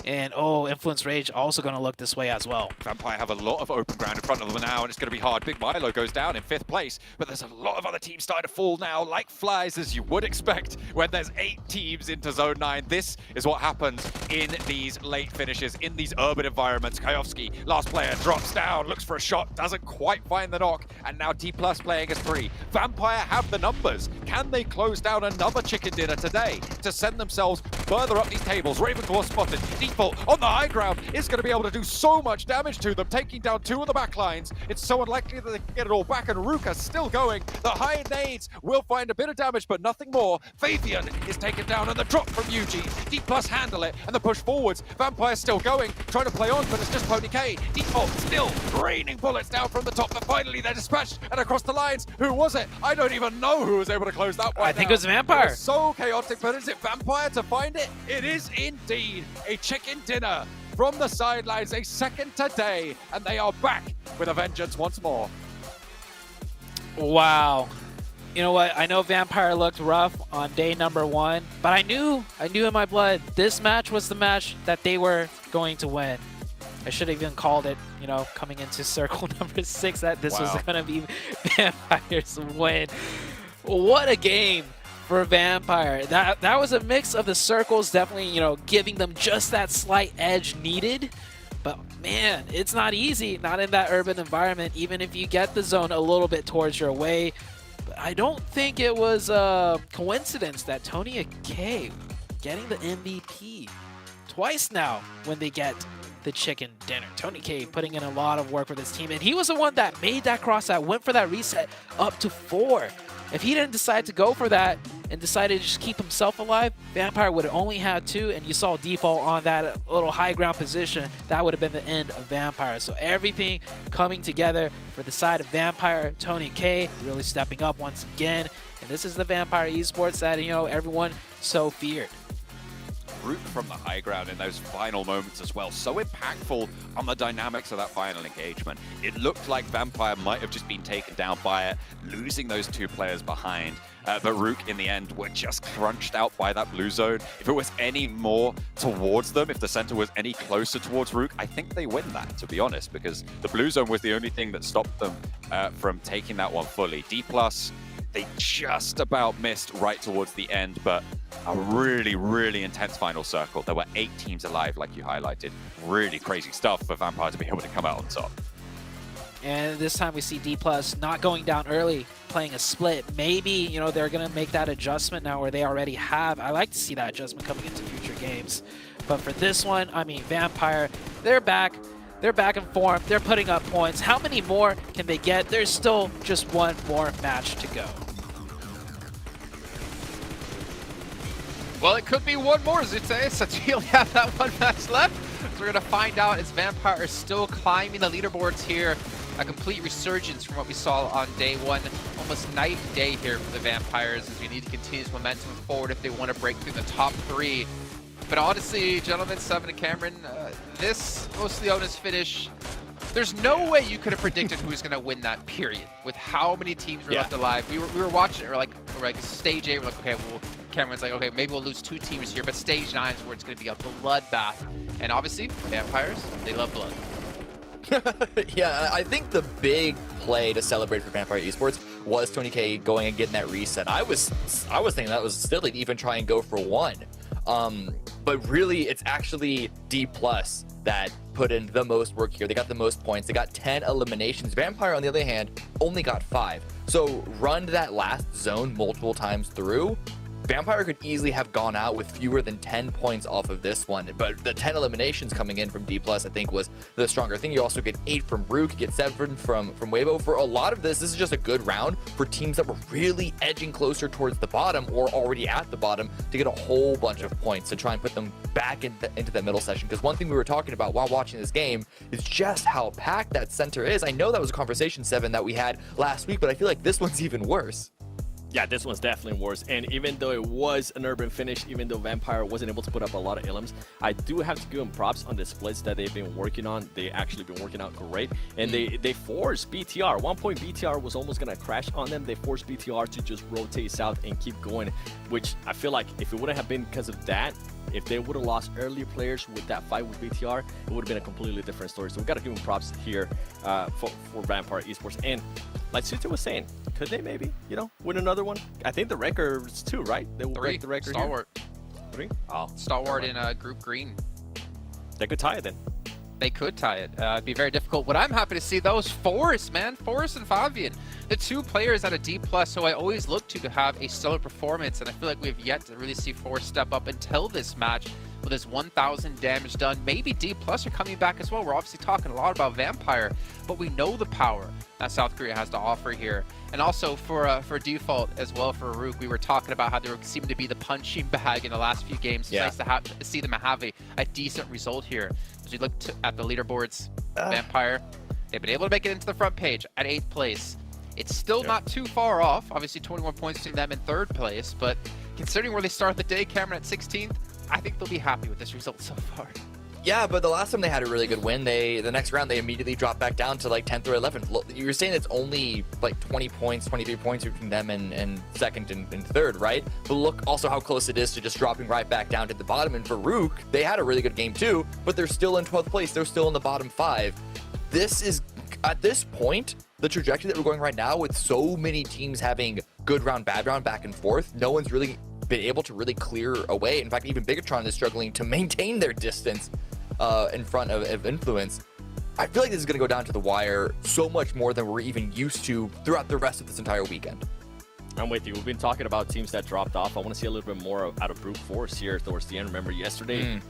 And oh, Influence Rage also going to look this way as well. Vampire have a lot of open ground in front of them now, and it's going to be hard. Big Milo goes down in 5th place, but there's a lot of other teams starting to fall now, like flies, as you would expect when there's 8 teams into Zone 9. This is what happens in these late finishes, in these urban environments. Kayovsky, last player, drops down, looks for a shot, doesn't quite find the knock, and now D+ playing as 3. Vampire have the numbers. Can they close down another chicken dinner today to send themselves further up these tables? Ravenclaw spotted. Default on the high ground is going to be able to do so much damage to them, taking down 2 of the back lines. It's so unlikely that they can get it all back, and Ruka's still going. The high nades will find a bit of damage, but nothing more. Fabian is taken down, and the drop from Eugene. D+ handle it, and the push forwards. Vampire's still going, trying to play on, but it's just Tony K. Default still raining bullets down from the top, but finally they're dispatched, and across the lines. Who was it? I don't even know who was able to close that one. I think it was Vampire. It was so chaotic, but is it Vampire to find it? It is indeed a chicken dinner from the sidelines, a second today, and they are back with a vengeance once more. Wow. You know what? I know Vampire looked rough on day number 1, but I knew in my blood this match was the match that they were going to win. I should have even called it, you know, coming into circle number 6, that this was going to be Vampire's win. What a game for Vampire. That was a mix of the circles, definitely, you know, giving them just that slight edge needed. But man, it's not easy, not in that urban environment, even if you get the zone a little bit towards your way. But I don't think it was a coincidence that Tony K getting the MVP twice now when they get the chicken dinner. Tony K putting in a lot of work for this team, and he was the one that made that cross out, went for that reset up to 4. If he didn't decide to go for that and decided to just keep himself alive, Vampire would have only had 2, and you saw Default on that little high ground position. That would have been the end of Vampire. So everything coming together for the side of Vampire. Tony K really stepping up once again. And this is the Vampire Esports that, you know, everyone so feared. Root from the high ground in those final moments as well. So impactful on the dynamics of that final engagement. It looked like Vampire might have just been taken down by it, losing those 2 players behind. But Rook, in the end, were just crunched out by that blue zone. If it was any more towards them, if the center was any closer towards Rook, I think they win that, to be honest, because the blue zone was the only thing that stopped them from taking that one fully. D+, they just about missed right towards the end, but a really, really intense final circle. There were 8 teams alive, like you highlighted. Really crazy stuff for Vampire to be able to come out on top. And this time we see D+ not going down early, playing a split. Maybe, you know, they're going to make that adjustment now where they already have. I like to see that adjustment coming into future games. But for this one, I mean, Vampire, they're back. They're back in form. They're putting up points. How many more can they get? There's still just one more match to go. Well, it could be one more, Zute, since we only have that one match left. We're going to find out as Vampire is still climbing the leaderboards here. A complete resurgence from what we saw on day one. Almost night and day here for the Vampires as we need to continue this momentum forward if they want to break through the top 3. But honestly, gentlemen, Seven and Cameron, this Mostly Honest finish, there's no way you could have predicted who's going to win that, period. With how many teams were left alive. We were watching it, we're like stage 8, we're like, okay, well, Cameron's like, okay, maybe we'll lose 2 teams here, but stage 9 is where it's going to be a bloodbath. And obviously, Vampires, they love blood. Yeah, I think the big play to celebrate for Vampire Esports was Tony K going and getting that reset. I was thinking that was silly to even try and go for 1. But really, it's actually D+ that put in the most work here. They got the most points. They got 10 eliminations. Vampire, on the other hand, only got 5. So run that last zone multiple times through. Vampire could easily have gone out with fewer than 10 points off of this one, but the 10 eliminations coming in from D+, I think, was the stronger thing. You also get 8 from Rook, you get 7 from Weibo. For a lot of this is just a good round for teams that were really edging closer towards the bottom or already at the bottom to get a whole bunch of points to try and put them back into that middle section. Because one thing we were talking about while watching this game is just how packed that center is. I know that was a conversation, Seven, that we had last week, but I feel like this one's even worse. Yeah, this one's definitely worse. And even though it was an urban finish, even though Vampire wasn't able to put up a lot of elims, I do have to give them props on the splits that they've been working on. They actually been working out great. And they forced BTR. One point BTR was almost going to crash on them. They forced BTR to just rotate south and keep going, which I feel like if it wouldn't have been because of that, if they would have lost earlier players with that fight with BTR, it would have been a completely different story. So we got to give them props here for Vampire Esports. And like Suta was saying, could they maybe, win another one? I think the record's 2, right? They will break the record. Stalwart. Here. 3? Oh, Stalwart in Group Green. They could tie it then. They could tie it. It'd be very difficult. What I'm happy to see, though, is Forrest, man. Forrest and Fabian. The 2 players at a D+, so I always look to have a stellar performance, and I feel like we've yet to really see Forrest step up until this match with his 1,000 damage done. Maybe D+ are coming back as well. We're obviously talking a lot about Vampire, but we know the power that South Korea has to offer here. And also for Default as well, for Rook, we were talking about how they seem to be the punching bag in the last few games. It's nice to see them have a decent result here. As we look at the leaderboards, Vampire, they've been able to make it into the front page at 8th place. It's still not too far off. Obviously 21 points between them in 3rd place, but considering where they start the day, Cameron at 16th, I think they'll be happy with this result so far. Yeah, but the last time they had a really good win, the next round they immediately dropped back down to like 10th or 11th. You were saying it's only like 20 points, 23 points between them and 2nd and 3rd, right? But look also how close it is to just dropping right back down to the bottom. And for Rook, they had a really good game too, but they're still in 12th place. They're still in the bottom 5. This is, at this point, the trajectory that we're going right now with so many teams having good round, bad round, back and forth, no one's really been able to really clear away. In fact, even Bigatron is struggling to maintain their distance in front of Influence. I feel like this is going to go down to the wire so much more than we're even used to throughout the rest of this entire weekend. I'm with you. We've been talking about teams that dropped off. I want to see a little bit more out of Brute Force here towards the end. Remember yesterday,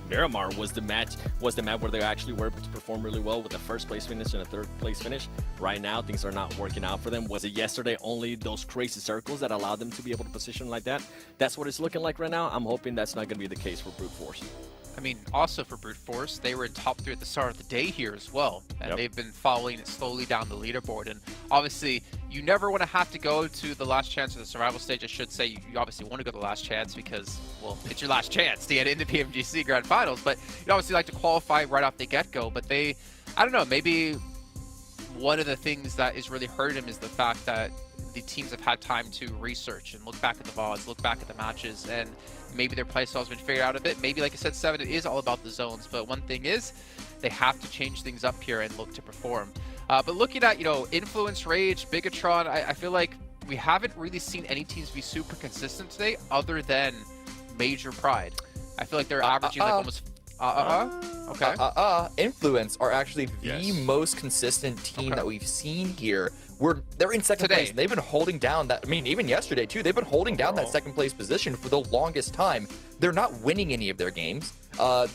Miramar was the map where they actually were able to perform really well with the 1st place finish and a 3rd place finish. Right now, things are not working out for them. Was it yesterday only those crazy circles that allowed them to be able to position like that? That's what it's looking like right now. I'm hoping that's not going to be the case for Brute Force. I mean, also for Brute Force, they were in top 3 at the start of the day here as well. And they've been following it slowly down the leaderboard. And obviously, you never want to have to go to the last chance of the survival stage. I should say you obviously want to go to the last chance because, well, it's your last chance to get into PMGC Grand Finals. But you'd obviously like to qualify right off the get-go. But I don't know, maybe one of the things that is really hurting them is the fact that the teams have had time to research and look back at the VODs, look back at the matches, and maybe their playstyle has been figured out a bit. Maybe, like I said, Seven, it is all about the zones, but one thing is they have to change things up here and look to perform. But looking at, Influence, Rage, Bigatron, I feel like we haven't really seen any teams be super consistent today other than Major Pride. I feel like they're averaging like almost... Okay. Influence are actually the most consistent team that we've seen here. They're in 2nd place. And they've been holding down that. I mean, even yesterday too. They've been holding down that 2nd place position for the longest time. They're not winning any of their games.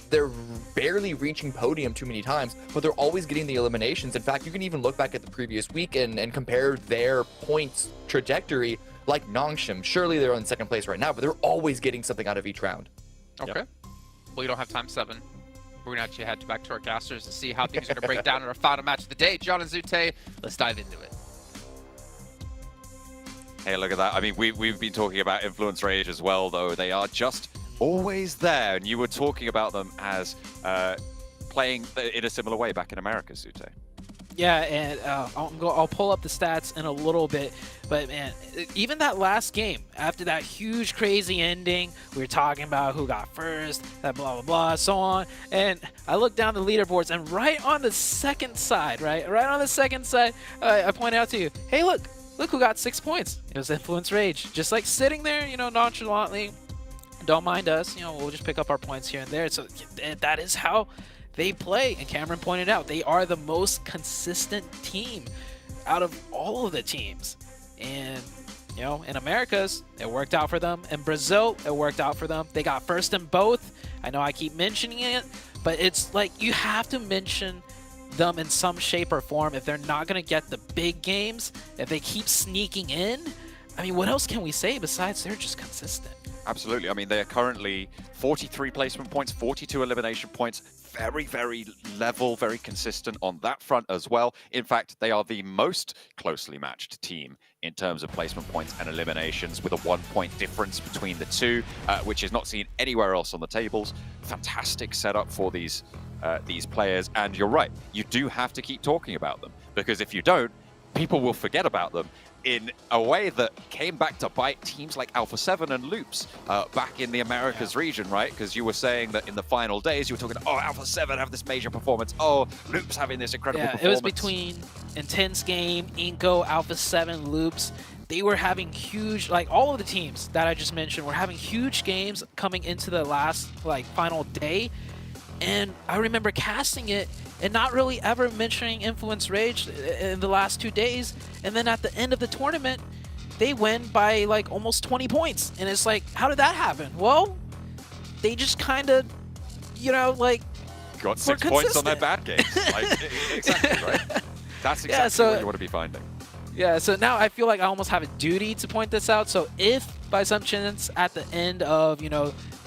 They're barely reaching podium too many times, but they're always getting the eliminations. In fact, you can even look back at the previous week and compare their points trajectory. Like Nongshim, surely they're in 2nd place right now, but they're always getting something out of each round. Okay. Well, you don't have time 7. We're going to actually head back to our casters to see how things are going to break down in our final match of the day. John and Zute, let's dive into it. Hey, look at that. I mean, we've been talking about Influence Rage as well, though. They are just always there, and you were talking about them as playing in a similar way back in America, Zute. Yeah, and I'll pull up the stats in a little bit, but man, even that last game, after that huge crazy ending, we were talking about who got first, that blah, blah, blah, so on, and I looked down the leaderboards, and right on the second side, right on the second side, I pointed out to you, hey, look who got 6 points. It was Influence Rage, just like sitting there, nonchalantly, don't mind us, we'll just pick up our points here and there. So that is how they play, and Cameron pointed out they are the most consistent team out of all of the teams. And in Americas, it worked out for them. In Brazil, it worked out for them. They got first in both. I know I keep mentioning it, but it's like you have to mention them in some shape or form if they're not going to get the big games. If they keep sneaking in, I mean, what else can we say besides they're just consistent? Absolutely. I mean, they are currently 43 placement points, 42 elimination points. Very, very level, very consistent on that front as well. In fact, they are the most closely matched team in terms of placement points and eliminations, with a 1-point difference between the two, which is not seen anywhere else on the tables. Fantastic setup for these players. And you're right, you do have to keep talking about them, because if you don't, people will forget about them in a way that came back to bite teams like Alpha 7 and Loops back in the Americas region, right? Because you were saying that in the final days, you were talking, oh, Alpha 7 have this major performance. Oh, Loops having this incredible performance. It was between Intense Game, Inco, Alpha 7, Loops. They were having huge, like all of the teams that I just mentioned were having huge games coming into the last final day. And I remember casting it and not really ever mentioning Influence Rage in the last 2 days. And then at the end of the tournament, they win by almost 20 points. And it's like, how did that happen? Well, they just kind of, got 6 points on their bad games. Exactly, right? That's exactly what you want to be finding. Yeah, so now I feel like I almost have a duty to point this out. So if by some chance at the end of,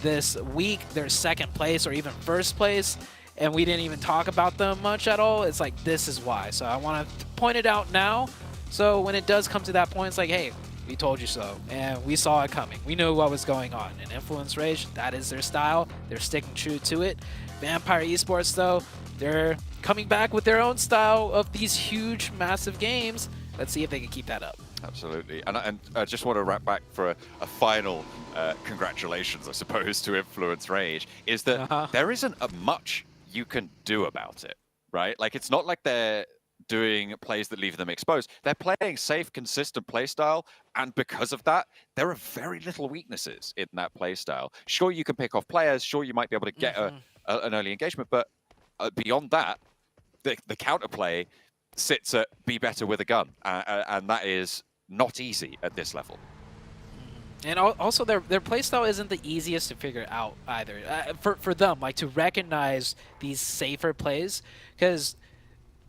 this week, they're second place or even first place, and we didn't even talk about them much at all, it's like, this is why. So I want to point it out now, so when it does come to that point, it's like, hey, we told you so, and we saw it coming. We knew what was going on. And Influence Rage, that is their style. They're sticking true to it. Vampire Esports, though, they're coming back with their own style of these huge, massive games. Let's see if they can keep that up. Absolutely. And I just want to wrap back for a final congratulations, I suppose, to Influence Rage, is that there isn't much you can do about it, right? Like, it's not like they're doing plays that leave them exposed. They're playing safe, consistent playstyle, and because of that, there are very little weaknesses in that playstyle. Sure, you can pick off players, sure, you might be able to get an early engagement, but beyond that, the counterplay sits at be better with a gun, and that is not easy at this level. And also, their playstyle isn't the easiest to figure out either. For them, to recognize these safer plays, because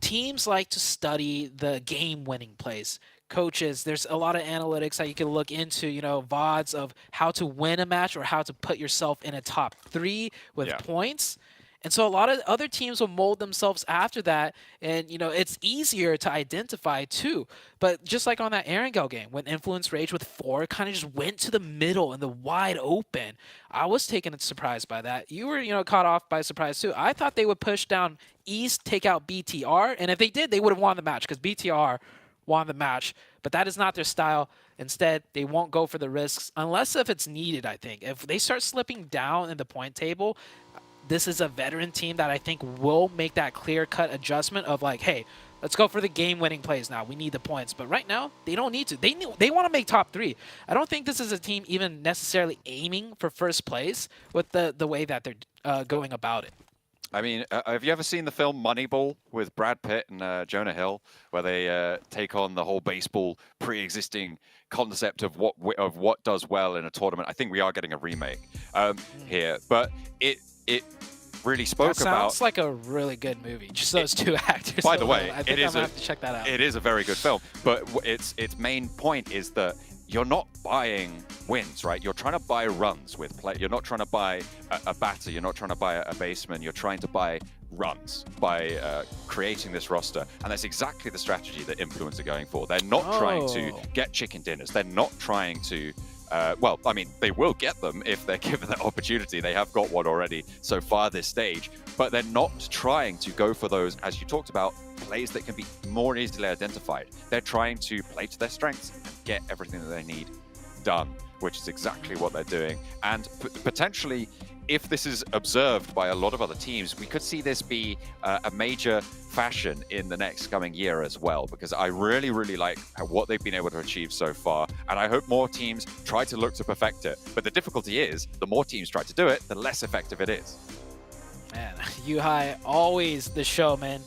teams like to study the game-winning plays. Coaches, there's a lot of analytics that you can look into, VODs of how to win a match or how to put yourself in a top 3 with points. And so a lot of other teams will mold themselves after that, and it's easier to identify too. But just like on that Erangel game, when Influence Rage with 4 kind of just went to the middle and the wide open, I was taken surprised by that. You were caught off by surprise too. I thought they would push down East, take out BTR, and if they did, they would have won the match, because BTR won the match. But that is not their style. Instead, they won't go for the risks unless if it's needed. I think if they start slipping down in the point table, this is a veteran team that I think will make that clear-cut adjustment of hey, let's go for the game-winning plays now. We need the points. But right now, they don't need to. They want to make top 3. I don't think this is a team even necessarily aiming for first place with the way that they're going about it. I mean, have you ever seen the film Moneyball with Brad Pitt and Jonah Hill, where they take on the whole baseball pre-existing concept of what does well in a tournament? I think we are getting a remake here, but it really spoke about. Sounds like a really good movie. Just those two actors. By the way, I think I'm gonna have to check that out. It is a very good film, but its main point is that you're not buying wins, right? You're trying to buy runs with play. You're not trying to buy a batter. You're not trying to buy a baseman. You're trying to buy runs by creating this roster. And that's exactly the strategy that Influence are going for. They're not trying to get chicken dinners. They're not trying to, well, I mean, they will get them if they're given that opportunity. They have got one already so far this stage, but they're not trying to go for those, as you talked about, plays that can be more easily identified. They're trying to play to their strengths and get everything that they need done, which is exactly what they're doing. And potentially, if this is observed by a lot of other teams, we could see this be a major fashion in the next coming year as well, because I really, really like what they've been able to achieve so far. And I hope more teams try to look to perfect it. But the difficulty is, the more teams try to do it, the less effective it is. Man, Yuhai, always the showman.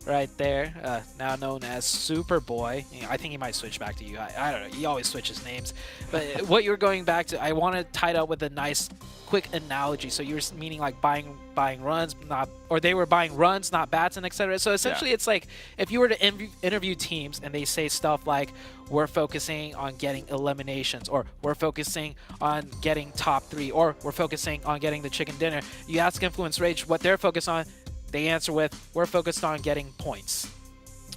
Right there, now known as Superboy. I think he might switch back to Yuhai. I don't know. He always switches names. But what you're going back to, I want to tie it up with a nice, quick analogy. So you're meaning like buying runs, or they were buying runs, not bats, and etc. So essentially, it's like if you were to interview teams and they say stuff like, "We're focusing on getting eliminations," or "We're focusing on getting top 3," or "We're focusing on getting the chicken dinner." You ask Influence Rage what they're focused on. They answer with, "We're focused on getting points."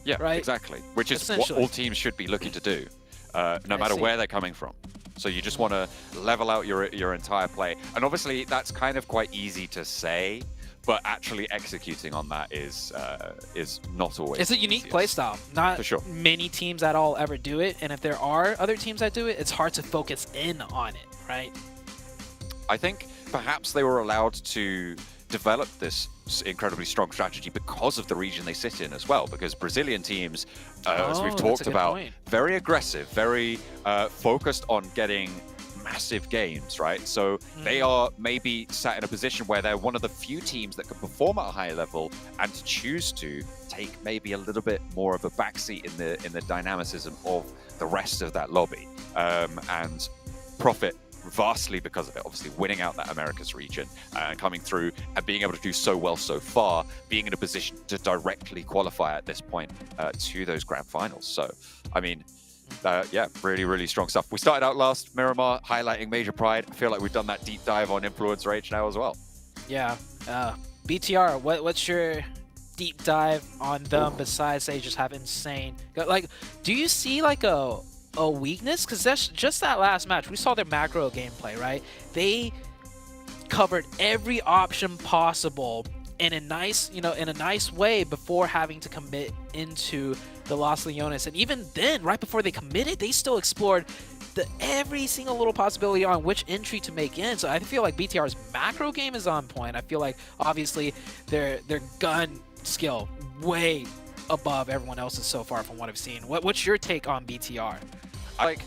Yeah, right? Exactly. Which is what all teams should be looking to do, no matter where they're coming from. So you just want to level out your entire play. And obviously, that's kind of quite easy to say, but actually executing on that is not always. It's a unique play style. Not many teams at all ever do it. And if there are other teams that do it, it's hard to focus in on it, right? I think perhaps they were allowed to develop this incredibly strong strategy because of the region they sit in as well, because Brazilian teams, as we've talked about, very aggressive, very focused on getting massive games, right? So they are maybe sat in a position where they're one of the few teams that can perform at a higher level and to choose to take maybe a little bit more of a backseat in the dynamicism of the rest of that lobby, and profit vastly because of it, obviously winning out that Americas region and coming through and being able to do so well so far, being in a position to directly qualify at this point to those grand finals. So, I mean, yeah, really, really strong stuff. We started out last, Miramar, highlighting Major Pride. I feel like we've done that deep dive on Influence Rage now as well. Yeah. BTR, what's your deep dive on them besides they just have insane... Like, do you see like a weakness? Because that's just that last match. We saw their macro gameplay, right? They covered every option possible in a nice, in a nice way before having to commit into the Los Leones. And even then, right before they committed, they still explored every single little possibility on which entry to make in. So I feel like BTR's macro game is on point. I feel like obviously their gun skill way above everyone else's so far from what I've seen. What's your take on BTR? Like,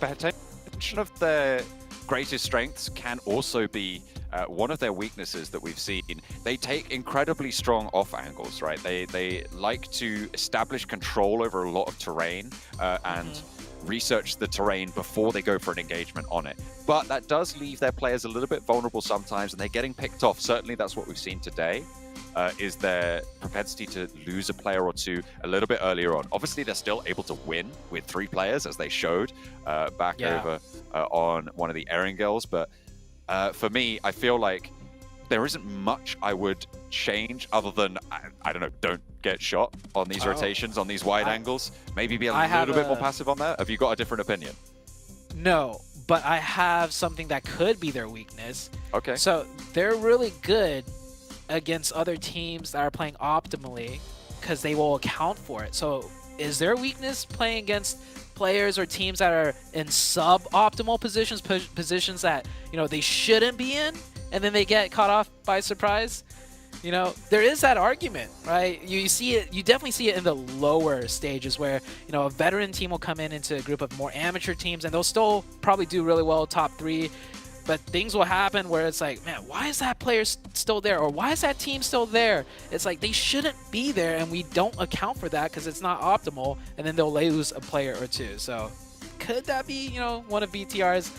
potential of their greatest strengths can also be one of their weaknesses that we've seen. They take incredibly strong off angles, right? They like to establish control over a lot of terrain and research the terrain before they go for an engagement on it. But that does leave their players a little bit vulnerable sometimes, and they're getting picked off. Certainly that's what we've seen today. Is their propensity to lose a player or two a little bit earlier on. Obviously, they're still able to win with 3 players, as they showed back over on one of the Erangels. But for me, I feel like there isn't much I would change other than, I don't know, don't get shot on these rotations, on these wide angles. Maybe be a little bit more passive on that. Have you got a different opinion? No, but I have something that could be their weakness. Okay. So they're really good against other teams that are playing optimally because they will account for it. So is their weakness playing against players or teams that are in suboptimal positions, positions that, they shouldn't be in, and then they get caught off by surprise? There is that argument, right? You see it, you definitely see it in the lower stages where, a veteran team will come into a group of more amateur teams and they'll still probably do really well top 3. But things will happen where it's like, man, why is that player still there? Or why is that team still there? It's like they shouldn't be there, and we don't account for that because it's not optimal, and then they'll lose a player or two. So could that be, one of BTR's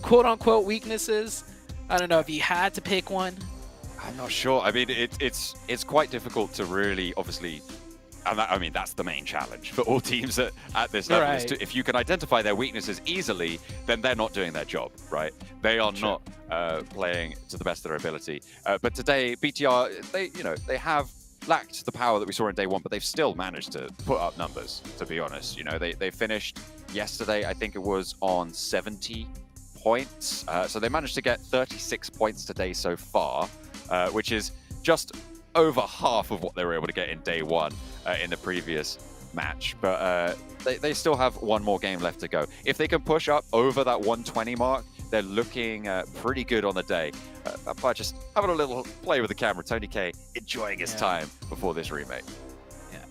quote-unquote weaknesses? I don't know if you had to pick one. I'm not sure. I mean, it's quite difficult to really, obviously, And that, I mean, that's the main challenge for all teams at this level. Right. Is to, if you can identify their weaknesses easily, then they're not doing their job, right? They are not playing to the best of their ability. But today, BTR, they have lacked the power that we saw in day one, but they've still managed to put up numbers, to be honest. You know, they finished yesterday, I think it was on 70 points. So they managed to get 36 points today so far, which is just over half of what they were able to get in day one in the previous match. But they still have one more game left to go. If they can push up over that 120 mark, they're looking pretty good on the day. By just having a little play with the camera, Tony K enjoying his time before this remake.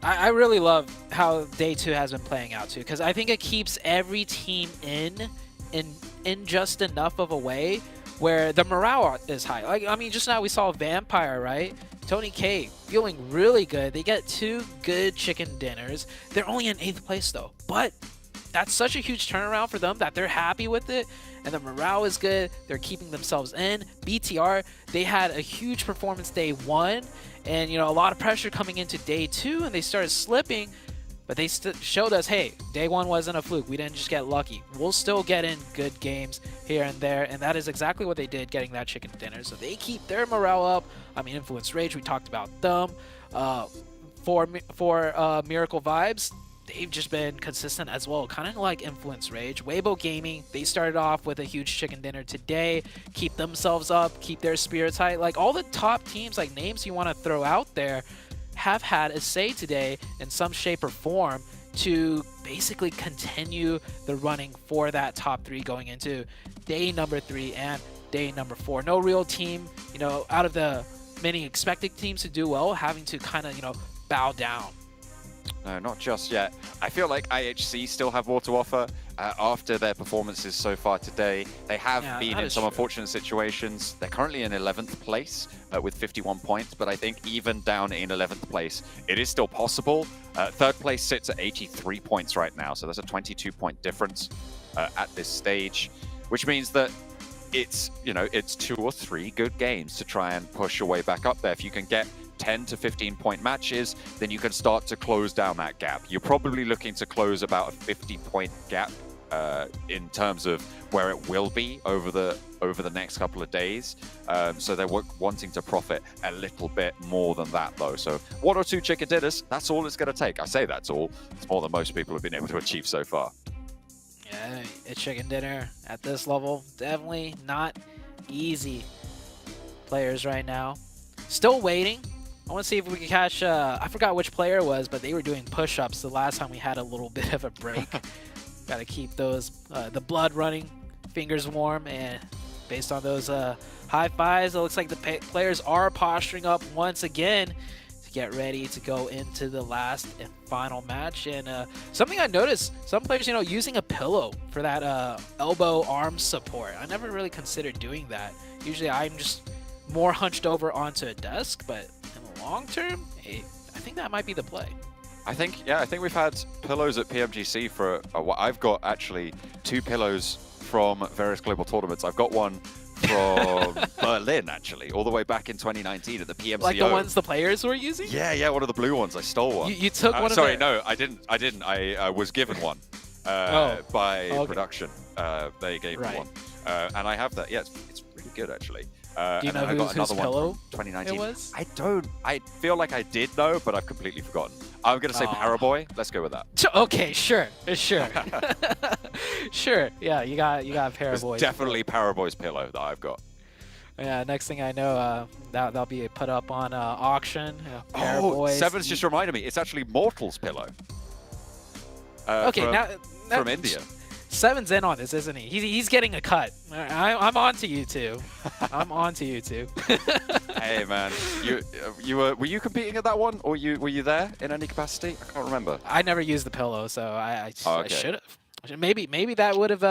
I really love how day 2 has been playing out too, because I think it keeps every team in just enough of a way where the morale is high. Like, I mean, just now we saw Vampire, right? Tony K feeling really good. They get 2 good chicken dinners. They're only in 8th place though, but that's such a huge turnaround for them that they're happy with it, and the morale is good. They're keeping themselves in. BTR, they had a huge performance day 1, and a lot of pressure coming into day 2, and they started slipping, but they showed us, hey, day 1 wasn't a fluke. We didn't just get lucky. We'll still get in good games here and there, and that is exactly what they did, getting that chicken dinner. So they keep their morale up. I mean, Influence Rage, we talked about them. For Miracle Vibes, they've just been consistent as well, kind of like Influence Rage. Weibo Gaming, they started off with a huge chicken dinner today, keep themselves up, keep their spirits high. Like, all the top teams, like names you want to throw out there, have had a say today in some shape or form to basically continue the running for that top 3 going into day number 3 and day number 4. No real team, out of the many expected teams to do well, having to kind of, bow down. No, not just yet. I feel like IHC still have more to offer after their performances so far today. They have been in some unfortunate situations. They're currently in 11th place with 51 points, but I think even down in 11th place, it is still possible. 3rd place sits at 83 points right now, so there's a 22-point difference at this stage, which means that it's 2 or 3 good games to try and push your way back up there. If you can get 10 to 15 point matches, then you can start to close down that gap. You're probably looking to close about a 50-point gap in terms of where it will be over the next couple of days. So they're wanting to profit a little bit more than that though. So 1 or 2 chicken dinners, that's all it's going to take. I say that's all. It's more than most people have been able to achieve so far. Yeah, a chicken dinner at this level, definitely not easy. Players right now still waiting. I want to see if we can catch, I forgot which player it was, but they were doing push-ups the last time we had a little bit of a break. Got to keep those, the blood running, fingers warm, and based on those high fives, it looks like the players are posturing up once again to get ready to go into the last and final match. And something I noticed, some players, using a pillow for that elbow arm support. I never really considered doing that. Usually I'm just more hunched over onto a desk, but in the long term, I think that might be the play. I think we've had pillows at PMGC for a while. I've got actually 2 pillows from various global tournaments. I've got one from Berlin, actually, all the way back in 2019 at the PMCO. Like the ones the players were using? Yeah, one of the blue ones. I stole one. You took one of Sorry, no, I didn't. I was given one by production. They gave me one. And I have that. Yeah, it's really good, actually. Do you know whose pillow 2019. it was? I don't. I feel like I did know, but I've completely forgotten. I'm going to say Paraboy. Let's go with that. Okay, sure. Sure. Yeah, you got Paraboy. It's definitely Paraboy's pillow that I've got. Yeah, next thing I know, that'll be put up on auction. Seven's just reminded me. It's actually Mortal's pillow. Okay, from India. Seven's in on this, isn't he? He's getting a cut. I'm on to you two. I'm on to you two. Hey man, were you competing at that one, or were you there in any capacity? I can't remember. I never used the pillow, so I should have. Maybe that would have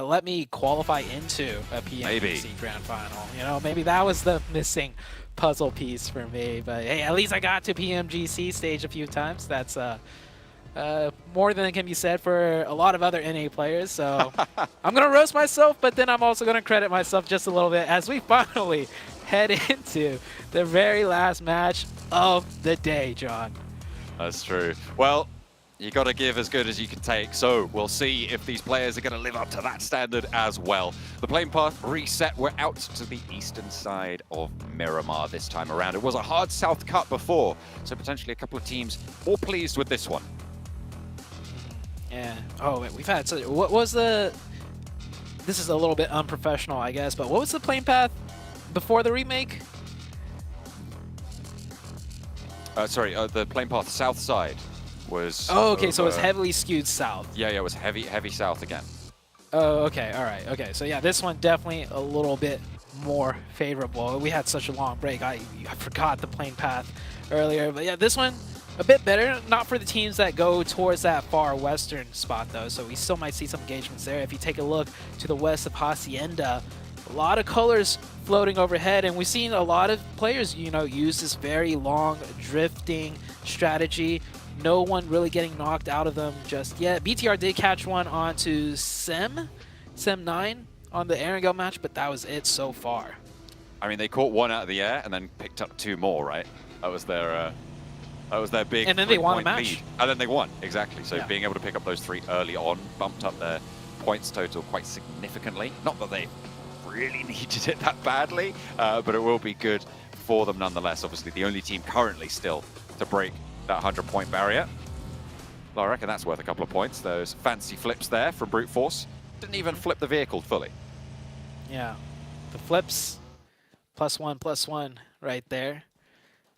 let me qualify into a PMGC Grand Final. Maybe that was the missing puzzle piece for me. But hey, at least I got to PMGC stage a few times. That's more than can be said for a lot of other NA players. So I'm going to roast myself, but then I'm also going to credit myself just a little bit as we finally head into the very last match of the day, John. That's true. Well, you got to give as good as you can take, so we'll see if these players are going to live up to that standard as well. The plane path reset. We're out to the eastern side of Miramar this time around. It was a hard south cut before, so potentially a couple of teams more pleased with this one. Yeah. Oh, we've had... So what was the... This is a little bit unprofessional, I guess, but what was the plane path before the remake? Sorry, the plane path south side was... Oh, okay, so it was heavily skewed south. Yeah, it was heavy south again. Oh, okay, all right, okay. So yeah, this one definitely a little bit more favorable. We had such a long break. I forgot the plane path earlier, but yeah, this one a bit better. Not for the teams that go towards that far western spot though, so we still might see some engagements there. If you take a look to the west of Hacienda, a lot of colors floating overhead, and we've seen a lot of players, you know, use this very long drifting strategy. No one really getting knocked out of them just yet. BTR did catch one onto Sem 9 on the Erangel match, but that was it so far. I mean, they caught one out of the air and then picked up two more, right? That was their big. And then they won a match. Lead. And then they won, exactly. So yeah. Being able to pick up those three early on bumped up their points total quite significantly. Not that they really needed it that badly, but it will be good for them nonetheless. Obviously, the only team currently still to break that 100-point barrier. Well, I reckon that's worth a couple of points. Those fancy flips there from Brute Force. Didn't even flip the vehicle fully. Yeah, the flips, +1/+1 right there.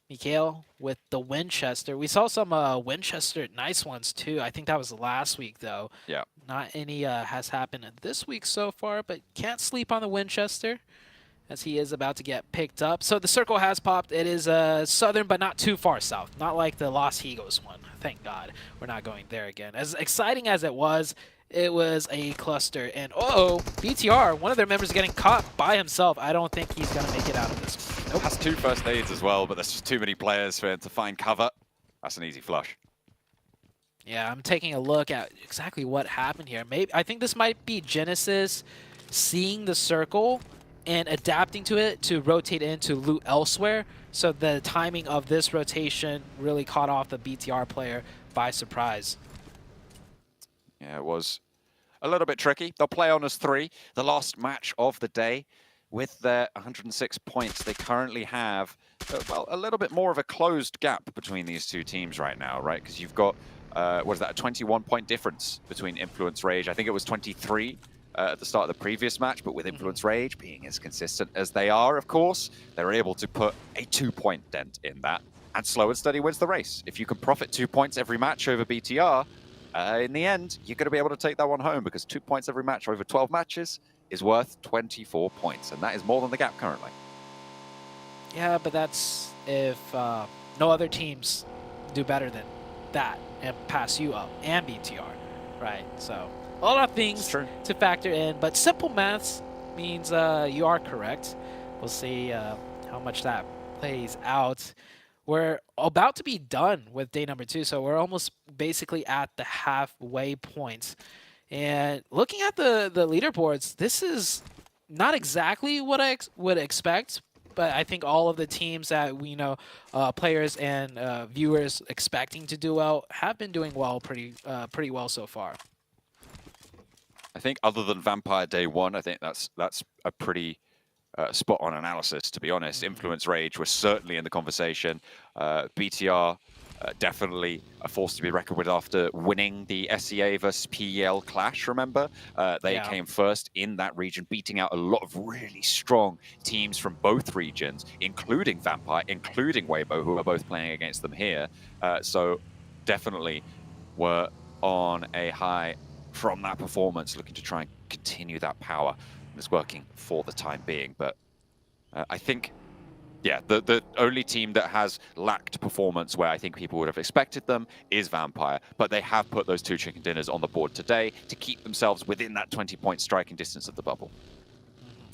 Mikhail with the Winchester. We saw some Winchester nice ones too. I think that was last week though. Yeah. Not any has happened this week so far, but can't sleep on the Winchester as he is about to get picked up. So the circle has popped. It is southern, but not too far south. Not like the Los Higos one. Thank God we're not going there again. As exciting as it was a cluster. And BTR, one of their members getting caught by himself. I don't think he's going to make it out of this one. Nope. Has 2 first aids as well, but there's just too many players for him to find cover. That's an easy flush. Yeah, I'm taking a look at exactly what happened here. I think this might be Genesis seeing the circle and adapting to it to rotate into loot elsewhere. So the timing of this rotation really caught off the BTR player by surprise. Yeah, it was a little bit tricky. They'll play on as 3, the last match of the day. With their 106 points, they currently have, well, a little bit more of a closed gap between these two teams right now, right? Because you've got, what is that, a 21-point difference between Influence Rage. I think it was 23 at the start of the previous match, but with Influence Rage being as consistent as they are, of course, they're able to put a 2-point dent in that. And Slow and Steady wins the race. If you can profit 2 points every match over BTR, in the end, you're going to be able to take that one home because 2 points every match over 12 matches is worth 24 points, and that is more than the gap currently. Yeah, but that's if no other teams do better than that and pass you up and BTR, right? So a lot of things to factor in, but simple maths means you are correct. We'll see how much that plays out. We're about to be done with day number 2, so we're almost basically at the halfway point. And looking at the leaderboards, this is not exactly what I would expect, but I think all of the teams that we know, players and viewers expecting to do well, have been doing well, pretty well so far. I think other than Vampire Day 1, I think that's a pretty spot-on analysis, to be honest. Influence Rage was certainly in the conversation. BTR definitely a force to be reckoned with after winning the SEA versus PEL clash, remember? They came first in that region, beating out a lot of really strong teams from both regions, including Vampire, including Weibo, who are both playing against them here. So definitely were on a high from that performance, looking to try and continue that power. It's working for the time being, but I think, yeah, the only team that has lacked performance where I think people would have expected them is Vampire, but they have put those 2 chicken dinners on the board today to keep themselves within that 20-point striking distance of the bubble.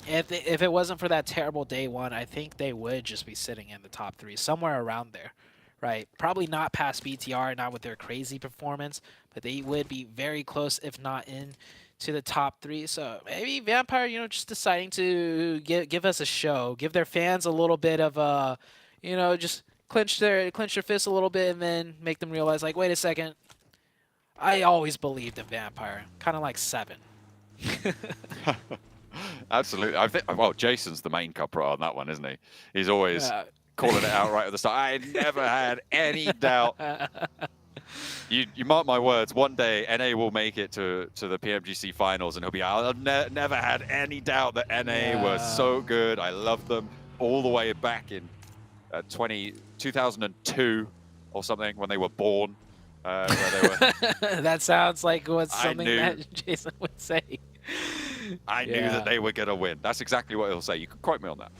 If it wasn't for that terrible day 1, I think they would just be sitting in the top 3, somewhere around there, right? Probably not past BTR, not with their crazy performance, but they would be very close, if not in to the top 3. So maybe Vampire, you know, just deciding to give us a show, give their fans a little bit of you know, just clench their fists a little bit and then make them realize, like, wait a second, I always believed in Vampire, kind of like 7. Absolutely. I think, well, Jason's the main culprit on that one, isn't he? He's always calling it out right at the start. I never had any doubt. You mark my words, one day NA will make it to the PMGC finals and he'll be, I've never had any doubt that NA were so good. I loved them all the way back in 2002 or something when they were born. Where they were. That sounds like something that Jason would say. I knew that they were going to win. That's exactly what he'll say. You can quote me on that.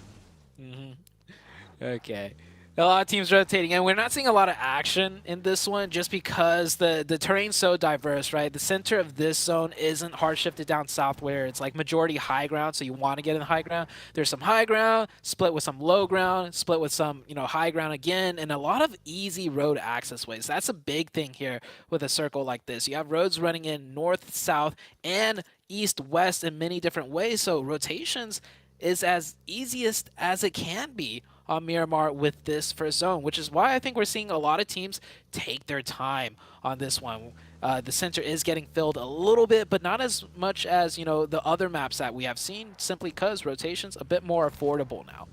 Okay. A lot of teams rotating, and we're not seeing a lot of action in this one just because the terrain's so diverse, right? The center of this zone isn't hard shifted down south where it's like majority high ground, so you want to get in the high ground. There's some high ground, split with some low ground, split with some, high ground again, and a lot of easy road access ways. That's a big thing here with a circle like this. You have roads running in north, south, and east, west in many different ways, so rotations is as easiest as it can be on Miramar with this first zone, which is why I think we're seeing a lot of teams take their time on this one. The center is getting filled a little bit, but not as much as, the other maps that we have seen, simply because rotation's a bit more affordable now.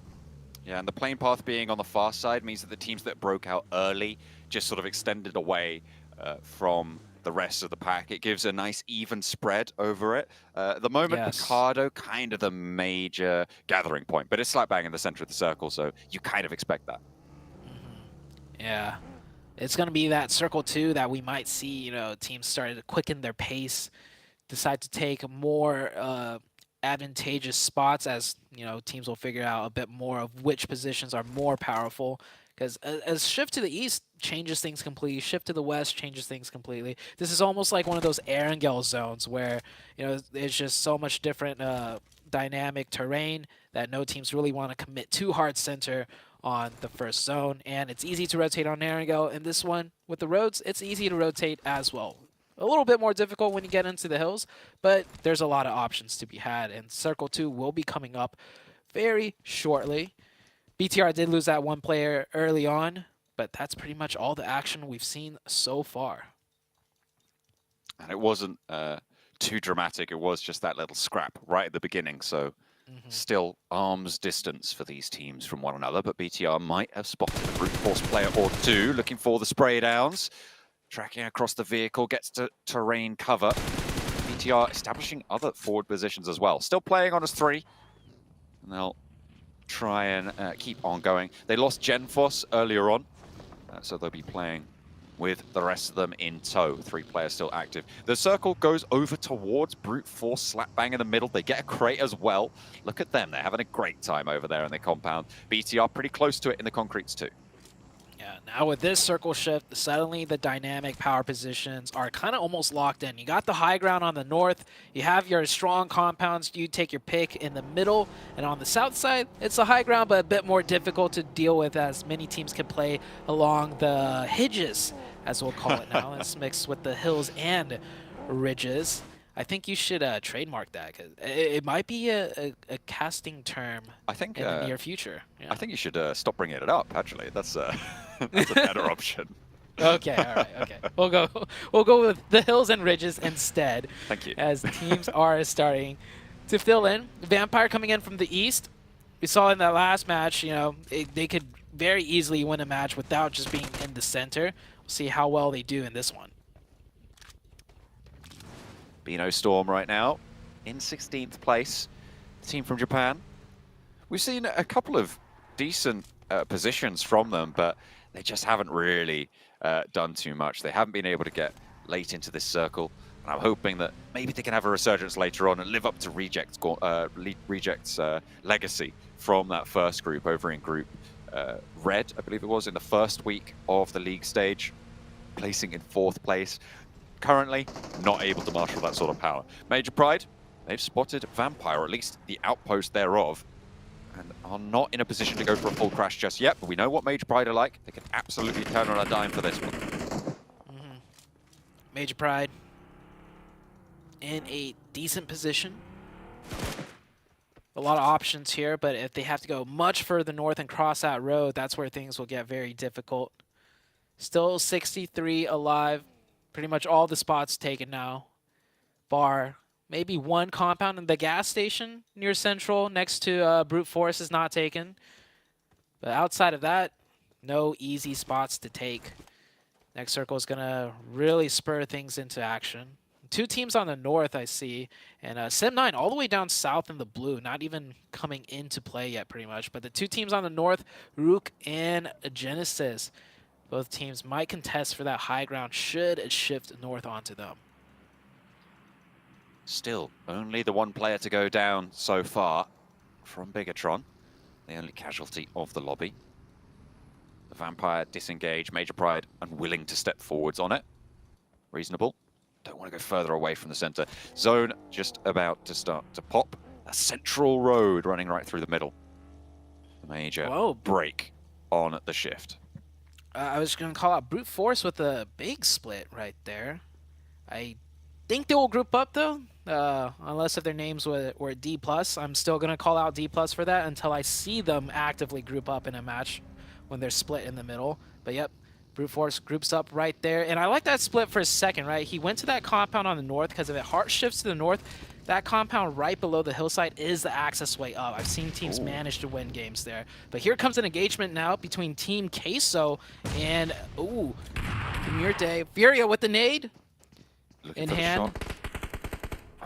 Yeah, and the plane path being on the far side means that the teams that broke out early just sort of extended away from the rest of the pack. It gives a nice even spread over it. At the moment, Picardo, kind of the major gathering point, but it's slap bang in the center of the circle, so you kind of expect that. Yeah. It's going to be that circle 2 that we might see, teams started to quicken their pace, decide to take more advantageous spots as, teams will figure out a bit more of which positions are more powerful. Because as shift to the east changes things completely, shift to the west changes things completely. This is almost like one of those Erangel zones where, it's just so much different dynamic terrain that no teams really want to commit too hard center on the first zone. And it's easy to rotate on Erangel. And this one, with the roads, it's easy to rotate as well. A little bit more difficult when you get into the hills, but there's a lot of options to be had. And Circle 2 will be coming up very shortly. BTR did lose that one player early on, but that's pretty much all the action we've seen so far. And it wasn't too dramatic. It was just that little scrap right at the beginning. So still arm's distance for these teams from one another. But BTR might have spotted a brute force player or two looking for the spray downs. Tracking across the vehicle, gets to terrain cover. BTR establishing other forward positions as well. Still playing on as 3. And they'll try and keep on going. They lost Genfos earlier on, so they'll be playing with the rest of them in tow. 3 players still active. The circle goes over towards brute force, slap bang in the middle. They get a crate as well. Look at them. They're having a great time over there in the compound. BTR pretty close to it in the concretes too. Yeah, now with this circle shift, suddenly the dynamic power positions are kind of almost locked in. You got the high ground on the north, you have your strong compounds, you take your pick in the middle, and on the south side, it's a high ground, but a bit more difficult to deal with as many teams can play along the hedges, as we'll call it now. It's mixed with the hills and ridges. I think you should trademark that, because it might be a casting term in the near future. Yeah. I think you should stop bringing it up, actually. That's a better option. Okay, all right, okay. We'll go with the hills and ridges instead. Thank you. As teams are starting to fill in. Vampire coming in from the east. We saw in that last match, they could very easily win a match without just being in the center. We'll see how well they do in this one. Bino Storm right now in 16th place. The team from Japan. We've seen a couple of decent positions from them, but they just haven't really done too much. They haven't been able to get late into this circle. And I'm hoping that maybe they can have a resurgence later on and live up to Reject's legacy from that first group over in Group Red, I believe it was, in the first week of the league stage, placing in 4th place. Currently, not able to marshal that sort of power. Major Pride, they've spotted Vampire, or at least the outpost thereof, and are not in a position to go for a full crash just yet, but we know what Major Pride are like. They can absolutely turn on a dime for this one. Major Pride in a decent position. a lot of options here, but if they have to go much further north and cross that road, that's where things will get very difficult. Still 63 alive. Pretty much all the spots taken now. Bar maybe one compound in the gas station near Central next to Brute Force is not taken. But outside of that, no easy spots to take. Next circle is going to really spur things into action. 2 teams on the north, I see. And Sim9 all the way down south in the blue, not even coming into play yet pretty much. But the 2 teams on the north, Rook and Genesis. Both teams might contest for that high ground should it shift north onto them. Still, only the 1 player to go down so far from Bigatron, the only casualty of the lobby. The Vampire disengaged, Major Pride unwilling to step forwards on it. Reasonable. Don't want to go further away from the center. Zone just about to start to pop. A central road running right through the middle. The Major break on the shift. I was going to call out Brute Force with a big split right there. I think they will group up, though, unless if their names were D+. I'm still going to call out D+ for that until I see them actively group up in a match when they're split in the middle. But, yep, Brute Force groups up right there. And I like that split for a second, right? He went to that compound on the north because if it hard shifts to the north, that compound right below the hillside is the access way up. I've seen teams manage to win games there. But here comes an engagement now between Team Queso and, Demurte. Furia with the nade in hand.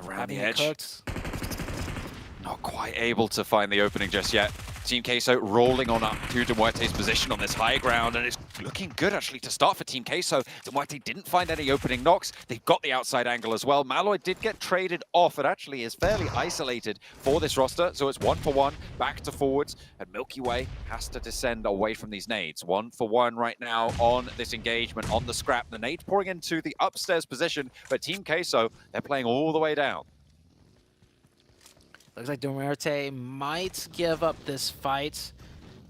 Around the edge. Not quite able to find the opening just yet. Team Queso rolling on up to Demuerte's position on this high ground, and it's looking good actually to start for Team Queso. Demuerte didn't find any opening knocks. They've got the outside angle as well. Malloy did get traded off. It actually is fairly isolated for this roster, so it's 1-for-1, back to forwards, and Milky Way has to descend away from these nades. 1-for-1 right now on this engagement, on the scrap. The nade pouring into the upstairs position, but Team Queso, they're playing all the way down. Looks like Demuerte might give up this fight,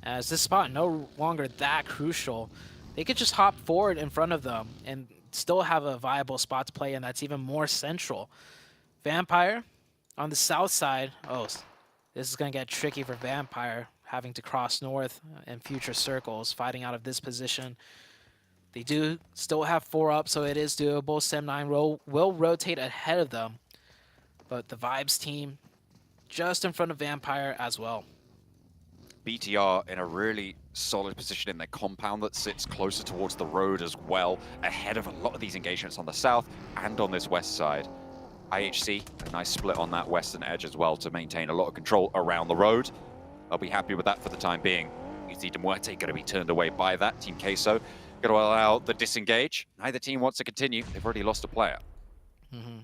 as this spot no longer that crucial. They could just hop forward in front of them and still have a viable spot to play in that's even more central. Vampire on the south side. Oh, this is going to get tricky for Vampire, having to cross north in future circles, fighting out of this position. They do still have 4 up, so it is doable. Sim9 will rotate ahead of them, but the Vibes team just in front of Vampire as well. BTR in a really solid position in their compound that sits closer towards the road as well, ahead of a lot of these engagements on the south and on this west side. IHC, a nice split on that western edge as well to maintain a lot of control around the road. I'll be happy with that for the time being. You see Demuerte going to be turned away by that. Team Queso going to allow the disengage. Neither team wants to continue. They've already lost a player.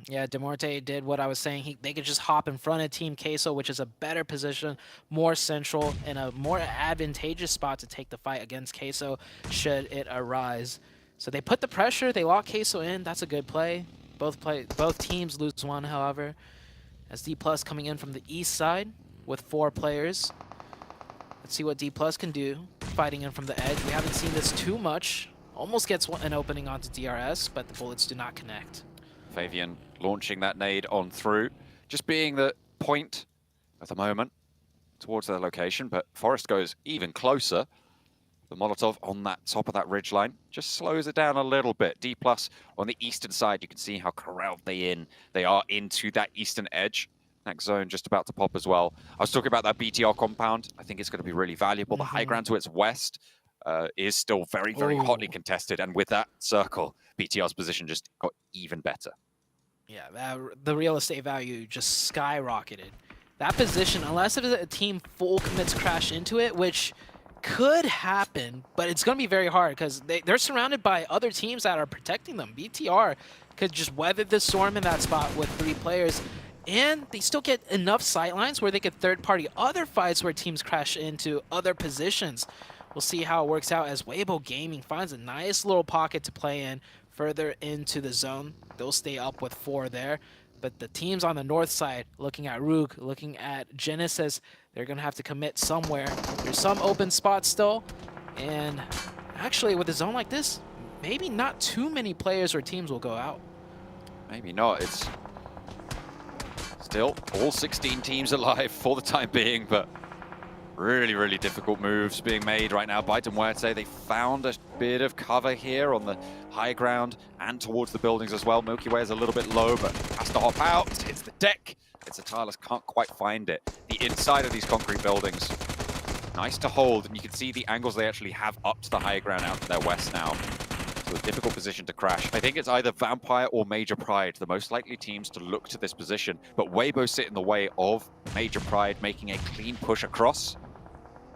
Yeah, Demuerte did what I was saying. They could just hop in front of Team Queso, which is a better position, more central, and a more advantageous spot to take the fight against Queso should it arise. So they put the pressure, they lock Queso in. That's a good play. Both teams lose 1, however. As D+ coming in from the east side with 4 players. Let's see what D+ can do, fighting in from the edge. We haven't seen this too much. Almost gets an opening onto DRS, but the bullets do not connect. Fabian launching that nade on through, just being the point at the moment towards their location, but Forest goes even closer. The Molotov on that top of that ridgeline just slows it down a little bit. D+ on the eastern side, you can see how corralled they are into that eastern edge. Next zone just about to pop as well. I was talking about that BTR compound. I think it's going to be really valuable. The high ground to its west is still very, very hotly contested, and with that circle, BTR's position just got even better. Yeah, the real estate value just skyrocketed. That position, unless if a team full commits crash into it, which could happen, but it's going to be very hard because they're surrounded by other teams that are protecting them. BTR could just weather the storm in that spot with 3 players, and they still get enough sightlines where they could third-party other fights where teams crash into other positions. We'll see how it works out as Weibo Gaming finds a nice little pocket to play in further into the zone. They'll stay up with 4 there. But the teams on the north side, looking at Rook, looking at Genesis, they're going to have to commit somewhere. There's some open spots still. And actually, with a zone like this, maybe not too many players or teams will go out. Maybe not. It's Still, all 16 teams alive for the time being, but really, really difficult moves being made right now by Muerte. They found a bit of cover here on the high ground and towards the buildings as well. Milky Way is a little bit low, but has to hop out. It's the deck. It's a Tireless, can't quite find it. The inside of these concrete buildings, nice to hold, and you can see the angles they actually have up to the high ground out to their west now. So a difficult position to crash. I think it's either Vampire or Major Pride, the most likely teams to look to this position, but Weibo sit in the way of Major Pride making a clean push across.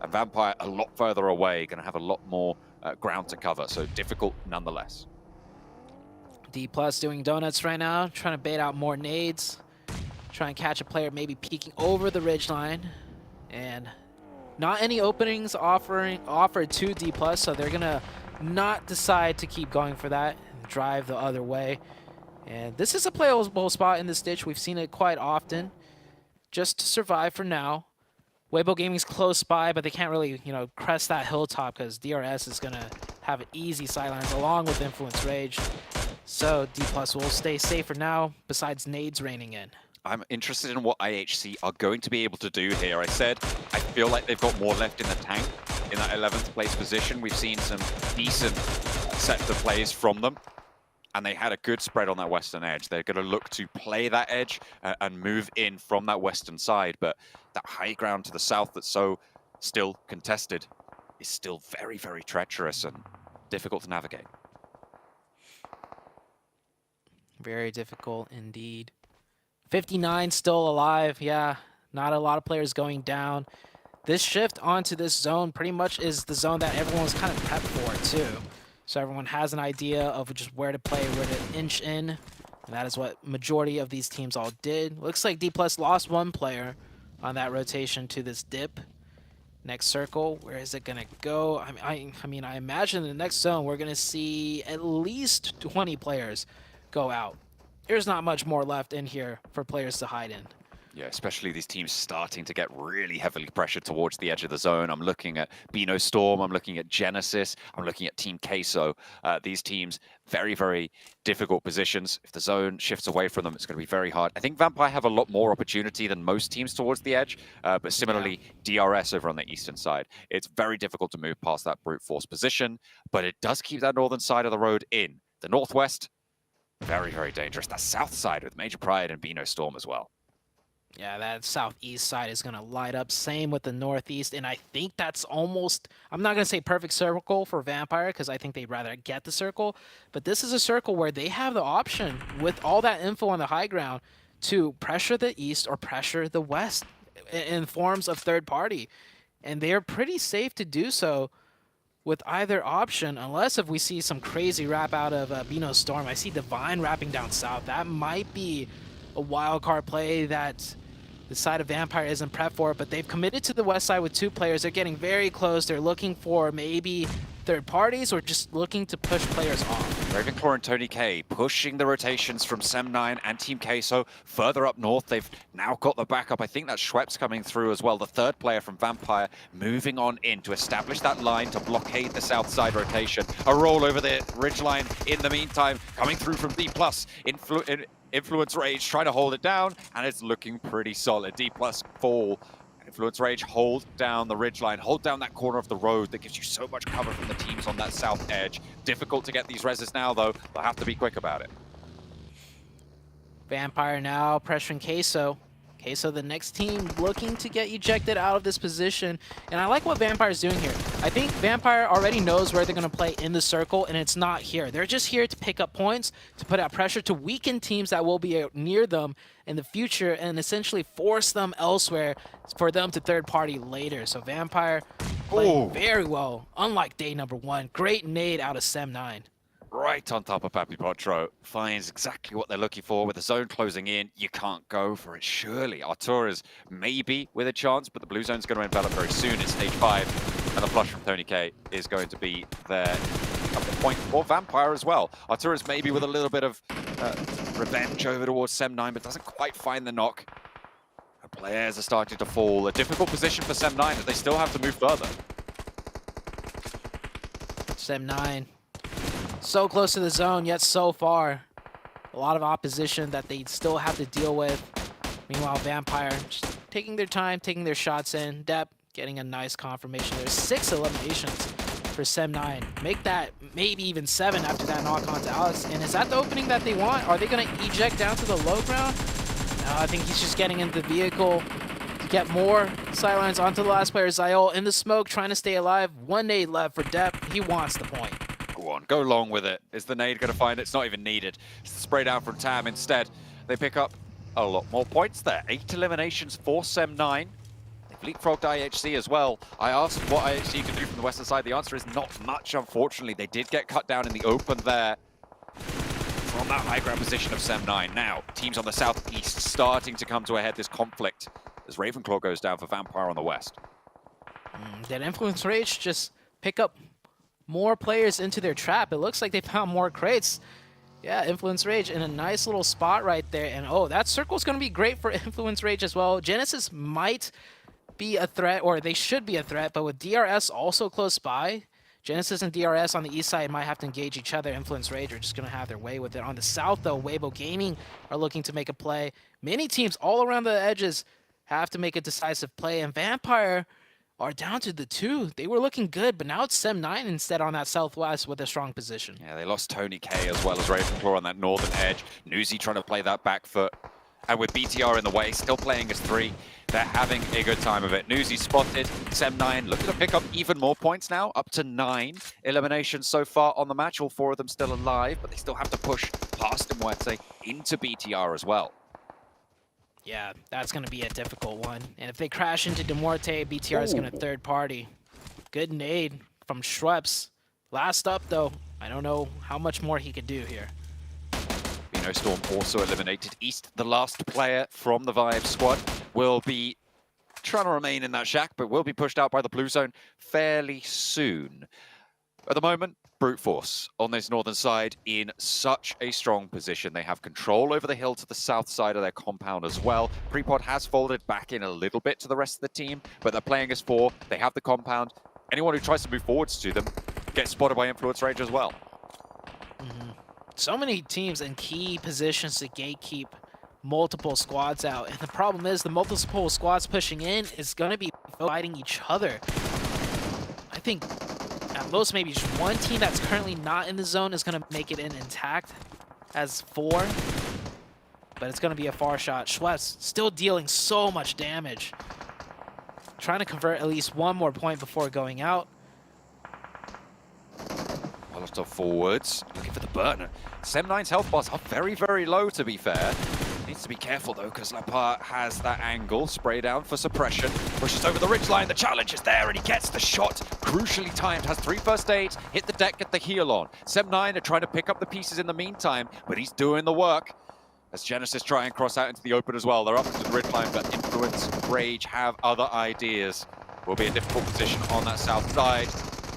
And Vampire a lot further away, going to have a lot more ground to cover, so difficult nonetheless. D+ doing donuts right now, trying to bait out more nades, try and catch a player maybe peeking over the ridgeline, and not any openings offered to D+, so they're going to not decide to keep going for that and drive the other way. And this is a playable spot in this ditch. We've seen it quite often. Just to survive for now. Weibo Gaming's close by, but they can't really, crest that hilltop because DRS is going to have an easy sidelines along with Influence Rage. So D+ will stay safe for now, besides nades raining in. I'm interested in what IHC are going to be able to do here. I said I feel like they've got more left in the tank in that 11th place position. We've seen some decent sets of plays from them, and they had a good spread on that western edge. They're going to look to play that edge and move in from that western side, but that high ground to the south that's so still contested is still very, very treacherous and difficult to navigate. Very difficult indeed. 59 still alive. Yeah, not a lot of players going down. This shift onto this zone pretty much is the zone that everyone's kind of prepped for too. So everyone has an idea of just where to play, where to inch in. And that is what majority of these teams all did. Looks like D+ lost one player on that rotation to this dip. Next circle, where is it gonna go? I mean, I imagine in the next zone we're gonna see at least 20 players go out. There's not much more left in here for players to hide in. Yeah, especially these teams starting to get really heavily pressured towards the edge of the zone. I'm looking at Bino Storm, I'm looking at Genesis, I'm looking at Team Queso. These teams, very, very difficult positions. If the zone shifts away from them, it's going to be very hard. I think Vampire have a lot more opportunity than most teams towards the edge, but similarly, DRS over on the eastern side. It's very difficult to move past that brute force position, but it does keep that northern side of the road in. The northwest, very, very dangerous. That south side with Major Pride and Bino Storm as well. Yeah, that southeast side is going to light up. Same with the northeast. And I think that's almost, I'm not going to say perfect circle for Vampire because I think they'd rather get the circle. But this is a circle where they have the option with all that info on the high ground to pressure the east or pressure the west in forms of third party. And they are pretty safe to do so with either option, unless if we see some crazy wrap out of Bino Storm. I see Divine wrapping down south. That might be a wild card play that the side of Vampire isn't prepped for, but they've committed to the west side with two players. They're getting very close. They're looking for maybe third parties or just looking to push players off. Ravenclaw and Tony K pushing the rotations from Sem9 and Team Queso further up north. They've now got the backup. I think that's Schweppes coming through as well. The third player from Vampire moving on in to establish that line to blockade the south side rotation. A roll over the ridgeline in the meantime, coming through from D+. Influence Rage trying to hold it down, and it's looking pretty solid. D+ fall. Influence Rage hold down the ridgeline, hold down that corner of the road that gives you so much cover from the teams on that south edge. Difficult to get these reses now, though. They'll have to be quick about it. Vampire now pressuring Queso. Queso, the next team, looking to get ejected out of this position. And I like what Vampire's doing here. I think Vampire already knows where they're going to play in the circle, and it's not here. They're just here to pick up points, to put out pressure, to weaken teams that will be near them in the future, and essentially force them elsewhere for them to third party later. So Vampire playing very well, unlike day number one. Great nade out of Sem9. Right on top of Papi Potro, finds exactly what they're looking for. With the zone closing in, you can't go for it, surely. Arturas maybe with a chance, but the blue zone's going to envelop very soon in stage 5, and the flush from Tony K is going to be there at the point for Vampire as well. Arturas maybe with a little bit of revenge over towards Sem9, but doesn't quite find the knock. The players are starting to fall. A difficult position for Sem9, but they still have to move further. Sem9. So close to the zone, yet so far. A lot of opposition that they still have to deal with. Meanwhile, Vampire just taking their time, taking their shots in. Depp getting a nice confirmation. There's 6 eliminations for Sem9. Make that maybe even 7 after that knock on to Alex. And is that the opening that they want? Are they going to eject down to the low ground? No, I think he's just getting into the vehicle to get more sidelines onto the last player. Zayol in the smoke, trying to stay alive. 1 nade left for Depp. He wants the point. Go on, go long with it. Is the nade going to find it? It's not even needed. It's the spray down from Tam instead. They pick up a lot more points there. 8 eliminations for Sem9. They've leapfrogged IHC as well. I asked what IHC can do from the western side. The answer is not much, unfortunately. They did get cut down in the open there from that high ground position of Sem9. Now, teams on the southeast starting to come to a head, this conflict, as Ravenclaw goes down for Vampire on the west. Did Influence Rage just pick up more players into their trap? It looks like they found more crates. Yeah, Influence Rage in a nice little spot right there. And oh, that circle's going to be great for Influence Rage as well. Genesis might be a threat, or they should be a threat, but with DRS also close by, Genesis and DRS on the east side might have to engage each other. Influence Rage are just going to have their way with it. On the south, though, Weibo Gaming are looking to make a play. Many teams all around the edges have to make a decisive play, and Vampire are down to the 2. They were looking good, but now it's Sem9 instead on that southwest with a strong position. Yeah, they lost Tony K as well as Ravenclaw on that northern edge. Newsy trying to play that back foot. And with BTR in the way, still playing as 3, they're having a good time of it. Newsy spotted, Sem9 looking to pick up even more points now, up to 9 eliminations so far on the match. All 4 of them still alive, but they still have to push past Mwete into BTR as well. Yeah, that's going to be a difficult one. And if they crash into Demorte, BTR is going to third party. Good nade from Schweppes. Last up, though. I don't know how much more he could do here. Vino Storm also eliminated. East, the last player from the Vibe squad, will be trying to remain in that shack, but will be pushed out by the blue zone fairly soon. At the moment, Brute Force on this northern side in such a strong position. They have control over the hill to the south side of their compound as well. Prepod has folded back in a little bit to the rest of the team, but they're playing as 4. They have the compound. Anyone who tries to move forwards to them gets spotted by Influence Rage as well. So many teams in key positions to gatekeep multiple squads out. And the problem is the multiple squads pushing in is going to be fighting each other. I think at most maybe just one team that's currently not in the zone is going to make it in intact as 4. But it's going to be a far shot. Schweppes still dealing so much damage. Trying to convert at least 1 more point before going out. A lot of forwards, looking for the burner. Sem9's health bars are very, very low, to be fair. Needs to be careful, though, because Lapart has that angle. Spray down for suppression. Pushes over the ridgeline. The challenge is there, and he gets the shot. Crucially timed. Has 3 first aids. Hit the deck, get the heal on. Sem9 are trying to pick up the pieces in the meantime, but he's doing the work. As Genesis try and cross out into the open as well. They're up into the ridgeline, but Influence Rage have other ideas. Will be a difficult position on that south side.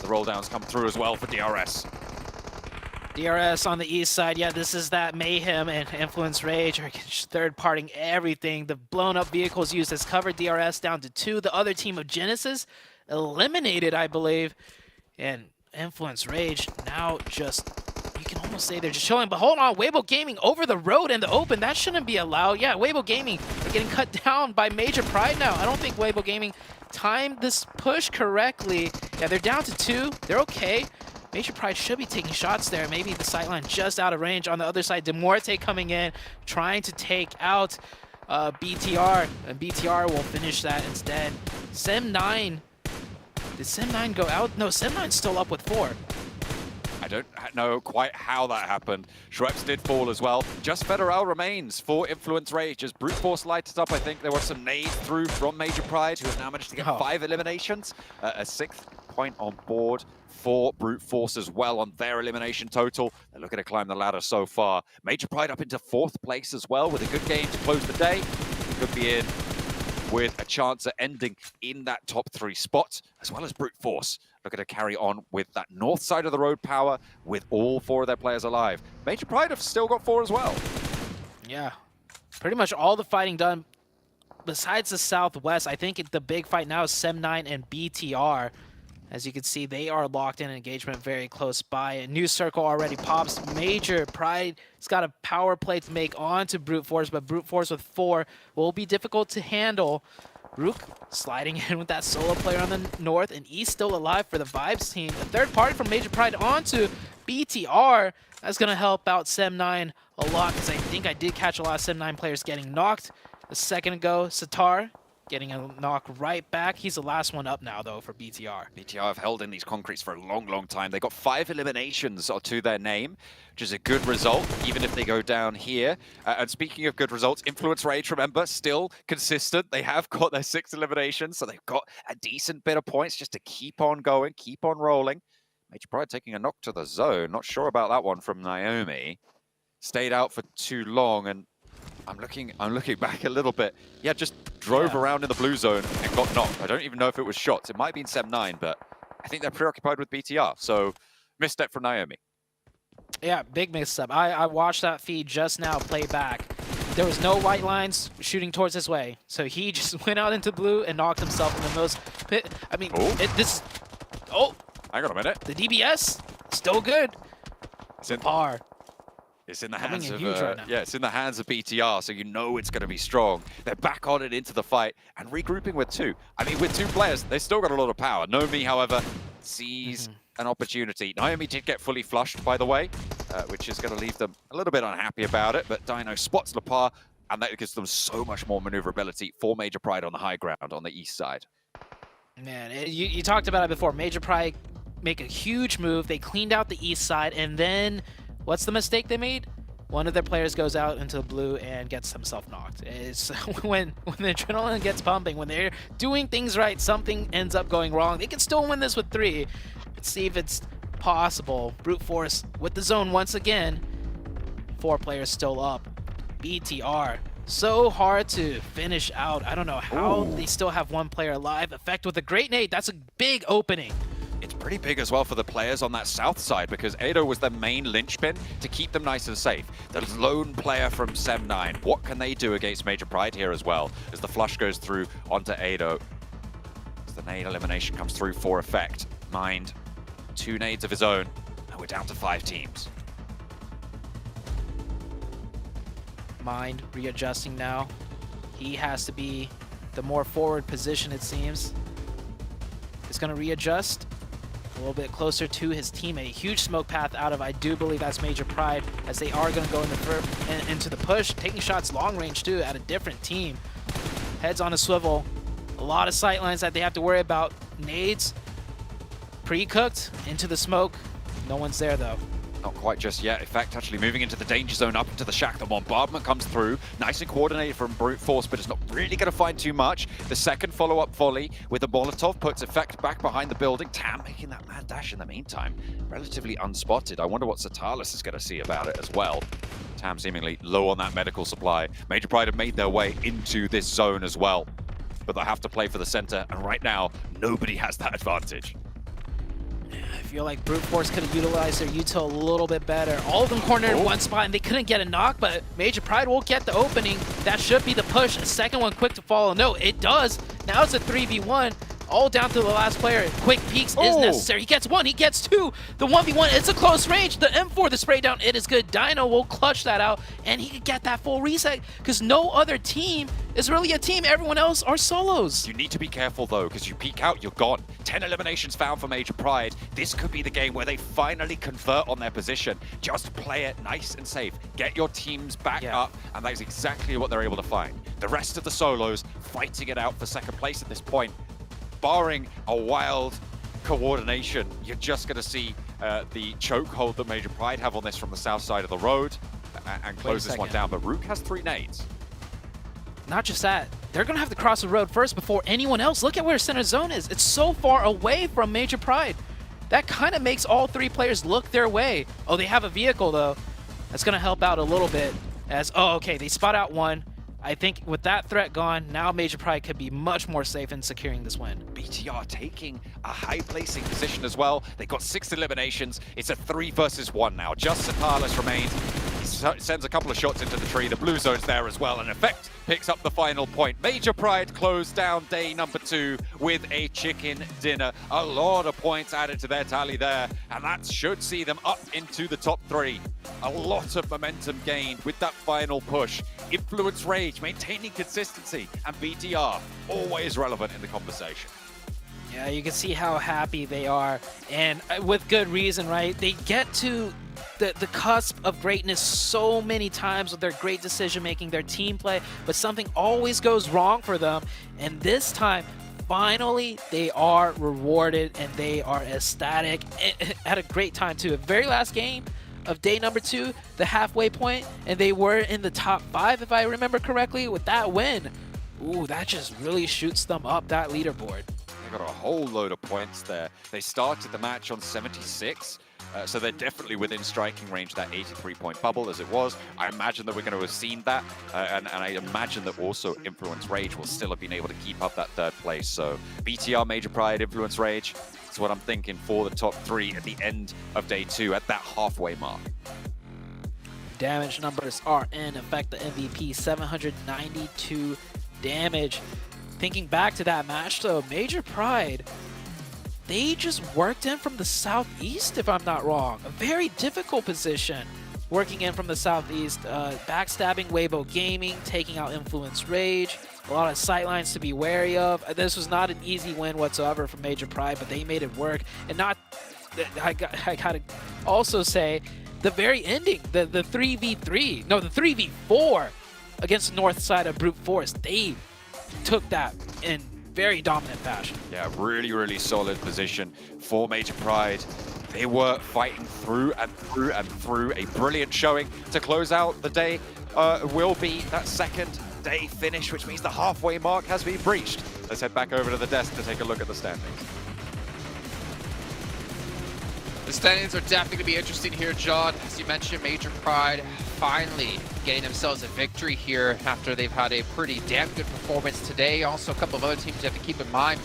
The roll downs come through as well for DRS. DRS on the east side, yeah, this is that Mayhem and Influence Rage are third-parting everything. The blown-up vehicles used as cover. DRS down to 2. The other team of Genesis eliminated, I believe. And Influence Rage now just, you can almost say they're just showing. But hold on, Weibo Gaming over the road in the open. That shouldn't be allowed. Yeah, Weibo Gaming are getting cut down by Major Pride now. I don't think Weibo Gaming timed this push correctly. Yeah, they're down to 2. They're okay. Major Pride should be taking shots there. Maybe the sightline just out of range. On the other side, Demorte coming in, trying to take out BTR. And BTR will finish that instead. Sem9. Did Sem9 go out? No, Sem9's still up with 4. I don't know quite how that happened. Schweppes did fall as well. Just Federal remains for Influence Rage as Brute Force lights up. I think there were some nades through from Major Pride, who have now managed to get 5 eliminations. A 6th point on board for Brute Force as well on their elimination total. They're looking to climb the ladder so far. Major Pride up into 4th place as well with a good game to close the day. Could be in with a chance at ending in that top 3 spot, as well as Brute Force looking to carry on with that north side of the road power with all 4 of their players alive. Major Pride have still got 4 as well. Yeah, pretty much all the fighting done. Besides the southwest, I think the big fight now is Sem9 and BTR. As you can see, they are locked in engagement very close by. A new circle already pops. Major Pride has got a power play to make onto Brute Force, but Brute Force with 4 will be difficult to handle. Rook sliding in with that solo player on the north, and East still alive for the Vibes team. A third party from Major Pride onto BTR. That's going to help out Sem9 a lot, because I think I did catch a lot of Sem9 players getting knocked a second ago. Satar getting a knock right back. He's the last one up now, though, for BTR. BTR have held in these concretes for a long, long time. They got 5 eliminations to their name, which is a good result, even if they go down here. And speaking of good results, Influence Rage, remember, still consistent. They have got their 6 eliminations, so they've got a decent bit of points just to keep on going, keep on rolling. Major Pride taking a knock to the zone. Not sure about that one from Naomi. Stayed out for too long, and I'm looking back a little bit. Yeah, just drove around in the blue zone and got knocked. I don't even know if it was shots. It might have been Sem9, but I think they're preoccupied with BTR. So, misstep from Naomi. Yeah, big misstep. I watched that feed just now play back. There was no white lines shooting towards his way. So he just went out into blue and knocked himself in the most pit. I mean, hang on a minute. The DBS, still good. It's in par. It's in the hands of right now. yeah, it's in the hands of BTR, so you know it's going to be strong. They're back on it into the fight and regrouping with 2. I mean, with 2 players, they still got a lot of power. Naomi, however, sees an opportunity. Naomi did get fully flushed, by the way, which is going to leave them a little bit unhappy about it. But Dino spots Lepar, and that gives them so much more maneuverability for Major Pride on the high ground on the east side. Man, you talked about it before. Major Pride make a huge move. They cleaned out the east side, and then what's the mistake they made? One of their players goes out into the blue and gets himself knocked. It's when the adrenaline gets pumping, when they're doing things right, something ends up going wrong. They can still win this with 3. Let's see if it's possible. Brute Force with the zone once again. 4 players still up. BTR. So hard to finish out. I don't know how they still have 1 player alive. Effect with a great nade. That's a big opening. It's pretty big as well for the players on that south side, because Ado was their main linchpin to keep them nice and safe. The lone player from Sem9. What can they do against Major Pride here as well, as the flush goes through onto Ado? As the nade elimination comes through for effect. Mind 2 nades of his own, and we're down to 5 teams. Mind readjusting now. He has to be the more forward position, it seems. He's going to readjust a little bit closer to his teammate. Huge smoke path out of, I do believe that's Major Pride, as they are going to go into the push, taking shots long range too at a different team. Heads on a swivel. A lot of sight lines that they have to worry about. Nades pre-cooked into the smoke. No one's there though. Not quite just yet. In fact, actually moving into the danger zone up into the shack. The bombardment comes through. Nice and coordinated from Brute Force, but it's not really going to find too much. The second follow-up volley with the Molotov puts effect back behind the building. Tam making that mad dash in the meantime. Relatively unspotted. I wonder what Satalis is going to see about it as well. Tam seemingly low on that medical supply. Major Pride have made their way into this zone as well, but they'll have to play for the center, and right now, nobody has that advantage. I feel like Brute Force could have utilized their util a little bit better. All of them cornered in one spot, and they couldn't get a knock, but Major Pride will get the opening. That should be the push. A second one quick to follow. No, it does. Now it's a 3v1. All down to the last player. Quick peeks is necessary. He gets 1, he gets 2. The 1v1, it's a close range. The M4, the spray down, it is good. Dino will clutch that out, and he could get that full reset, because no other team is really a team. Everyone else are solos. You need to be careful though, because you peek out, you're gone. 10 eliminations found for Major Pride. This could be the game where they finally convert on their position. Just play it nice and safe. Get your teams back up, and that is exactly what they're able to find. The rest of the solos fighting it out for second place at this point. Barring a wild coordination, you're just going to see the chokehold that Major Pride have on this from the south side of the road and close this one down. But Rook has 3 nades. Not just that, they're going to have to cross the road first before anyone else. Look at where center zone is. It's so far away from Major Pride. That kind of makes all 3 players look their way. Oh, they have a vehicle though. That's going to help out a little bit. As, okay, they spot out 1. I think with that threat gone, now Major Pride could be much more safe in securing this win. BTR taking a high placing position as well. They got 6 eliminations. It's a 3 versus 1 now. Just Satalis remains. He's sends a couple of shots into the tree. The blue zone's there as well, and Effect picks up the final point. Major Pride closed down day number 2 with a chicken dinner. A lot of points added to their tally there, and that should see them up into the top 3. A lot of momentum gained with that final push. Influence Rage maintaining consistency, and BTR always relevant in the conversation. Yeah, you can see how happy they are, and with good reason, right? They get to the cusp of greatness so many times with their great decision-making, their team play, but something always goes wrong for them, and this time, finally, they are rewarded, and they are ecstatic. Had a great time, too. The very last game of day number 2, the halfway point, and they were in the top 5, if I remember correctly, with that win. Ooh, that just really shoots them up that leaderboard. They got a whole load of points there. They started the match on 76, so they're definitely within striking range, that 83-point bubble as it was. I imagine that we're going to have seen that, and I imagine that also Influence Rage will still have been able to keep up that 3rd place. So BTR, Major Pride, Influence Rage, that's what I'm thinking for the top 3 at the end of day 2 at that halfway mark. Damage numbers are in effect. The MVP, 792 damage. Thinking back to that match though, Major Pride, they just worked in from the southeast, if I'm not wrong. A very difficult position working in from the southeast, backstabbing Weibo Gaming, taking out Influence Rage, a lot of sightlines to be wary of. This was not an easy win whatsoever for Major Pride, but they made it work. And not, I gotta also say, the very ending, the 3v3, no, the 3v4 against the north side of Brute Force, they took that in very dominant fashion. Yeah, really, really solid position for Major Pride. They were fighting through and through and through. A brilliant showing to close out the day. Will be that 2nd day finish, which means the halfway mark has been breached. Let's head back over to the desk to take a look at the standings. The standings are definitely going to be interesting here, John. As you mentioned, Major Pride finally getting themselves a victory here after they've had a pretty damn good performance today. Also, a couple of other teams you have to keep in mind.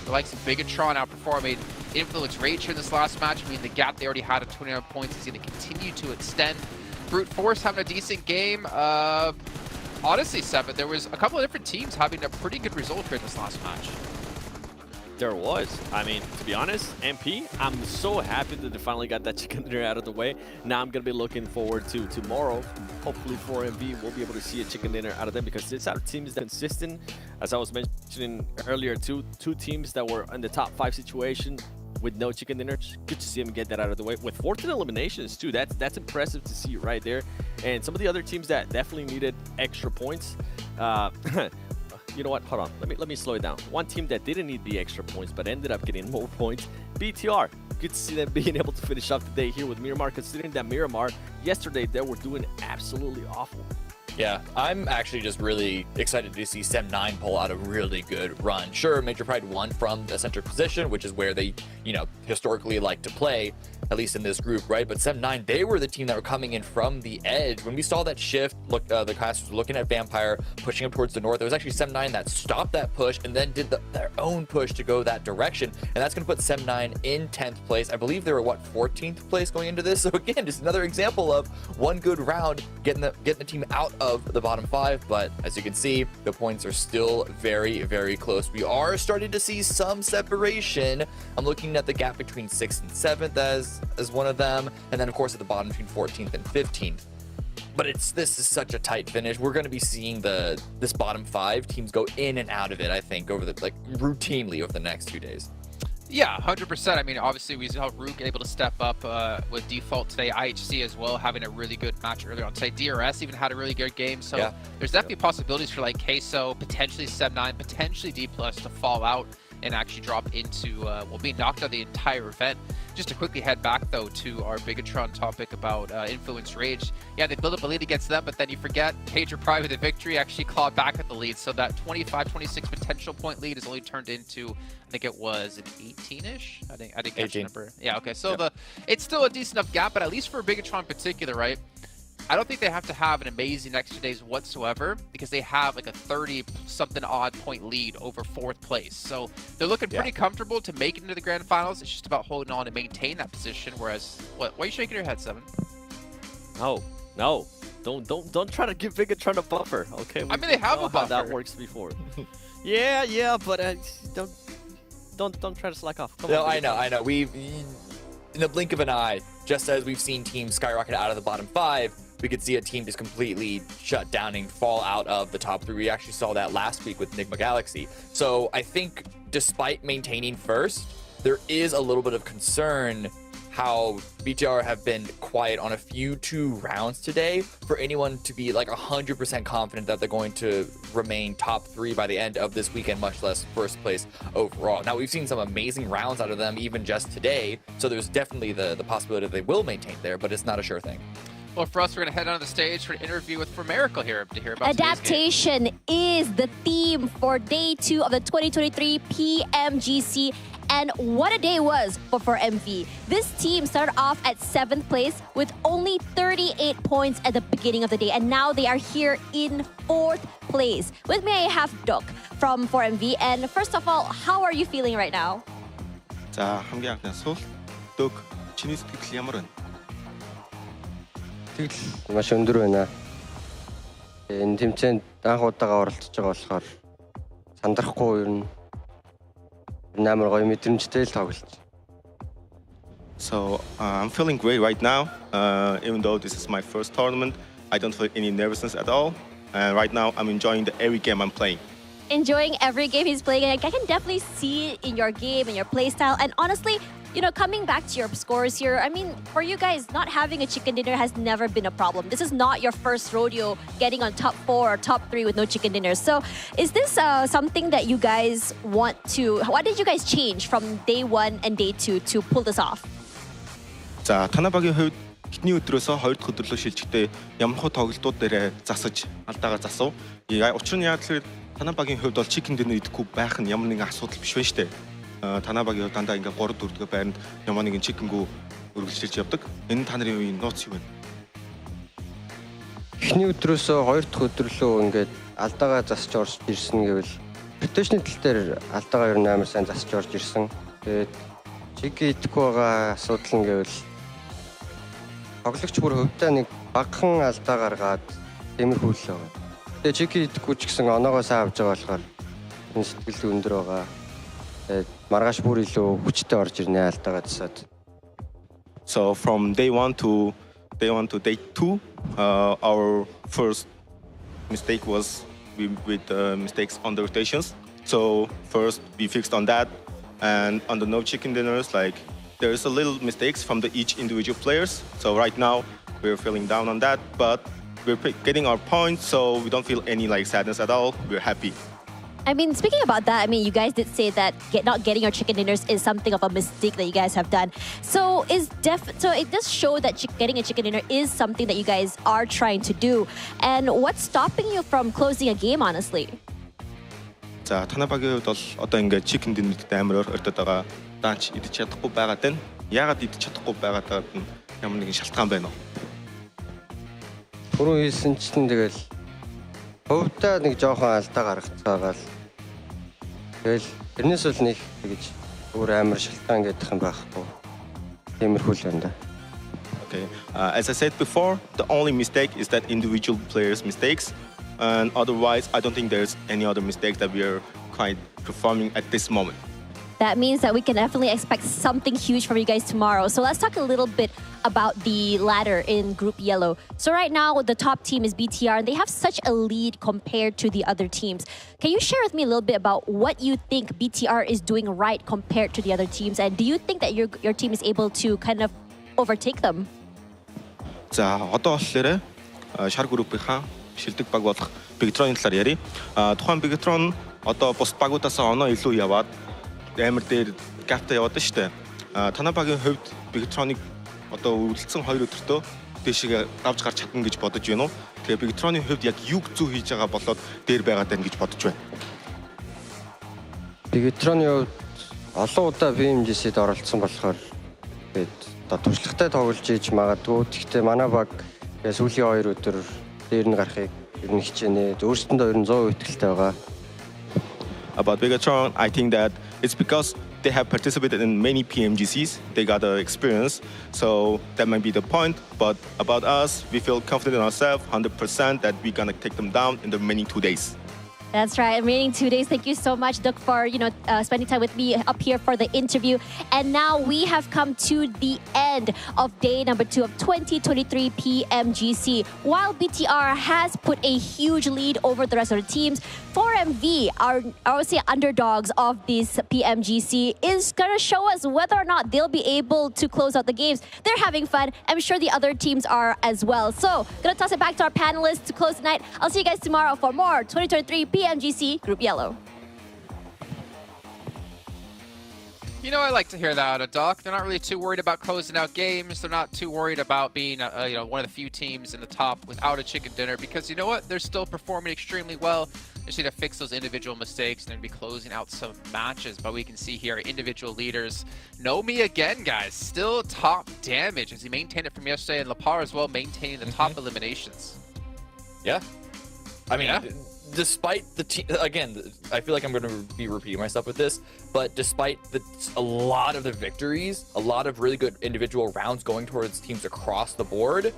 The likes of Bigatron outperforming Influence Rage here in this last match. I mean, the gap they already had of 29 points is going to continue to extend. Brute Force having a decent game. Honestly, Seven, there was a couple of different teams having a pretty good result here in this last match. There was. I mean, to be honest, MP, I'm so happy that they finally got that chicken dinner out of the way. Now I'm going to be looking forward to tomorrow. Hopefully for MV, we'll be able to see a chicken dinner out of them because this our team is consistent. As I was mentioning earlier, two teams that were in the top 5 situation with no chicken dinners. Good to see them get that out of the way. With 14 eliminations too, that's impressive to see right there. And some of the other teams that definitely needed extra points, you know what? Hold on. Let me slow it down. One team that didn't need the extra points but ended up getting more points, BTR. Good to see them being able to finish off the day here with Miramar, considering that Miramar yesterday they were doing absolutely awful. Yeah, I'm actually just really excited to see Sem9 pull out a really good run. Sure, Major Pride won from the center position, which is where they, you know, historically like to play, at least in this group, right? But Sem9, they were the team that were coming in from the edge. When we saw that shift, look, the class was looking at Vampire, pushing up towards the north. It was actually Sem9 that stopped that push and then did their own push to go that direction. And that's going to put Sem9 in 10th place. I believe they were, what, 14th place going into this? So again, just another example of one good round getting the team out of the bottom 5. But as you can see, the points are still very, very close. We are starting to see some separation. I'm looking at the gap between 6th and 7th as one of them, and then of course at the bottom between 14th and 15th. But this is such a tight finish. We're going to be seeing this bottom 5 teams go in and out of it, I think, over routinely over the next 2 days. Yeah, 100%. I mean, obviously we saw Rook able to step up with default today. IHC as well, having a really good match earlier on today. DRS even had a really good game. So yeah, there's definitely possibilities for like Queso, potentially Sem9, potentially D+ to fall out and actually drop into, well, being knocked out the entire event. Just to quickly head back, though, to our Bigatron topic about Influence Rage. Yeah, they build up a lead against them, but then you forget Major Pride with a victory actually clawed back at the lead. So that 25-26 potential point lead is only turned into, I think it was an 18-ish? I didn't catch the number. Yeah, okay. So it's still a decent enough gap, but at least for Bigatron in particular, right? I don't think they have to have an amazing next 2 days whatsoever because they have like a 30-something odd point lead over 4th place. So they're looking pretty comfortable to make it into the Grand Finals. It's just about holding on and maintain that position. Whereas, why are you shaking your head, Seven? No. Don't try to give Bigatron a buffer, okay? I mean, they have a buffer. How that works before. yeah, but don't try to slack off. Come on, I know. We've in the blink of an eye, just as we've seen teams skyrocket out of the bottom 5, we could see a team just completely shut down and fall out of the top 3. We actually saw that last week with Enigma Galaxy. So I think despite maintaining first, there is a little bit of concern how BTR have been quiet on a few 2 rounds today for anyone to be like 100% confident that they're going to remain top 3 by the end of this weekend, much less first place overall. Now, we've seen some amazing rounds out of them even just today, so there's definitely the possibility that they will maintain there, but it's not a sure thing. Well, for us, we're going to head on the stage for an interview with Miracle here to hear about Adaptation is the theme for day 2 of the 2023 PMGC. And what a day it was for MV. This team started off at 7th place with only 38 points at the beginning of the day. And now they are here in 4th place. With me, I have Dok from 4MV. And first of all, how are you feeling right now? 자, 함께 안녕하세요. Dok, чиний сэтгэл ямар байна? Тэгэл маш өндөр байна. Энэ тэмцээнд анх удаага оролцож байгаа болохоор сандрахгүй ер нь амар гоё мэдрэмжтэй л тоглож. So I'm feeling great right now. Even though this is my first tournament, I don't feel any nervousness at all. And right now, I'm enjoying every game I'm playing. Enjoying every game he's playing. I can definitely see it in your game and your play style. And honestly, you know, coming back to your scores here, I mean, for you guys, not having a chicken dinner has never been a problem. This is not your first rodeo getting on top 4 or top 3 with no chicken dinners. So is this something that you guys want to... What did you guys change from day 1 and day 2 to pull this off? За, танабагийн хувьд эхний өдрөөсөө 2 дахь өдөр рүү шилжихдээ ямархуу тоглолтууд дээр засаж алдаагаа засав. Учир нь яг л танабагийн хувьд бол chicken dinner идэхгүй байх нь ямар нэгэн асуудал биш байна шүү дээ. Танабагийн хувьд дандаа ингээ 3 4 дахь байранд ямар нэгэн chicken-гүү үргэлжлүүлж явдаг. Энэ та нарын үеийн нууц юу вэ? Эхний өдрөөсөө 2 дахь өдөр лөө ингээд алдаагаа засаж орж ирсэн гэвэл rotation тал дээр алдаагаа ер нь амар сайн засаж орж ирсэн. Тэгээд chicken идэхгүй байгаа асуудал нь гэвэл тоглогч бүр хувьдаа нэг багахан алдаа гаргаад тиймэрхүү л байгаа. Тэгээд chicken идэхгүй ч гэсэн оноогоо сайн авч байгаа болохоор энэ сэтгэл өндөр байгаа. Маргааш бүр илүү хүчтэй орж ирнэ алдаагаа засаад. So from day 1 to day 2, our first mistake was with mistakes on the rotations. So first we fixed on that, and on the no chicken dinners, like there is a little mistakes from each individual players. So right now we're feeling down on that, but we're getting our points, so we don't feel any like sadness at all. We're happy. I mean, speaking about that, I mean, you guys did say that not getting your chicken dinners is something of a mistake that you guys have done. So it does show that getting a chicken dinner is something that you guys are trying to do. And what's stopping you from closing a game, honestly? За, танабагийн хувьд бол одоо ингээд chicken dinner-д амар өртөд байгаа. Даанч идэж чадахгүй байгаад байна. Яагаад идэж чадахгүй байгаад нь ямар нэгэн шалтгаан байна уу? Түрүү хэлсэн чинь тэгэл хувьдаа нэг жоохон алдаа гаргацгаагаал. Тэгэл тэрнээс бол нэг гэж өөр амар шалтгаан гэдэг юм байхгүй. Тиймэрхүү л байна да. Okay. As I said before, the only mistake is that individual players' mistakes. And otherwise, I don't think there's any other mistakes that we are quite performing at this moment. That means that we can definitely expect something huge from you guys tomorrow. So let's talk a little bit about the ladder in Group Yellow. So right now, the top team is BTR, and they have such a lead compared to the other teams. Can you share with me a little bit about what you think BTR is doing right compared to the other teams? And do you think that your team is able to kind of overtake them? За, одоо болохоор шар группийнхаа шилдэг баг болох Bigatron-ийн талаар ярив. Тухайн Bigatron одоо бус багуудаас оноо илүү яваад амар дээр гапта яваад шүү дээ. Танабагийн хувьд Bigatron-ыг одоо үргэлжлсэн 2 өдөртөө дэшигээ авч гарч чадна гэж бодож байна уу? Тэгээ Bigatron-ийн хувьд яг юг зүү хийж байгаа болоод дээр байгаад байна гэж бодож байна. Bigatron-ийн хувьд олон удаа PMGC-д оролцсон болохоор тэгээд одоо туршлагатай тоглож иж магадгүй. Гэхдээ манай баг сүүлийн 2 өдөр дээр нь гарахыг ер нь хичээнэ. Өөрсдөндөө ер нь 100% итгэлтэй байгаа. About Bigatron, I think that it's because they have participated in many PMGCs. They got the experience, so that might be the point. But about us, we feel confident in ourselves, 100% that we're gonna take them down in the remaining 2 days. That's right. Remaining 2 days. Thank you so much, Duk, for spending time with me up here for the interview. And now we have come to the end of day number 2 of 2023 PMGC. While BTR has put a huge lead over the rest of the teams, 4MV, our obviously underdogs of this PMGC, is gonna show us whether or not they'll be able to close out the games. They're having fun. I'm sure the other teams are as well. So, gonna toss it back to our panelists to close the night. I'll see you guys tomorrow for more 2023 PMGC Group Yellow. You know, I like to hear that out of Doc. They're not really too worried about closing out games. They're not too worried about being, one of the few teams in the top without a chicken dinner, because you know what? They're still performing extremely well. They just need to fix those individual mistakes and then be closing out some matches. But we can see here individual leaders. Nomi again, guys, still top damage as he maintained it from yesterday, and Lapar as well maintaining the top eliminations. Yeah. I mean, despite the team, again, I feel like I'm going to be repeating myself with this, but despite a lot of the victories, a lot of really good individual rounds going towards teams across the board,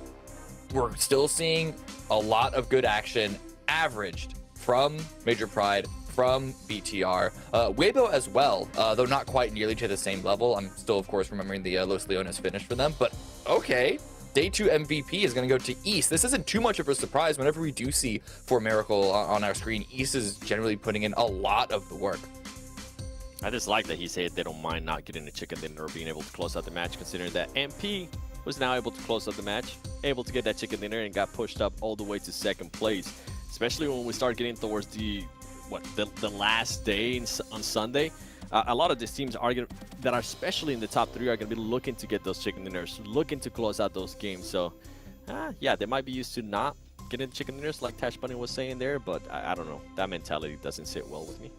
we're still seeing a lot of good action averaged from Major Pride, from BTR, Weibo as well, though not quite nearly to the same level. I'm still, of course, remembering the Los Leones finish for them, but okay. Day 2 MVP is going to go to East. This isn't too much of a surprise. Whenever we do see For Miracle on our screen, East is generally putting in a lot of the work. I just like that he said they don't mind not getting the chicken dinner or being able to close out the match, considering that MP was now able to close out the match, able to get that chicken dinner, and got pushed up all the way to 2nd place. Especially when we start getting towards the last day on Sunday. A lot of these teams that are especially in the top 3 are going to be looking to get those chicken dinners, looking to close out those games. So, yeah, they might be used to not getting chicken dinners like Tash Bunny was saying there, but I don't know. That mentality doesn't sit well with me.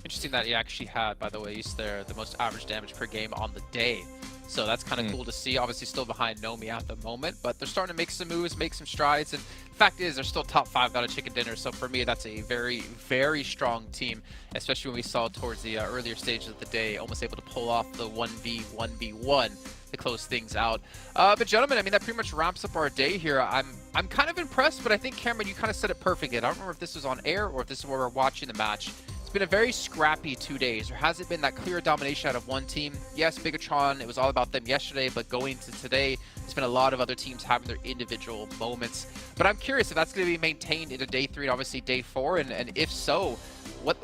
Interesting that he actually had, by the way, East there, the most average damage per game on the day. So that's kind of cool to see. Obviously still behind Nomi at the moment, but they're starting to make some moves, make some strides. And the fact is, they're still top 5 out of chicken dinner. So for me, that's a very, very strong team, especially when we saw towards the earlier stages of the day, almost able to pull off the 1v1v1 to close things out. But gentlemen, I mean, that pretty much wraps up our day here. I'm kind of impressed, but I think, Cameron, you kind of said it perfectly. I don't remember if this was on air or if this is where we're watching the match. It's been a very scrappy 2 days. There hasn't been that clear domination out of one team. Yes, Bigatron, it was all about them yesterday, but going to today, there's been a lot of other teams having their individual moments. But I'm curious if that's going to be maintained into day 3 and obviously day 4, and if so,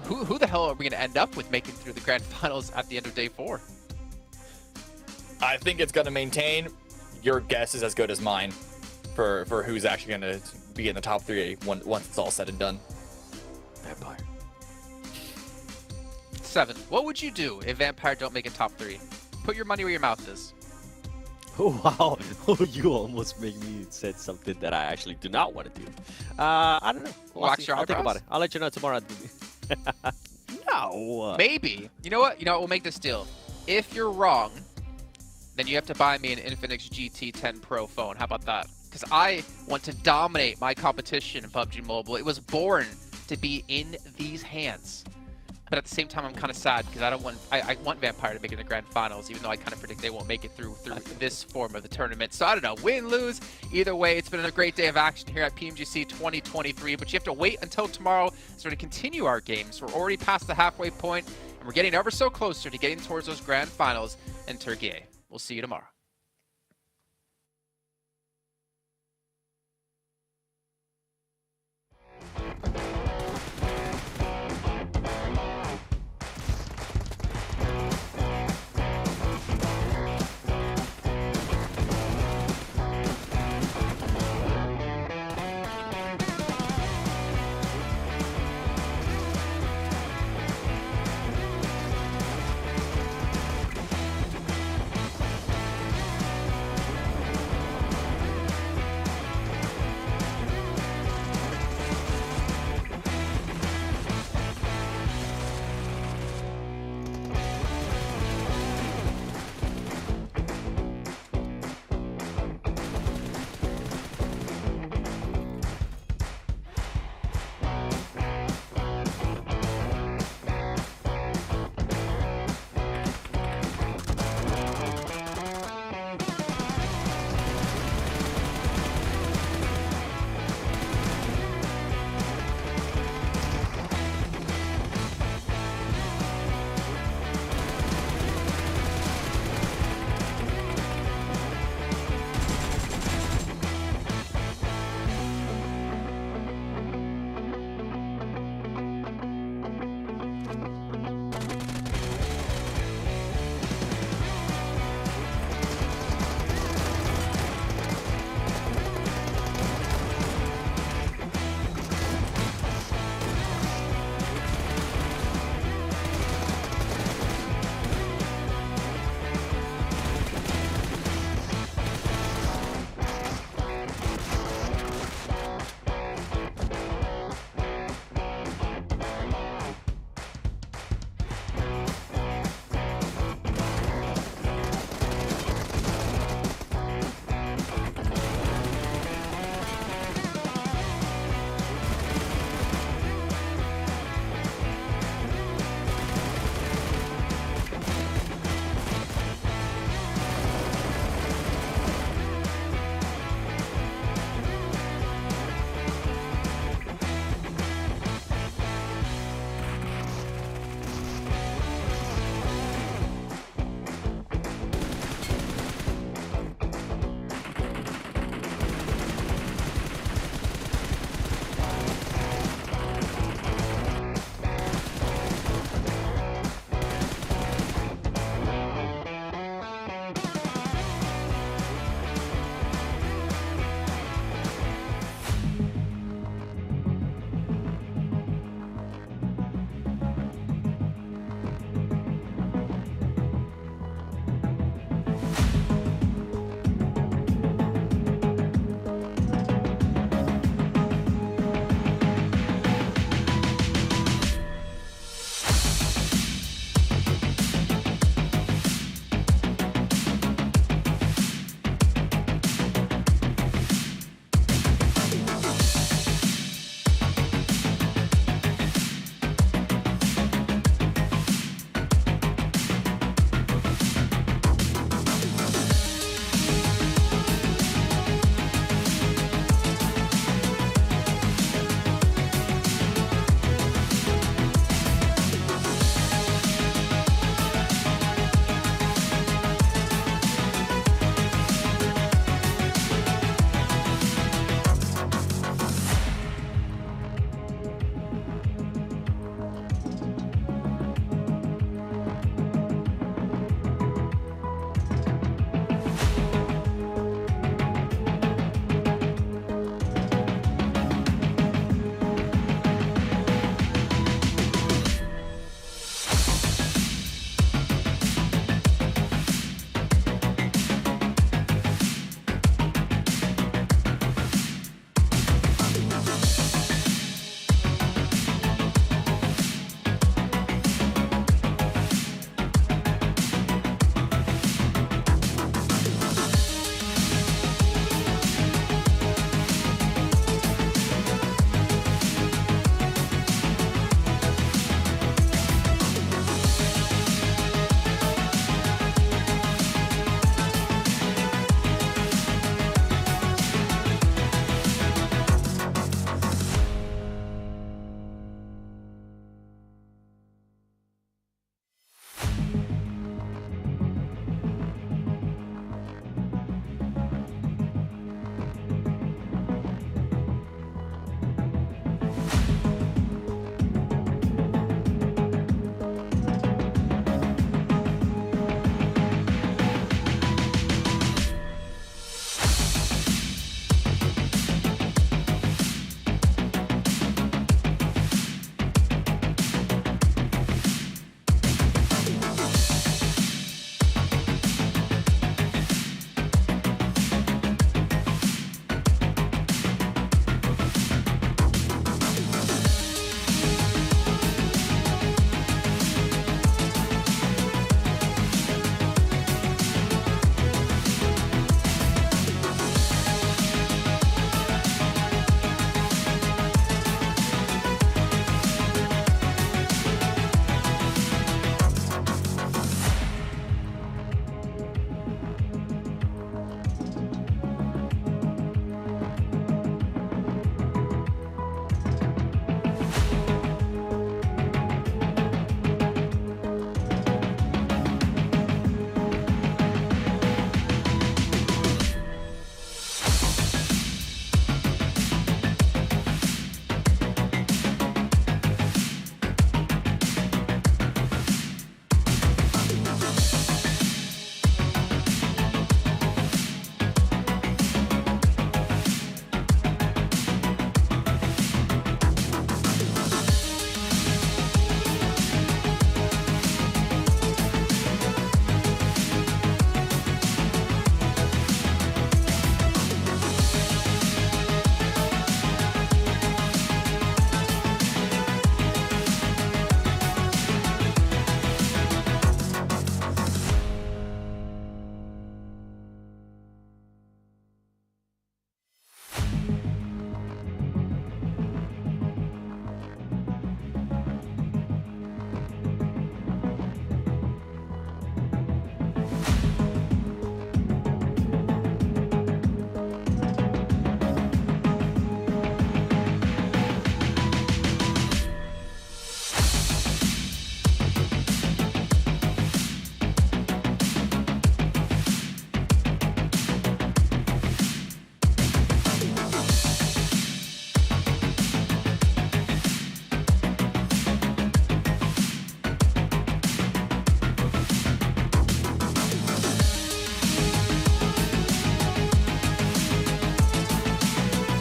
who the hell are we going to end up with making through the Grand Finals at the end of day 4? I think it's going to maintain. Your guess is as good as mine for who's actually going to be in the top 3 once it's all said and done. Vampire. 7. What would you do if Vampire don't make it top 3? Put your money where your mouth is. Oh, wow. You almost made me say something that I actually do not want to do. I don't know. Wax your I'll think eyebrows? about it. I'll let you know tomorrow. No. Maybe. You know what? We'll make this deal. If you're wrong, then you have to buy me an Infinix GT10 Pro phone. How about that? Because I want to dominate my competition in PUBG Mobile. It was born to be in these hands. But at the same time, I'm kind of sad because I want Vampire to make it in the Grand Finals, even though I kind of predict they won't make it through this form of the tournament. So I don't know, win, lose, either way, it's been a great day of action here at PMGC 2023. But you have to wait until tomorrow so to continue our games. We're already past the halfway point, and we're getting ever so closer to getting towards those Grand Finals in Turkey. We'll see you tomorrow.